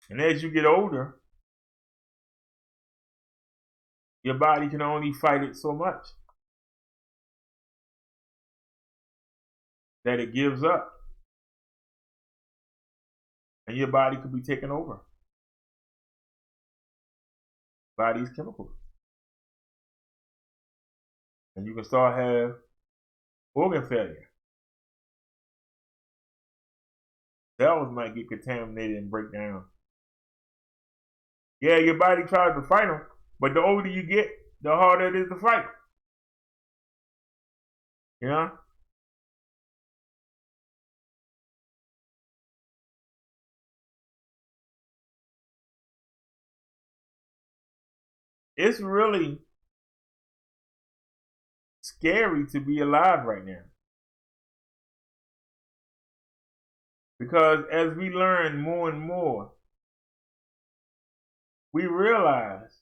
And as you get older, your body can only fight it so much that it gives up. And your body could be taken over by these chemicals. And you can start have organ failure. Cells might get contaminated and break down. Yeah, your body tries to fight them, but the older you get, the harder it is to fight. You know? It's really scary to be alive right now. Because as we learn more and more, we realize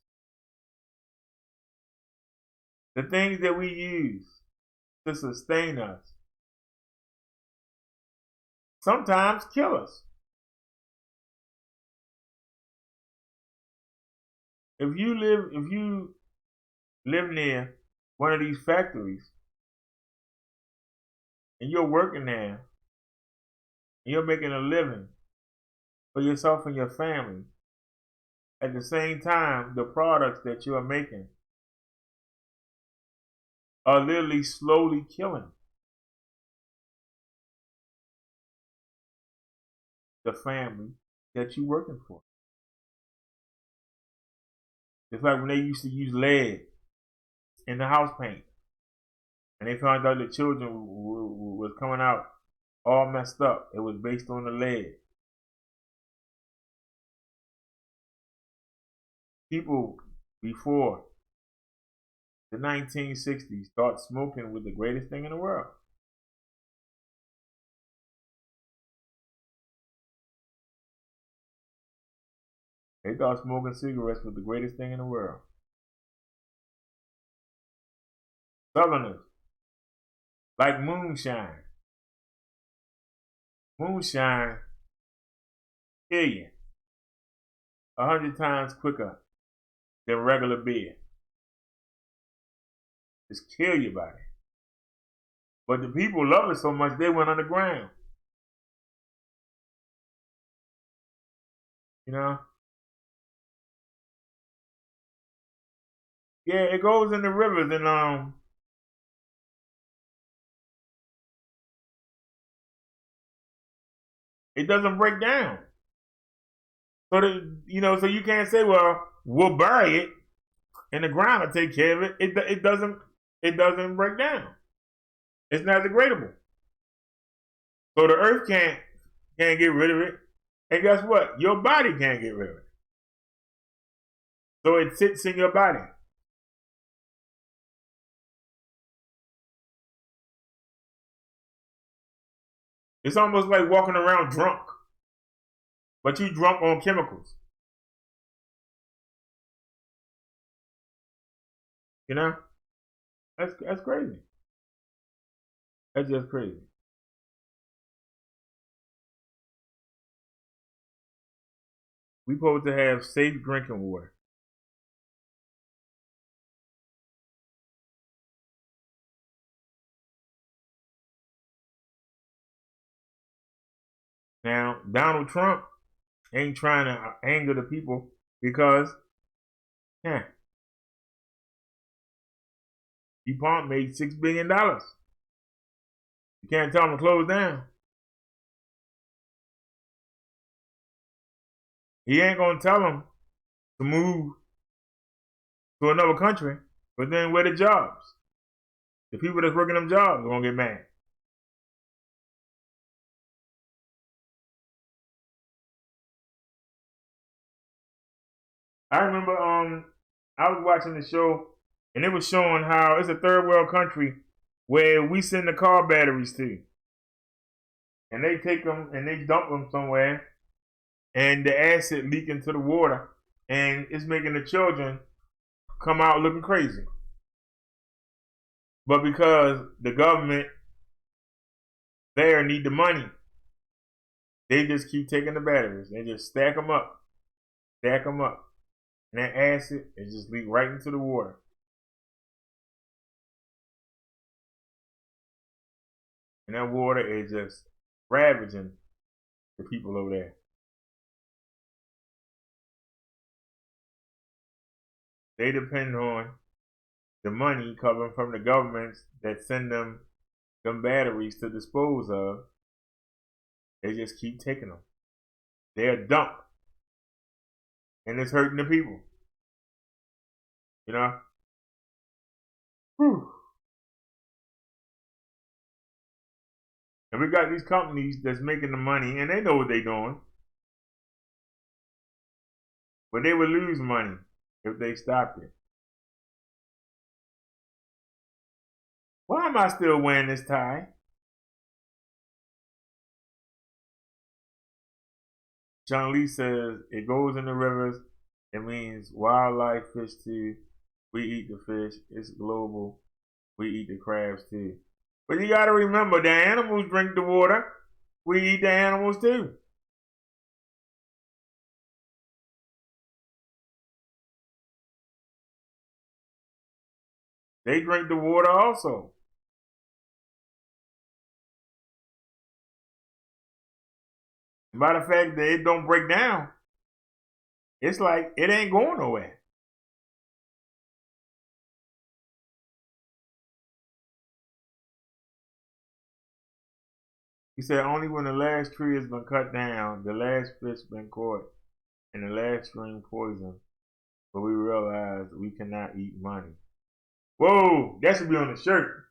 the things that we use to sustain us sometimes kill us. If you live near one of these factories and you're working there and you're making a living for yourself and your family, at the same time, the products that you are making are literally slowly killing the family that you're working for. It's like when they used to use lead in the house paint, and they found out the children was coming out all messed up. It was based on the lead. People before the 1960s thought smoking was the greatest thing in the world. They thought smoking cigarettes was the greatest thing in the world. Southerners like moonshine. Moonshine kill you 100 times quicker than regular beer. Just kill your body. But the people love it so much they went underground. You know? Yeah, it goes in the rivers and it doesn't break down. So so you can't say, well, we'll bury it in the ground and take care of it. It doesn't break down. It's not degradable. So the earth can't get rid of it. And guess what? Your body can't get rid of it. So it sits in your body. It's almost like walking around drunk. But you drunk on chemicals. You know? That's crazy. That's just crazy. We supposed to have safe drinking water. Now, Donald Trump ain't trying to anger the people because, DuPont made $6 billion. You can't tell them to close down. He ain't going to tell them to move to another country, but then where the jobs? The people that's working them jobs are going to get mad. I remember I was watching the show and it was showing how it's a third world country where we send the car batteries to. And they take them and they dump them somewhere and the acid leak into the water and it's making the children come out looking crazy. But because the government there need the money, they just keep taking the batteries. They just stack them up. And that acid is just leak right into the water. And that water is just ravaging the people over there. They depend on the money coming from the governments that send them batteries to dispose of. They just keep taking them. They're dumped. And it's hurting the people. You know? Whew. And we got these companies that's making the money, and they know what they're doing. But they would lose money if they stopped it. Why am I still wearing this tie? John Lee says, it goes in the rivers. It means wildlife, fish too. We eat the fish. It's global. We eat the crabs too. But you got to remember, the animals drink the water. We eat the animals too. They drink the water also. Matter of fact, that it don't break down. It's like it ain't going nowhere. He said only when the last tree has been cut down, the last fish been caught, and the last stream poisoned, but we realize we cannot eat money. Whoa, that should be on the shirt.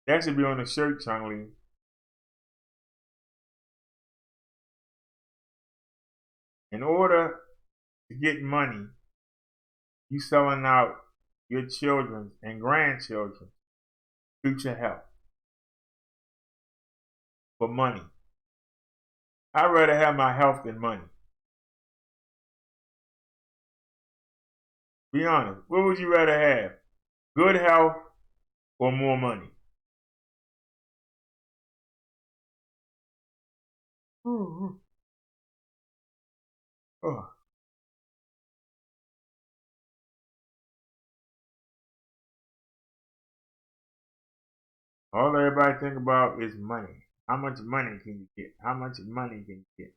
That should be on the shirt, Chung Lee. In order to get money, you selling out your children's and grandchildren's future health for money. I'd rather have my health than money. Be honest. What would you rather have? Good health or more money? Oh. All everybody think about is money. How much money can you get? How much money can you get?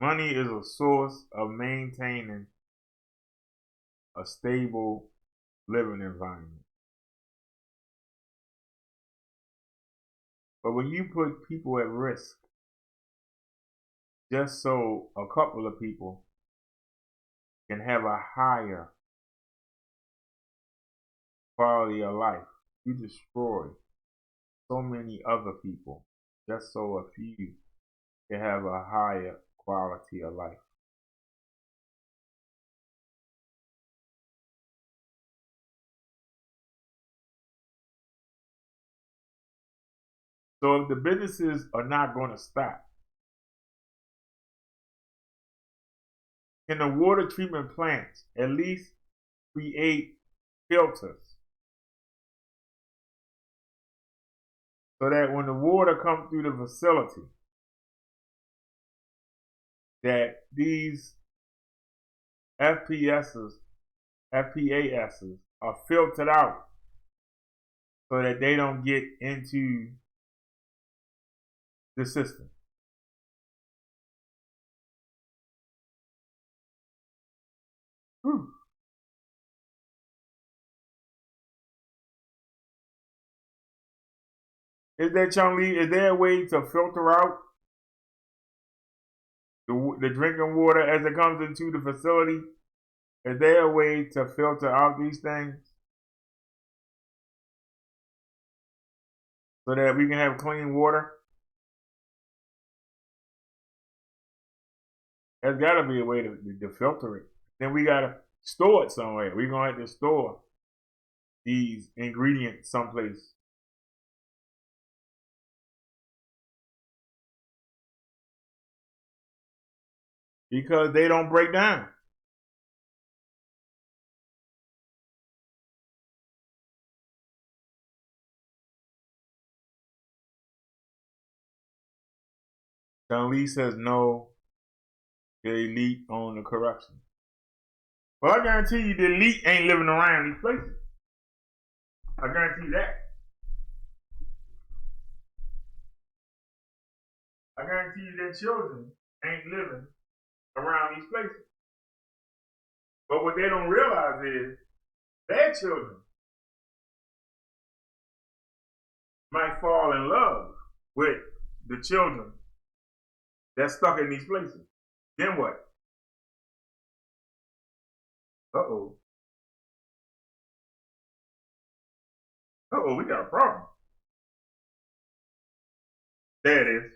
Money is a source of maintaining a stable living environment. But when you put people at risk just so a couple of people can have a higher quality of life, you destroy so many other people just so a few can have a higher quality of life. So if the businesses are not going to stop, can the water treatment plants at least create filters so that when the water comes through the facility, that these FPASs are filtered out so that they don't get into the system? Whew. Is there a way to filter out the drinking water as it comes into the facility? Is there a way to filter out these things so that we can have clean water? There's got to be a way to filter it. Then we got to store it somewhere. We're going to have to store these ingredients someplace. Because they don't break down. John Lee says no, the elite own the corruption. Well, I guarantee you the elite ain't living around these places. I guarantee that. I guarantee you their children ain't living around these places. But what they don't realize is their children might fall in love with the children that's stuck in these places. Then what? Uh-oh. Uh-oh, we got a problem. There it is.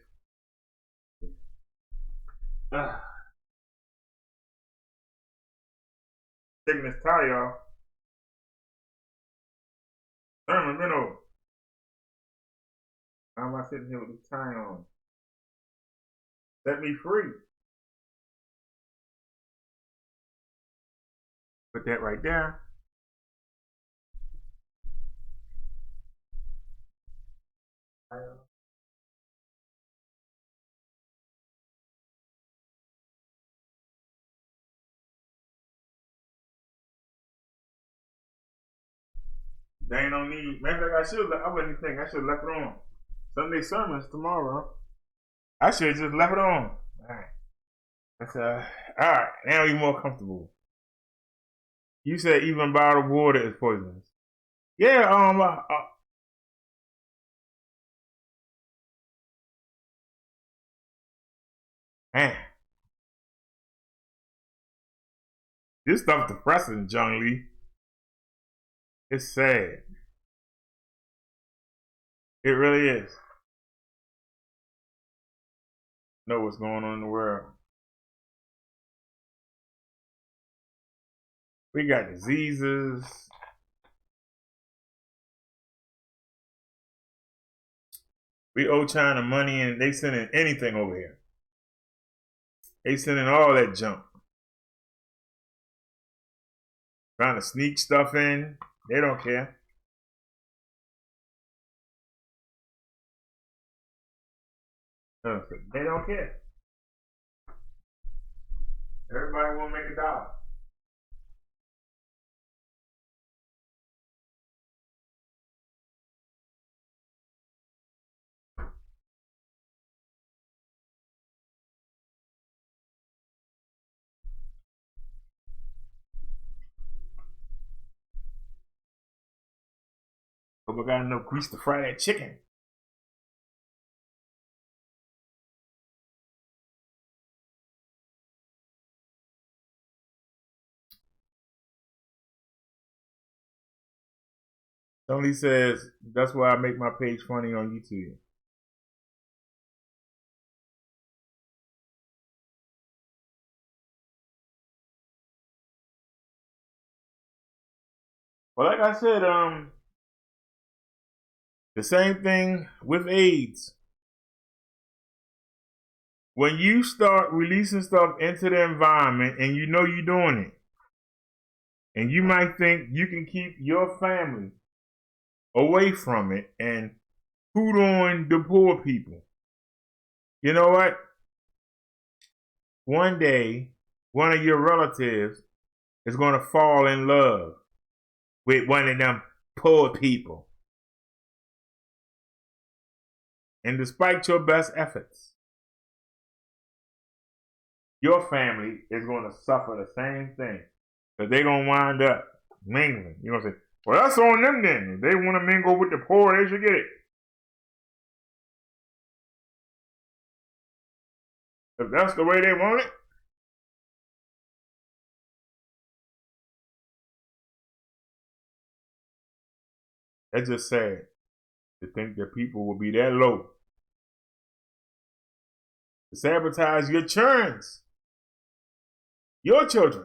Taking this tie off. Sermon Minnow. How am I sitting here with this tie on? Set me free. Put that right there. They ain't no need. Matter of fact, I wouldn't think I should have left it on. Sunday sermons tomorrow. I should have just left it on. Alright. That's alright, now you're more comfortable. You said even bottled water is poisonous. Yeah, man. This stuff depressing, John Lee. It's sad. It really is. Know what's going on in the world. We got diseases. We owe China money and they sending anything over here. They sending all that junk. Trying to sneak stuff in. They don't care. They don't care. Everybody want to make $1. But we got enough grease to fry that chicken. Tony says, that's why I make my page funny on YouTube. Well, like I said, the same thing with AIDS. When you start releasing stuff into the environment and you know you're doing it, and you might think you can keep your family away from it and food on the poor people. You know what? One day, one of your relatives is going to fall in love with one of them poor people. And despite your best efforts, your family is going to suffer the same thing. Because they're going to wind up mingling. You're going to say, well, that's on them then. If they want to mingle with the poor, they should get it. If that's the way they want it. That's just sad to think that people will be that low to sabotage your children's, your children,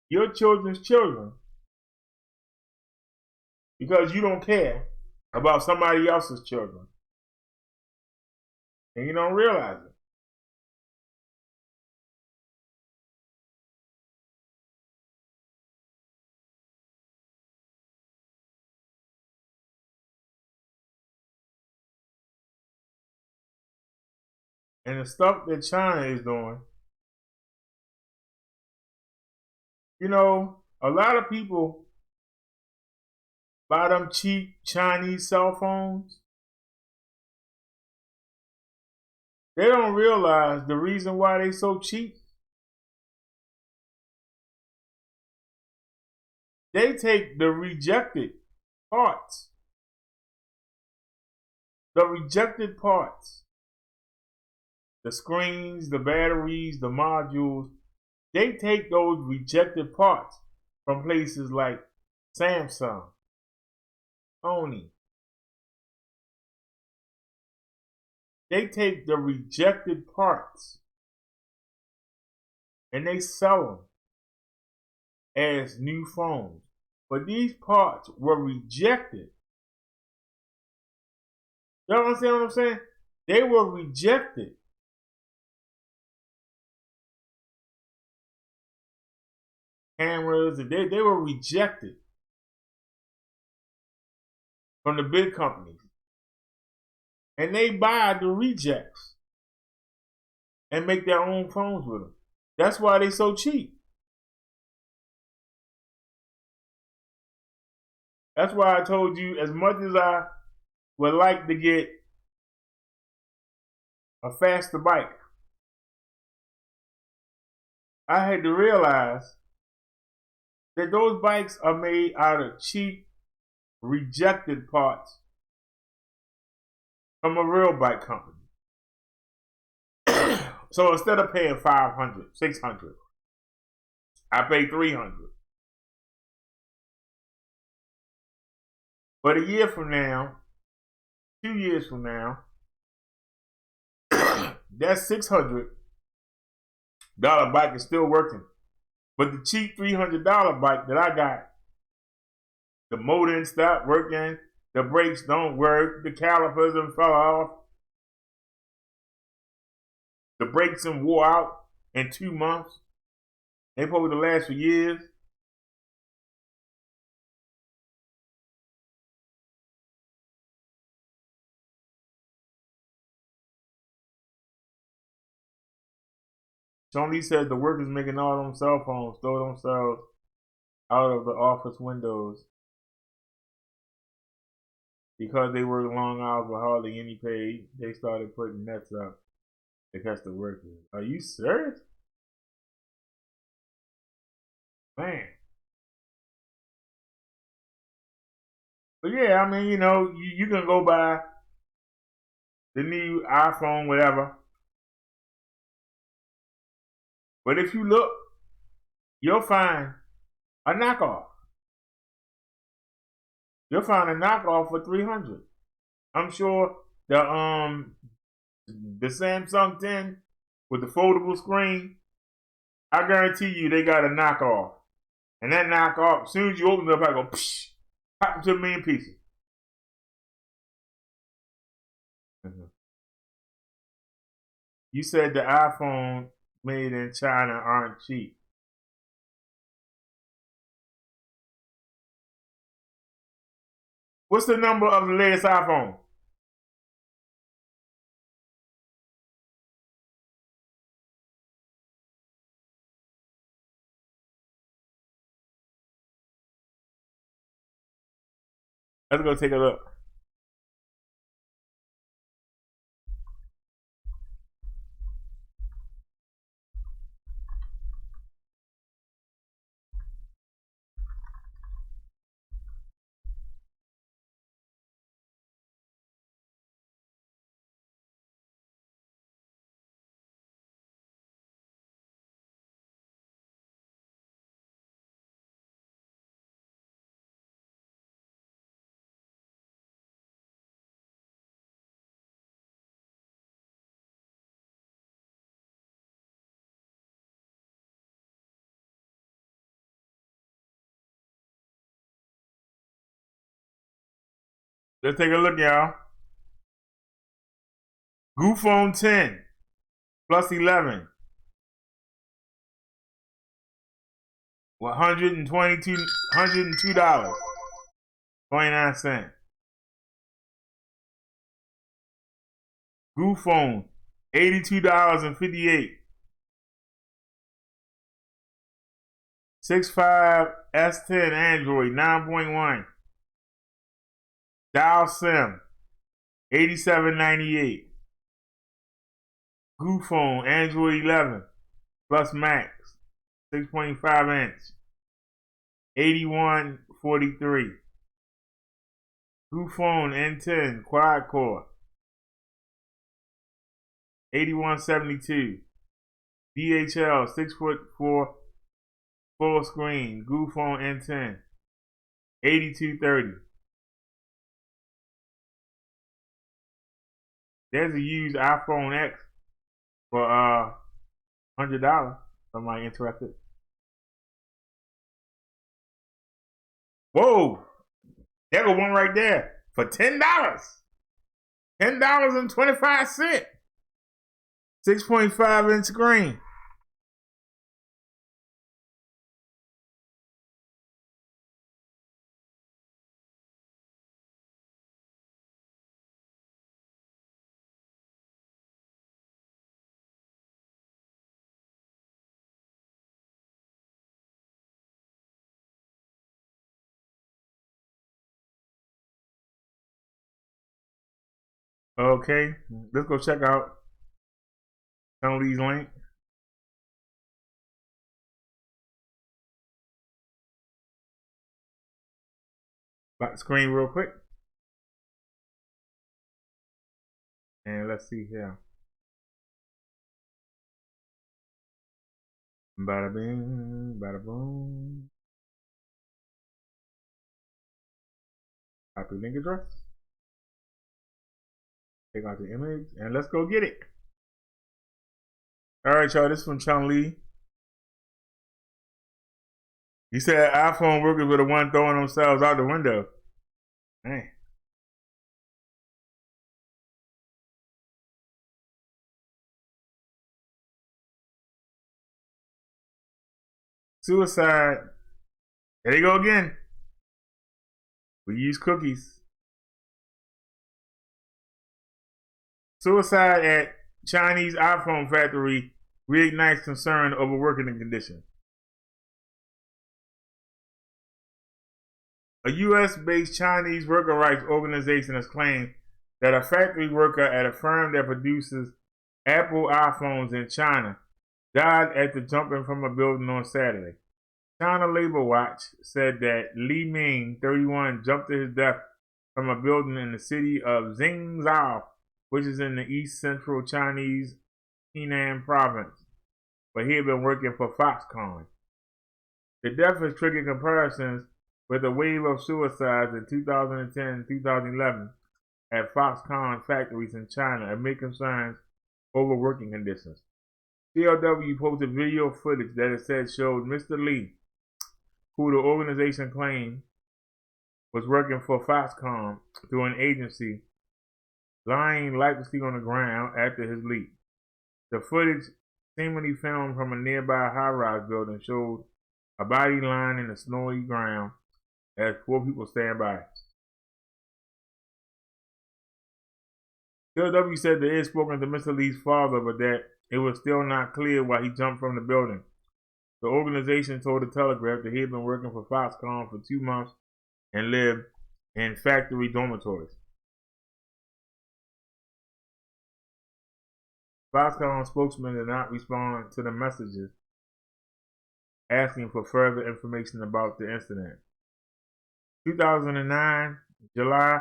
your children's children, because you don't care about somebody else's children. And you don't realize it. And the stuff that China is doing, you know, a lot of people buy them cheap Chinese cell phones. They don't realize the reason why they so cheap. They take the rejected parts. The rejected parts. The screens, the batteries, the modules. They take those rejected parts from places like Samsung, Sony. They take the rejected parts and they sell them as new phones. But these parts were rejected. You understand what I'm saying? They were rejected. Cameras, and they were rejected from the big companies. And they buy the rejects and make their own phones with them. That's why they're so cheap. That's why I told you, as much as I would like to get a faster bike, I had to realize that those bikes are made out of cheap, rejected parts from a real bike company. So instead of paying $500, $600, I pay $300. But a year from now, 2 years from now, that $600 bike is still working. But the cheap $300 bike that I got, the motor and stopped working, the brakes don't work, the calipers done fell off, The breaks and wore out in 2 months. They supposed to last for years. Sean Lee says the workers making all them cell phones throw themselves out of the office windows because they work long hours with hardly any pay. They started putting nets up to catch the workers. Are you serious? Man. But yeah, I mean, you know, you can go buy the new iPhone, whatever. But if you look, you'll find a knockoff. You'll find a knockoff for $300. I'm sure the Samsung 10 with the foldable screen, I guarantee you they got a knockoff. And that knockoff, as soon as you open it up, I go, psh, pop into a million pieces. You said the iPhone made in China aren't cheap. What's the number of the latest iPhone? Let's go take a look. Let's take a look, y'all. Phone 10 plus 11. $102.29. Phone $82.58. 6.5 S10 Android 9.1. Dial SIM $87.98. Phone Android 11 plus Max 6.5 inch $81.43. Phone N10 quad core $81.72. DHL 6'4" full screen Phone N10 $82.30. There's a used iPhone X for $100. Somebody interested? Whoa! There go one right there for $10. $10.25. 6.5 inch screen. Okay, let's go check out some of these links. Back the screen real quick. And let's see here. Bada bing, bada boom. Copy link address. Take out the image and let's go get it. Alright, y'all, this is from Chung Lee. He said iPhone workers were the one throwing themselves out the window. Man. Suicide. There they go again. We use cookies. Suicide at Chinese iPhone factory reignites concern over working conditions. A U.S.-based Chinese worker rights organization has claimed that a factory worker at a firm that produces Apple iPhones in China died after jumping from a building on Saturday. China Labor Watch said that Li Ming, 31, jumped to his death from a building in the city of Xingzhou, which is in the east-central Chinese Henan province, but he had been working for Foxconn. The death has triggered comparisons with a wave of suicides in 2010 and 2011 at Foxconn factories in China amid concerns over working conditions. CLW posted video footage that it said showed Mr. Li, who the organization claimed was working for Foxconn through an agency, lying lifelessly on the ground after his leap. The footage, seemingly filmed from a nearby high-rise building, showed a body lying in the snowy ground as 4 people stand by. CLW said that it had spoken to Mr. Lee's father, but that it was still not clear why he jumped from the building. The organization told the Telegraph that he had been working for Foxconn for 2 months and lived in factory dormitories. Foxconn spokesman did not respond to the messages asking for further information about the incident. 2009, July,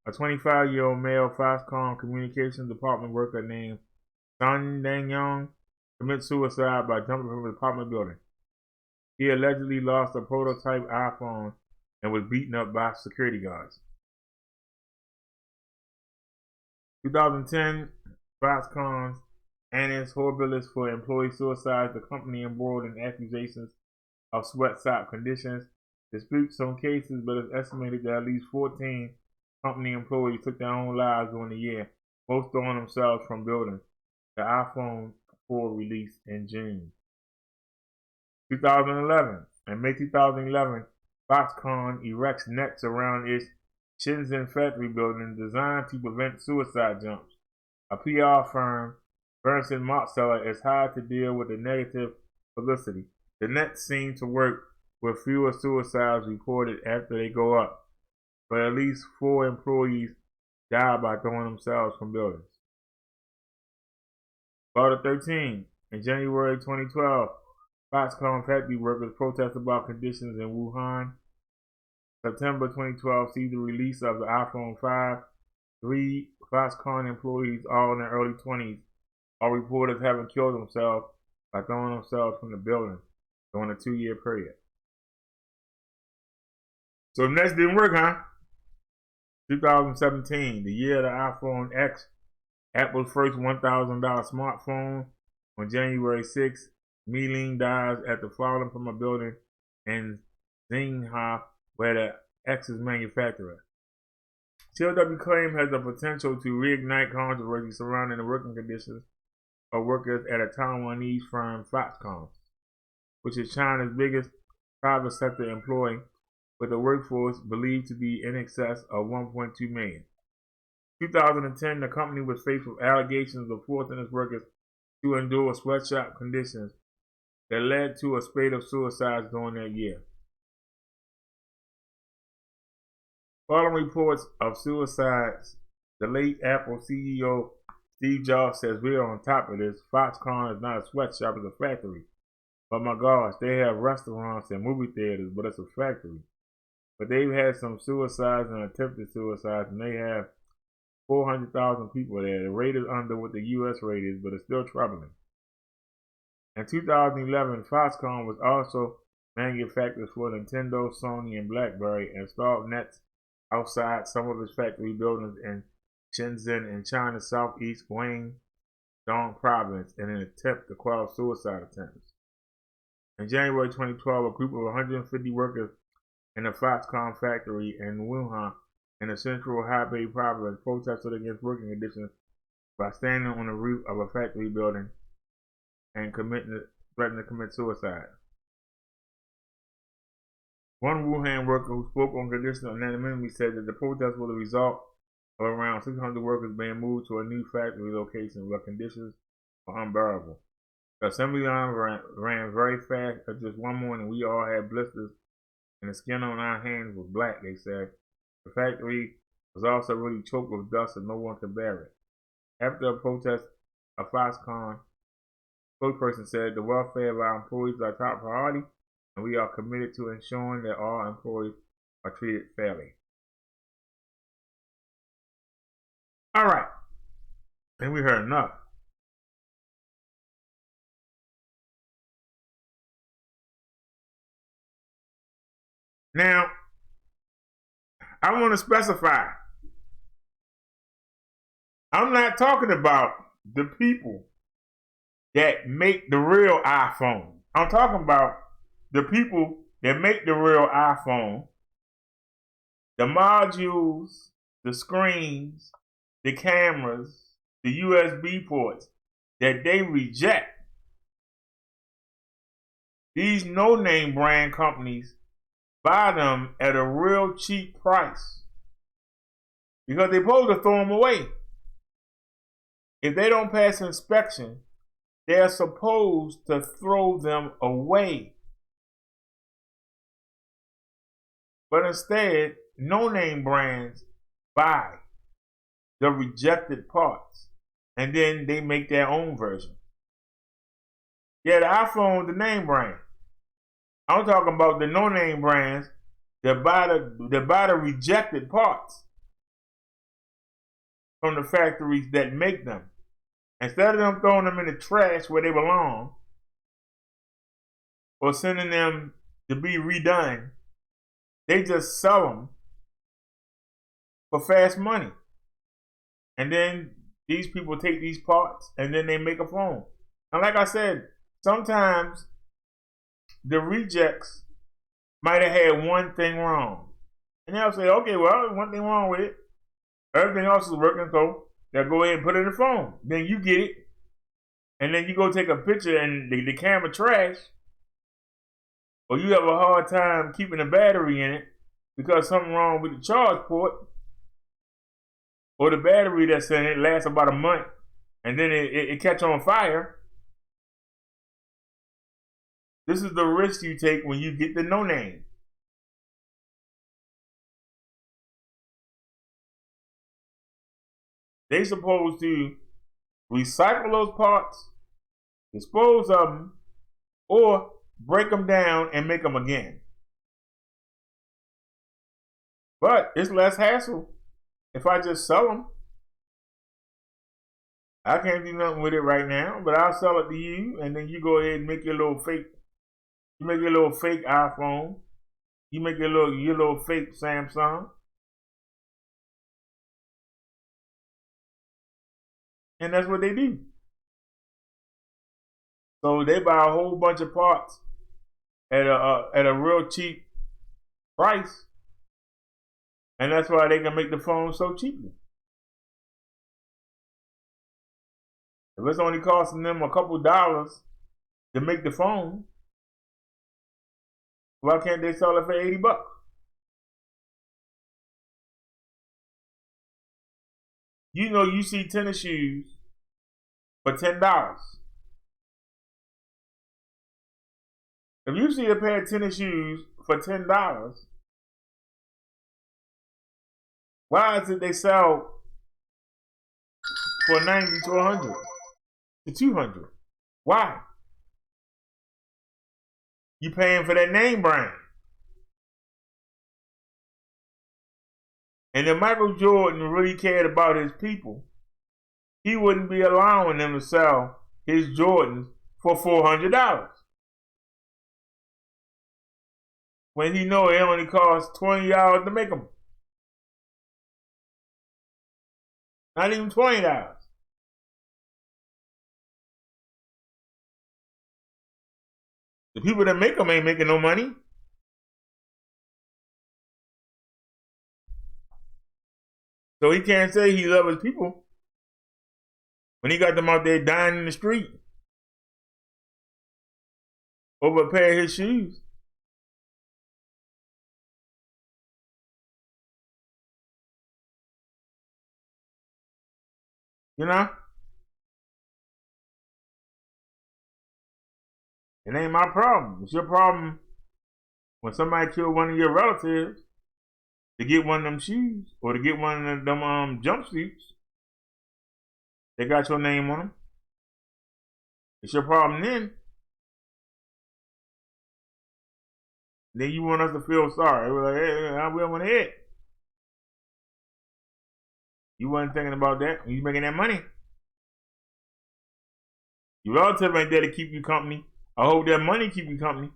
a 25-year-old male Foxconn communications department worker named Sun Dangyong committed suicide by jumping from his apartment building. He allegedly lost a prototype iPhone and was beaten up by security guards. 2010, Foxconn's Annus Horribilis for employee suicides, the company embroiled in accusations of sweatshop conditions, disputes some cases, but it's estimated that at least 14 company employees took their own lives during the year, most throwing themselves from buildings. The iPhone 4 released in June. 2011. In May 2011, Foxconn erects nets around its Shenzhen factory building designed to prevent suicide jumps. A PR firm, Bernstein Marsteller, is hired to deal with the negative publicity. The nets seem to work with fewer suicides reported after they go up, but at least 4 employees died by throwing themselves from buildings. BROTHA 13. In January 2012, Foxconn factory workers protested about conditions in Wuhan. September 2012 sees the release of the iPhone 5. 3 Foxconn employees, all in their early 20s, are reported having killed themselves by throwing themselves from the building during a 2-year period. So the nets didn't work, huh? 2017, the year of the iPhone X, Apple's first $1,000 smartphone. On January 6, Mi-Ling dies after falling from a building in Xinghua, where the X is manufactured. CLW claim has the potential to reignite controversy surrounding the working conditions of workers at a Taiwanese firm, Foxconn, which is China's biggest private sector employer, with a workforce believed to be in excess of 1.2 million. 2010, the company was faced with allegations of forcing its workers to endure sweatshop conditions that led to a spate of suicides during that year. Following reports of suicides, the late Apple CEO Steve Jobs says, "We're on top of this. Foxconn is not a sweatshop, it's a factory. But my gosh, they have restaurants and movie theaters, but it's a factory." But they've had some suicides and attempted suicides, and they have 400,000 people there. The rate is under what the U.S. rate is, but it's still troubling. In 2011, Foxconn was also manufacturers for Nintendo, Sony, and BlackBerry, and installed nets outside some of its factory buildings in Shenzhen in China's southeast Guangdong province in an attempt to quell suicide attempts. In January 2012, a group of 150 workers in a Foxconn factory in Wuhan in the central Hebei province protested against working conditions by standing on the roof of a factory building and threatening to commit suicide. One Wuhan worker who spoke on conditional anonymity said that the protest was a result of around 600 workers being moved to a new factory location where conditions were unbearable. The assembly line ran very fast. Just one morning, we all had blisters and the skin on our hands was black, they said. The factory was also really choked with dust and no one could bear it. After a protest, a Foxconn spokesperson said the welfare of our employees is our top priority and we are committed to ensuring that all employees are treated fairly. All right. And we heard enough. Now, I want to specify. I'm not talking about the people that make the real iPhone. I'm talking about the people that make the real iPhone, the modules, the screens, the cameras, the USB ports that they reject. These no-name brand companies buy them at a real cheap price because they're supposed to throw them away. If they don't pass inspection, they're supposed to throw them away. But instead, no-name brands buy the rejected parts and then they make their own version. Yeah, the iPhone, the name brand. I'm talking about the no-name brands that buy the rejected parts from the factories that make them. Instead of them throwing them in the trash where they belong or sending them to be redone, they just sell them for fast money. And then these people take these parts and then they make a phone. And like I said, sometimes the rejects might have had one thing wrong. And they'll say, okay, well, one thing wrong with it. Everything else is working, so they'll go ahead and put it in the phone. Then you get it. And then you go take a picture and the camera trash. Or you have a hard time keeping the battery in it because something wrong with the charge port. Or the battery that's in it lasts about a month. And then it catch on fire. This is the risk you take when you get the no-name. They supposed to recycle those parts, dispose of them, or break them down and make them again. But it's less hassle if I just sell them. I can't do nothing with it right now, but I'll sell it to you, and then you go ahead and make your little fake. You make your little fake iPhone. You make your little fake Samsung. And that's what they do. So they buy a whole bunch of parts at a real cheap price. And that's why they can make the phone so cheaply. If it's only costing them a couple dollars to make the phone, why can't they sell it for $80? You know, you see tennis shoes for $10. If you see a pair of tennis shoes for $10, why is it they sell for $90 to $100 to $200? Why? You paying for that name brand. And if Michael Jordan really cared about his people, he wouldn't be allowing them to sell his Jordans for $400. When he know it only costs $20 to make them. Not even $20. The people that make them ain't making no money. So he can't say he loves his people when he got them out there dying in the street over a pair of his shoes. You know? It ain't my problem. It's your problem when somebody killed one of your relatives to get one of them shoes or to get one of them jumpsuits. They got your name on them. It's your problem then. Then you want us to feel sorry. We're like, hey, we want to hit. You wasn't thinking about that when you making that money. Your relative ain't there to keep you company. I hope that money keep you company.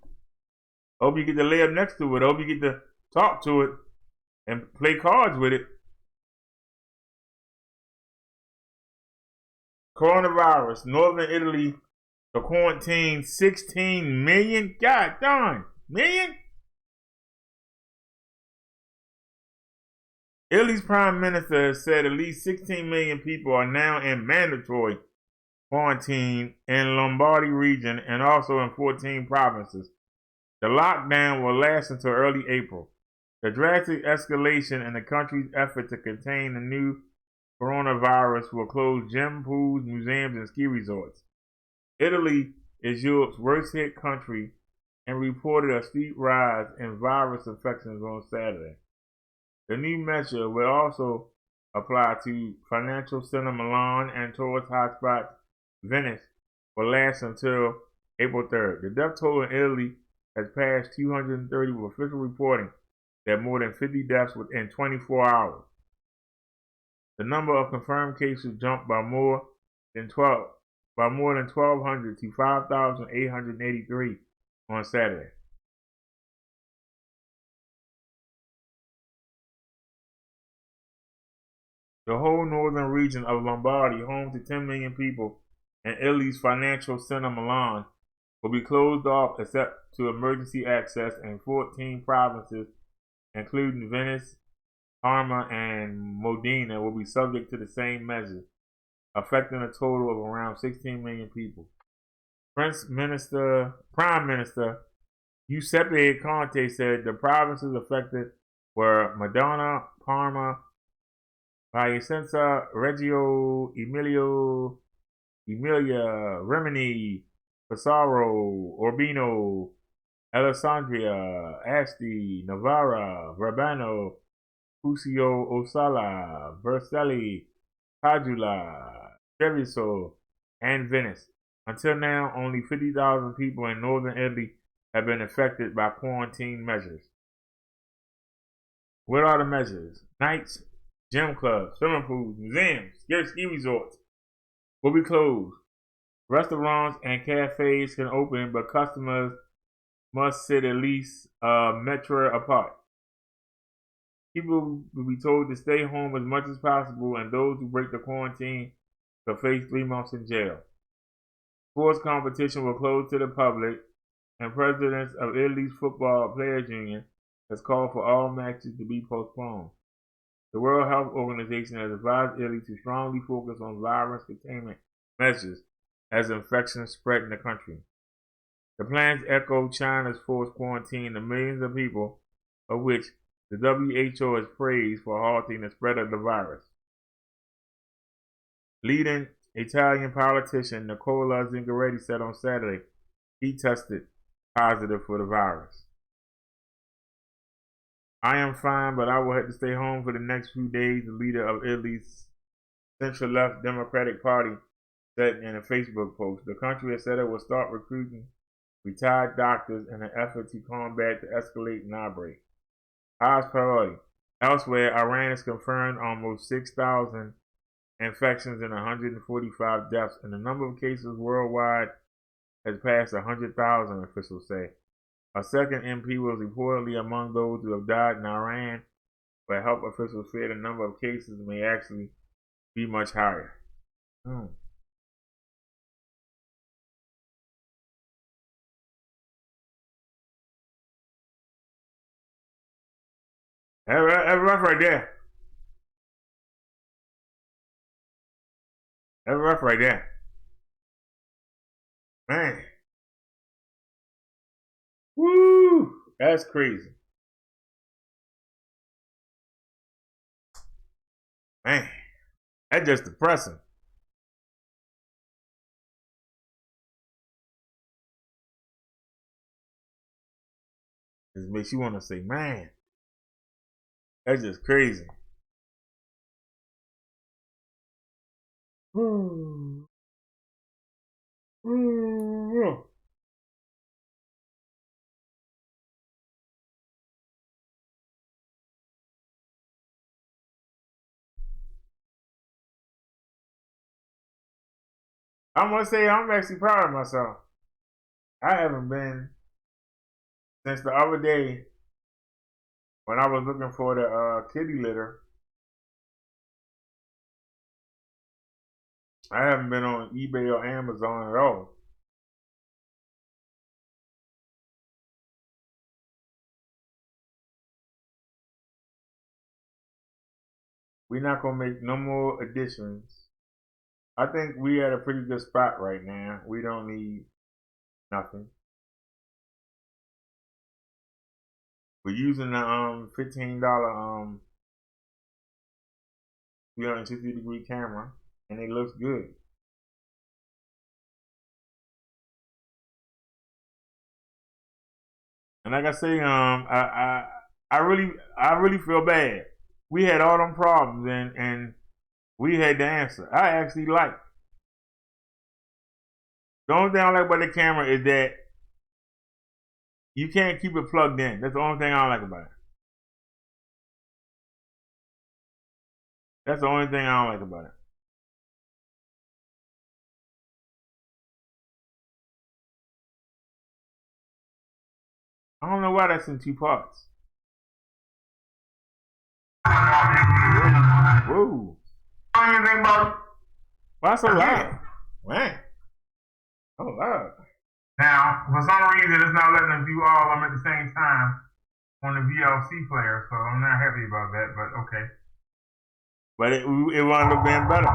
I hope you get to lay up next to it. I hope you get to talk to it and play cards with it. Coronavirus, Northern Italy to quarantine 16 million. God darn, million? Italy's prime minister said at least 16 million people are now in mandatory quarantine in Lombardy region and also in 14 provinces. The lockdown will last until early April. The drastic escalation in the country's effort to contain the new coronavirus will close gym, pools, museums, and ski resorts. Italy is Europe's worst hit country and reported a steep rise in virus infections on Saturday. The new measure will also apply to financial center Milan and tourist hotspot Venice will last until April 3rd. The death toll in Italy has passed 230 with official reporting that more than 50 deaths within 24 hours. The number of confirmed cases jumped by more than 1,200 to 5,883 on Saturday. The whole northern region of Lombardy, home to 10 million people, and Italy's financial center Milan, will be closed off except to emergency access in 14 provinces, including Venice, Parma, and Modena, will be subject to the same measures, affecting a total of around 16 million people. Prime Minister Giuseppe Conte said the provinces affected were Modena, Parma, Piacenza, Reggio Emilia, Rimini, Pesaro, Urbino, Alessandria, Asti, Novara, Verbano, Cusio, Osala, Vercelli, Padula, Treviso, and Venice. Until now, only 50,000 people in northern Italy have been affected by quarantine measures. What are the measures? Nights, gym clubs, swimming pools, museums, ski resorts will be closed. Restaurants and cafes can open, but customers must sit at least a meter apart. People will be told to stay home as much as possible, and those who break the quarantine will face 3 months in jail. Sports competition will close to the public, and presidents of Italy's Football Players Union has called for all matches to be postponed. The World Health Organization has advised Italy to strongly focus on virus containment measures as infections spread in the country. The plans echo China's forced quarantine of millions of people, of which the WHO has praised for halting the spread of the virus. Leading Italian politician Nicola Zingaretti said on Saturday he tested positive for the virus. I am fine, but I will have to stay home for the next few days, the leader of Italy's centre-left Democratic Party said in a Facebook post. The country has said it will start recruiting retired doctors in an effort to combat the escalating outbreak. Highest priority. Elsewhere, Iran has confirmed almost 6,000 infections and 145 deaths, and the number of cases worldwide has passed 100,000, officials say. A second MP was reportedly among those who have died in Iran, but health officials fear the number of cases may actually be much higher. That's rough right there. That's rough right there. Man. Woo! That's crazy. Man. That's just depressing. It makes you want to say, man, that's just crazy. I must say, I'm actually proud of myself. I haven't been since the other day when I was looking for the kitty litter. I haven't been on eBay or Amazon at all. We're not gonna make no more additions. I think we at a pretty good spot right now. We don't need nothing. We're using the $15 360-degree camera, and it looks good. And like I say, I really feel bad. We had all them problems, and we had the answer. I actually like. The only thing I like about the camera is that you can't keep it plugged in. That's the only thing I don't like about it. That's the only thing I don't like about it. I don't know why that's in two parts. Whoa. Anything about Why so loud? Man. Oh, loud. now, for some reason, it's not letting us view all of them at the same time on the VLC player, so I'm not happy about that, but okay. But it wound up being better.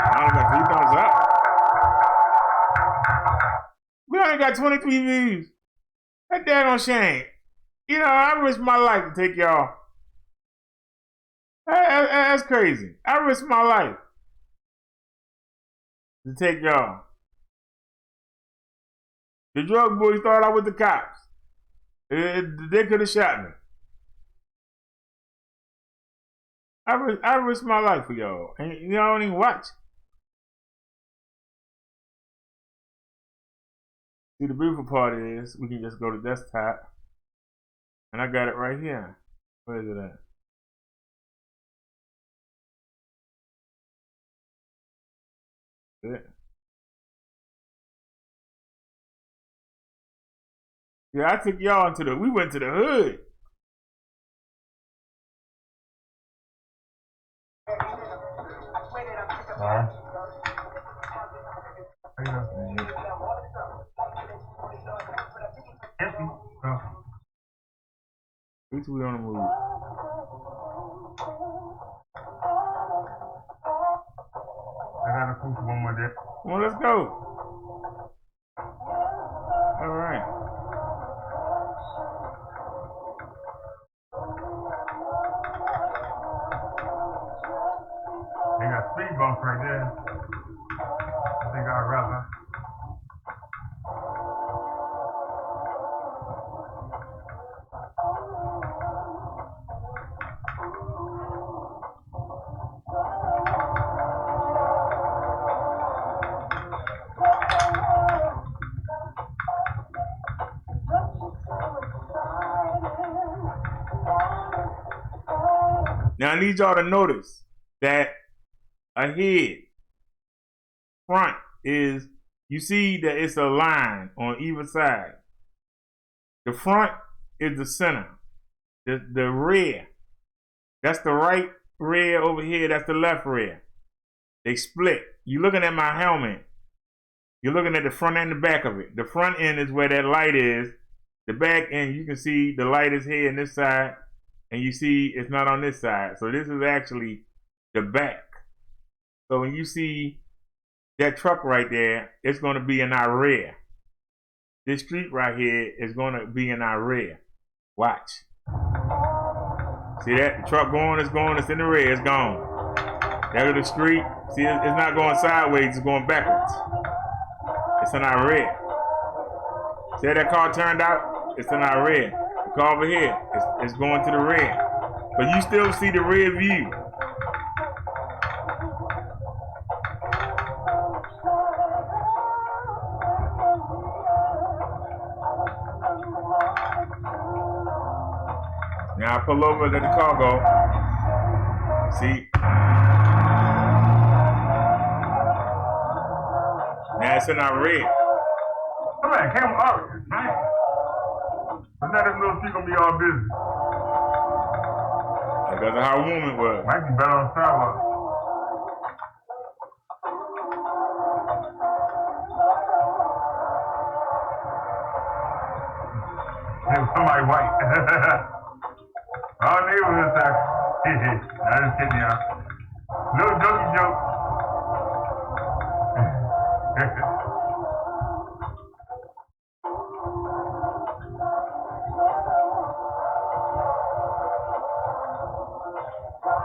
I only got 3 thumbs up. We only got 23 views. That daggone shame. You know, I risk my life to take y'all. That's crazy. I risk my life to take y'all. The drug boys thought I was the cops. They could have shot me. I risk my life for y'all. And y'all don't even watch. See, the beautiful part is we can just go to desktop. And I got it right here. Where is it at? Yeah, I took y'all we went to the hood. At least we on the move. I got a post one more day. Well, let's go. All right. They got speed bumps right there. I think I'd rather. Now I need y'all to notice that ahead, front is, you see that it's a line on either side. The front is the center. The rear, that's the right rear over here, that's the left rear. They split. You're looking at my helmet. You're looking at the front and the back of it. The front end is where that light is. The back end, you can see the light is here on this side, and you see it's not on this side. So this is actually the back. So when you see that truck right there, it's going to be in our rear. This street right here is going to be in our rear. Watch. See that? The truck going, it's in the rear, it's gone. That is the street. See, it's not going sideways, it's going backwards. It's in our red. See how that car turned out? It's in our red. The car over here, it's going to the red. But you still see the red view. Now I pull over, let the car go. See? Now it's in our red. Come on, camera out, man. But now this little shit gonna be all busy. Because of how warm it was. Might be better on the sidewalk. There was somebody white. Our neighborhood said, I just kidding y'all. Little jokey joke.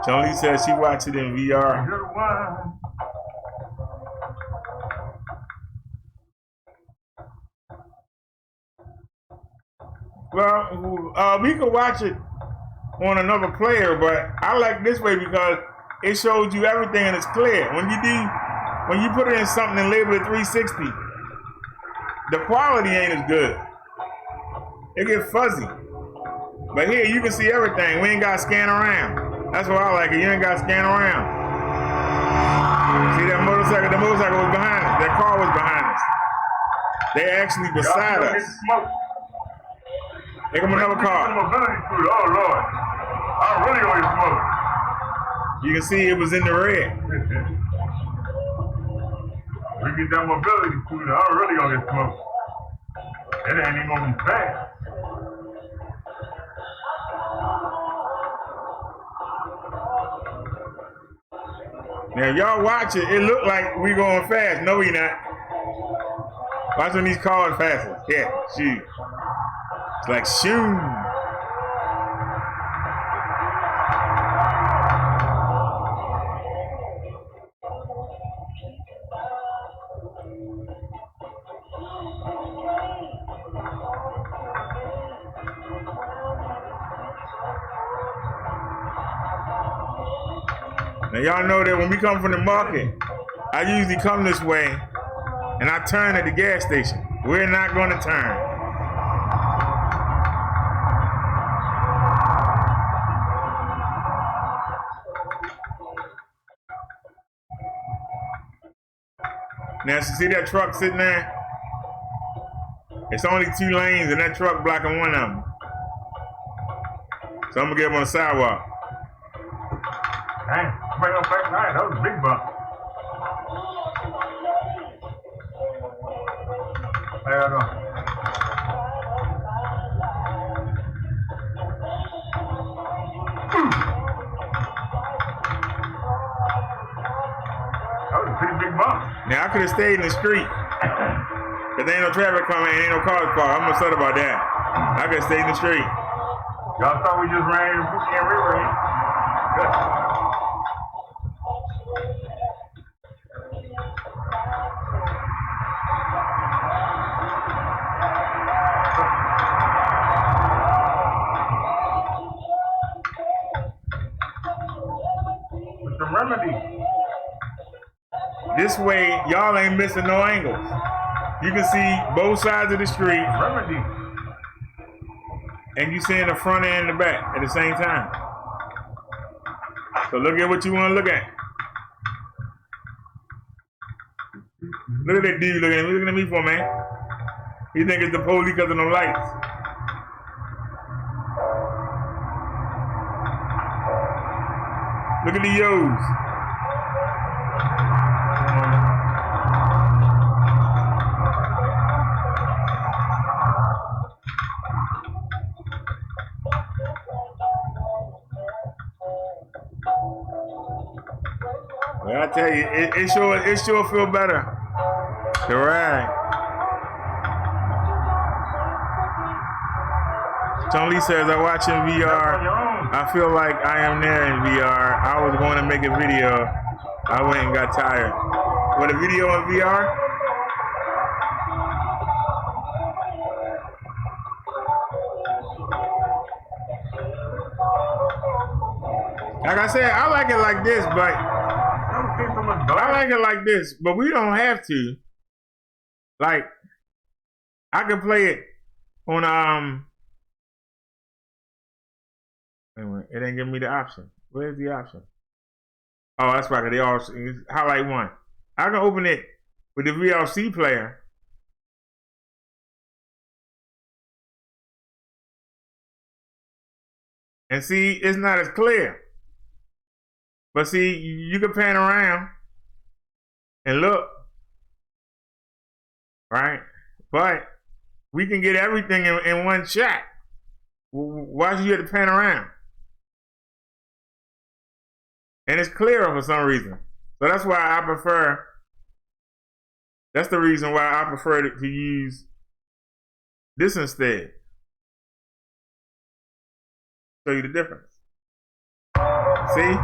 Jolie says she watched it in VR. You're one. Well, we could watch it on another player, but I like this way because it shows you everything and it's clear. When you put it in something and label it 360, the quality ain't as good. It gets fuzzy. But here you can see everything. We ain't got to scan around. That's why I like it. You ain't got to scan around. See that motorcycle? The motorcycle was behind us. That car was behind us. They actually beside us. Here come another car. Mobility scooter. Oh Lord, I'm really gonna smoke. You can see it was in the red. We get that mobility scooter, I'm really gonna get smoked. It ain't even gonna be fast. Now y'all watch it. It look like we going fast. No, we not. Watch when these cars faster. Yeah, shoot. It's like shoo. Now y'all know that when we come from the market, I usually come this way and I turn at the gas station. We're not going to turn. Now, see that truck sitting there? It's only 2 lanes and that truck blocking one of them. So I'm gonna get him on the sidewalk. Dang, right up back nine, that was a big bump. There I go. That was a pretty big bump. Now I could have stayed in the street. Cause there ain't no traffic coming, ain't no cars parked. I'm upset about that. I could have stayed in the street. Y'all thought we just ran in Bookie and River, eh? Good. What's the remedy? This way, y'all ain't missing no angles. You can see both sides of the street. Remedy. And you seeing the front end and the back at the same time. So look at what you want to look at. Look at that dude looking at me. Looking at me for, man. He think it's the police because of the lights. Look at the yo's. Well, I tell you, it sure feel better to ride. Tony says, I watch in VR. I feel like I am there in VR. I was going to make a video. I went and got tired. What, a video in VR? Like I said, I like it like this, but I like it like this, but we don't have to. Like, I can play it on anyway, it ain't giving me the option. Where's the option? Oh, that's right. They all highlight one. I can open it with the VLC player. And see, it's not as clear. But see, you can pan around and look, right? But we can get everything in one shot. Why should you have to pan around? And it's clearer for some reason. So that's why I prefer, that's the reason why I prefer to use this instead. Show you the difference. See?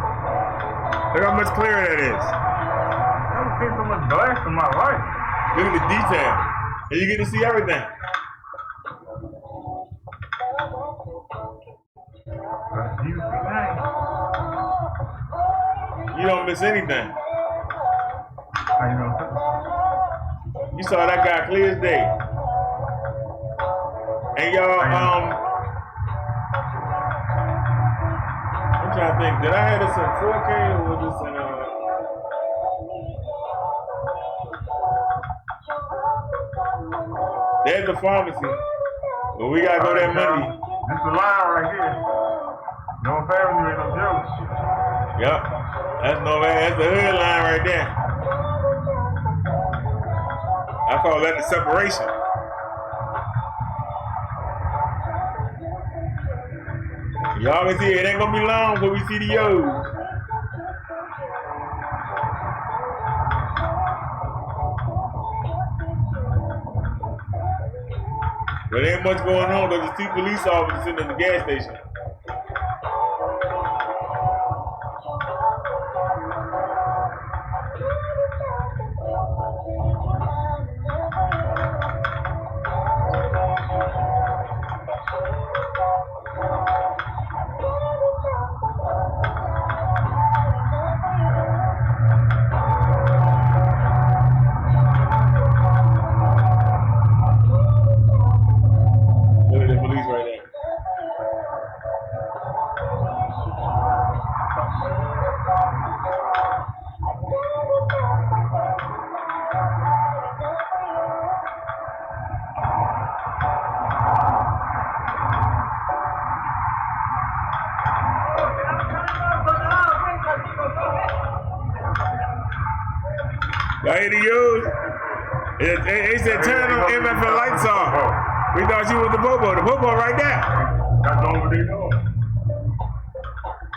Look how much clearer that is. I haven't seen so much glass in my life. Look at the detail. And you get to see everything. That's beautiful thing. You don't miss anything. How you know? You saw that guy clear as day. And y'all, I'm trying to think, did I have this in 4K or was this in there's the pharmacy. But we gotta go there Monday. This is the line right here. No family, ain't no jokes. Yep. That's the hood line right there. I call that the separation. Y'all can see it ain't gonna be long before we see the O's. But there ain't much going on because there's 2 police officers sitting at the gas station. Look at the police right there. Y'all hear the O's? They said turn them MFL lights off. We thought you was the Bobo. The Bobo right there. That's all what they know.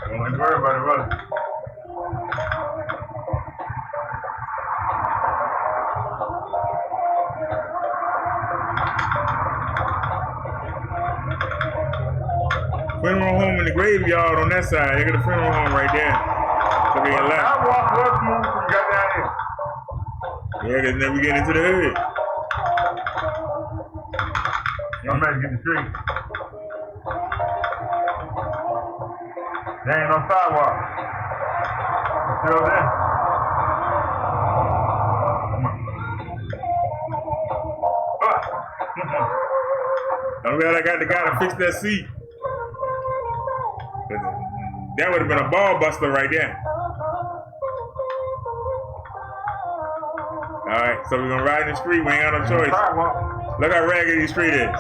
I don't have to worry about it, brother. Funeral home in the graveyard on that side. They got a funeral home right there. Look at your left. I walked up smooth when you got down here. Yeah, because then we get into the hood. Y'all better get the street. There ain't no sidewalk. It's still there. Come on. I'm glad I got the guy to fix that seat. That would have been a ball buster right there. Alright, so we're gonna ride in the street. We ain't got no choice. Look how raggedy the street is.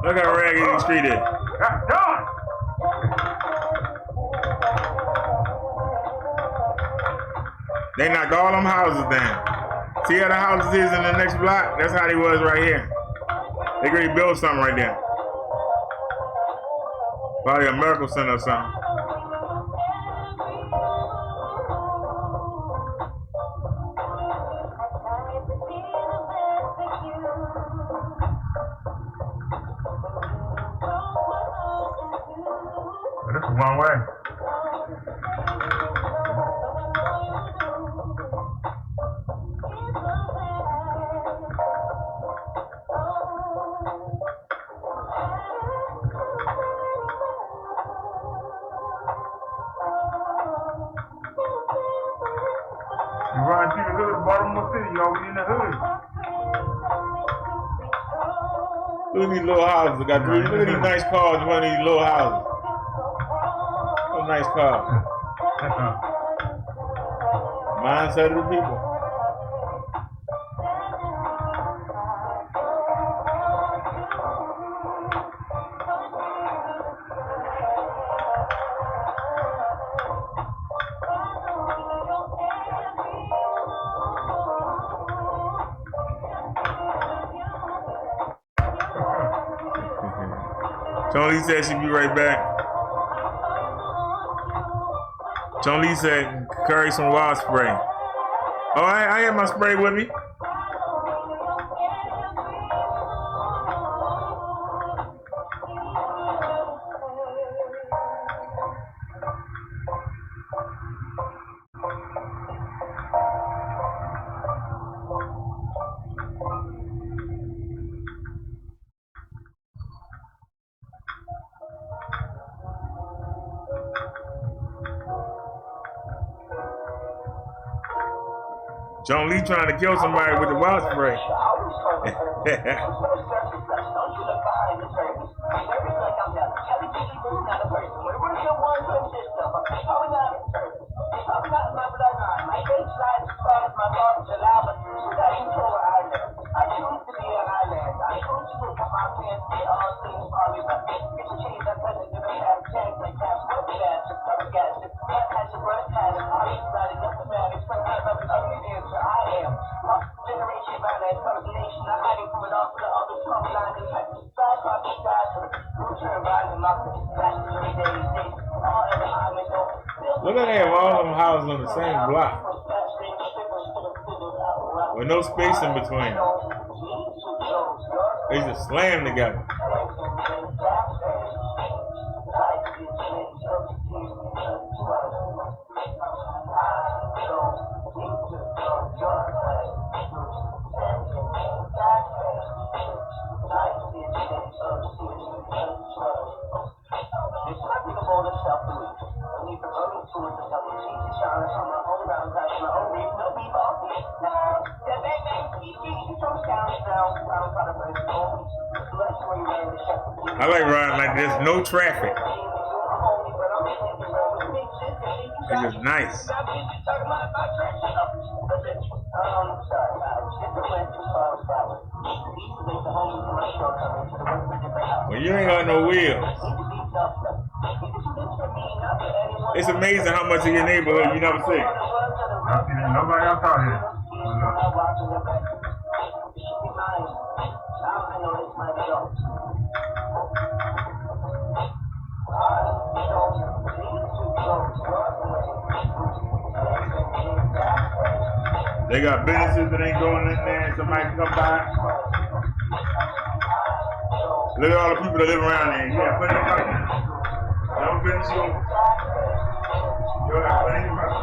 Look how raggedy the street is. They knocked all them houses down. See how the houses is in the next block? That's how they was right here. They gonna build something right there. Probably a medical center or something. This is one way. the hood. Look at these little houses. Look at these nice cars in one of these little houses. What nice cars. Mindset of the people. Tony said she'd be right back. Tony said carry some wild spray. Oh, I have my spray with me. John Lee trying to kill somebody with the wild spray. Look at them, all them houses on the same block with no space in between. They just slam together. I like riding like this, no traffic. It's just nice. Well, you ain't got no wheels. It's amazing how much of your neighborhood you never see. I see nobody else out here. They got businesses that ain't going in there and somebody can come by. Look at all the people that live around there. Yeah, plenty of money. No business over. You got plenty of money.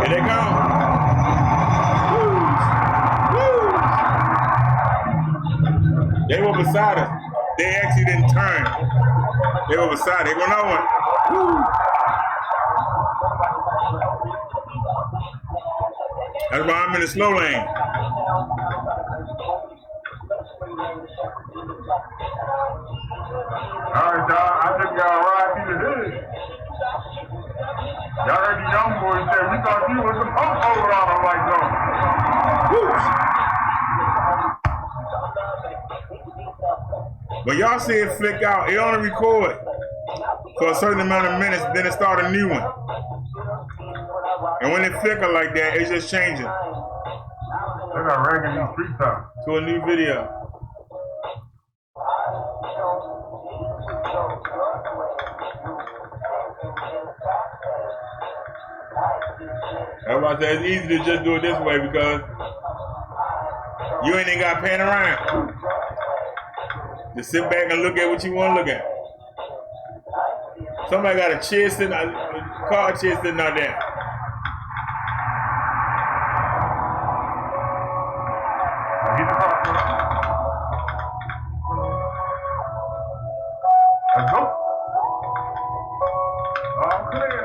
Here they come. They were beside us. They actually didn't turn. They were beside. They go another one. That's why I'm in the slow lane. Alright, y'all. I think y'all ride through the hood. Y'all heard the young boy say, we thought you was some pump over on them like that. But y'all see it flick out. It only record for a certain amount of minutes, then it start a new one. And when it flicker like that, it's just changing. They got ragging these street top. To a new video. Everybody says it's easy to just do it this way because you ain't even got to pan around. Just sit back and look at what you want to look at. Somebody got a chair sitting out, a car chair sitting out there. Let's go. All clear.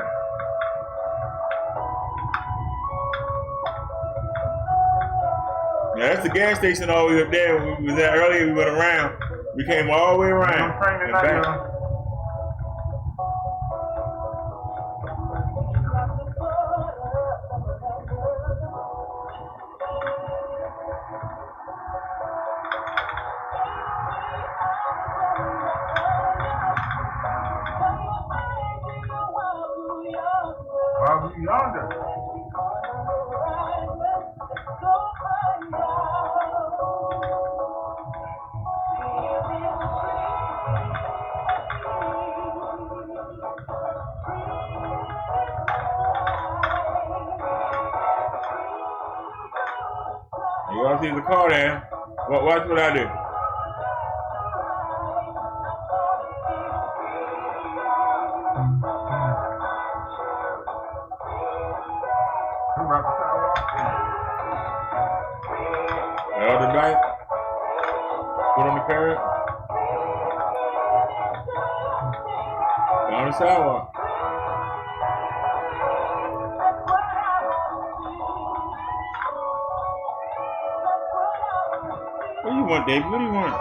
Yeah, that's the gas station all the way up there. We was there earlier, we went around. We came all the way around. And back. While we yonder. You all see the car there. Watch what I do. The other night, put on the curb, down the sidewalk. What do you want, Dave? What do you want?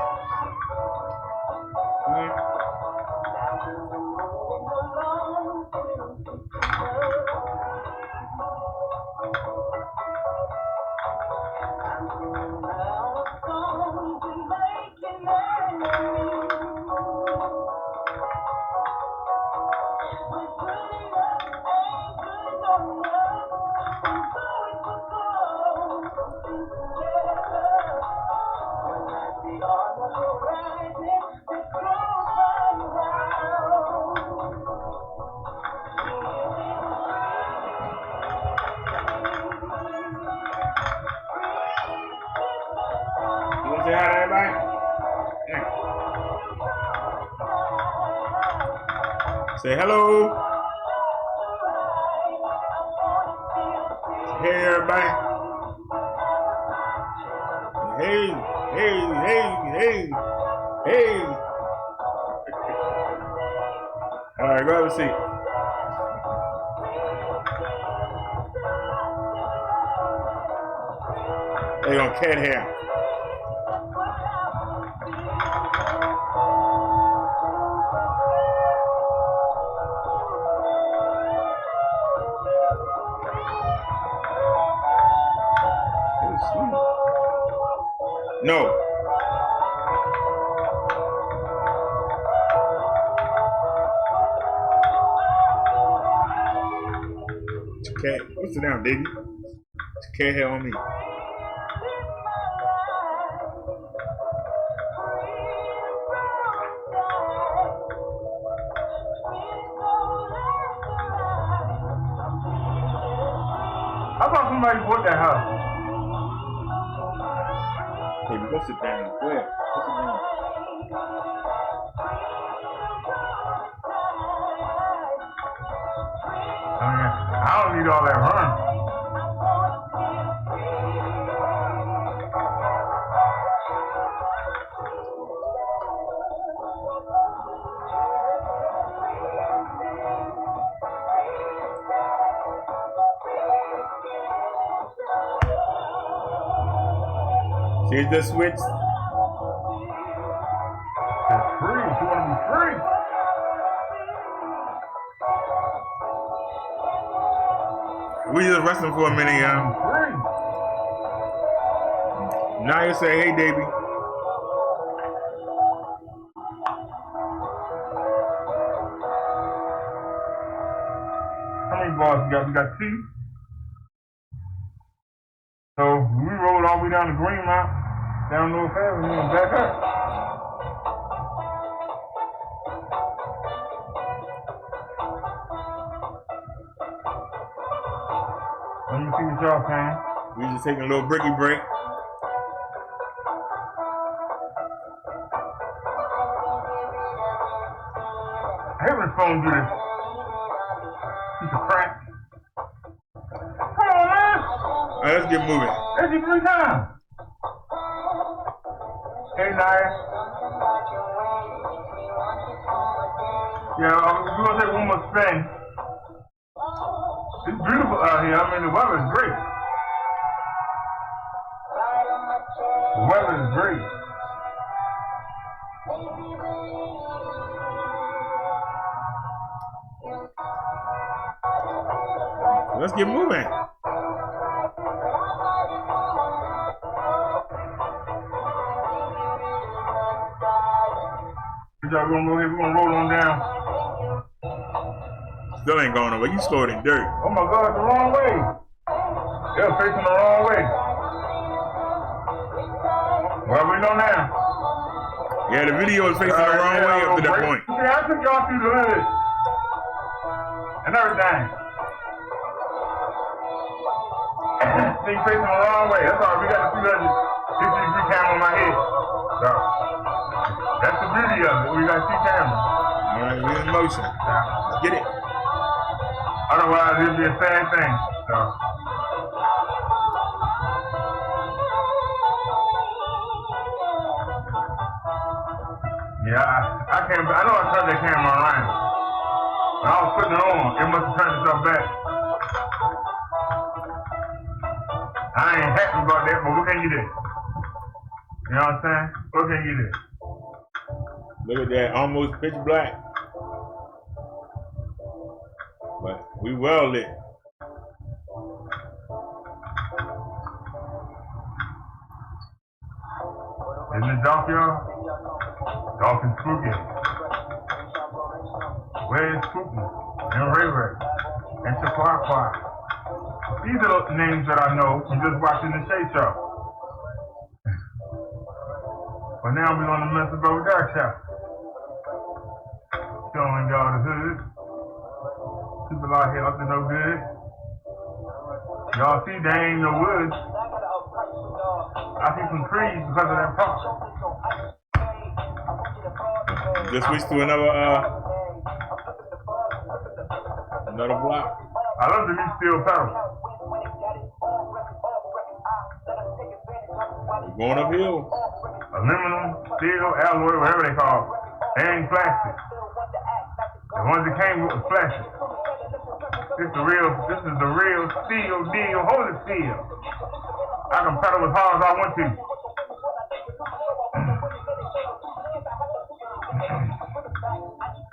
You want to say hi to everybody? Yeah. Say hello. Say hey, everybody. Hey, hey, hey, hey, hey. All right, go have a seat. They gonna cat hair. No. Cat, what's it down, baby? Cat hair on me. I thought somebody bought that house. Baby, go sit down. Where? Go sit down. I don't need all that run. See the switch? It's free. You want to be free? We just resting for a minute, y'all. Free. Now you say, hey, Davey. How many balls you got? We got 2. So we rolled all the way down to Greenmount, down North Avenue, and back up. Let me see what y'all saying. We just taking a little breaky break. I hate when the phone do this. Piece of crap. Come on, man. Alright, let's get moving. That's you 3 times. Hey, Naya. Yeah, we're gonna take one more spin. It's beautiful out here. I mean, the weather is great. The weather is great. Let's get moving. We're gonna roll on down. Still ain't going nowhere. You stored in dirt. Oh my God, the wrong way. They're facing the wrong way. Well, we know now. Yeah, the video is facing the wrong way up to that point. See, I took y'all through the hood and everything. See, facing the wrong way. That's all. We got the 360-degree camera on my head. So, that's the beauty of it. We got 2 cameras. All right, we're in motion. Let's get it. Otherwise, it'd be a sad thing. So. Yeah, I can't. I know I turned that camera around. When I was putting it on, it must have turned itself back. I ain't happy about that, but what can you do? You know what I'm saying? What can you do? Look at that, almost pitch black. But we well lit. Isn't it dark, y'all? Dark and spooky. Where is Spooky? And Ray Ray. And Shaquaqua. These are the names that I know from just watching the Shade Show. But now we're on the Mr. Bro Dark Show. Showing y'all the hood. People out here up to no good. Y'all see there ain't no woods. I see some trees because of that park. Just switch to another block. I love the new steel pedal. We're going uphill. Aluminum, steel, alloy, whatever they call it. They ain't plastic. The ones that came with was plastic. This is the real steel deal, holy steel. I can pedal as hard as I want to.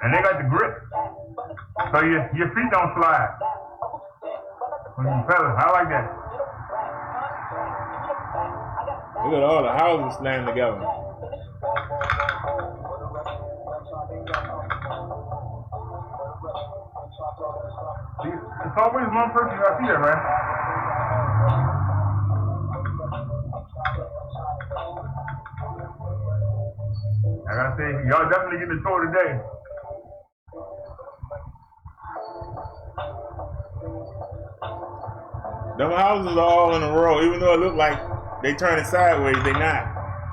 And they got the grip, so your feet don't slide when you pedal. I like that. Look at all the houses slammed together. It's always one person I see that, man. I gotta say, y'all definitely get the tour today. Them houses are all in a row, even though it look like they turning sideways, they not.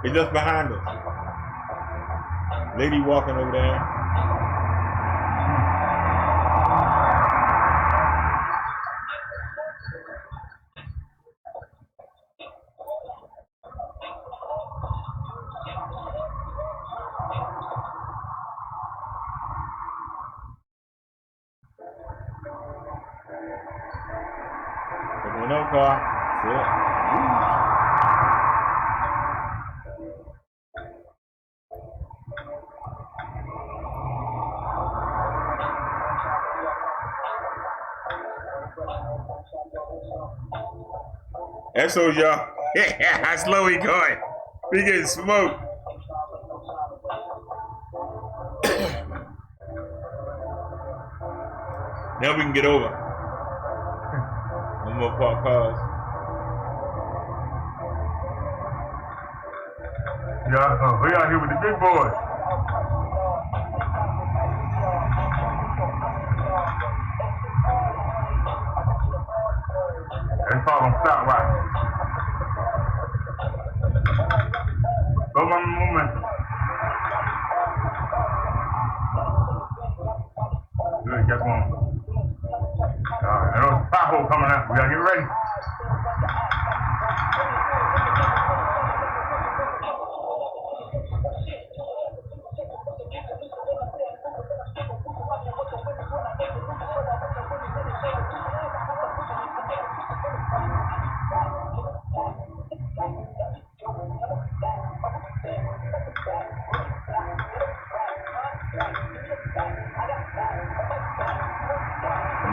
They're just behind us. Lady walking over there. Another car. Yeah. That shows y'all how slow he going. We getting smoked. Now we can get over. One more park cars. Yeah, we out here with the big boys. car gonna stop right. Go my momentum. Good, kept on. Alright, there's a pothole coming out. We gotta get ready.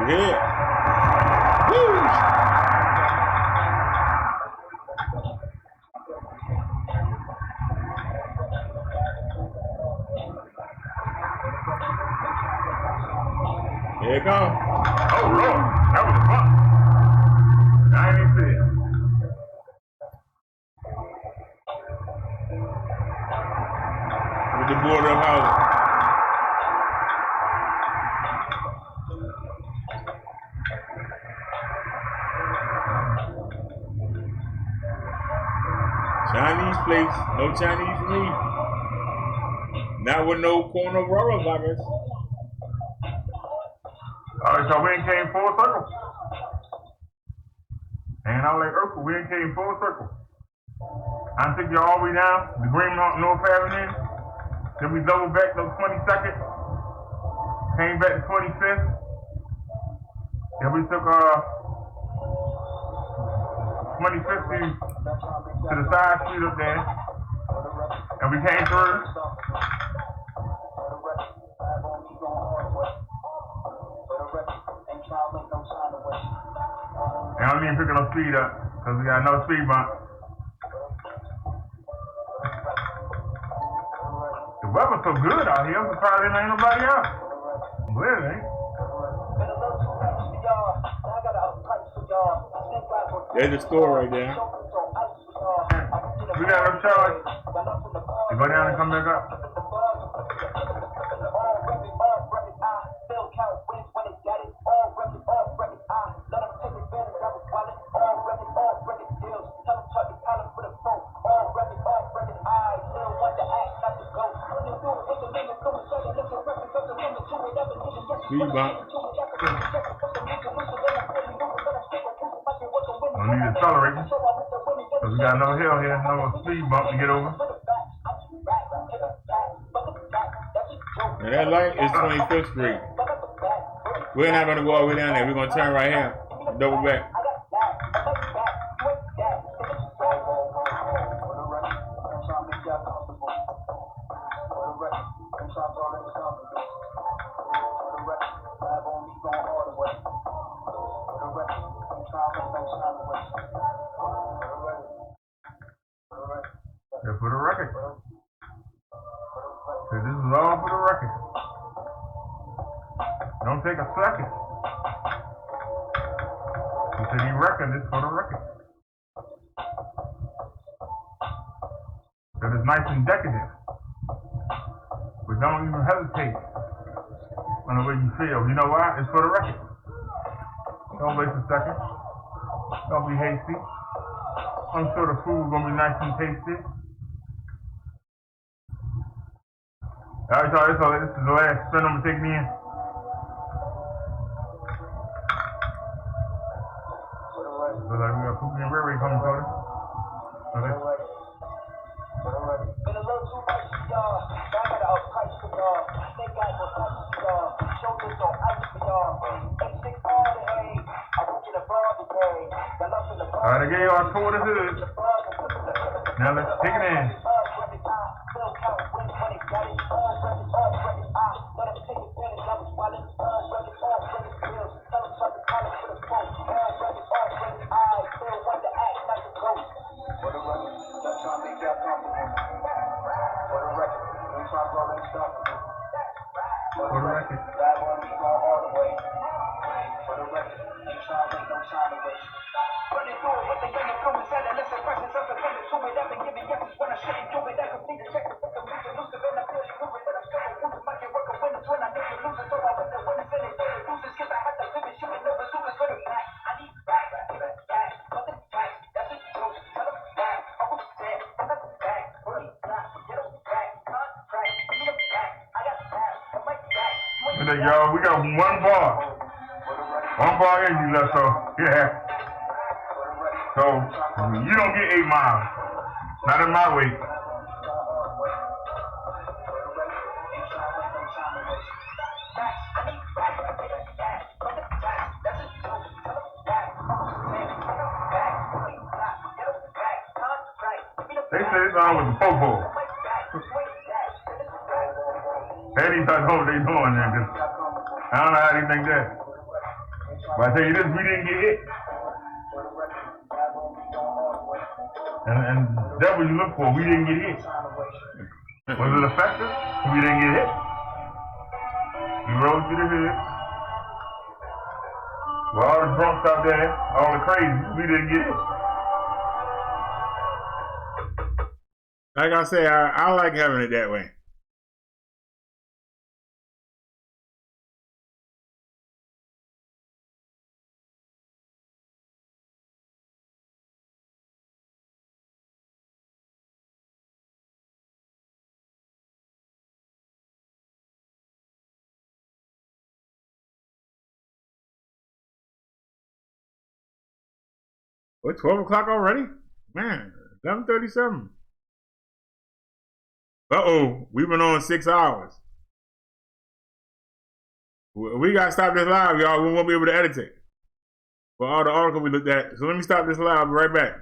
Yeah. Woo! Here it comes. Oh Lord, that was a bump. I ain't even see it. With the border house. Chinese place, no Chinese meat. Not with no coronavirus. Alright, so we ain't came full circle. And I was like, Urkel, we ain't came full circle. I took you all the way down, the Green North Avenue. Then we doubled back to 22nd. Came back to 25th. Then we took 25th to the side street up there. And we came through. And I don't even picking no speed up because we got no speed bump. The weather's so good out here, I'm surprised there ain't nobody out. Well, ain't. There's the store right there. We got no charge. You go down and come back up. Speed bump. Don't need to accelerate because we got no hill here, no speed bump to get over. And that light is 25th Street. We're not going to go all the way down there. We're going to turn right here and double back. Yeah, for the record. So this is all for the record. Don't take a second. He said he reckoned this for the record. Because it's nice and decadent. But don't even hesitate on the way you feel. You know why? It's for the record. Don't waste a second. Don't be hasty. I'm sure the food's gonna be nice and tasty. Alright, y'all, this is the last spin I'm gonna take me in. Looks like we got Pookie and Ray coming toward us. Okay. Alright, I gave y'all a tour of the hood. Now let's take it in. say, y'all, we got one bar. One bar energy left, so, yeah. So, you don't get 8 miles. Not in my way. They said this song was a po-po. They didn't know what they doing there, cause I don't know how they think that. But I tell you this, we didn't get hit. And that's what you look for, we didn't get hit. Was it effective? We didn't get hit. We rode through the hood. With all the drunks out there, all the crazy, we didn't get hit. Like I say, I like having it that way. What, 12 o'clock already? Man, 11:37. Uh-oh, we went on 6 hours. We got to stop this live, y'all. We won't be able to edit it. For all the articles we looked at. So let me stop this live. I'll be right back.